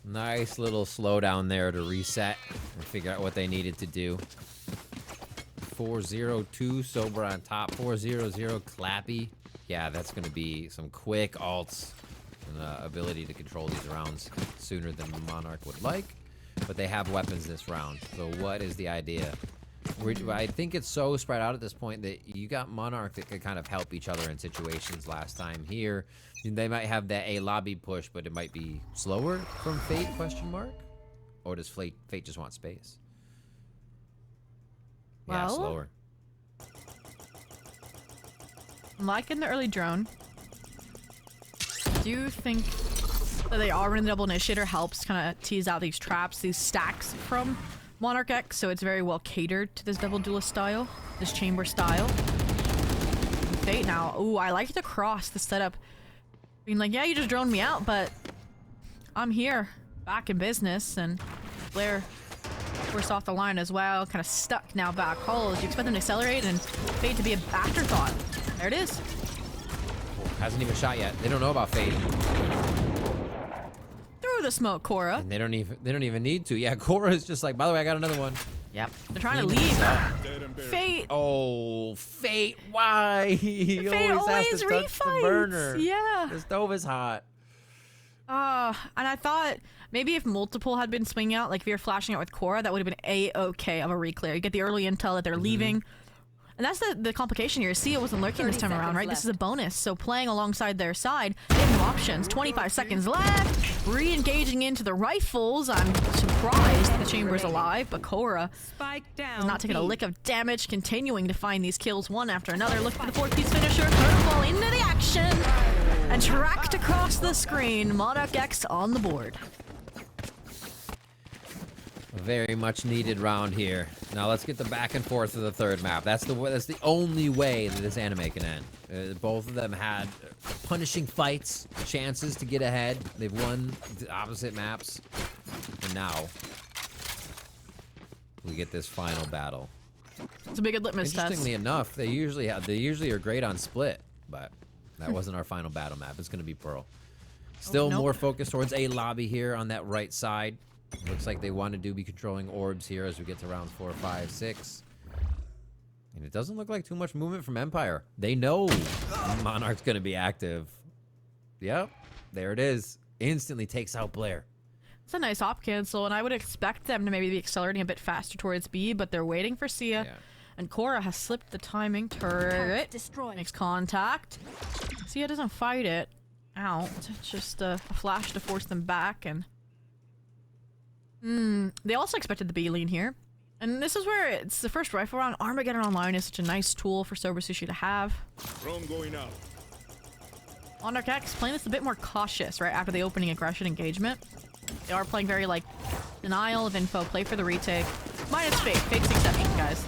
Nice little slowdown there to reset and figure out what they needed to do. 4-0-2, Sober on top. 4-0-0, Clappy. Yeah, that's going to be some quick alts and ability to control these rounds sooner than Monarch would like. But they have weapons this round. So what is the idea? I think it's so spread out at this point that you got Monarch that could kind of help each other in situations last time here. They might have that A lobby push, but it might be slower from Fate, question mark? Or does Fate just want space? Yeah, Well, slower. I'm liking the early drone. Do you think that they are running the double initiator helps kind of tease out these traps, these stacks from Monarch X, so it's very well catered to this double duelist style, this chamber style? Fate now. Ooh, I like the cross, the setup. Being like, yeah, you just droned me out, but I'm here, back in business, and Blair forced off the line as well, kind of stuck now back hold. You expect them to accelerate and Fate to be an afterthought. There it is. Hasn't even shot yet. They don't know about Fate. Through the smoke, Cora. And they don't even need to. Yeah, Cora is just like, by the way, I got another one. Yep. They're trying to leave. Fate. Oh, Fate, why? He Fate always has to touch refights. the burner. Yeah. The stove is hot. And I thought maybe if multiple had been swinging out, like if you're flashing out with Cora, that would have been A-okay of a re-clear. You get the early intel that they're leaving. And that's the complication here. Sia wasn't lurking this time around, right? This is a bonus. So playing alongside their side, they have no options. 25 seconds left. Re-engaging into the rifles. I'm surprised the chamber's alive, but Cora is not taking a lick of damage, continuing to find these kills one after another. Look for the fourth-piece finisher. Curveball into the action. And tracked across the screen. Monarch X on the board. A very much needed round here. Now let's get the back and forth of the third map. That's the only way that this anime can end. Both of them had punishing fights, chances to get ahead. They've won the opposite maps, and now we get this final battle. It's a big litmus test. Interestingly enough, they usually are great on split, but that wasn't our final battle map. It's going to be Pearl. Still more focused towards A lobby here on that right side. Looks like they want to be controlling orbs here as we get to rounds 4, 5, 6. And it doesn't look like too much movement from Empire. They know Monarch's going to be active. Yep, there it is. Instantly takes out Blair. It's a nice op cancel, and I would expect them to maybe be accelerating a bit faster towards B, but they're waiting for Sia. Yeah. And Cora has slipped the timing. Turret makes contact. Sia doesn't fight it out. It's just a flash to force them back, and they also expected the B lean here. And this is where it's the first rifle round. Armageddon Online is such a nice tool for Sober Sushi to have. Drone going out. Monarch X playing this a bit more cautious right after the opening aggression engagement. They are playing very like denial of info, play for the retake. Minus Fate. Fate's the exception, guys.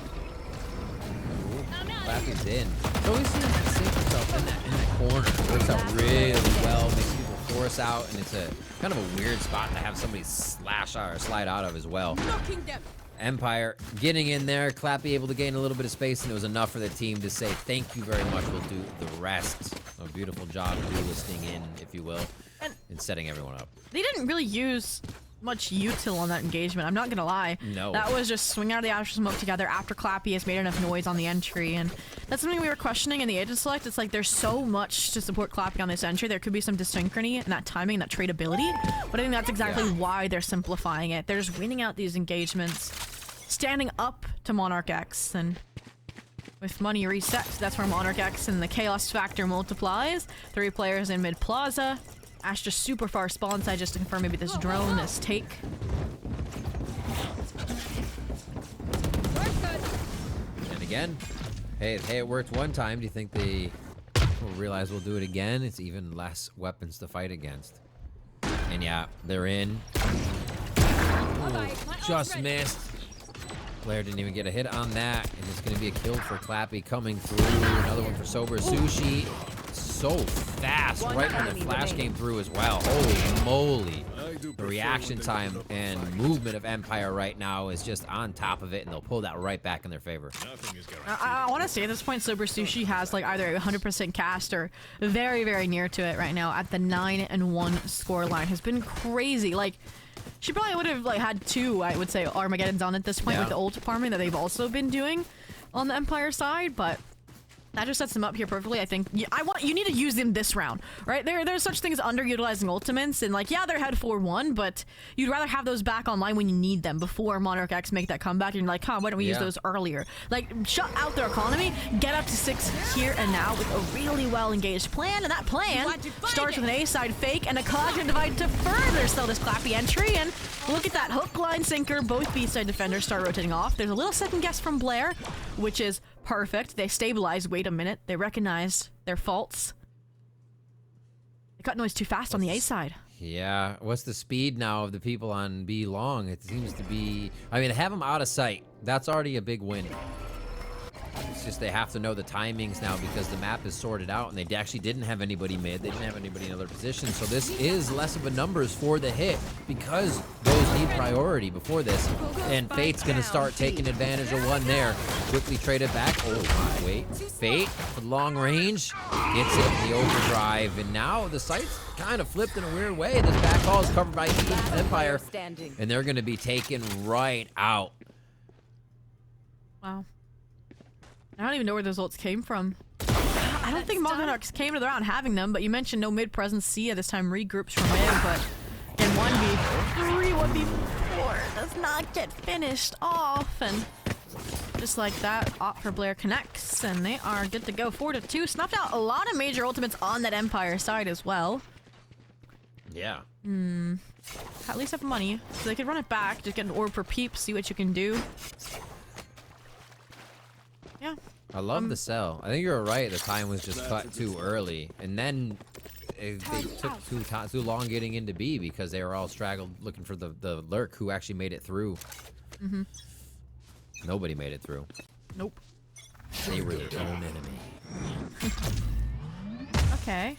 Clappy's in. It always seems to sink himself in that corner. Works out really well, makes people force out, and it's a kind of a weird spot to have somebody slash or slide out of as well. Empire getting in there, Clappy able to gain a little bit of space, and it was enough for the team to say thank you very much, we'll do the rest. A beautiful job duelisting in, if you will, and setting everyone up. They didn't really use much util on that engagement, I'm not gonna lie. No. That was just swing out of the outer smoke together after Clappy has made enough noise on the entry, and that's something we were questioning in the agent select. It's like there's so much to support Clappy on this entry. There could be some dysynchrony in that timing, that tradability, but I think that's exactly why they're simplifying it. They're just winning out these engagements, standing up to Monarch X, and with money resets, that's where Monarch X and the chaos factor multiplies. 3 players in mid plaza. Ash just super far spawn side just to confirm maybe this drone, this take. And again, hey, it worked one time. Do you think they will realize we'll do it again? It's even less weapons to fight against. And yeah, they're in. Ooh, just missed. Blair didn't even get a hit on that, and it's going to be a kill for Clappy coming through. Another one for Sober Sushi. So fast, right when the flash came through as well. Holy moly. The reaction time and movement of Empire right now is just on top of it, and they'll pull that right back in their favor. I want to say at this point, Sober Sushi has like either 100% cast or very, very near to it right now at the 9-1 score line. Has been crazy. Like, she probably would have like had 2, I would say, Armageddons on at this point with the ult farming that they've also been doing on the Empire side, but that just sets them up here perfectly. I think you need to use them this round, right? There's such things as underutilizing ultimates, and like, yeah, they're ahead 4-1, but you'd rather have those back online when you need them before Monarch X make that comeback. And you're like, huh, why don't we use those earlier? Like, shut out their economy, get up to 6 here and now with a really well engaged plan, and that plan starts with an A side fake and a cognitive divide to further sell this Clappy entry. And look at that hook, line, sinker. Both B side defenders start rotating off. There's a little second guess from Blair, which is perfect. They stabilize. Wait a minute. They recognize their faults. They cut noise too fast on the A side. Yeah. What's the speed now of the people on B long? It seems to be... I mean, have them out of sight. That's already a big win. It's just they have to know the timings now because the map is sorted out, and they actually didn't have anybody mid. They didn't have anybody in other positions. So this is less of a numbers for the hit because those need priority before this. And Fate's going to start taking advantage of one there. Quickly trade it back. Oh, wait. Fate with long range gets it in the overdrive. And now the site's kind of flipped in a weird way. This back hall is covered by Empire. And they're going to be taken right out. Wow. I don't even know where those ults came from. I don't think Monarchs came to the round having them, but you mentioned no mid presence. Sia this time regroups from mid, but in 1v3, 1v4 does not get finished off. And just like that, opt for Blair connects, and they are good to go. 4-2. Snuffed out a lot of major ultimates on that Empire side as well. Yeah. At least have money, so they could run it back, just get an orb for peeps, see what you can do. Yeah. I love the sell. I think you're right. The time was just cut too early, and then they took too long getting into B because they were all straggled looking for the lurk who actually made it through. Nobody made it through. Nope. They were their own enemy. Okay.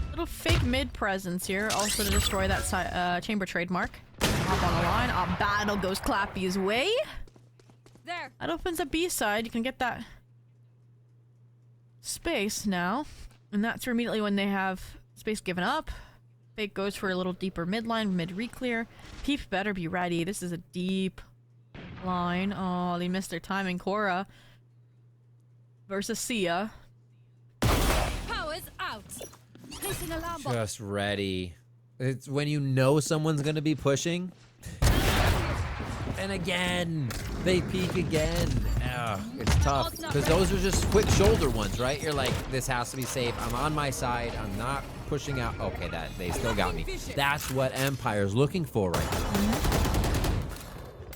Little fake mid presence here, also to destroy that chamber trademark. Hop on the line. Battle goes Clappy's way. There. That opens up B side. You can get that space now. And that's immediately when they have space given up. Fake goes for a little deeper mid line, mid reclear. Peep better be ready. This is a deep line. Oh, they missed their timing. Cora versus Sia. Power's out. Placing alarm bomb. Just ready. It's when you know someone's gonna be pushing. And again, they peek again. It's tough because those are just quick shoulder ones, right? You're like, this has to be safe. I'm on my side. I'm not pushing out. Okay, that they still got me. That's what Empire's looking for right now.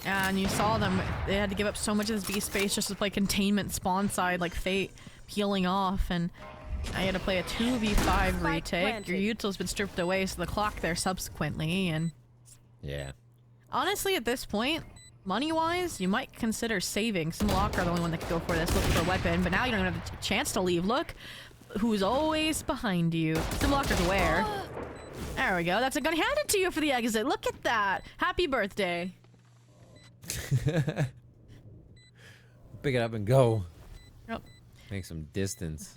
And you saw them. They had to give up so much of this B space just to play containment spawn side, like Fate peeling off, and now you had to play a 2v5 retake. Your util's been stripped away, so the clock there subsequently, and yeah. Honestly, at this point, money-wise, you might consider saving. Simlock are the only one that could go for this, looking for a weapon, but now you don't have a chance to leave. Look who's always behind you. Simlocker's aware. There we go. That's a gun handed to you for the exit. Look at that. Happy birthday. Pick it up and go. Yep. Make some distance.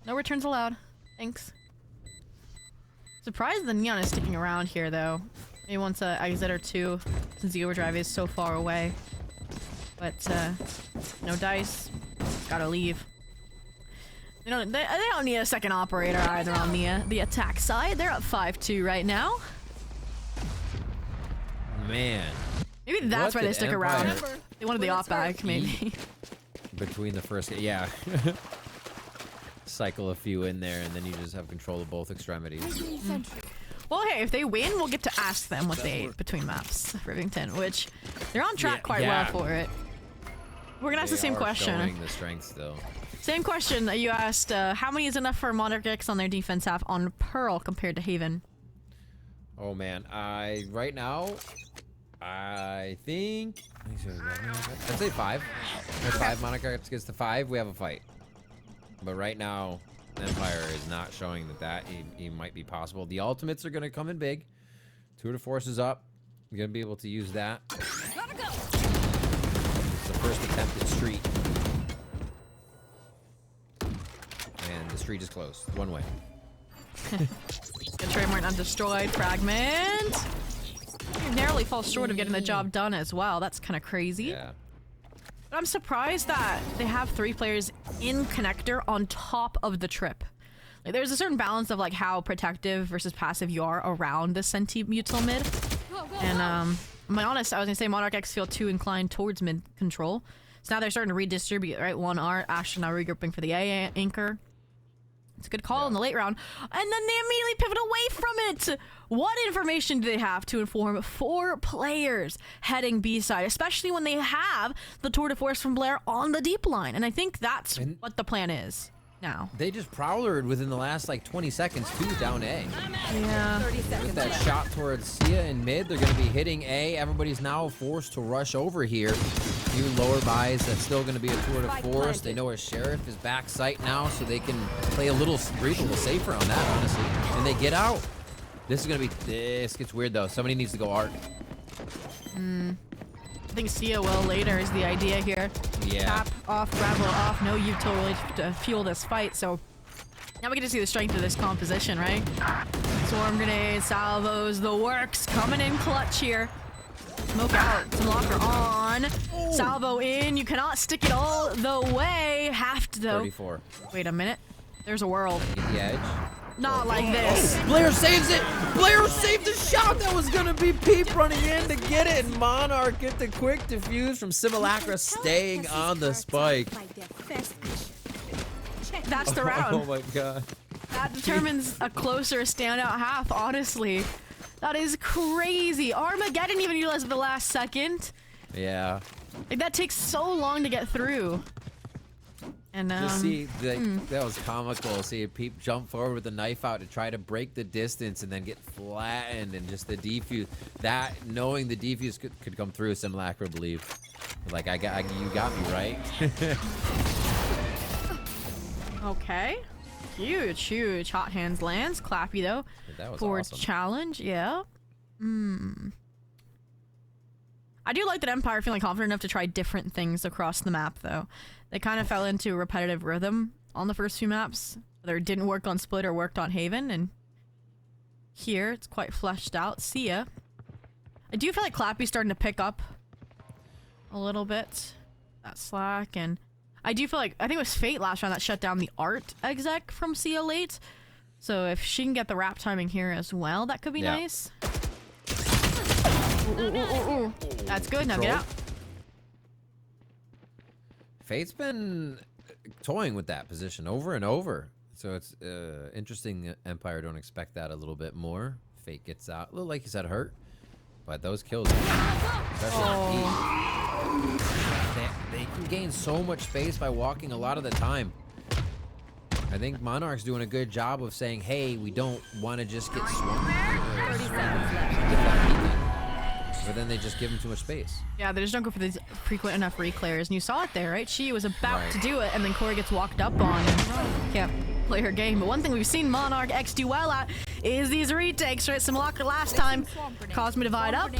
No returns allowed. Thanks. Surprised the Neon is sticking around here, though. Maybe wants an exit or two, since the overdrive is so far away. But, no dice. Gotta leave. They don't need a second operator either on the attack side. They're up 5-2 right now. Man. Maybe that's why they stick around. They wanted the op back, maybe. Between the first, yeah. Cycle a few in there, and then you just have control of both extremities. Well, hey, if they win, we'll get to ask them what they ate between maps, Rivington, which they're on track quite well for it. We're gonna ask the same question. Showing the strength still. Same question that you asked. How many is enough for Monarch X on their defense half on Pearl compared to Haven? Oh man, right now, I think I'd say 5. If 5 Monarch X gets to 5, we have a fight. But right now, Empire is not showing that it might be possible. The ultimates are going to come in big. Tour de Force is up. You're going to be able to use that. It's the first attempt at Street. And the Street is closed. One way. Good Trademark undestroyed. Fragment. Narrowly falls short of getting the job done as well. That's kind of crazy. Yeah. But I'm surprised that they have 3 players in connector on top of the trip. Like, there's a certain balance of like how protective versus passive you are around the Senti Mutil mid. And I'm honest, I was gonna say Monarch X feel too inclined towards mid control. So now they're starting to redistribute, right? 1R, Asher now regrouping for the A anchor. It's a good call in the late round. And then they immediately pivot away from it. What information do they have to inform 4 players heading B-side, especially when they have the Tour de Force from Blair on the deep line? And I think that's what the plan is now. They just prowlered within the last like 20 seconds too down A. Yeah. With that shot towards Sia in mid, they're going to be hitting A. Everybody's now forced to rush over here. Few lower buys. That's still going to be a Tour de Force. They know a Sheriff is back sight now, so they can play breathe a little safer on that, honestly. And they get out. This is going to be... This gets weird, though. Somebody needs to go arc. I think Sia will later is the idea here. Yeah. Tap off, gravel off, no util really to fuel this fight, so now we get to see the strength of this composition, right? Swarm grenades, salvos, the works coming in clutch here. Smoke out, some locker on. Salvo in, you cannot stick it all the way. Have to though. 34. Wait a minute. There's a world. The edge. Not like this. Blair saves it! Blair saved the shot that was gonna be Peep running in to get it, and Monarch get the quick defuse from Simulacra staying on the spike. That's the round. Oh my god. That determines a closer standout half, honestly. That is crazy. Armageddon even utilized at the last second. Yeah. Like, that takes so long to get through. And just see, that was comical. See a Peep jump forward with the knife out to try to break the distance and then get flattened, and just the defuse. That, knowing the defuse could come through, Simulacra believe. Like, you got me, right? Okay. Huge hot hands lands. Clappy though. That was Forward awesome. challenge, yeah. I do like that Empire feeling confident enough to try different things across the map though. They kind of fell into a repetitive rhythm on the first few maps. Whether it didn't work on Split or worked on Haven, and here it's quite fleshed out. Sia. I do feel like Clappy's starting to pick up a little bit. That slack, and I do feel like, I think it was Fate last round that shut down the art exec from Sia late. So if she can get the wrap timing here as well, that could be nice. Ooh. That's good, now get out. Fate's been toying with that position over and over. So it's interesting Empire don't expect that a little bit more. Fate gets out, a little like you said, hurt. But those kills, especially they can gain so much space by walking a lot of the time. I think Monarch's doing a good job of saying, hey, we don't want to just get swarmed. 30 seconds left. But then they just give him too much space. Yeah, they just don't go for these frequent enough reclares. And you saw it there, right? She was about to do it, and then Corey gets walked up on and can't play her game. But one thing we've seen Monarch X do well at is these retakes, right? Simulacra last time. Cosmo divide up.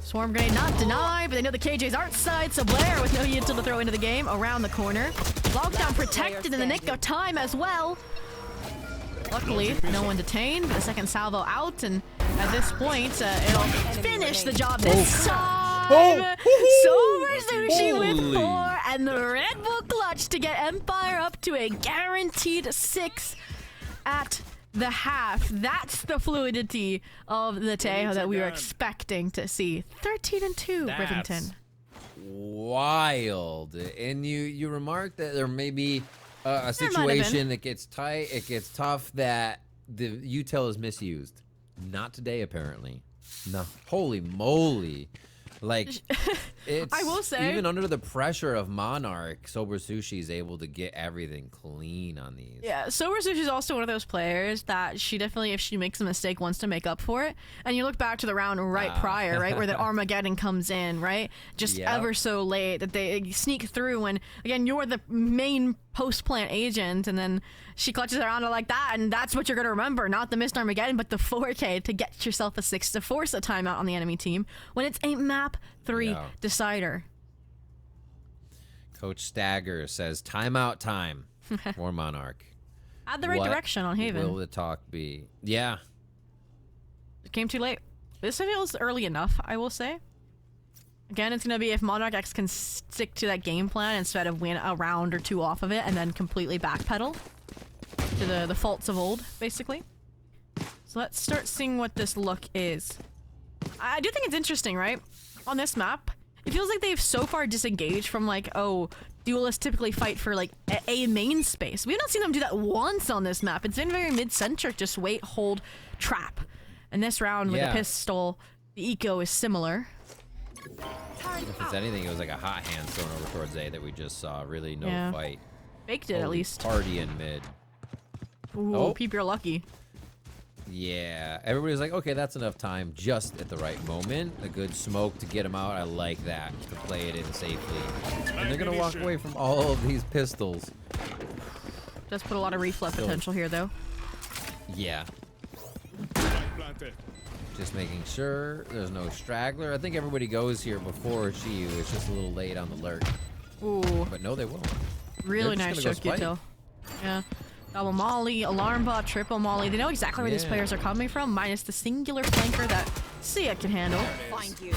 Swarm grenade not denied, but they know the KJs aren't side, so Blair with no util to throw into the game around the corner. Lockdown protected in the nick of time as well. Luckily, no one detained, but the second salvo out, and at this point, it'll finish the job this time. Sober Sushi with 4, and the Red Bull clutch to get Empire up to a guaranteed 6 at the half. That's the fluidity of the Tejo that we were expecting to see. 13-2, Rivington. Wild. And you remarked that there may be a situation that gets tight, it gets tough, that the util is misused. Not today, apparently. No. Holy moly. Like, it's... I will say... Even under the pressure of Monarch, Sober Sushi is able to get everything clean on these. Yeah, Sober Sushi is also one of those players that she definitely, if she makes a mistake, wants to make up for it. And you look back to the round right prior, right, where the Armageddon comes in, right? Just ever so late that they sneak through, and again, you're the main post-plant agent, and then she clutches around like that, and that's what you're going to remember. Not the missed Armageddon, but the 4K to get yourself a 6 to force a timeout on the enemy team when it's a map 3 decider. Coach Stagger says, timeout time for Monarch. Had the right direction on Haven. Will the talk be? Yeah. It came too late. This feels early enough, I will say. Again, it's going to be if Monarch X can stick to that game plan instead of win a round or two off of it and then completely backpedal to the faults of old, basically. So let's start seeing what this look is. I do think it's interesting, right? On this map, it feels like they've so far disengaged from like, oh, duelists typically fight for like a main space. We've not seen them do that once on this map. It's been very mid-centric, just wait, hold, trap. And this round with a pistol, the eco is similar. If it's anything, it was like a hot hand thrown over towards A that we just saw. Really no fight. Faked it at least. Party in mid. Ooh, Peep, you're lucky. Yeah, everybody was like, okay, that's enough time just at the right moment. A good smoke to get him out. I like that, to play it in safely. And they're going to walk away from all of these pistols. Does put a lot of reflux potential here, though. Yeah. Just making sure there's no straggler. I think everybody goes here before Shiyu. It's just a little late on the lurk. Ooh. But no, they won't. Really nice choke util. Yeah. Double molly, alarm bot, triple molly. They know exactly where these players are coming from, minus the singular flanker that Sia can handle. Find you.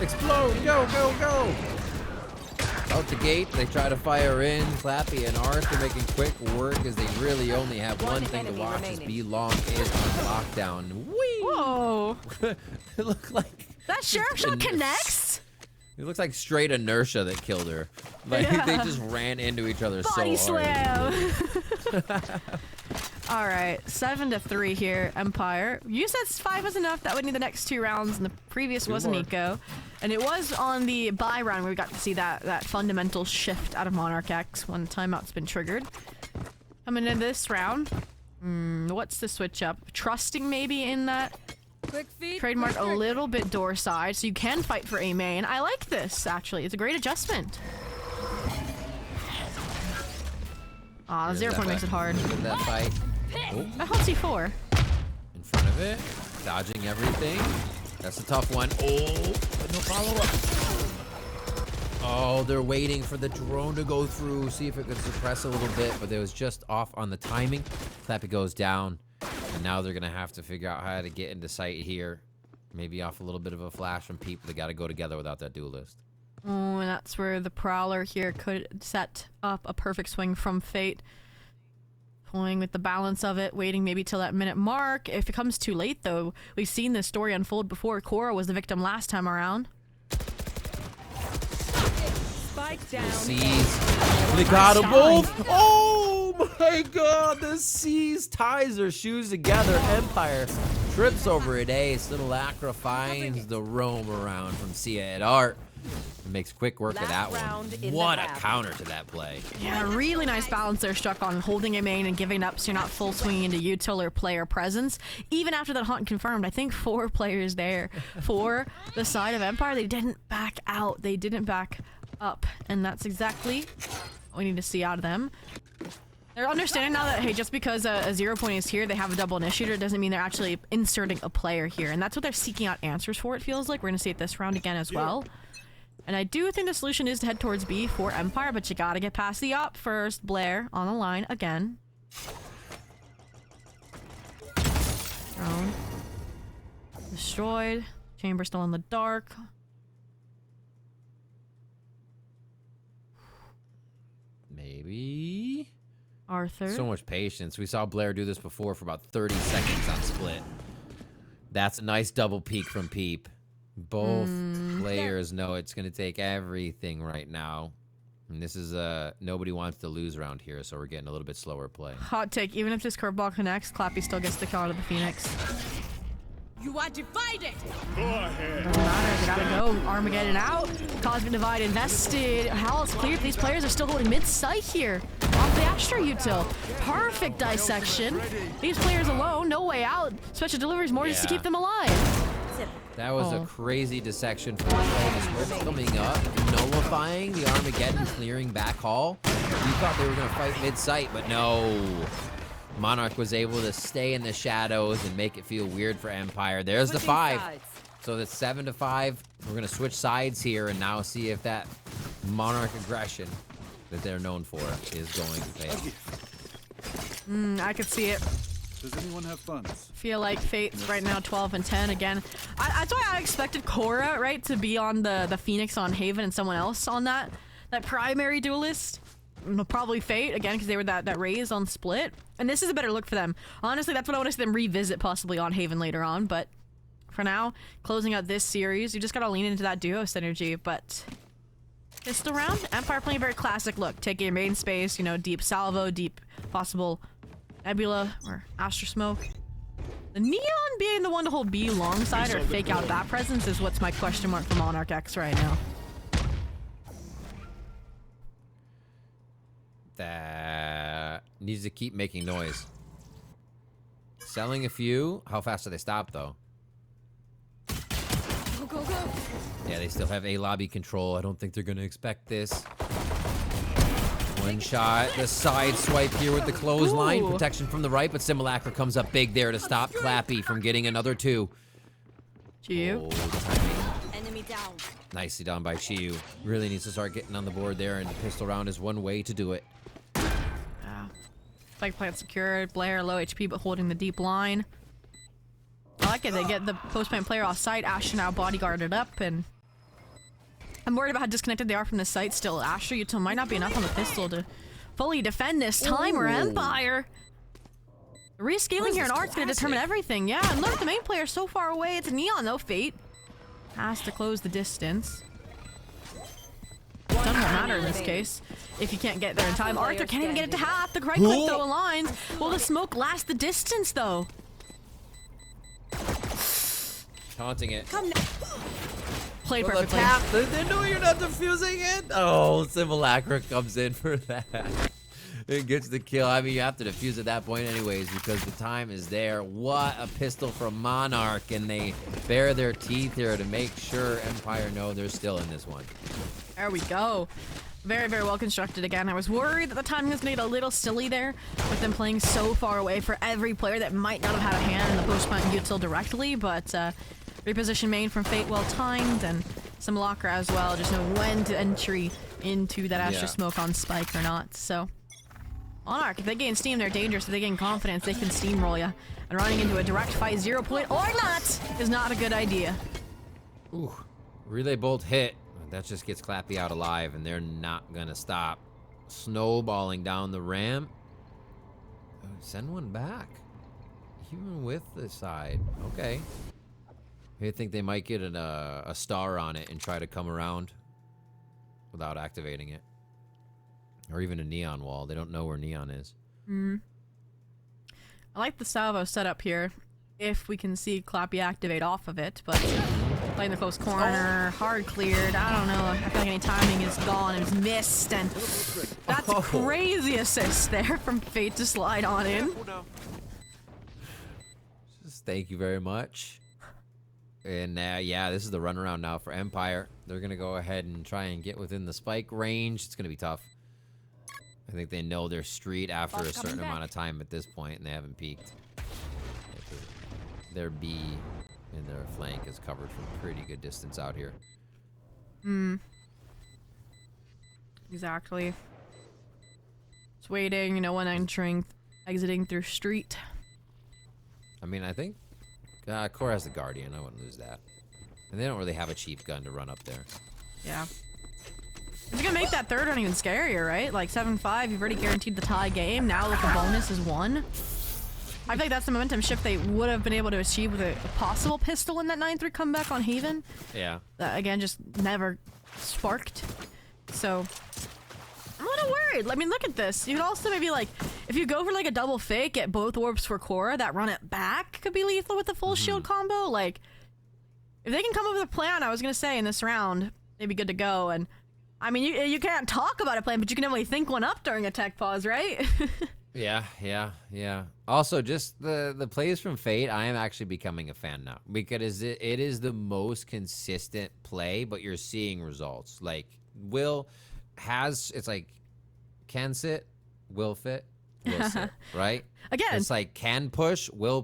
Explode! Go, go, go! Out the gate, they try to fire in. Clappy and Arthur making quick work as they really only have one thing to watch as B Long is on lockdown. Whee! Whoa! It looked like... That sheriff shot connects? It looks like straight inertia that killed her. Like, they just ran into each other Body so hard. slam! Alright, 7-3 here, Empire. You said 5 was enough. That would need the next 2 rounds, and the previous was an eco. And it was on the bye round where we got to see that fundamental shift out of Monarch X when the timeout's been triggered. Coming into this round, what's the switch up? Trusting maybe in that? Quick feet. Trademark a little bit door side, so you can fight for a main. I like this, actually. It's a great adjustment. Aw, 0 point makes it hard. That fight. Oh. That holds C4. In front of it. Dodging everything. That's a tough one. Oh, but no follow-up. Oh, they're waiting for the drone to go through. See if it could suppress a little bit, but it was just off on the timing. Clappy goes down. And now they're going to have to figure out how to get into sight here. Maybe off a little bit of a flash from Peep. They got to go together without that duelist. Oh, and that's where the Prowler here could set up a perfect swing from Fate. Toying with the balance of it, waiting maybe till that minute mark. If it comes too late, though, we've seen this story unfold before. Korra was the victim last time around. Spike down. Seas. They got them both. Oh my god, the Seas ties their shoes together. Empire trips over it. Ace. Little Acra finds the roam around from Sia at Art. Makes quick work of that one. What a counter to that play. Yeah, really nice balance there struck on holding a main and giving up so you're not full swinging into util or player presence. Even after that hunt confirmed, I think 4 players there for the side of Empire. They didn't back out. They didn't back up. And that's exactly what we need to see out of them. They're understanding now that, hey, just because a 0 point is here, they have a double initiator, doesn't mean they're actually inserting a player here. And that's what they're seeking out answers for, it feels like. We're going to see it this round again as well. And I do think the solution is to head towards B for Empire, but you gotta get past the op first. Blair on the line again. Drone. Destroyed. Chamber still in the dark. Maybe. Arthur. So much patience. We saw Blair do this before for about 30 seconds on split. That's a nice double peek from Peep. Both players know it's going to take everything right now. And this is nobody wants to lose around here, so we're getting a little bit slower play. Hot take, even if this curveball connects, Clappy still gets the kill out of the Phoenix. You are divided. Doesn't matter, they gotta go. Armageddon out. Cosmic Divide invested. Hell's cleared. These players are still holding mid-sight here. Off the Astro Util. Perfect dissection. These players alone, no way out. Special deliveries more just to keep them alive. That was a crazy dissection from the Swift coming up, nullifying the Armageddon clearing back hall. You thought they were going to fight mid-sight, but no. Monarch was able to stay in the shadows and make it feel weird for Empire. There's the 5. So that's 7 to 5. We're going to switch sides here and now see if that Monarch aggression that they're known for is going to pay off. I could see it. Does anyone have funds? Feel like Fate's right now 12 and 10 again. That's why I expected Korra, right, to be on the Phoenix on Haven and someone else on that primary duelist. Probably Fate again because they were that raise on split. And this is a better look for them. Honestly, that's what I want to see them revisit possibly on Haven later on. But for now, closing out this series, you just gotta lean into that duo synergy. But pistol round, Empire playing a very classic look, taking a main space, you know, deep salvo, deep possible Nebula or Astro Smoke. The Neon being the one to hold B alongside or fake out that presence is what's my question mark for Monarch X right now. That needs to keep making noise. Selling a few. How fast do they stop though? Go, go, go. Yeah, they still have A lobby control. I don't think they're gonna expect this. One shot, the side swipe here with the clothesline. Ooh. Protection from the right, but Simulacra comes up big there to stop Clappy from getting another 2. Chiyu. Oh, the timing. Enemy down. Nicely done by Chiyu. Really needs to start getting on the board there, and the pistol round is one way to do it. Spike plant secured. Blair low HP but holding the deep line. I like it. They get the post plant player off site. Asher now bodyguarded up, and I'm worried about how disconnected they are from the site still. Asher Util might not be enough on the pistol to fully defend this time. Or Empire. Rescaling here in Art's gonna determine everything. Yeah, and look at the main player so far away. It's Neon though. Fate has to close the distance. Doesn't matter in this case if you can't get there in time. Arthur can't even get it to half. The right click though aligns. Will the smoke last the distance though? Taunting it. Played Well, perfectly. The tap, they know you're not defusing it. Oh, Simulacra comes in for that. It gets the kill. I mean, you have to defuse at that point anyways because the time is there. What a pistol from Monarch, and they bare their teeth here to make sure Empire know they're still in this one. There we go. Very, very well constructed again. I was worried that the timing was going to get a little silly there with them playing so far away for every player that might not have had a hand in the post-plant util directly, but reposition main from Fate well timed, and Simulacra as well. Just know when to entry into that Astro Smoke on Spike or not. So Monarch, if they gain steam, they're dangerous. If they gain confidence, they can steamroll you. And running into a direct fight 0 point or not is not a good idea. Ooh, relay bolt hit. That just gets Clappy out alive, and they're not gonna stop. Snowballing down the ramp. Oh, send one back. Even with the side. Okay. I think they might get a star on it and try to come around without activating it. Or even a neon wall. They don't know where neon is. I like the salvo setup here. If we can see Clappy activate off of it, but playing the close corner, hard cleared. I don't know. I feel like any timing is gone and is missed, and that's a crazy assist there from Fate to slide on in. Just thank you very much. And yeah, this is the runaround now for Empire. They're gonna go ahead and try and get within the spike range. It's gonna be tough. I think they know their street after a certain amount of time at this point, and they haven't peaked. Their B and their flank is covered from pretty good distance out here. Exactly. Just waiting, no one entering, exiting through street. I mean, I think Core has the Guardian. I wouldn't lose that. And they don't really have a cheap gun to run up there. Yeah. It's gonna make that third one even scarier, right? Like 7-5, you've already guaranteed the tie game. Now with the bonus is 1. I feel like that's the momentum shift they would have been able to achieve with a possible pistol in that 9-3 comeback on Haven. Yeah. That, again, just never sparked. So, I'm a little worried. I mean, look at this. You could also maybe, like, if you go for like a double fake, get both orbs for Korra that run it back could be lethal with the full shield combo. Like, if they can come up with a plan, I was gonna say in this round, they'd be good to go. And I mean, you can't talk about a plan, but you can definitely think one up during a tech pause, right? Yeah. Also, just the plays from Fate, I am actually becoming a fan now because it is the most consistent play, but you're seeing results. Like it's like can sit, will fit, will sit, right? Again, it's like can push, will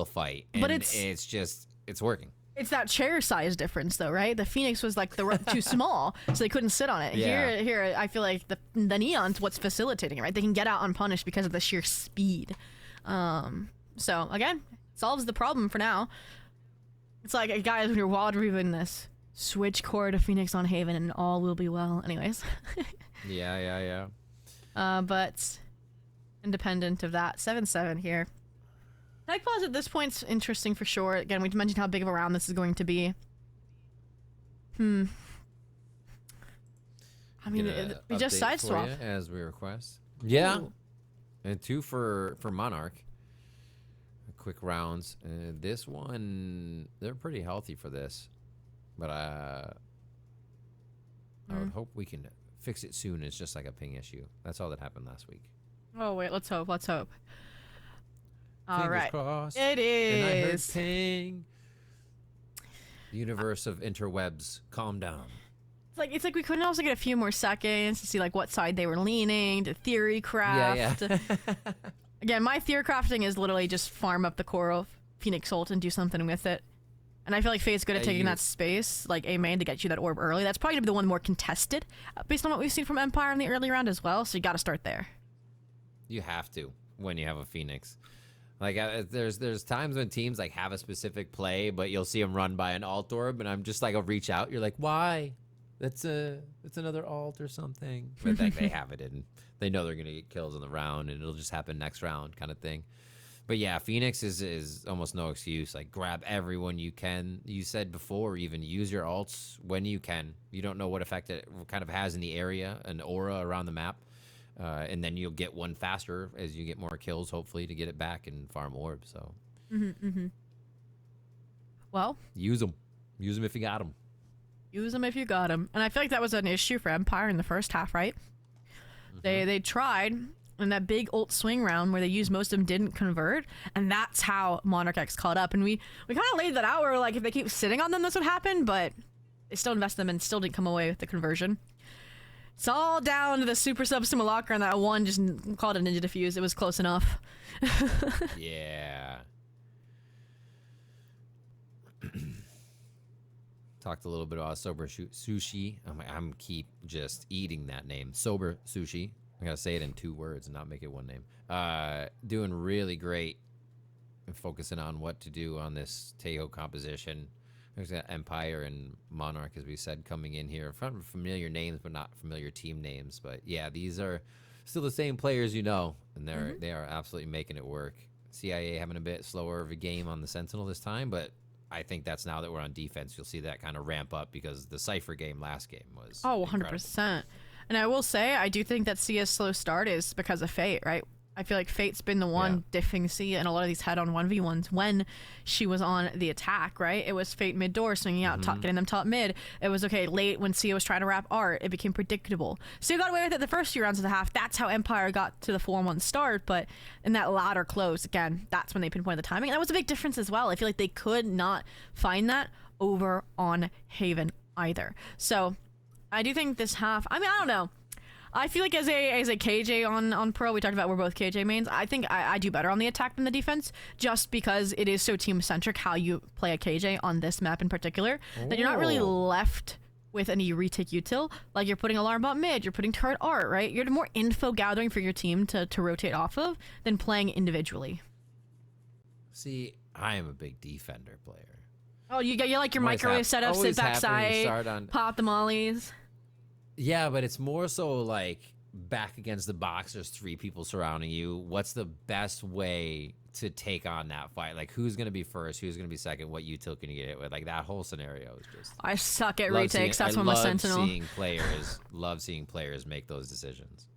fight, and but it's working. It's that chair size difference, though, right? The Phoenix was like too small, so they couldn't sit on it. Yeah. Here, I feel like the Neon's what's facilitating it, right? They can get out unpunished because of the sheer speed. So again, solves the problem for now. It's like, guys, when you're wild reviewing this, switch core to Phoenix on Haven, and all will be well. Anyways. Yeah. But independent of that, 7-7 here. Tech pause at this point's interesting for sure. Again, we mentioned how big of a round this is going to be. I mean, we just side swap as we request. Yeah, Ooh. and 2 for Monarch. Quick rounds. This one, they're pretty healthy for this, but I would hope we can fix it soon. It's just like a ping issue. That's all that happened last week. Oh wait, let's hope. All Fingers right, crossed. it is. And I heard ping. The universe of interwebs, calm down. It's like we couldn't also get a few more seconds to see like what side they were leaning to theory craft. Yeah. Again, my theory crafting is literally just farm up the core Phoenix ult and do something with it. And I feel like Fate's good at taking that space, like A main, to get you that orb early. That's probably gonna be the one more contested, based on what we've seen from Empire in the early round as well. So you got to start there. You have to when you have a Phoenix. Like there's times when teams like have a specific play, but you'll see them run by an alt orb, and I'm just like, I'll reach out. You're like, why? That's another alt or something. But like they have it, and they know they're gonna get kills in the round, and it'll just happen next round, kind of thing. But yeah, Phoenix is almost no excuse. Like grab everyone you can. You said before, even use your alts when you can. You don't know what effect it kind of has in the area, an aura around the map. And then you'll get one faster as you get more kills, hopefully, to get it back and farm orbs. So, Well, use them if you got them. Use them if you got them. And I feel like that was an issue for Empire in the first half, right? They tried in that big ult swing round where they used most of them didn't convert, and that's how Monarch X caught up. And we kind of laid that out where like if they keep sitting on them, that's what happened. But they still invested them and still didn't come away with the conversion. It's all down to the super sub simulacra, and that one just called a ninja defuse. It was close enough. Yeah. Talked a little bit about sober sushi. I'm keep just eating that name, sober sushi. I gotta say it in 2 words and not make it one name. Doing really great and focusing on what to do on this Tejo composition. There's got Empire and Monarch, as we said, coming in here. Familiar names, but not familiar team names. But yeah, these are still the same players, you know, and they are absolutely making it work. CIA having a bit slower of a game on the Sentinel this time, but I think that's now that we're on defense, you'll see that kind of ramp up because the Cypher game last game was 100%. And I will say, I do think that Cia's slow start is because of Fate, right? I feel like Fate's been the one diffing Cia in a lot of these head-on 1v1s when she was on the attack, right? It was Fate mid-door, swinging out, getting them top mid. It was okay late when Cia was trying to wrap art. It became predictable. Cia got away with it the first few rounds of the half. That's how Empire got to the 4-1 start. But in that latter close, again, that's when they pinpointed the timing. And that was a big difference as well. I feel like they could not find that over on Haven either. So I do think this half, I mean, I don't know. I feel like as a KJ on Pro, we talked about we're both KJ mains. I think I do better on the attack than the defense, just because it is so team-centric how you play a KJ on this map in particular, that you're not really left with any retake util. Like you're putting alarm bot mid, you're putting turret art, right? You're more info gathering for your team to rotate off of than playing individually. See, I am a big defender player. Oh, you like your microwave setup, sit backside, pop the mollies. Yeah, but it's more so like back against the box, there's 3 people surrounding you. What's the best way to take on that fight? Like, who's going to be first? Who's going to be second? What util can you get it with? Like, that whole scenario is just... I suck at retakes. That's when I'm a Sentinel. Love seeing players make those decisions.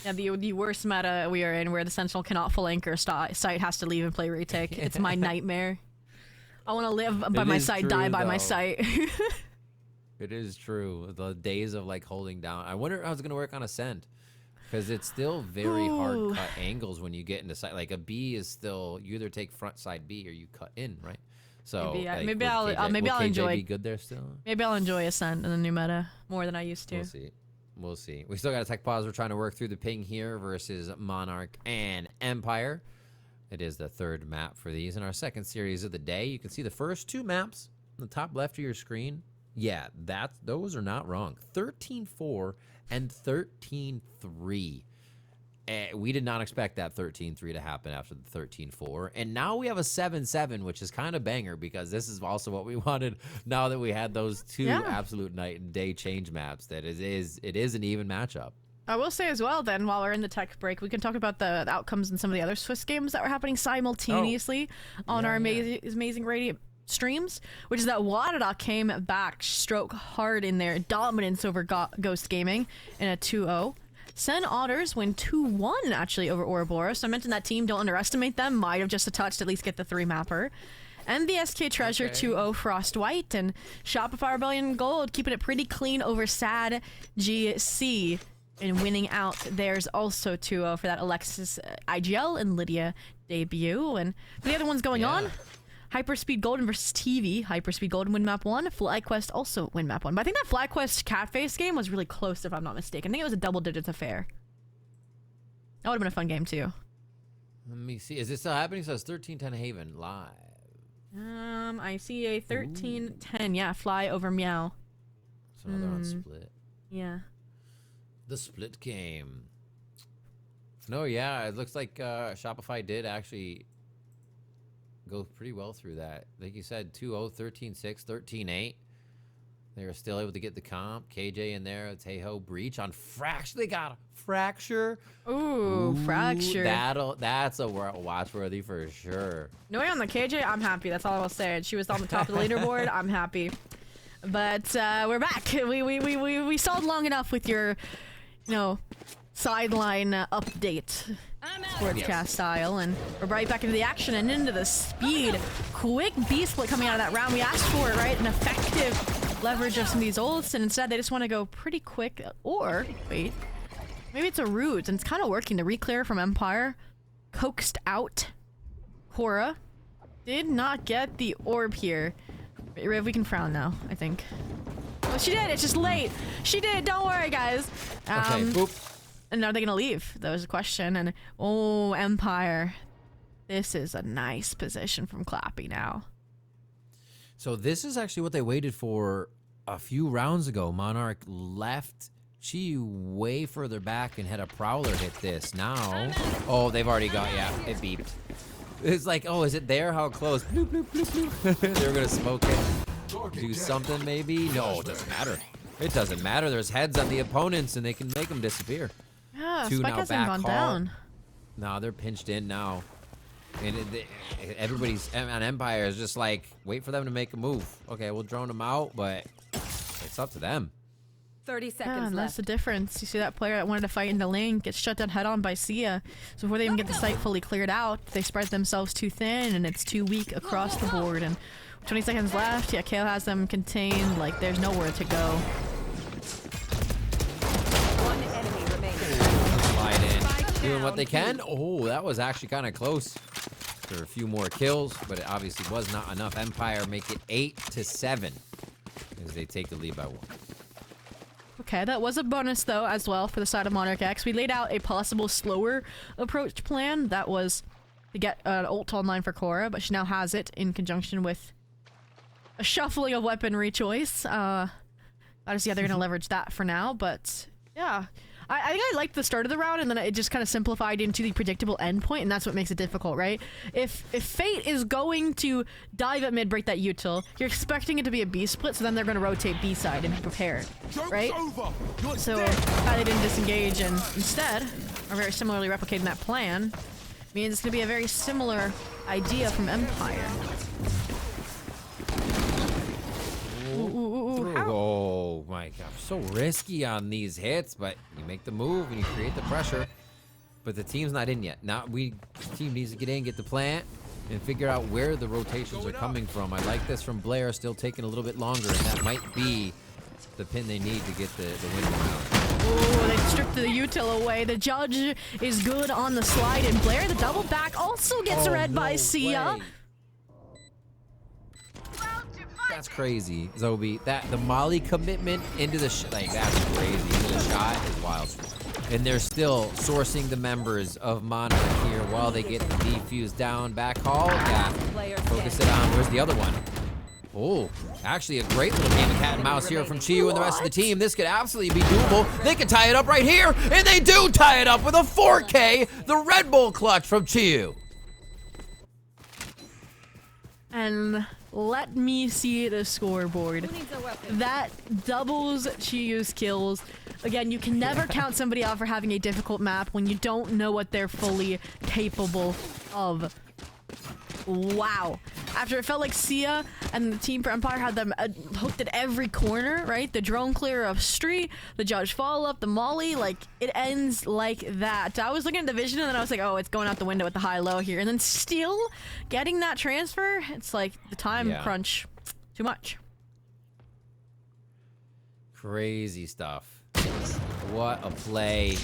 Yeah, the worst meta we are in, where the Sentinel cannot full anchor, site has to leave and play retake. It's my nightmare. I want to live by my site, die by my site. It is true. The days of like holding down. I wonder how it's gonna work on Ascent, because it's still very hard cut angles when you get into site. Like a B is still, you either take front side B or you cut in, right? So maybe like, I'll enjoy. be good there still. Maybe I'll enjoy Ascent in the new meta more than I used to. We'll see. We'll see. We still got a tech pause. We're trying to work through the ping here versus Monarch and Empire. It is the third map for these in our second series of the day. You can see the first two maps on the top left of your screen. Yeah, those are not wrong. 13-4 and 13-3. We did not expect that 13-3 to happen after the 13-4. And now we have a 7-7, which is kind of banger, because this is also what we wanted now that we had those two absolute night and day change maps. That it is an even matchup. I will say as well, then, while we're in the tech break, we can talk about the outcomes in some of the other Swiss games that were happening simultaneously on our amazing Radiant streams, which is that Wadada came back stroke hard in their dominance over Ghost Gaming in a 2-0. Sen Otters win 2-1 actually over Ouroboros. I mentioned that team, don't underestimate them. Might have just a touch to at least get the 3-mapper. MBSK Treasure 2-0 Frost White, and Shopify Rebellion Gold keeping it pretty clean over Sad GC and winning out. There's also 2-0 for that Alexis IGL and Lydia debut. And the other ones going on, Hyperspeed Golden versus TV. Hyperspeed Golden win map 1. FlyQuest also win map 1. But I think that FlyQuest Catface game was really close, if I'm not mistaken. I think it was a double digits affair. That would have been a fun game too. Let me see. Is this still happening? So it's 13-10 Haven live. I see a 13-10. Yeah, Fly over Meow. So another one split. Yeah. The split game. No, yeah, it looks like Shopify did actually go pretty well through that. Like you said, 2-0, 13-6, 13-8. They were still able to get the comp. KJ in there. It's hey-ho. Breach on Fracture. They got a Fracture. Ooh, Fracture. That's a watchworthy for sure. Knowing on the KJ, I'm happy. That's all I will say. She was on the top of the leaderboard. I'm happy. But we're back. We stalled long enough with your, sideline update. Sportscast style, and we're right back into the action and into the speed. Quick B split coming out of that round. We asked for it, right? An effective leverage of some of these ults, and instead they just want to go pretty quick. Or wait, maybe it's a root, and it's kind of working. The reclear from Empire coaxed out. Cora did not get the orb here. Riv, we can frown now, I think. Oh, she did. It's just late. She did. Don't worry, guys. Okay. Boop. And are they gonna leave? That was a question. And oh, Empire, this is a nice position from Clappy now. So this is actually what they waited for a few rounds ago. Monarch left Chi way further back and had a Prowler hit this. Now, oh, they've already got, it beeped. It's like, oh, is it there? How close? Bloop, bloop, bloop, bloop. They're gonna smoke it. Do something maybe? No, it doesn't matter. It doesn't matter. There's heads on the opponents and they can make them disappear. Yeah, Two Spike now hasn't back gone hard. down. No, they're pinched in now. And everybody's on Empire is just like, wait for them to make a move. Okay, we'll drone them out, but it's up to them. 30 seconds Yeah, left. that's the difference. You see that player that wanted to fight in the lane gets shut down head on by Sia. So before they even get the site fully cleared out, they spread themselves too thin and it's too weak across the board. And 20 seconds left. Yeah, Kale has them contained. Like, there's nowhere to go. One enemy remaining. Slide in, doing what they can. Oh, that was actually kind of close. There were a few more kills, but it obviously was not enough. Empire make it 8-7 as they take the lead by 1. Okay, that was a bonus though as well for the side of Monarch X. We laid out a possible slower approach plan that was to get an ult online for Cora, but she now has it in conjunction with a shuffling of weaponry choice. I just see how they're gonna leverage that for now, but yeah. I think I liked the start of the round, and then it just kind of simplified into the predictable endpoint, and that's what makes it difficult, right? If Fate is going to dive at mid, break that util, you're expecting it to be a B split, so then they're going to rotate B side and be prepared, right? So how they didn't disengage and instead are very similarly replicating that plan means it's going to be a very similar idea from Empire. Oh my gosh, so risky on these hits, but you make the move and you create the pressure. But the team's not in yet. Now the team needs to get in, get the plant, and figure out where the rotations are coming from. I like this from Blair, still taking a little bit longer, and that might be the pin they need to get the win round. Oh, they stripped the util away. The judge is good on the slide, and Blair, the double back, also gets read by Sia. Way. That's crazy, Zobi. The Molly commitment into the like that's crazy. Into the shot is wild. And they're still sourcing the members of Monarch here while they get the defuse down. Back call. Yeah. Focus it on. Where's the other one? Oh, actually a great little game of cat and mouse here from Chiyu and the rest of the team. This could absolutely be doable. They could tie it up right here, and they do tie it up with a 4K. The Red Bull clutch from Chiyu. And let me see the scoreboard. That doubles Chiyu's kills. Again, you can never count somebody out for having a difficult map when you don't know what they're fully capable of. Wow. After it felt like Sia and the team for Empire had them hooked at every corner, right? The drone clear of street, the judge follow-up, the molly, like, it ends like that. I was looking at the vision and then I was like, oh, it's going out the window with the high-low here. And then still getting that transfer, it's like the time crunch, too much. Crazy stuff. What a play.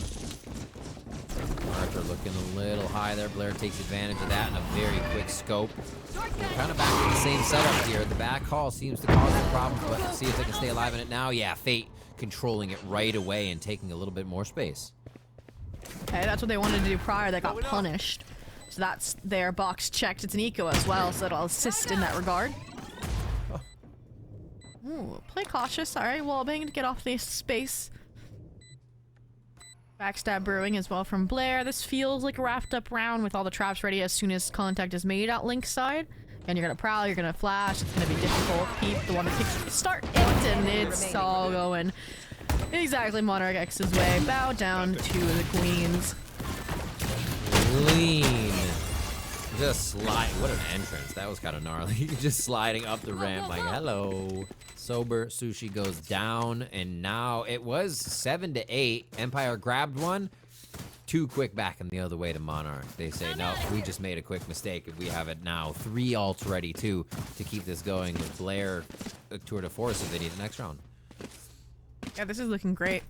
Arthur looking a little high there. Blair takes advantage of that in a very quick scope. We're kind of back to the same setup here. The back call seems to cause the problem, but let's see if they can stay alive in it now. Yeah, Fate controlling it right away and taking a little bit more space. Okay, that's what they wanted to do prior. They got punished. So that's their box checked. It's an eco as well, so it'll assist in that regard. Ooh, play cautious. All right, wallbang to get off this space. Backstab brewing as well from Blair. This feels like a wrapped up round with all the traps ready as soon as contact is made out Link's side. And you're gonna prowl, you're gonna flash, it's gonna be difficult. Peep, the one that takes the start it, and it's all going exactly Monarch X's way. Bow down to the queens. Lean. Just slide. What an entrance. That was kind of gnarly. Just sliding up the ramp like, hello. Sober Sushi goes down, and now it was 7-8. Empire grabbed one. Too quick back and the other way to Monarch. They say, no, we just made a quick mistake. We have it now. 3 ults ready, too, to keep this going with Blair tour de force if they need the next round. Yeah, this is looking great.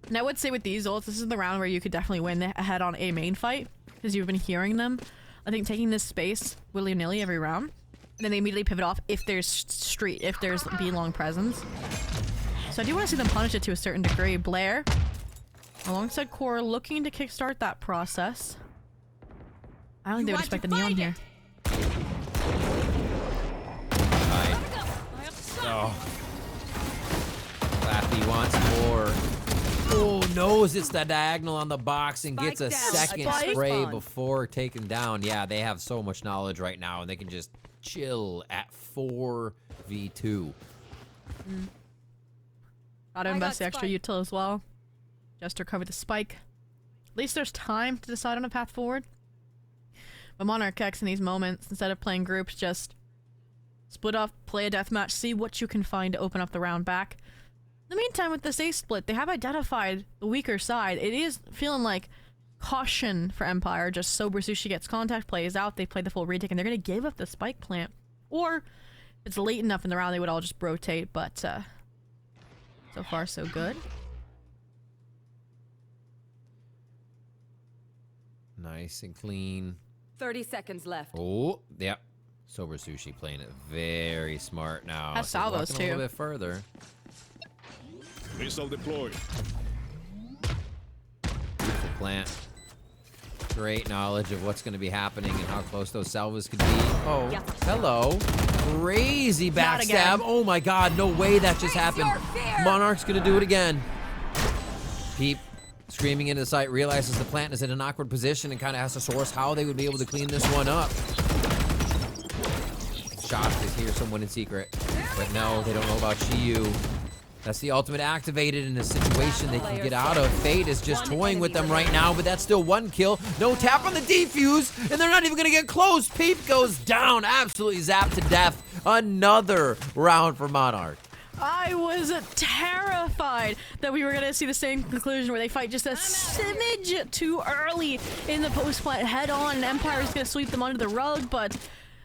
And I would say with these ults, this is the round where you could definitely win ahead on a main fight, because you've been hearing them. I think taking this space willy-nilly every round, and then they immediately pivot off if there's street, if there's B-long presence. So I do want to see them punish it to a certain degree. Blair, alongside Core, looking to kickstart that process. I don't think they would expect the neon here. Oh. Lappy wants more. Oh, knows it's the diagonal on the box and gets a second spray before taken down. Yeah, they have so much knowledge right now, and they can just chill at 4v2. Gotta invest the extra util as well. Just to recover the spike. At least there's time to decide on a path forward. But Monarch X in these moments, instead of playing groups, just split up, play a deathmatch, see what you can find to open up the round back. In the meantime, with this A split, they have identified the weaker side. It is feeling like caution for Empire. Just Sober Sushi gets contact, plays out, they play the full retake, and they're going to give up the spike plant. Or, if it's late enough in the round, they would all just rotate, but so far so good. Nice and clean. 30 seconds left. Oh, yep. Sober Sushi playing it very smart now. Has salvos too. A little bit further. Missile deployed. Beautiful plant. Great knowledge of what's going to be happening and how close those salvos could be. Oh, hello. Crazy backstab. Oh my god, no way that just happened. Monarch's going to do it again. Peep screaming into the site, realizes the plant is in an awkward position and kind of has to source how they would be able to clean this one up. Josh is here, someone in secret. But no, they don't know about Chiyu. That's the ultimate activated in a situation they can get out of. Fate is just toying with them right now, but that's still 1 kill. No tap on the defuse, and they're not even going to get close. Peep goes down, absolutely zapped to death Another round for Monarch. I was terrified that we were going to see the same conclusion where they fight just a smidge too early in the post-plant head-on, and Empire's going to sweep them under the rug, but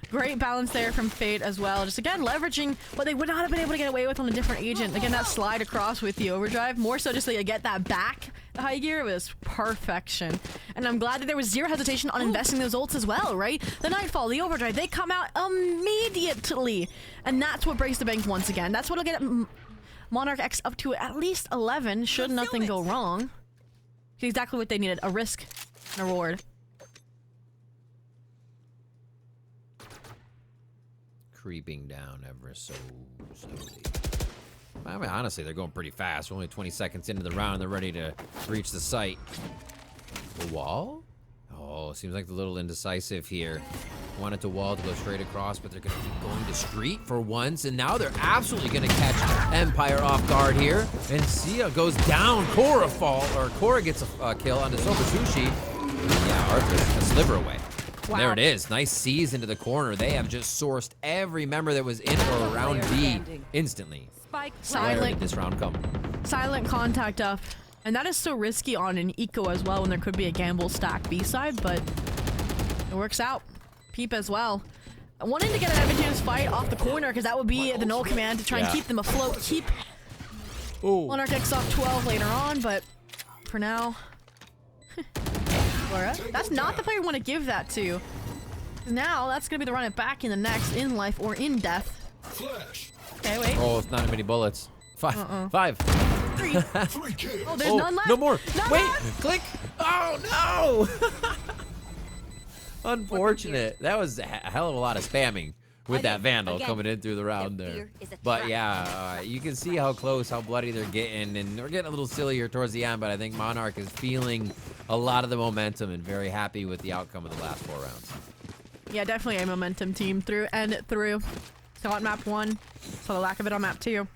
great balance there from Fate as well. Just again, leveraging what they would not have been able to get away with on a different agent. Again, that slide across with the overdrive, more so just so you get that back. The high gear was perfection. And I'm glad that there was zero hesitation on investing those ults as well, right? The Nightfall, the overdrive, they come out immediately. And that's what breaks the bank once again. That's what'll get Monarch X up to at least 11, should nothing go wrong. Exactly what they needed, a risk and a reward. Creeping down ever so slowly. I mean, honestly, they're going pretty fast. We're only 20 seconds into the round, and they're ready to reach the site. The wall? Oh, seems like a little indecisive here. Wanted to wall to go straight across, but they're going to keep going to street for once, and now they're absolutely going to catch Empire off guard here. And Sia goes down. Cora gets a kill onto Soba Sushi. Yeah, Arthur's a sliver away. Wow. There it is. Nice C's into the corner. They have just sourced every member that was in or around B instantly. Where did this round come? Silent contact up. And that is so risky on an eco as well when there could be a gamble stack B side, but it works out. Peep as well. Wanting to get an advantageous fight off the corner because that would be the null command to try and keep them afloat, keep Monarch X off 12 later on, but for now, Laura, that's not the player you want to give that to. Now that's going to be the run it back in the next, in life or in death. Okay, wait. Oh, it's not many bullets. Five. 3. Oh, there's none left. No more. None Wait, left. click. Oh, no. Unfortunate. That was a hell of a lot of spamming with that Vandal coming in through the round there. But yeah, you can see how close, how bloody they're getting, and they're getting a little sillier towards the end, but I think Monarch is feeling a lot of the momentum and very happy with the outcome of the last 4 rounds. Yeah, definitely a momentum team through and through. Saw it map 1, saw the lack of it on map 2.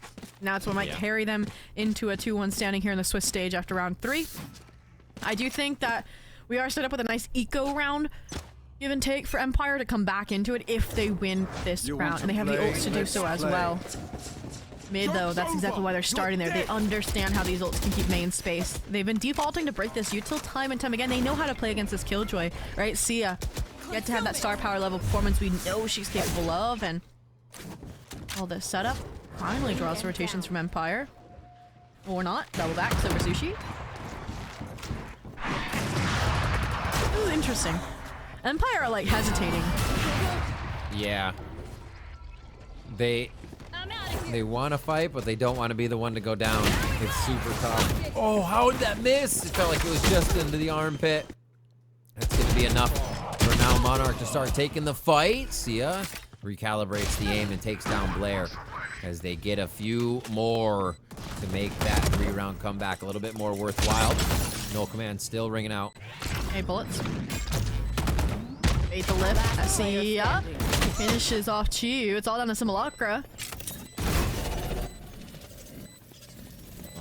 Now it's what might carry them into a 2-1 standing here in the Swiss stage after round 3. I do think that we are set up with a nice eco round, give and take, for Empire to come back into it if they win this round, and they have the ults to do so as well. Mid though, that's exactly why they're starting there. They understand how these ults can keep main space. They've been defaulting to break this util time and time again. They know how to play against this Killjoy, right? Sia, get to have that star power level performance we know she's capable of, and all this setup finally draws rotations from Empire. Or not. Double back, Soba Sushi. This is interesting. Empire are like hesitating. Yeah. They want to fight, but they don't want to be the one to go down. It's super tough. Oh, how did that miss? It felt like it was just into the armpit. That's going to be enough for now Monarch to start taking the fight. Sia recalibrates the aim and takes down Blair as they get a few more to make that 3-round comeback a little bit more worthwhile. No command still ringing out. Hey, bullets. Bait the lift. Sia finishes off Chiyu. It's all down to Simulacra.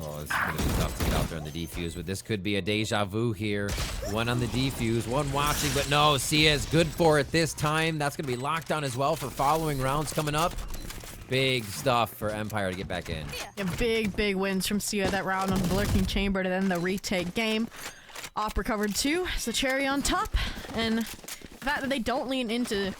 Oh, it's going to be tough to get out there on the defuse, but this could be a deja vu here. One on the defuse, one watching, but no, Sia is good for it this time. That's going to be locked down as well for following rounds coming up. Big stuff for Empire to get back in. Yeah, big wins from Sia that round on the Lurking Chamber to then the retake game. Op recovered 2 is the cherry on top, and the fact that they don't lean into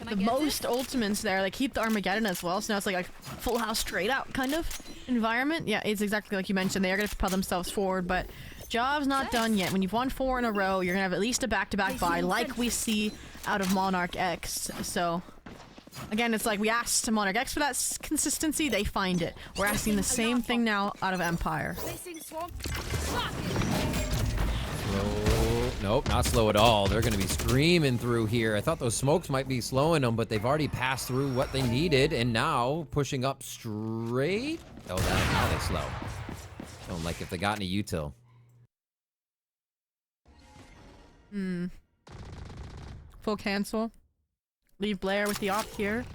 the most ultimates there, they keep the Armageddon as well, so now it's like a full house straight out kind of environment. Yeah, it's exactly like you mentioned. They are going to propel themselves forward, but job's not done yet. When you've won 4 in a row, you're going to have at least a back-to-back bye like we see out of Monarch X. So again, it's like we asked Monarch X for that consistency, they find it. We're asking the same thing now out of Empire. Slow. Nope, not slow at all. They're going to be screaming through here. I thought those smokes might be slowing them, but they've already passed through what they needed, and now pushing up straight. Oh, now they slow. Don't like if they got any util. Full cancel. Leave Blair with the op here.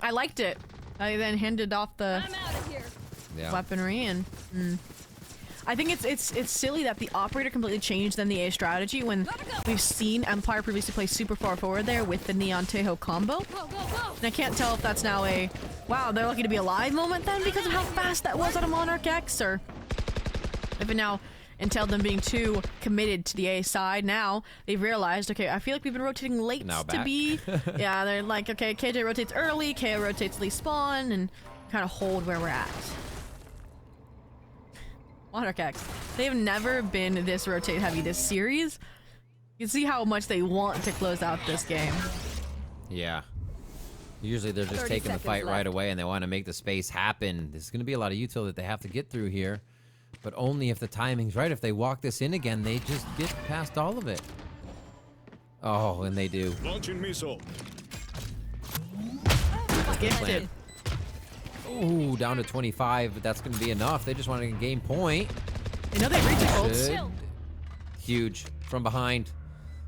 I liked it. I then handed off the weaponry, and I think it's silly that the operator completely changed then the A strategy when we've seen Empire previously play super far forward there with the Neon Tejo combo. And I can't tell if that's now a, wow, they're lucky to be alive moment then because of how fast that was on a Monarch X, or if it now entailed them being too committed to the A side. Now they've realized, okay, I feel like we've been rotating late to B. Yeah, they're like, okay, KJ rotates early, KO rotates late spawn, and kind of hold where we're at. Monarch X, they've never been this rotate heavy this series. You can see how much they want to close out this game. Yeah. Usually they're just taking the fight right away and they want to make the space happen. There's going to be a lot of util that they have to get through here, but only if the timing's right. If they walk this in again, they just get past all of it. Oh, and they do. Launching missile. Gifted. Ooh, down to 25, but that's going to be enough. They just want to gain point. You know they reach it. Huge. From behind.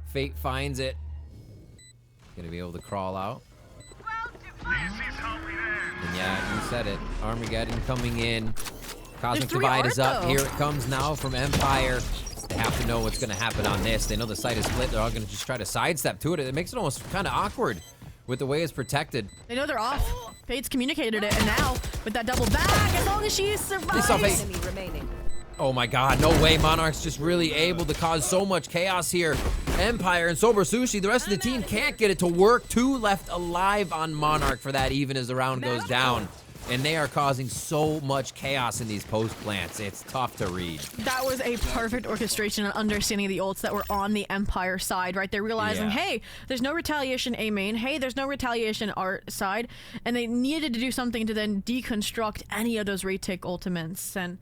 Fate finds it. Going to be able to crawl out. And yeah, you said it. Armageddon coming in. Cosmic Divide is up. Here it comes now from Empire. They have to know what's going to happen on this. They know the site is split. They're all going to just try to sidestep to it. It makes it almost kind of awkward with the way it's protected. They know they're off. Fate's communicated it, and now with that double back, as long as she survives. Oh my god, no way. Monarch's just really able to cause so much chaos here. Empire and Sober Sushi, the rest of the team can't get it to work. 2 left alive on Monarch for that even as the round goes down. And they are causing so much chaos in these post plants. It's tough to read. That was a perfect orchestration and understanding of the ults that were on the Empire side, right? They're realizing, hey, there's no retaliation A main. Hey, there's no retaliation R side. And they needed to do something to then deconstruct any of those retake ultimates. And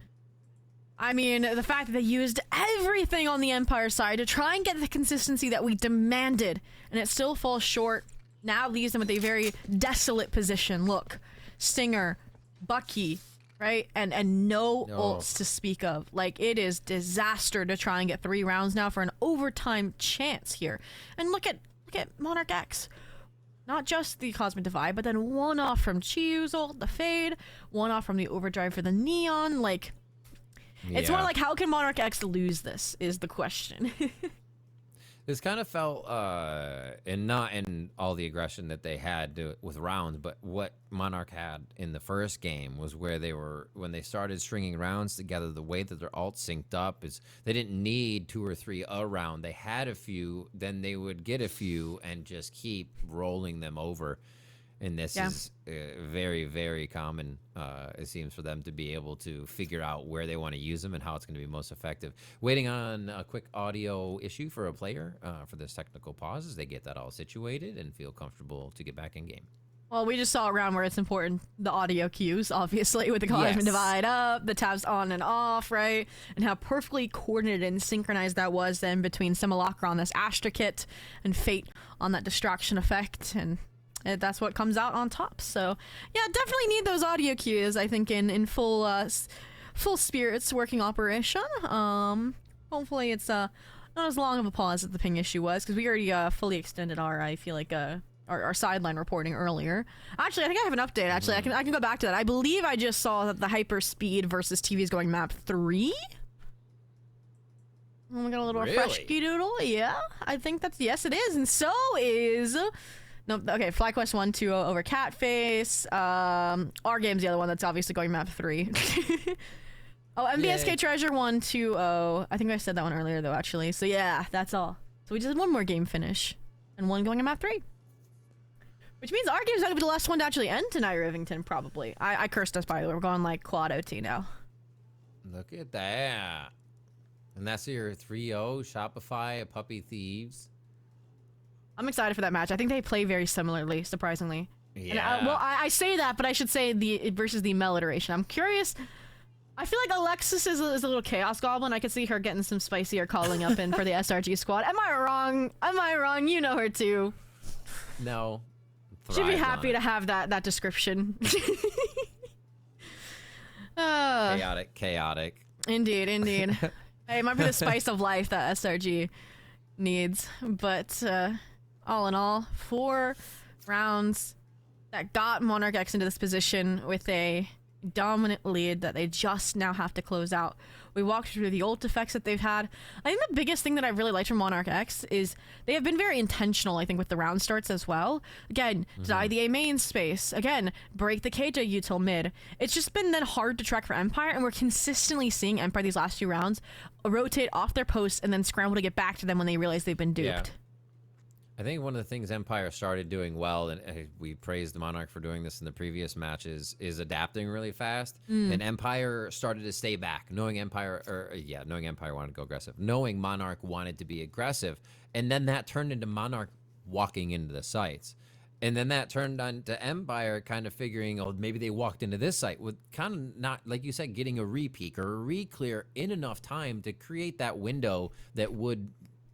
I mean, the fact that they used everything on the Empire side to try and get the consistency that we demanded, and it still falls short, now leaves them with a very desolate position. Look. Stinger, Bucky, right? And no ults to speak of. Like, it is disaster to try and get 3 rounds now for an overtime chance here. And look at Monarch X. Not just the Cosmic Divide, but then 1 off from Chiu's ult, the Fade, 1 off from the Overdrive for the Neon. Like, it's more like, how can Monarch X lose this is the question. This kind of felt, and not in all the aggression that they had with rounds, but what Monarch had in the first game was where they were, when they started stringing rounds together, the way that their ult synced up is they didn't need 2 or 3 a round. They had a few, then they would get a few and just keep rolling them over. And this is very, very common, it seems, for them to be able to figure out where they want to use them and how it's going to be most effective. Waiting on a quick audio issue for a player for this technical pause as they get that all situated and feel comfortable to get back in game. Well, we just saw a round where it's important, the audio cues, obviously, with the Cosmic Divide up, the tabs on and off, right? And how perfectly coordinated and synchronized that was then between Simulacra on this Astra kit and Fate on that distraction effect. And that's what comes out on top. So yeah, definitely need those audio cues, I think, in full full spirits working operation. Hopefully it's not as long of a pause as the ping issue was, because we already fully extended our, I feel like, our sideline reporting earlier. Actually, I think I have an update. Actually, I can go back to that. I believe I just saw that the hyperspeed versus TV is going map 3. Oh, we got a little refreshy doodle. Yeah, I think that's, yes it is, and so is no, okay, FlyQuest 1-2 over Catface. Our game's the other one that's obviously going map 3. Oh, MBSK Treasure 1-2-0. I think I said that one earlier though, actually. So yeah, that's all. So we just had 1 more game finish and 1 going in map 3. Which means our game's not gonna be the last one to actually end tonight, Rivington, probably. I cursed us, by the way. We're going like quad OT now. Look at that. And that's your 3-0 Shopify Puppy Thieves. I'm excited for that match. I think they play very similarly, surprisingly. Yeah. And, well, I say that, but I should say the versus the Mel iteration. I'm curious. I feel like Alexis is a little Chaos Goblin. I could see her getting some spicier calling up in for the SRG squad. Am I wrong? Am I wrong? You know her too. No. She'd be happy to have that description. Chaotic. Indeed. Hey, it might be the spice of life that SRG needs, but all in all, 4 rounds that got Monarch X into this position with a dominant lead that they just now have to close out. We walked through the ult effects that they've had. I think the biggest thing that I really liked from Monarch X is they have been very intentional, I think, with the round starts as well. Again, deny the A main space. Again, break the KJ util mid. It's just been then hard to track for Empire, and we're consistently seeing Empire these last few rounds rotate off their posts and then scramble to get back to them when they realize they've been duped. Yeah. I think one of the things Empire started doing well, and we praised the Monarch for doing this in the previous matches, is adapting really fast. And Empire started to stay back, knowing Empire wanted to go aggressive, knowing Monarch wanted to be aggressive, and then that turned into Monarch walking into the sites. And then that turned on to Empire kind of figuring, oh, maybe they walked into this site with kind of not, like you said, getting a re-peek or a re-clear in enough time to create that window that would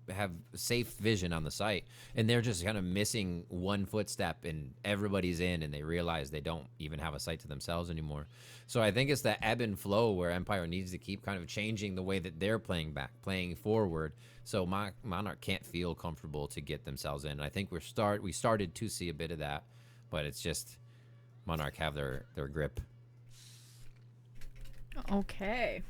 have safe vision on the site. And they're just kind of missing one footstep and everybody's in, and they realize they don't even have a site to themselves anymore. So I think it's the ebb and flow where Empire needs to keep kind of changing the way that they're playing back, playing forward, so Monarch can't feel comfortable to get themselves in. And I think we started to see a bit of that, but it's just Monarch have their grip. Okay.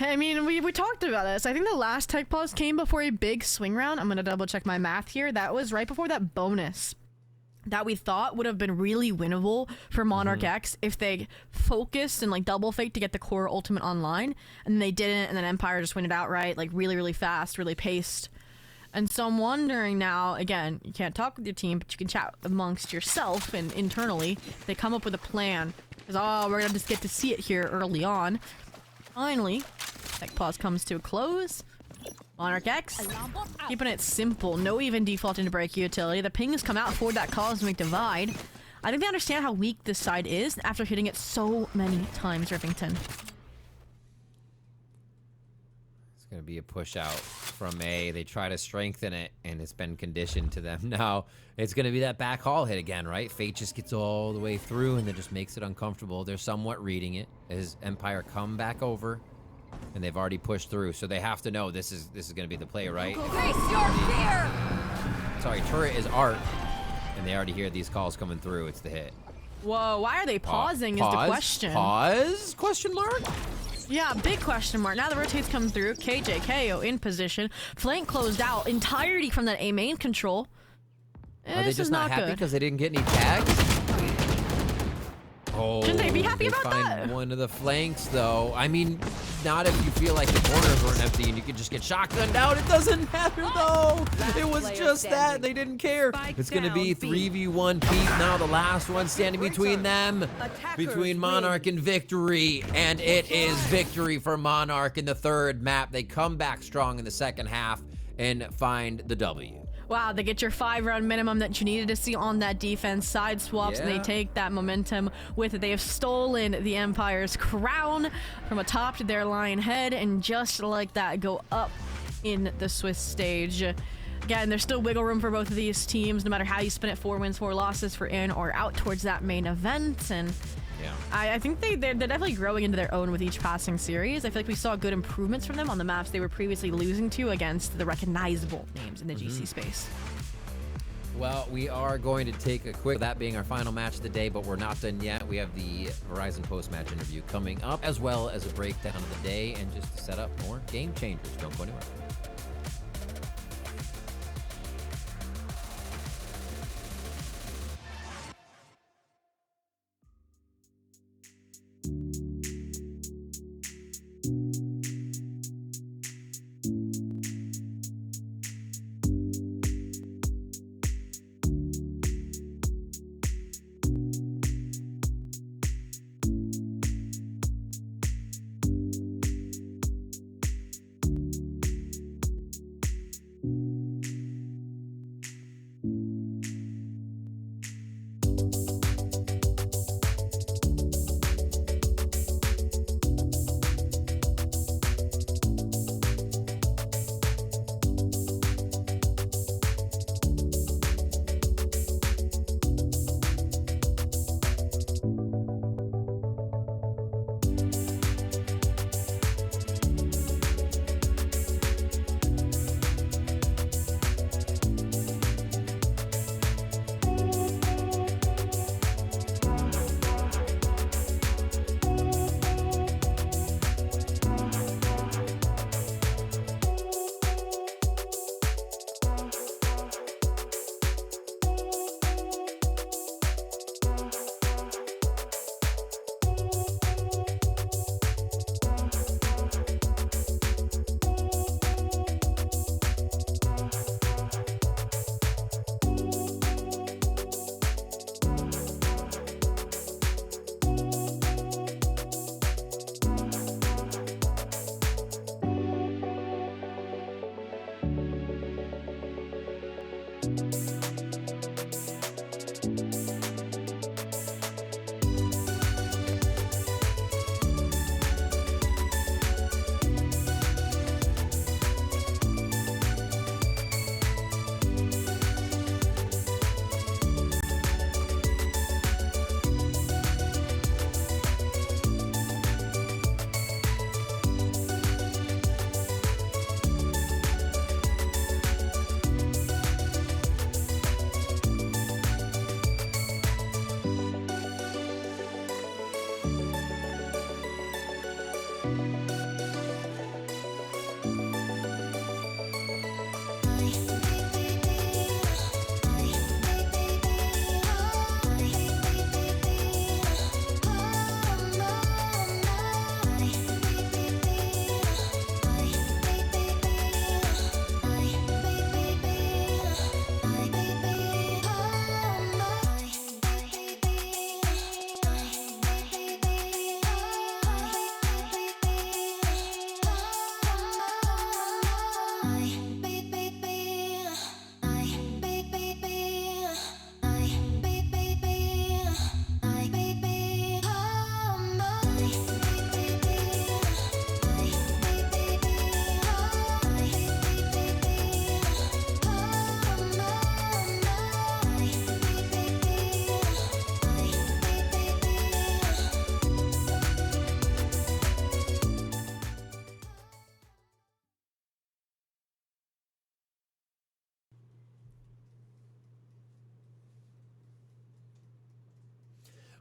I mean, we talked about this. I think the last tech pause came before a big swing round. I'm going to double check my math here. That was right before that bonus that we thought would have been really winnable for Monarch X if they focused and like double faked to get the core ultimate online, and they didn't, and then Empire just win it outright, like really, really fast, really paced. And so I'm wondering now, again, you can't talk with your team, but you can chat amongst yourself and internally. They come up with a plan. Because, oh, we're going to just get to see it here early on. Finally, tech pause comes to a close. Monarch X, keeping it simple. No even default into break utility. The pings come out for that cosmic divide. I think they understand how weak this side is after hitting it so many times, Rivington. It's going to be a push out from A. They try to strengthen it, and it's been conditioned to them. Now, it's going to be that back hall hit again, right? Fate just gets all the way through, and then just makes it uncomfortable. They're somewhat reading it as Empire come back over, and they've already pushed through, so they have to know this is going to be the play, right? Face your fear! Sorry, turret is art, and they already hear these calls coming through. It's the hit. Whoa, why are they pausing is the question. Pause? Question mark? Yeah, big question mark. Now the rotates come through. KJ, KO in position. Flank closed out. Entirety from that A main control. Are they just not happy because they didn't get any tags? Oh, shouldn't they be happy about find that? One of the flanks, though. I mean, not if you feel like the corners weren't empty and you could just get shotgunned out. It doesn't matter, though. It was just that. They didn't care. It's going to be 3v1 Pete. Now the last one standing between them, between Monarch and Victory. And it is victory for Monarch in the third map. They come back strong in the second half and find the W. Wow, they get your 5-round minimum that you needed to see on that defense. Side swaps, and they take that momentum with it. They have stolen the Empire's crown from atop to their lion head, and just like that, go up in the Swiss stage. Again, there's still wiggle room for both of these teams, no matter how you spin it. 4 wins, 4 losses for in or out towards that main event. And yeah, I think they're definitely growing into their own with each passing series. I feel like we saw good improvements from them on the maps they were previously losing to against the recognizable names in the GC space. Well, we are going to take a quick, that being our final match of the day, but we're not done yet. We have the Verizon post-match interview coming up, as well as a breakdown of the day, and just to set up more game changers. Don't go anywhere.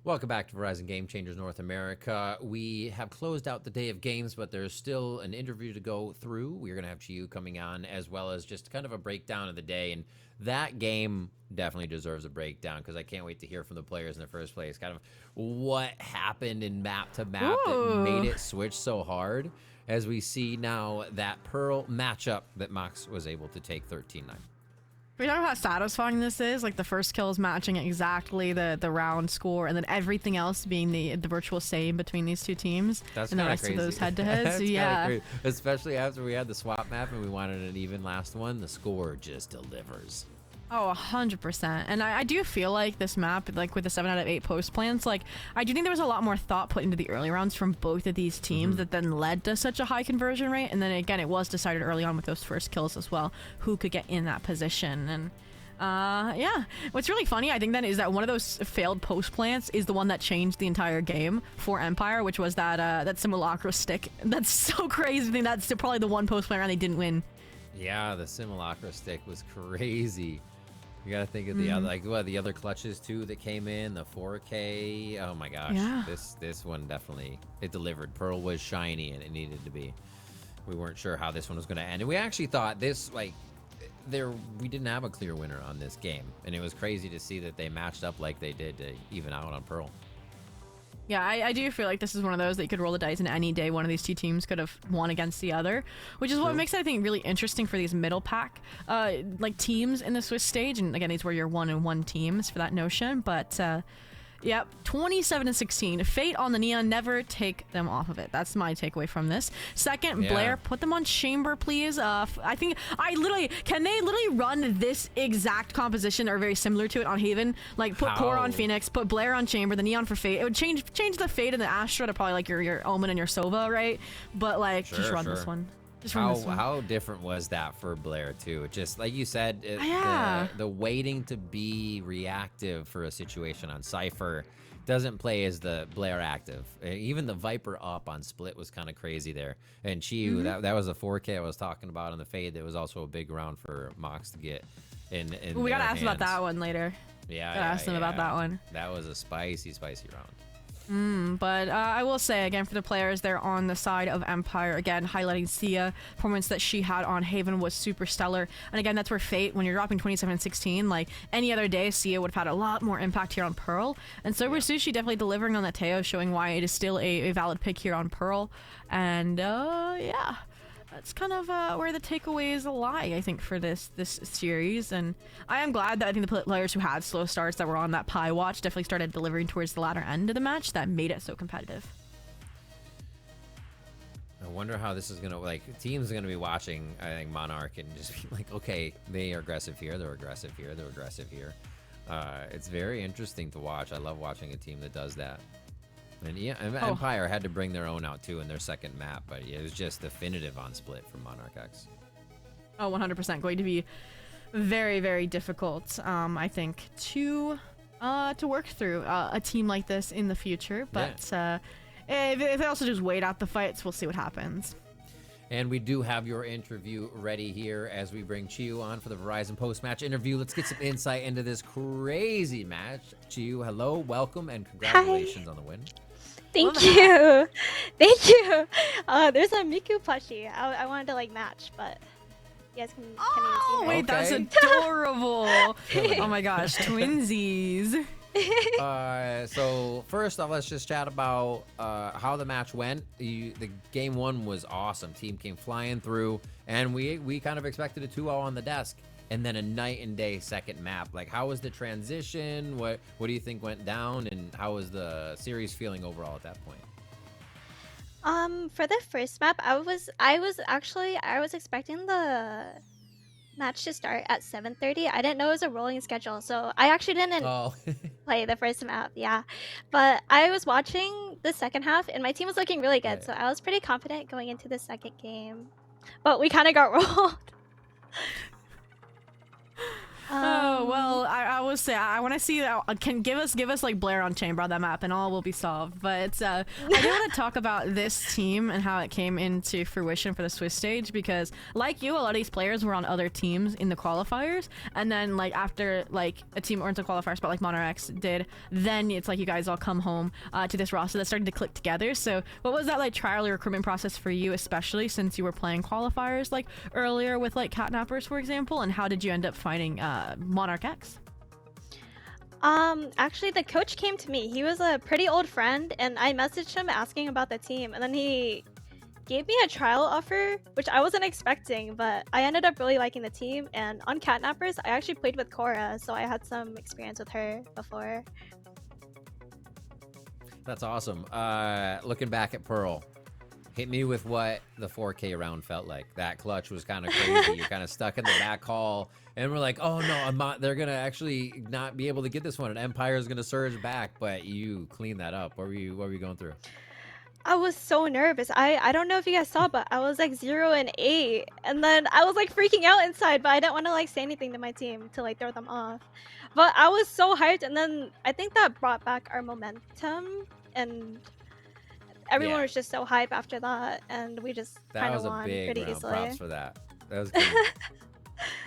Welcome back to Verizon Game Changers North America. We have closed out the day of games, but there's still an interview to go through. We're going to have Chiyu coming on, as well as just kind of a breakdown of the day. And that game definitely deserves a breakdown, because I can't wait to hear from the players in the first place. Kind of what happened in map to map that made it switch so hard, as we see now that Pearl matchup that MOX was able to take 13-9. We talk about how satisfying this is, like the first kill is matching exactly the round score, and then everything else being the virtual same between these two teams. That's and the kinda rest crazy. of those head-to-heads. Yeah. Crazy. Especially after we had the swap map and we wanted an even last one, the score just delivers. Oh, 100%. And I do feel like this map, like with the 7 out of 8 post plans, like I do think there was a lot more thought put into the early rounds from both of these teams that then led to such a high conversion rate. And then again, it was decided early on with those first kills as well, who could get in that position. And yeah, what's really funny, I think, then, is that one of those failed post plants is the one that changed the entire game for Empire, which was that simulacra stick. That's so crazy. I think that's probably the one post plant round they didn't win. Yeah, the simulacra stick was crazy. You gotta think of the other, like, the other clutches too that came in, the 4K. Oh my gosh, Yeah. this one definitely, it delivered. Pearl was shiny and it needed to be. We weren't sure how this one was gonna end, and we actually thought this, like, we didn't have a clear winner on this game, and it was crazy to see that they matched up like they did to even out on Pearl. Yeah, I do feel like this is one of those that you could roll the dice, and any day one of these two teams could have won against the other, which is what makes it, I think, really interesting for these middle pack like teams in the Swiss stage. And again, these were your 1-on-1 teams for that notion. But yep, 27-16. Fate on the Neon, never take them off of it. That's my takeaway from this. Second, Yeah. Blair, put them on Chamber, please. I think can they literally run this exact composition or very similar to it on Haven? Like put Core on Phoenix, put Blair on Chamber, the Neon for Fate. It would change the Fate and the Astra to probably like your Omen and your Sova, right? But like just run this one. Just run this one. How different was that for Blair too? Just like you said, the waiting to be reactive for a situation on Cypher doesn't play as the Blair active. Even the Viper up on Split was kind of crazy there. And Chiyu, that was a 4K I was talking about on the Fade. That was also a big round for MOX to get in We gotta their ask about hands. that one later. Yeah, Gotta ask them about that one. That was a spicy round. But I will say, again, for the players, they're on the side of Empire. Again, highlighting Sia. Performance that she had on Haven was super stellar. And again, that's where Fate, when you're dropping 27-16, like any other day, Sia would have had a lot more impact here on Pearl. And so was Sushi, definitely delivering on that Teo, showing why it is still a valid pick here on Pearl. And yeah, that's kind of where the takeaways lie, I think, for this series. And I am glad that I think the players who had slow starts that were on that pie watch definitely started delivering towards the latter end of the match that made it so competitive. wonder how this is gonna teams are gonna be watching. I think Monarch and just be like, okay, they are aggressive here, they're aggressive here, they're aggressive here. It's very interesting to watch. I love watching a team that does that. And yeah, Empire had to bring their own out too in their second map, but it was just definitive on split from Monarch X. Oh, 100% going to be very, very difficult. I think to work through a team like this in the future, but if they also just wait out the fights, we'll see what happens. And we do have your interview ready here as we bring Chiyu on for the Verizon post-match interview. Let's get some insight into this crazy match. Chiyu, hello, welcome, and congratulations on the win. Thank you. Thank you. There's a Miku plushie. I wanted to like match, but you guys can Oh, wait, that's adorable. Oh my gosh, twinsies. So first off, let's just chat about how the match went. The game one was awesome. Team came flying through, and we kind of expected a 2-0 on the desk, and then a night and day second map. Like, how was the transition? What do you think went down, and how was the series feeling overall at that point? For the first map, I was expecting the match to start at 7:30. I didn't know it was a rolling schedule, so I actually didn't play the first map. Yeah, but I was watching the second half, and my team was looking really good, so I was pretty confident going into the second game. But we kind of got rolled. Oh well, I will say I want to see that. Can give us like Blair on Chamber on that map, and all will be solved. But I do want to talk about this team and how it came into fruition for the Swiss stage, because like you, a lot of these players were on other teams in the qualifiers, and then like after like a team weren't the qualifiers, but like Monarch X did, then it's like you guys all come home to this roster that started to click together. So what was that like trial or recruitment process for you, especially since you were playing qualifiers like earlier with like Catnappers, for example, and how did you end up finding Monarch X? Actually the coach came to me. He was a pretty old friend, and I messaged him asking about the team, and then he gave me a trial offer, which I wasn't expecting, but I ended up really liking the team. And on Catnappers, I actually played with Cora, so I had some experience with her before. That's awesome. Looking back at Pearl, hit me with what the 4K round felt like. That clutch was kind of crazy. You're kind of stuck in the back hall, and we're like, oh no, I'm not. They're gonna actually not be able to get this one, and Empire's gonna surge back. But you cleaned that up. What were you going through? I was so nervous. I don't know if you guys saw, but I was like 0-8, and then I was like freaking out inside, but I didn't want to like say anything to my team to like throw them off. But I was so hyped, and then I think that brought back our momentum, and everyone was just so hyped after that, and we just kind of won pretty easily. Props for that. That was good.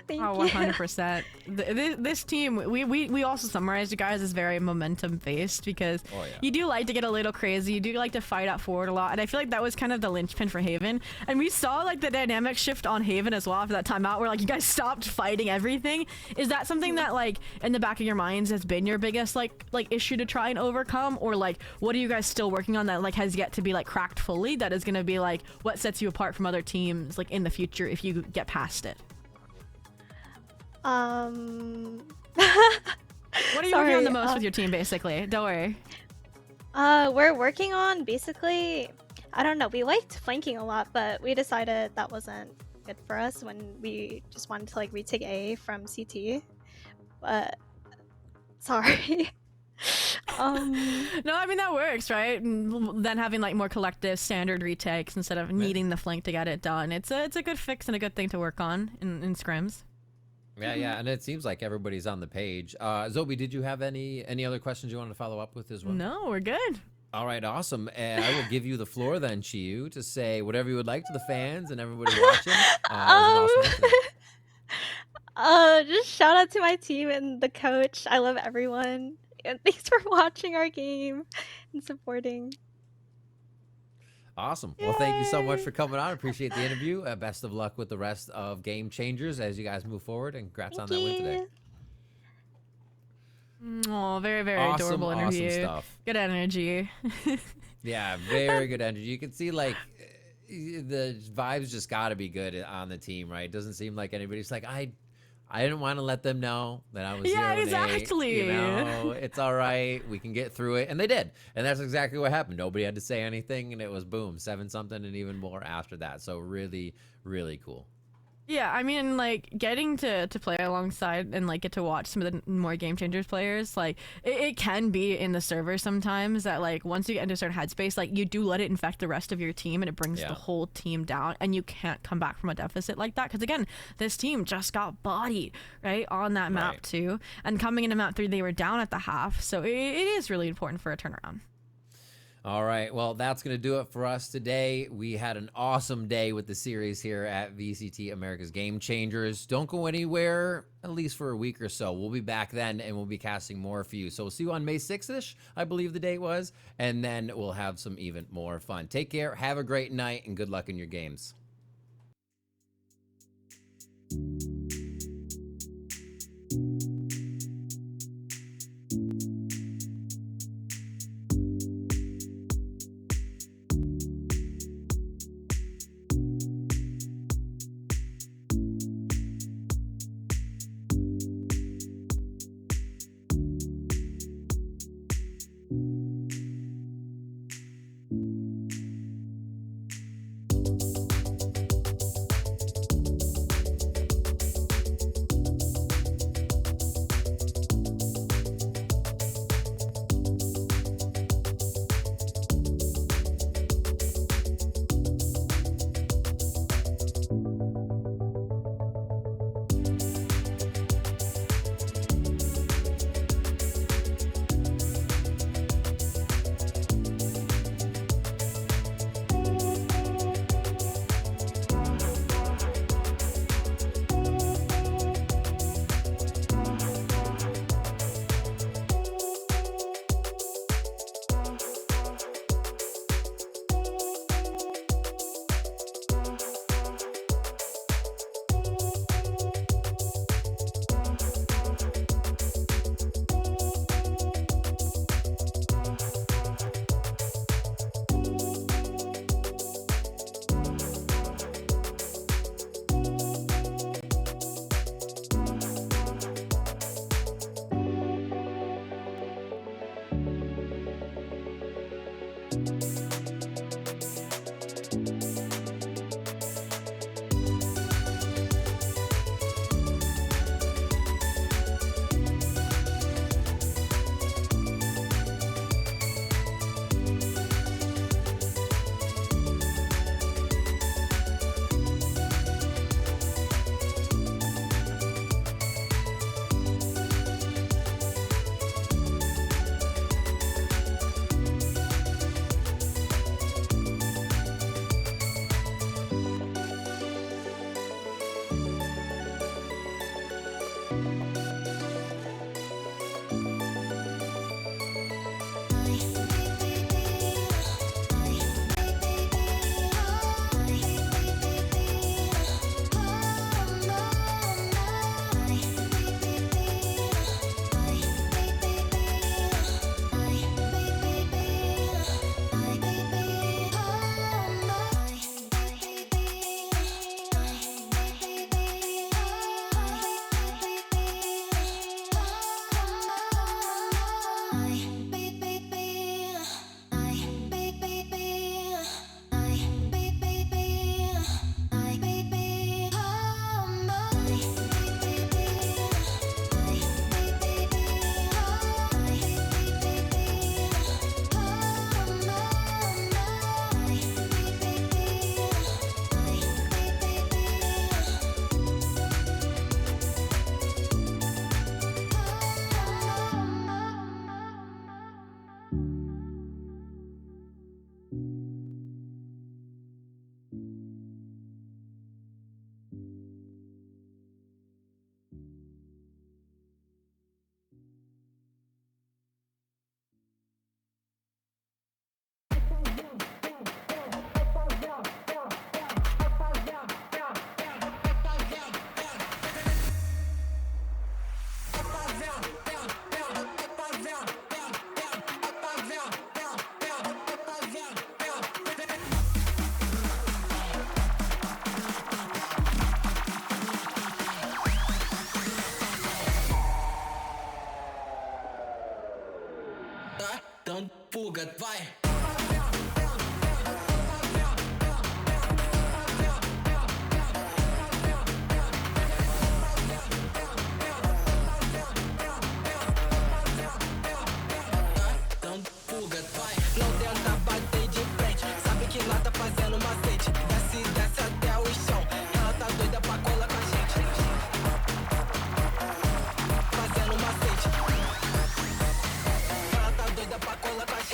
Thank Oh, you. 100%. This team, we also summarized you guys as very momentum based, because you do like to get a little crazy. You do like to fight out forward a lot, and I feel like that was kind of the linchpin for Haven. And we saw like the dynamic shift on Haven as well after that timeout, where like you guys stopped fighting everything. Is that something that like in the back of your minds has been your biggest like issue to try and overcome, or like what are you guys still working on that like has yet to be like cracked fully, that is going to be like what sets you apart from other teams like in the future if you get past it? What are you working on the most with your team, basically? Don't worry. We're working on basically, I don't know, we liked flanking a lot, but we decided that wasn't good for us when we just wanted to like retake A from CT. But sorry. No, I mean that works, right? And then having like more collective standard retakes instead of needing the flank to get it done. It's a good fix and a good thing to work on in scrims. Yeah, and it seems like everybody's on the page. Zobi, did you have any other questions you wanted to follow up with as well? No, we're good. All right, awesome. And I will give you the floor then, Chiyu, to say whatever you would like to the fans and everybody watching. Just shout out to my team and the coach. I love everyone. And thanks for watching our game and supporting. Awesome. Well, thank you so much for coming on. Appreciate the interview. Best of luck with the rest of Game Changers as you guys move forward, and congrats on that win today. Oh, very, very adorable interview. Awesome stuff. Good energy. Yeah, very good energy. You can see like the vibes just got to be good on the team, right? It doesn't seem like anybody's like, I didn't want to let them know that I was Yeah, 0-8. exactly. You know, it's all right. We can get through it. And they did. And that's exactly what happened. Nobody had to say anything, and it was boom, 7-something and even more after that. So really, really cool. Yeah, I mean, like, getting to play alongside and, like, get to watch some of the more Game Changers players, like, it can be in the server sometimes that, like, once you get into a certain headspace, like, you do let it infect the rest of your team and it brings the whole team down, and you can't come back from a deficit like that. Because, again, this team just got bodied, right, on that map, too. And coming into map 3, they were down at the half, so it is really important for a turnaround. All right, well, that's going to do it for us today. We had an awesome day with the series here at VCT America's Game Changers. Don't go anywhere, at least for a week or so. We'll be back then, and we'll be casting more for you. So we'll see you on May 6th-ish, I believe the date was, and then we'll have some even more fun. Take care, have a great night, and good luck in your games. fuga, vai! Dando fuga, vai! Não tenta bater de frente, sabe que lá tá fazendo macete. Desce, desce até o chão, ela tá doida pra colar com a gente. Fazendo macete. Ela tá doida pra colar com a gente.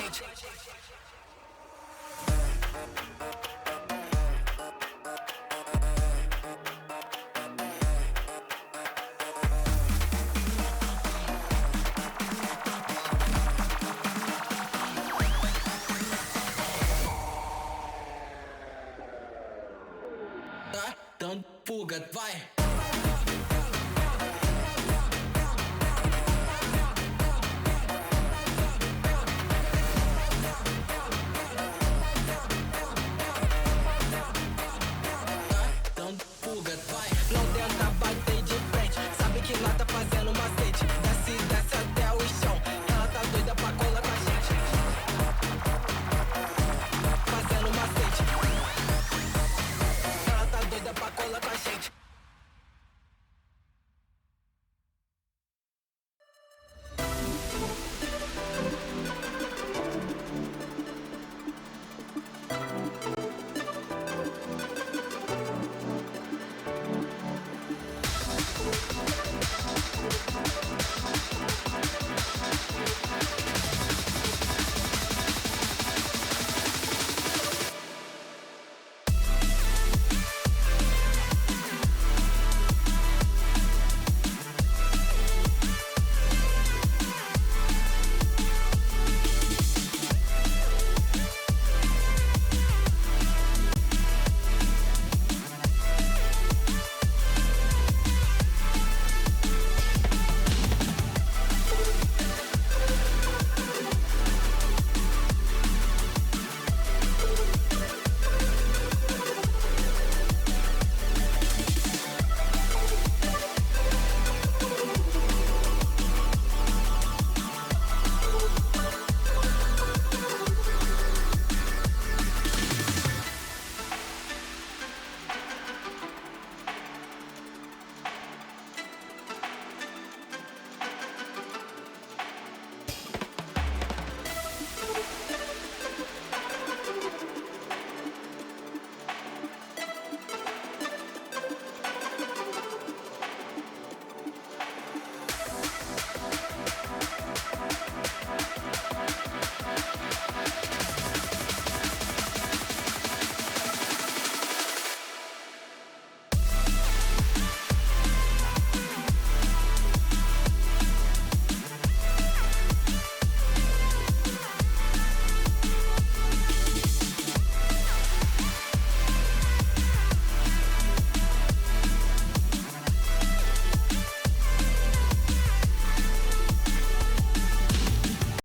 Tá dando fuga, vai!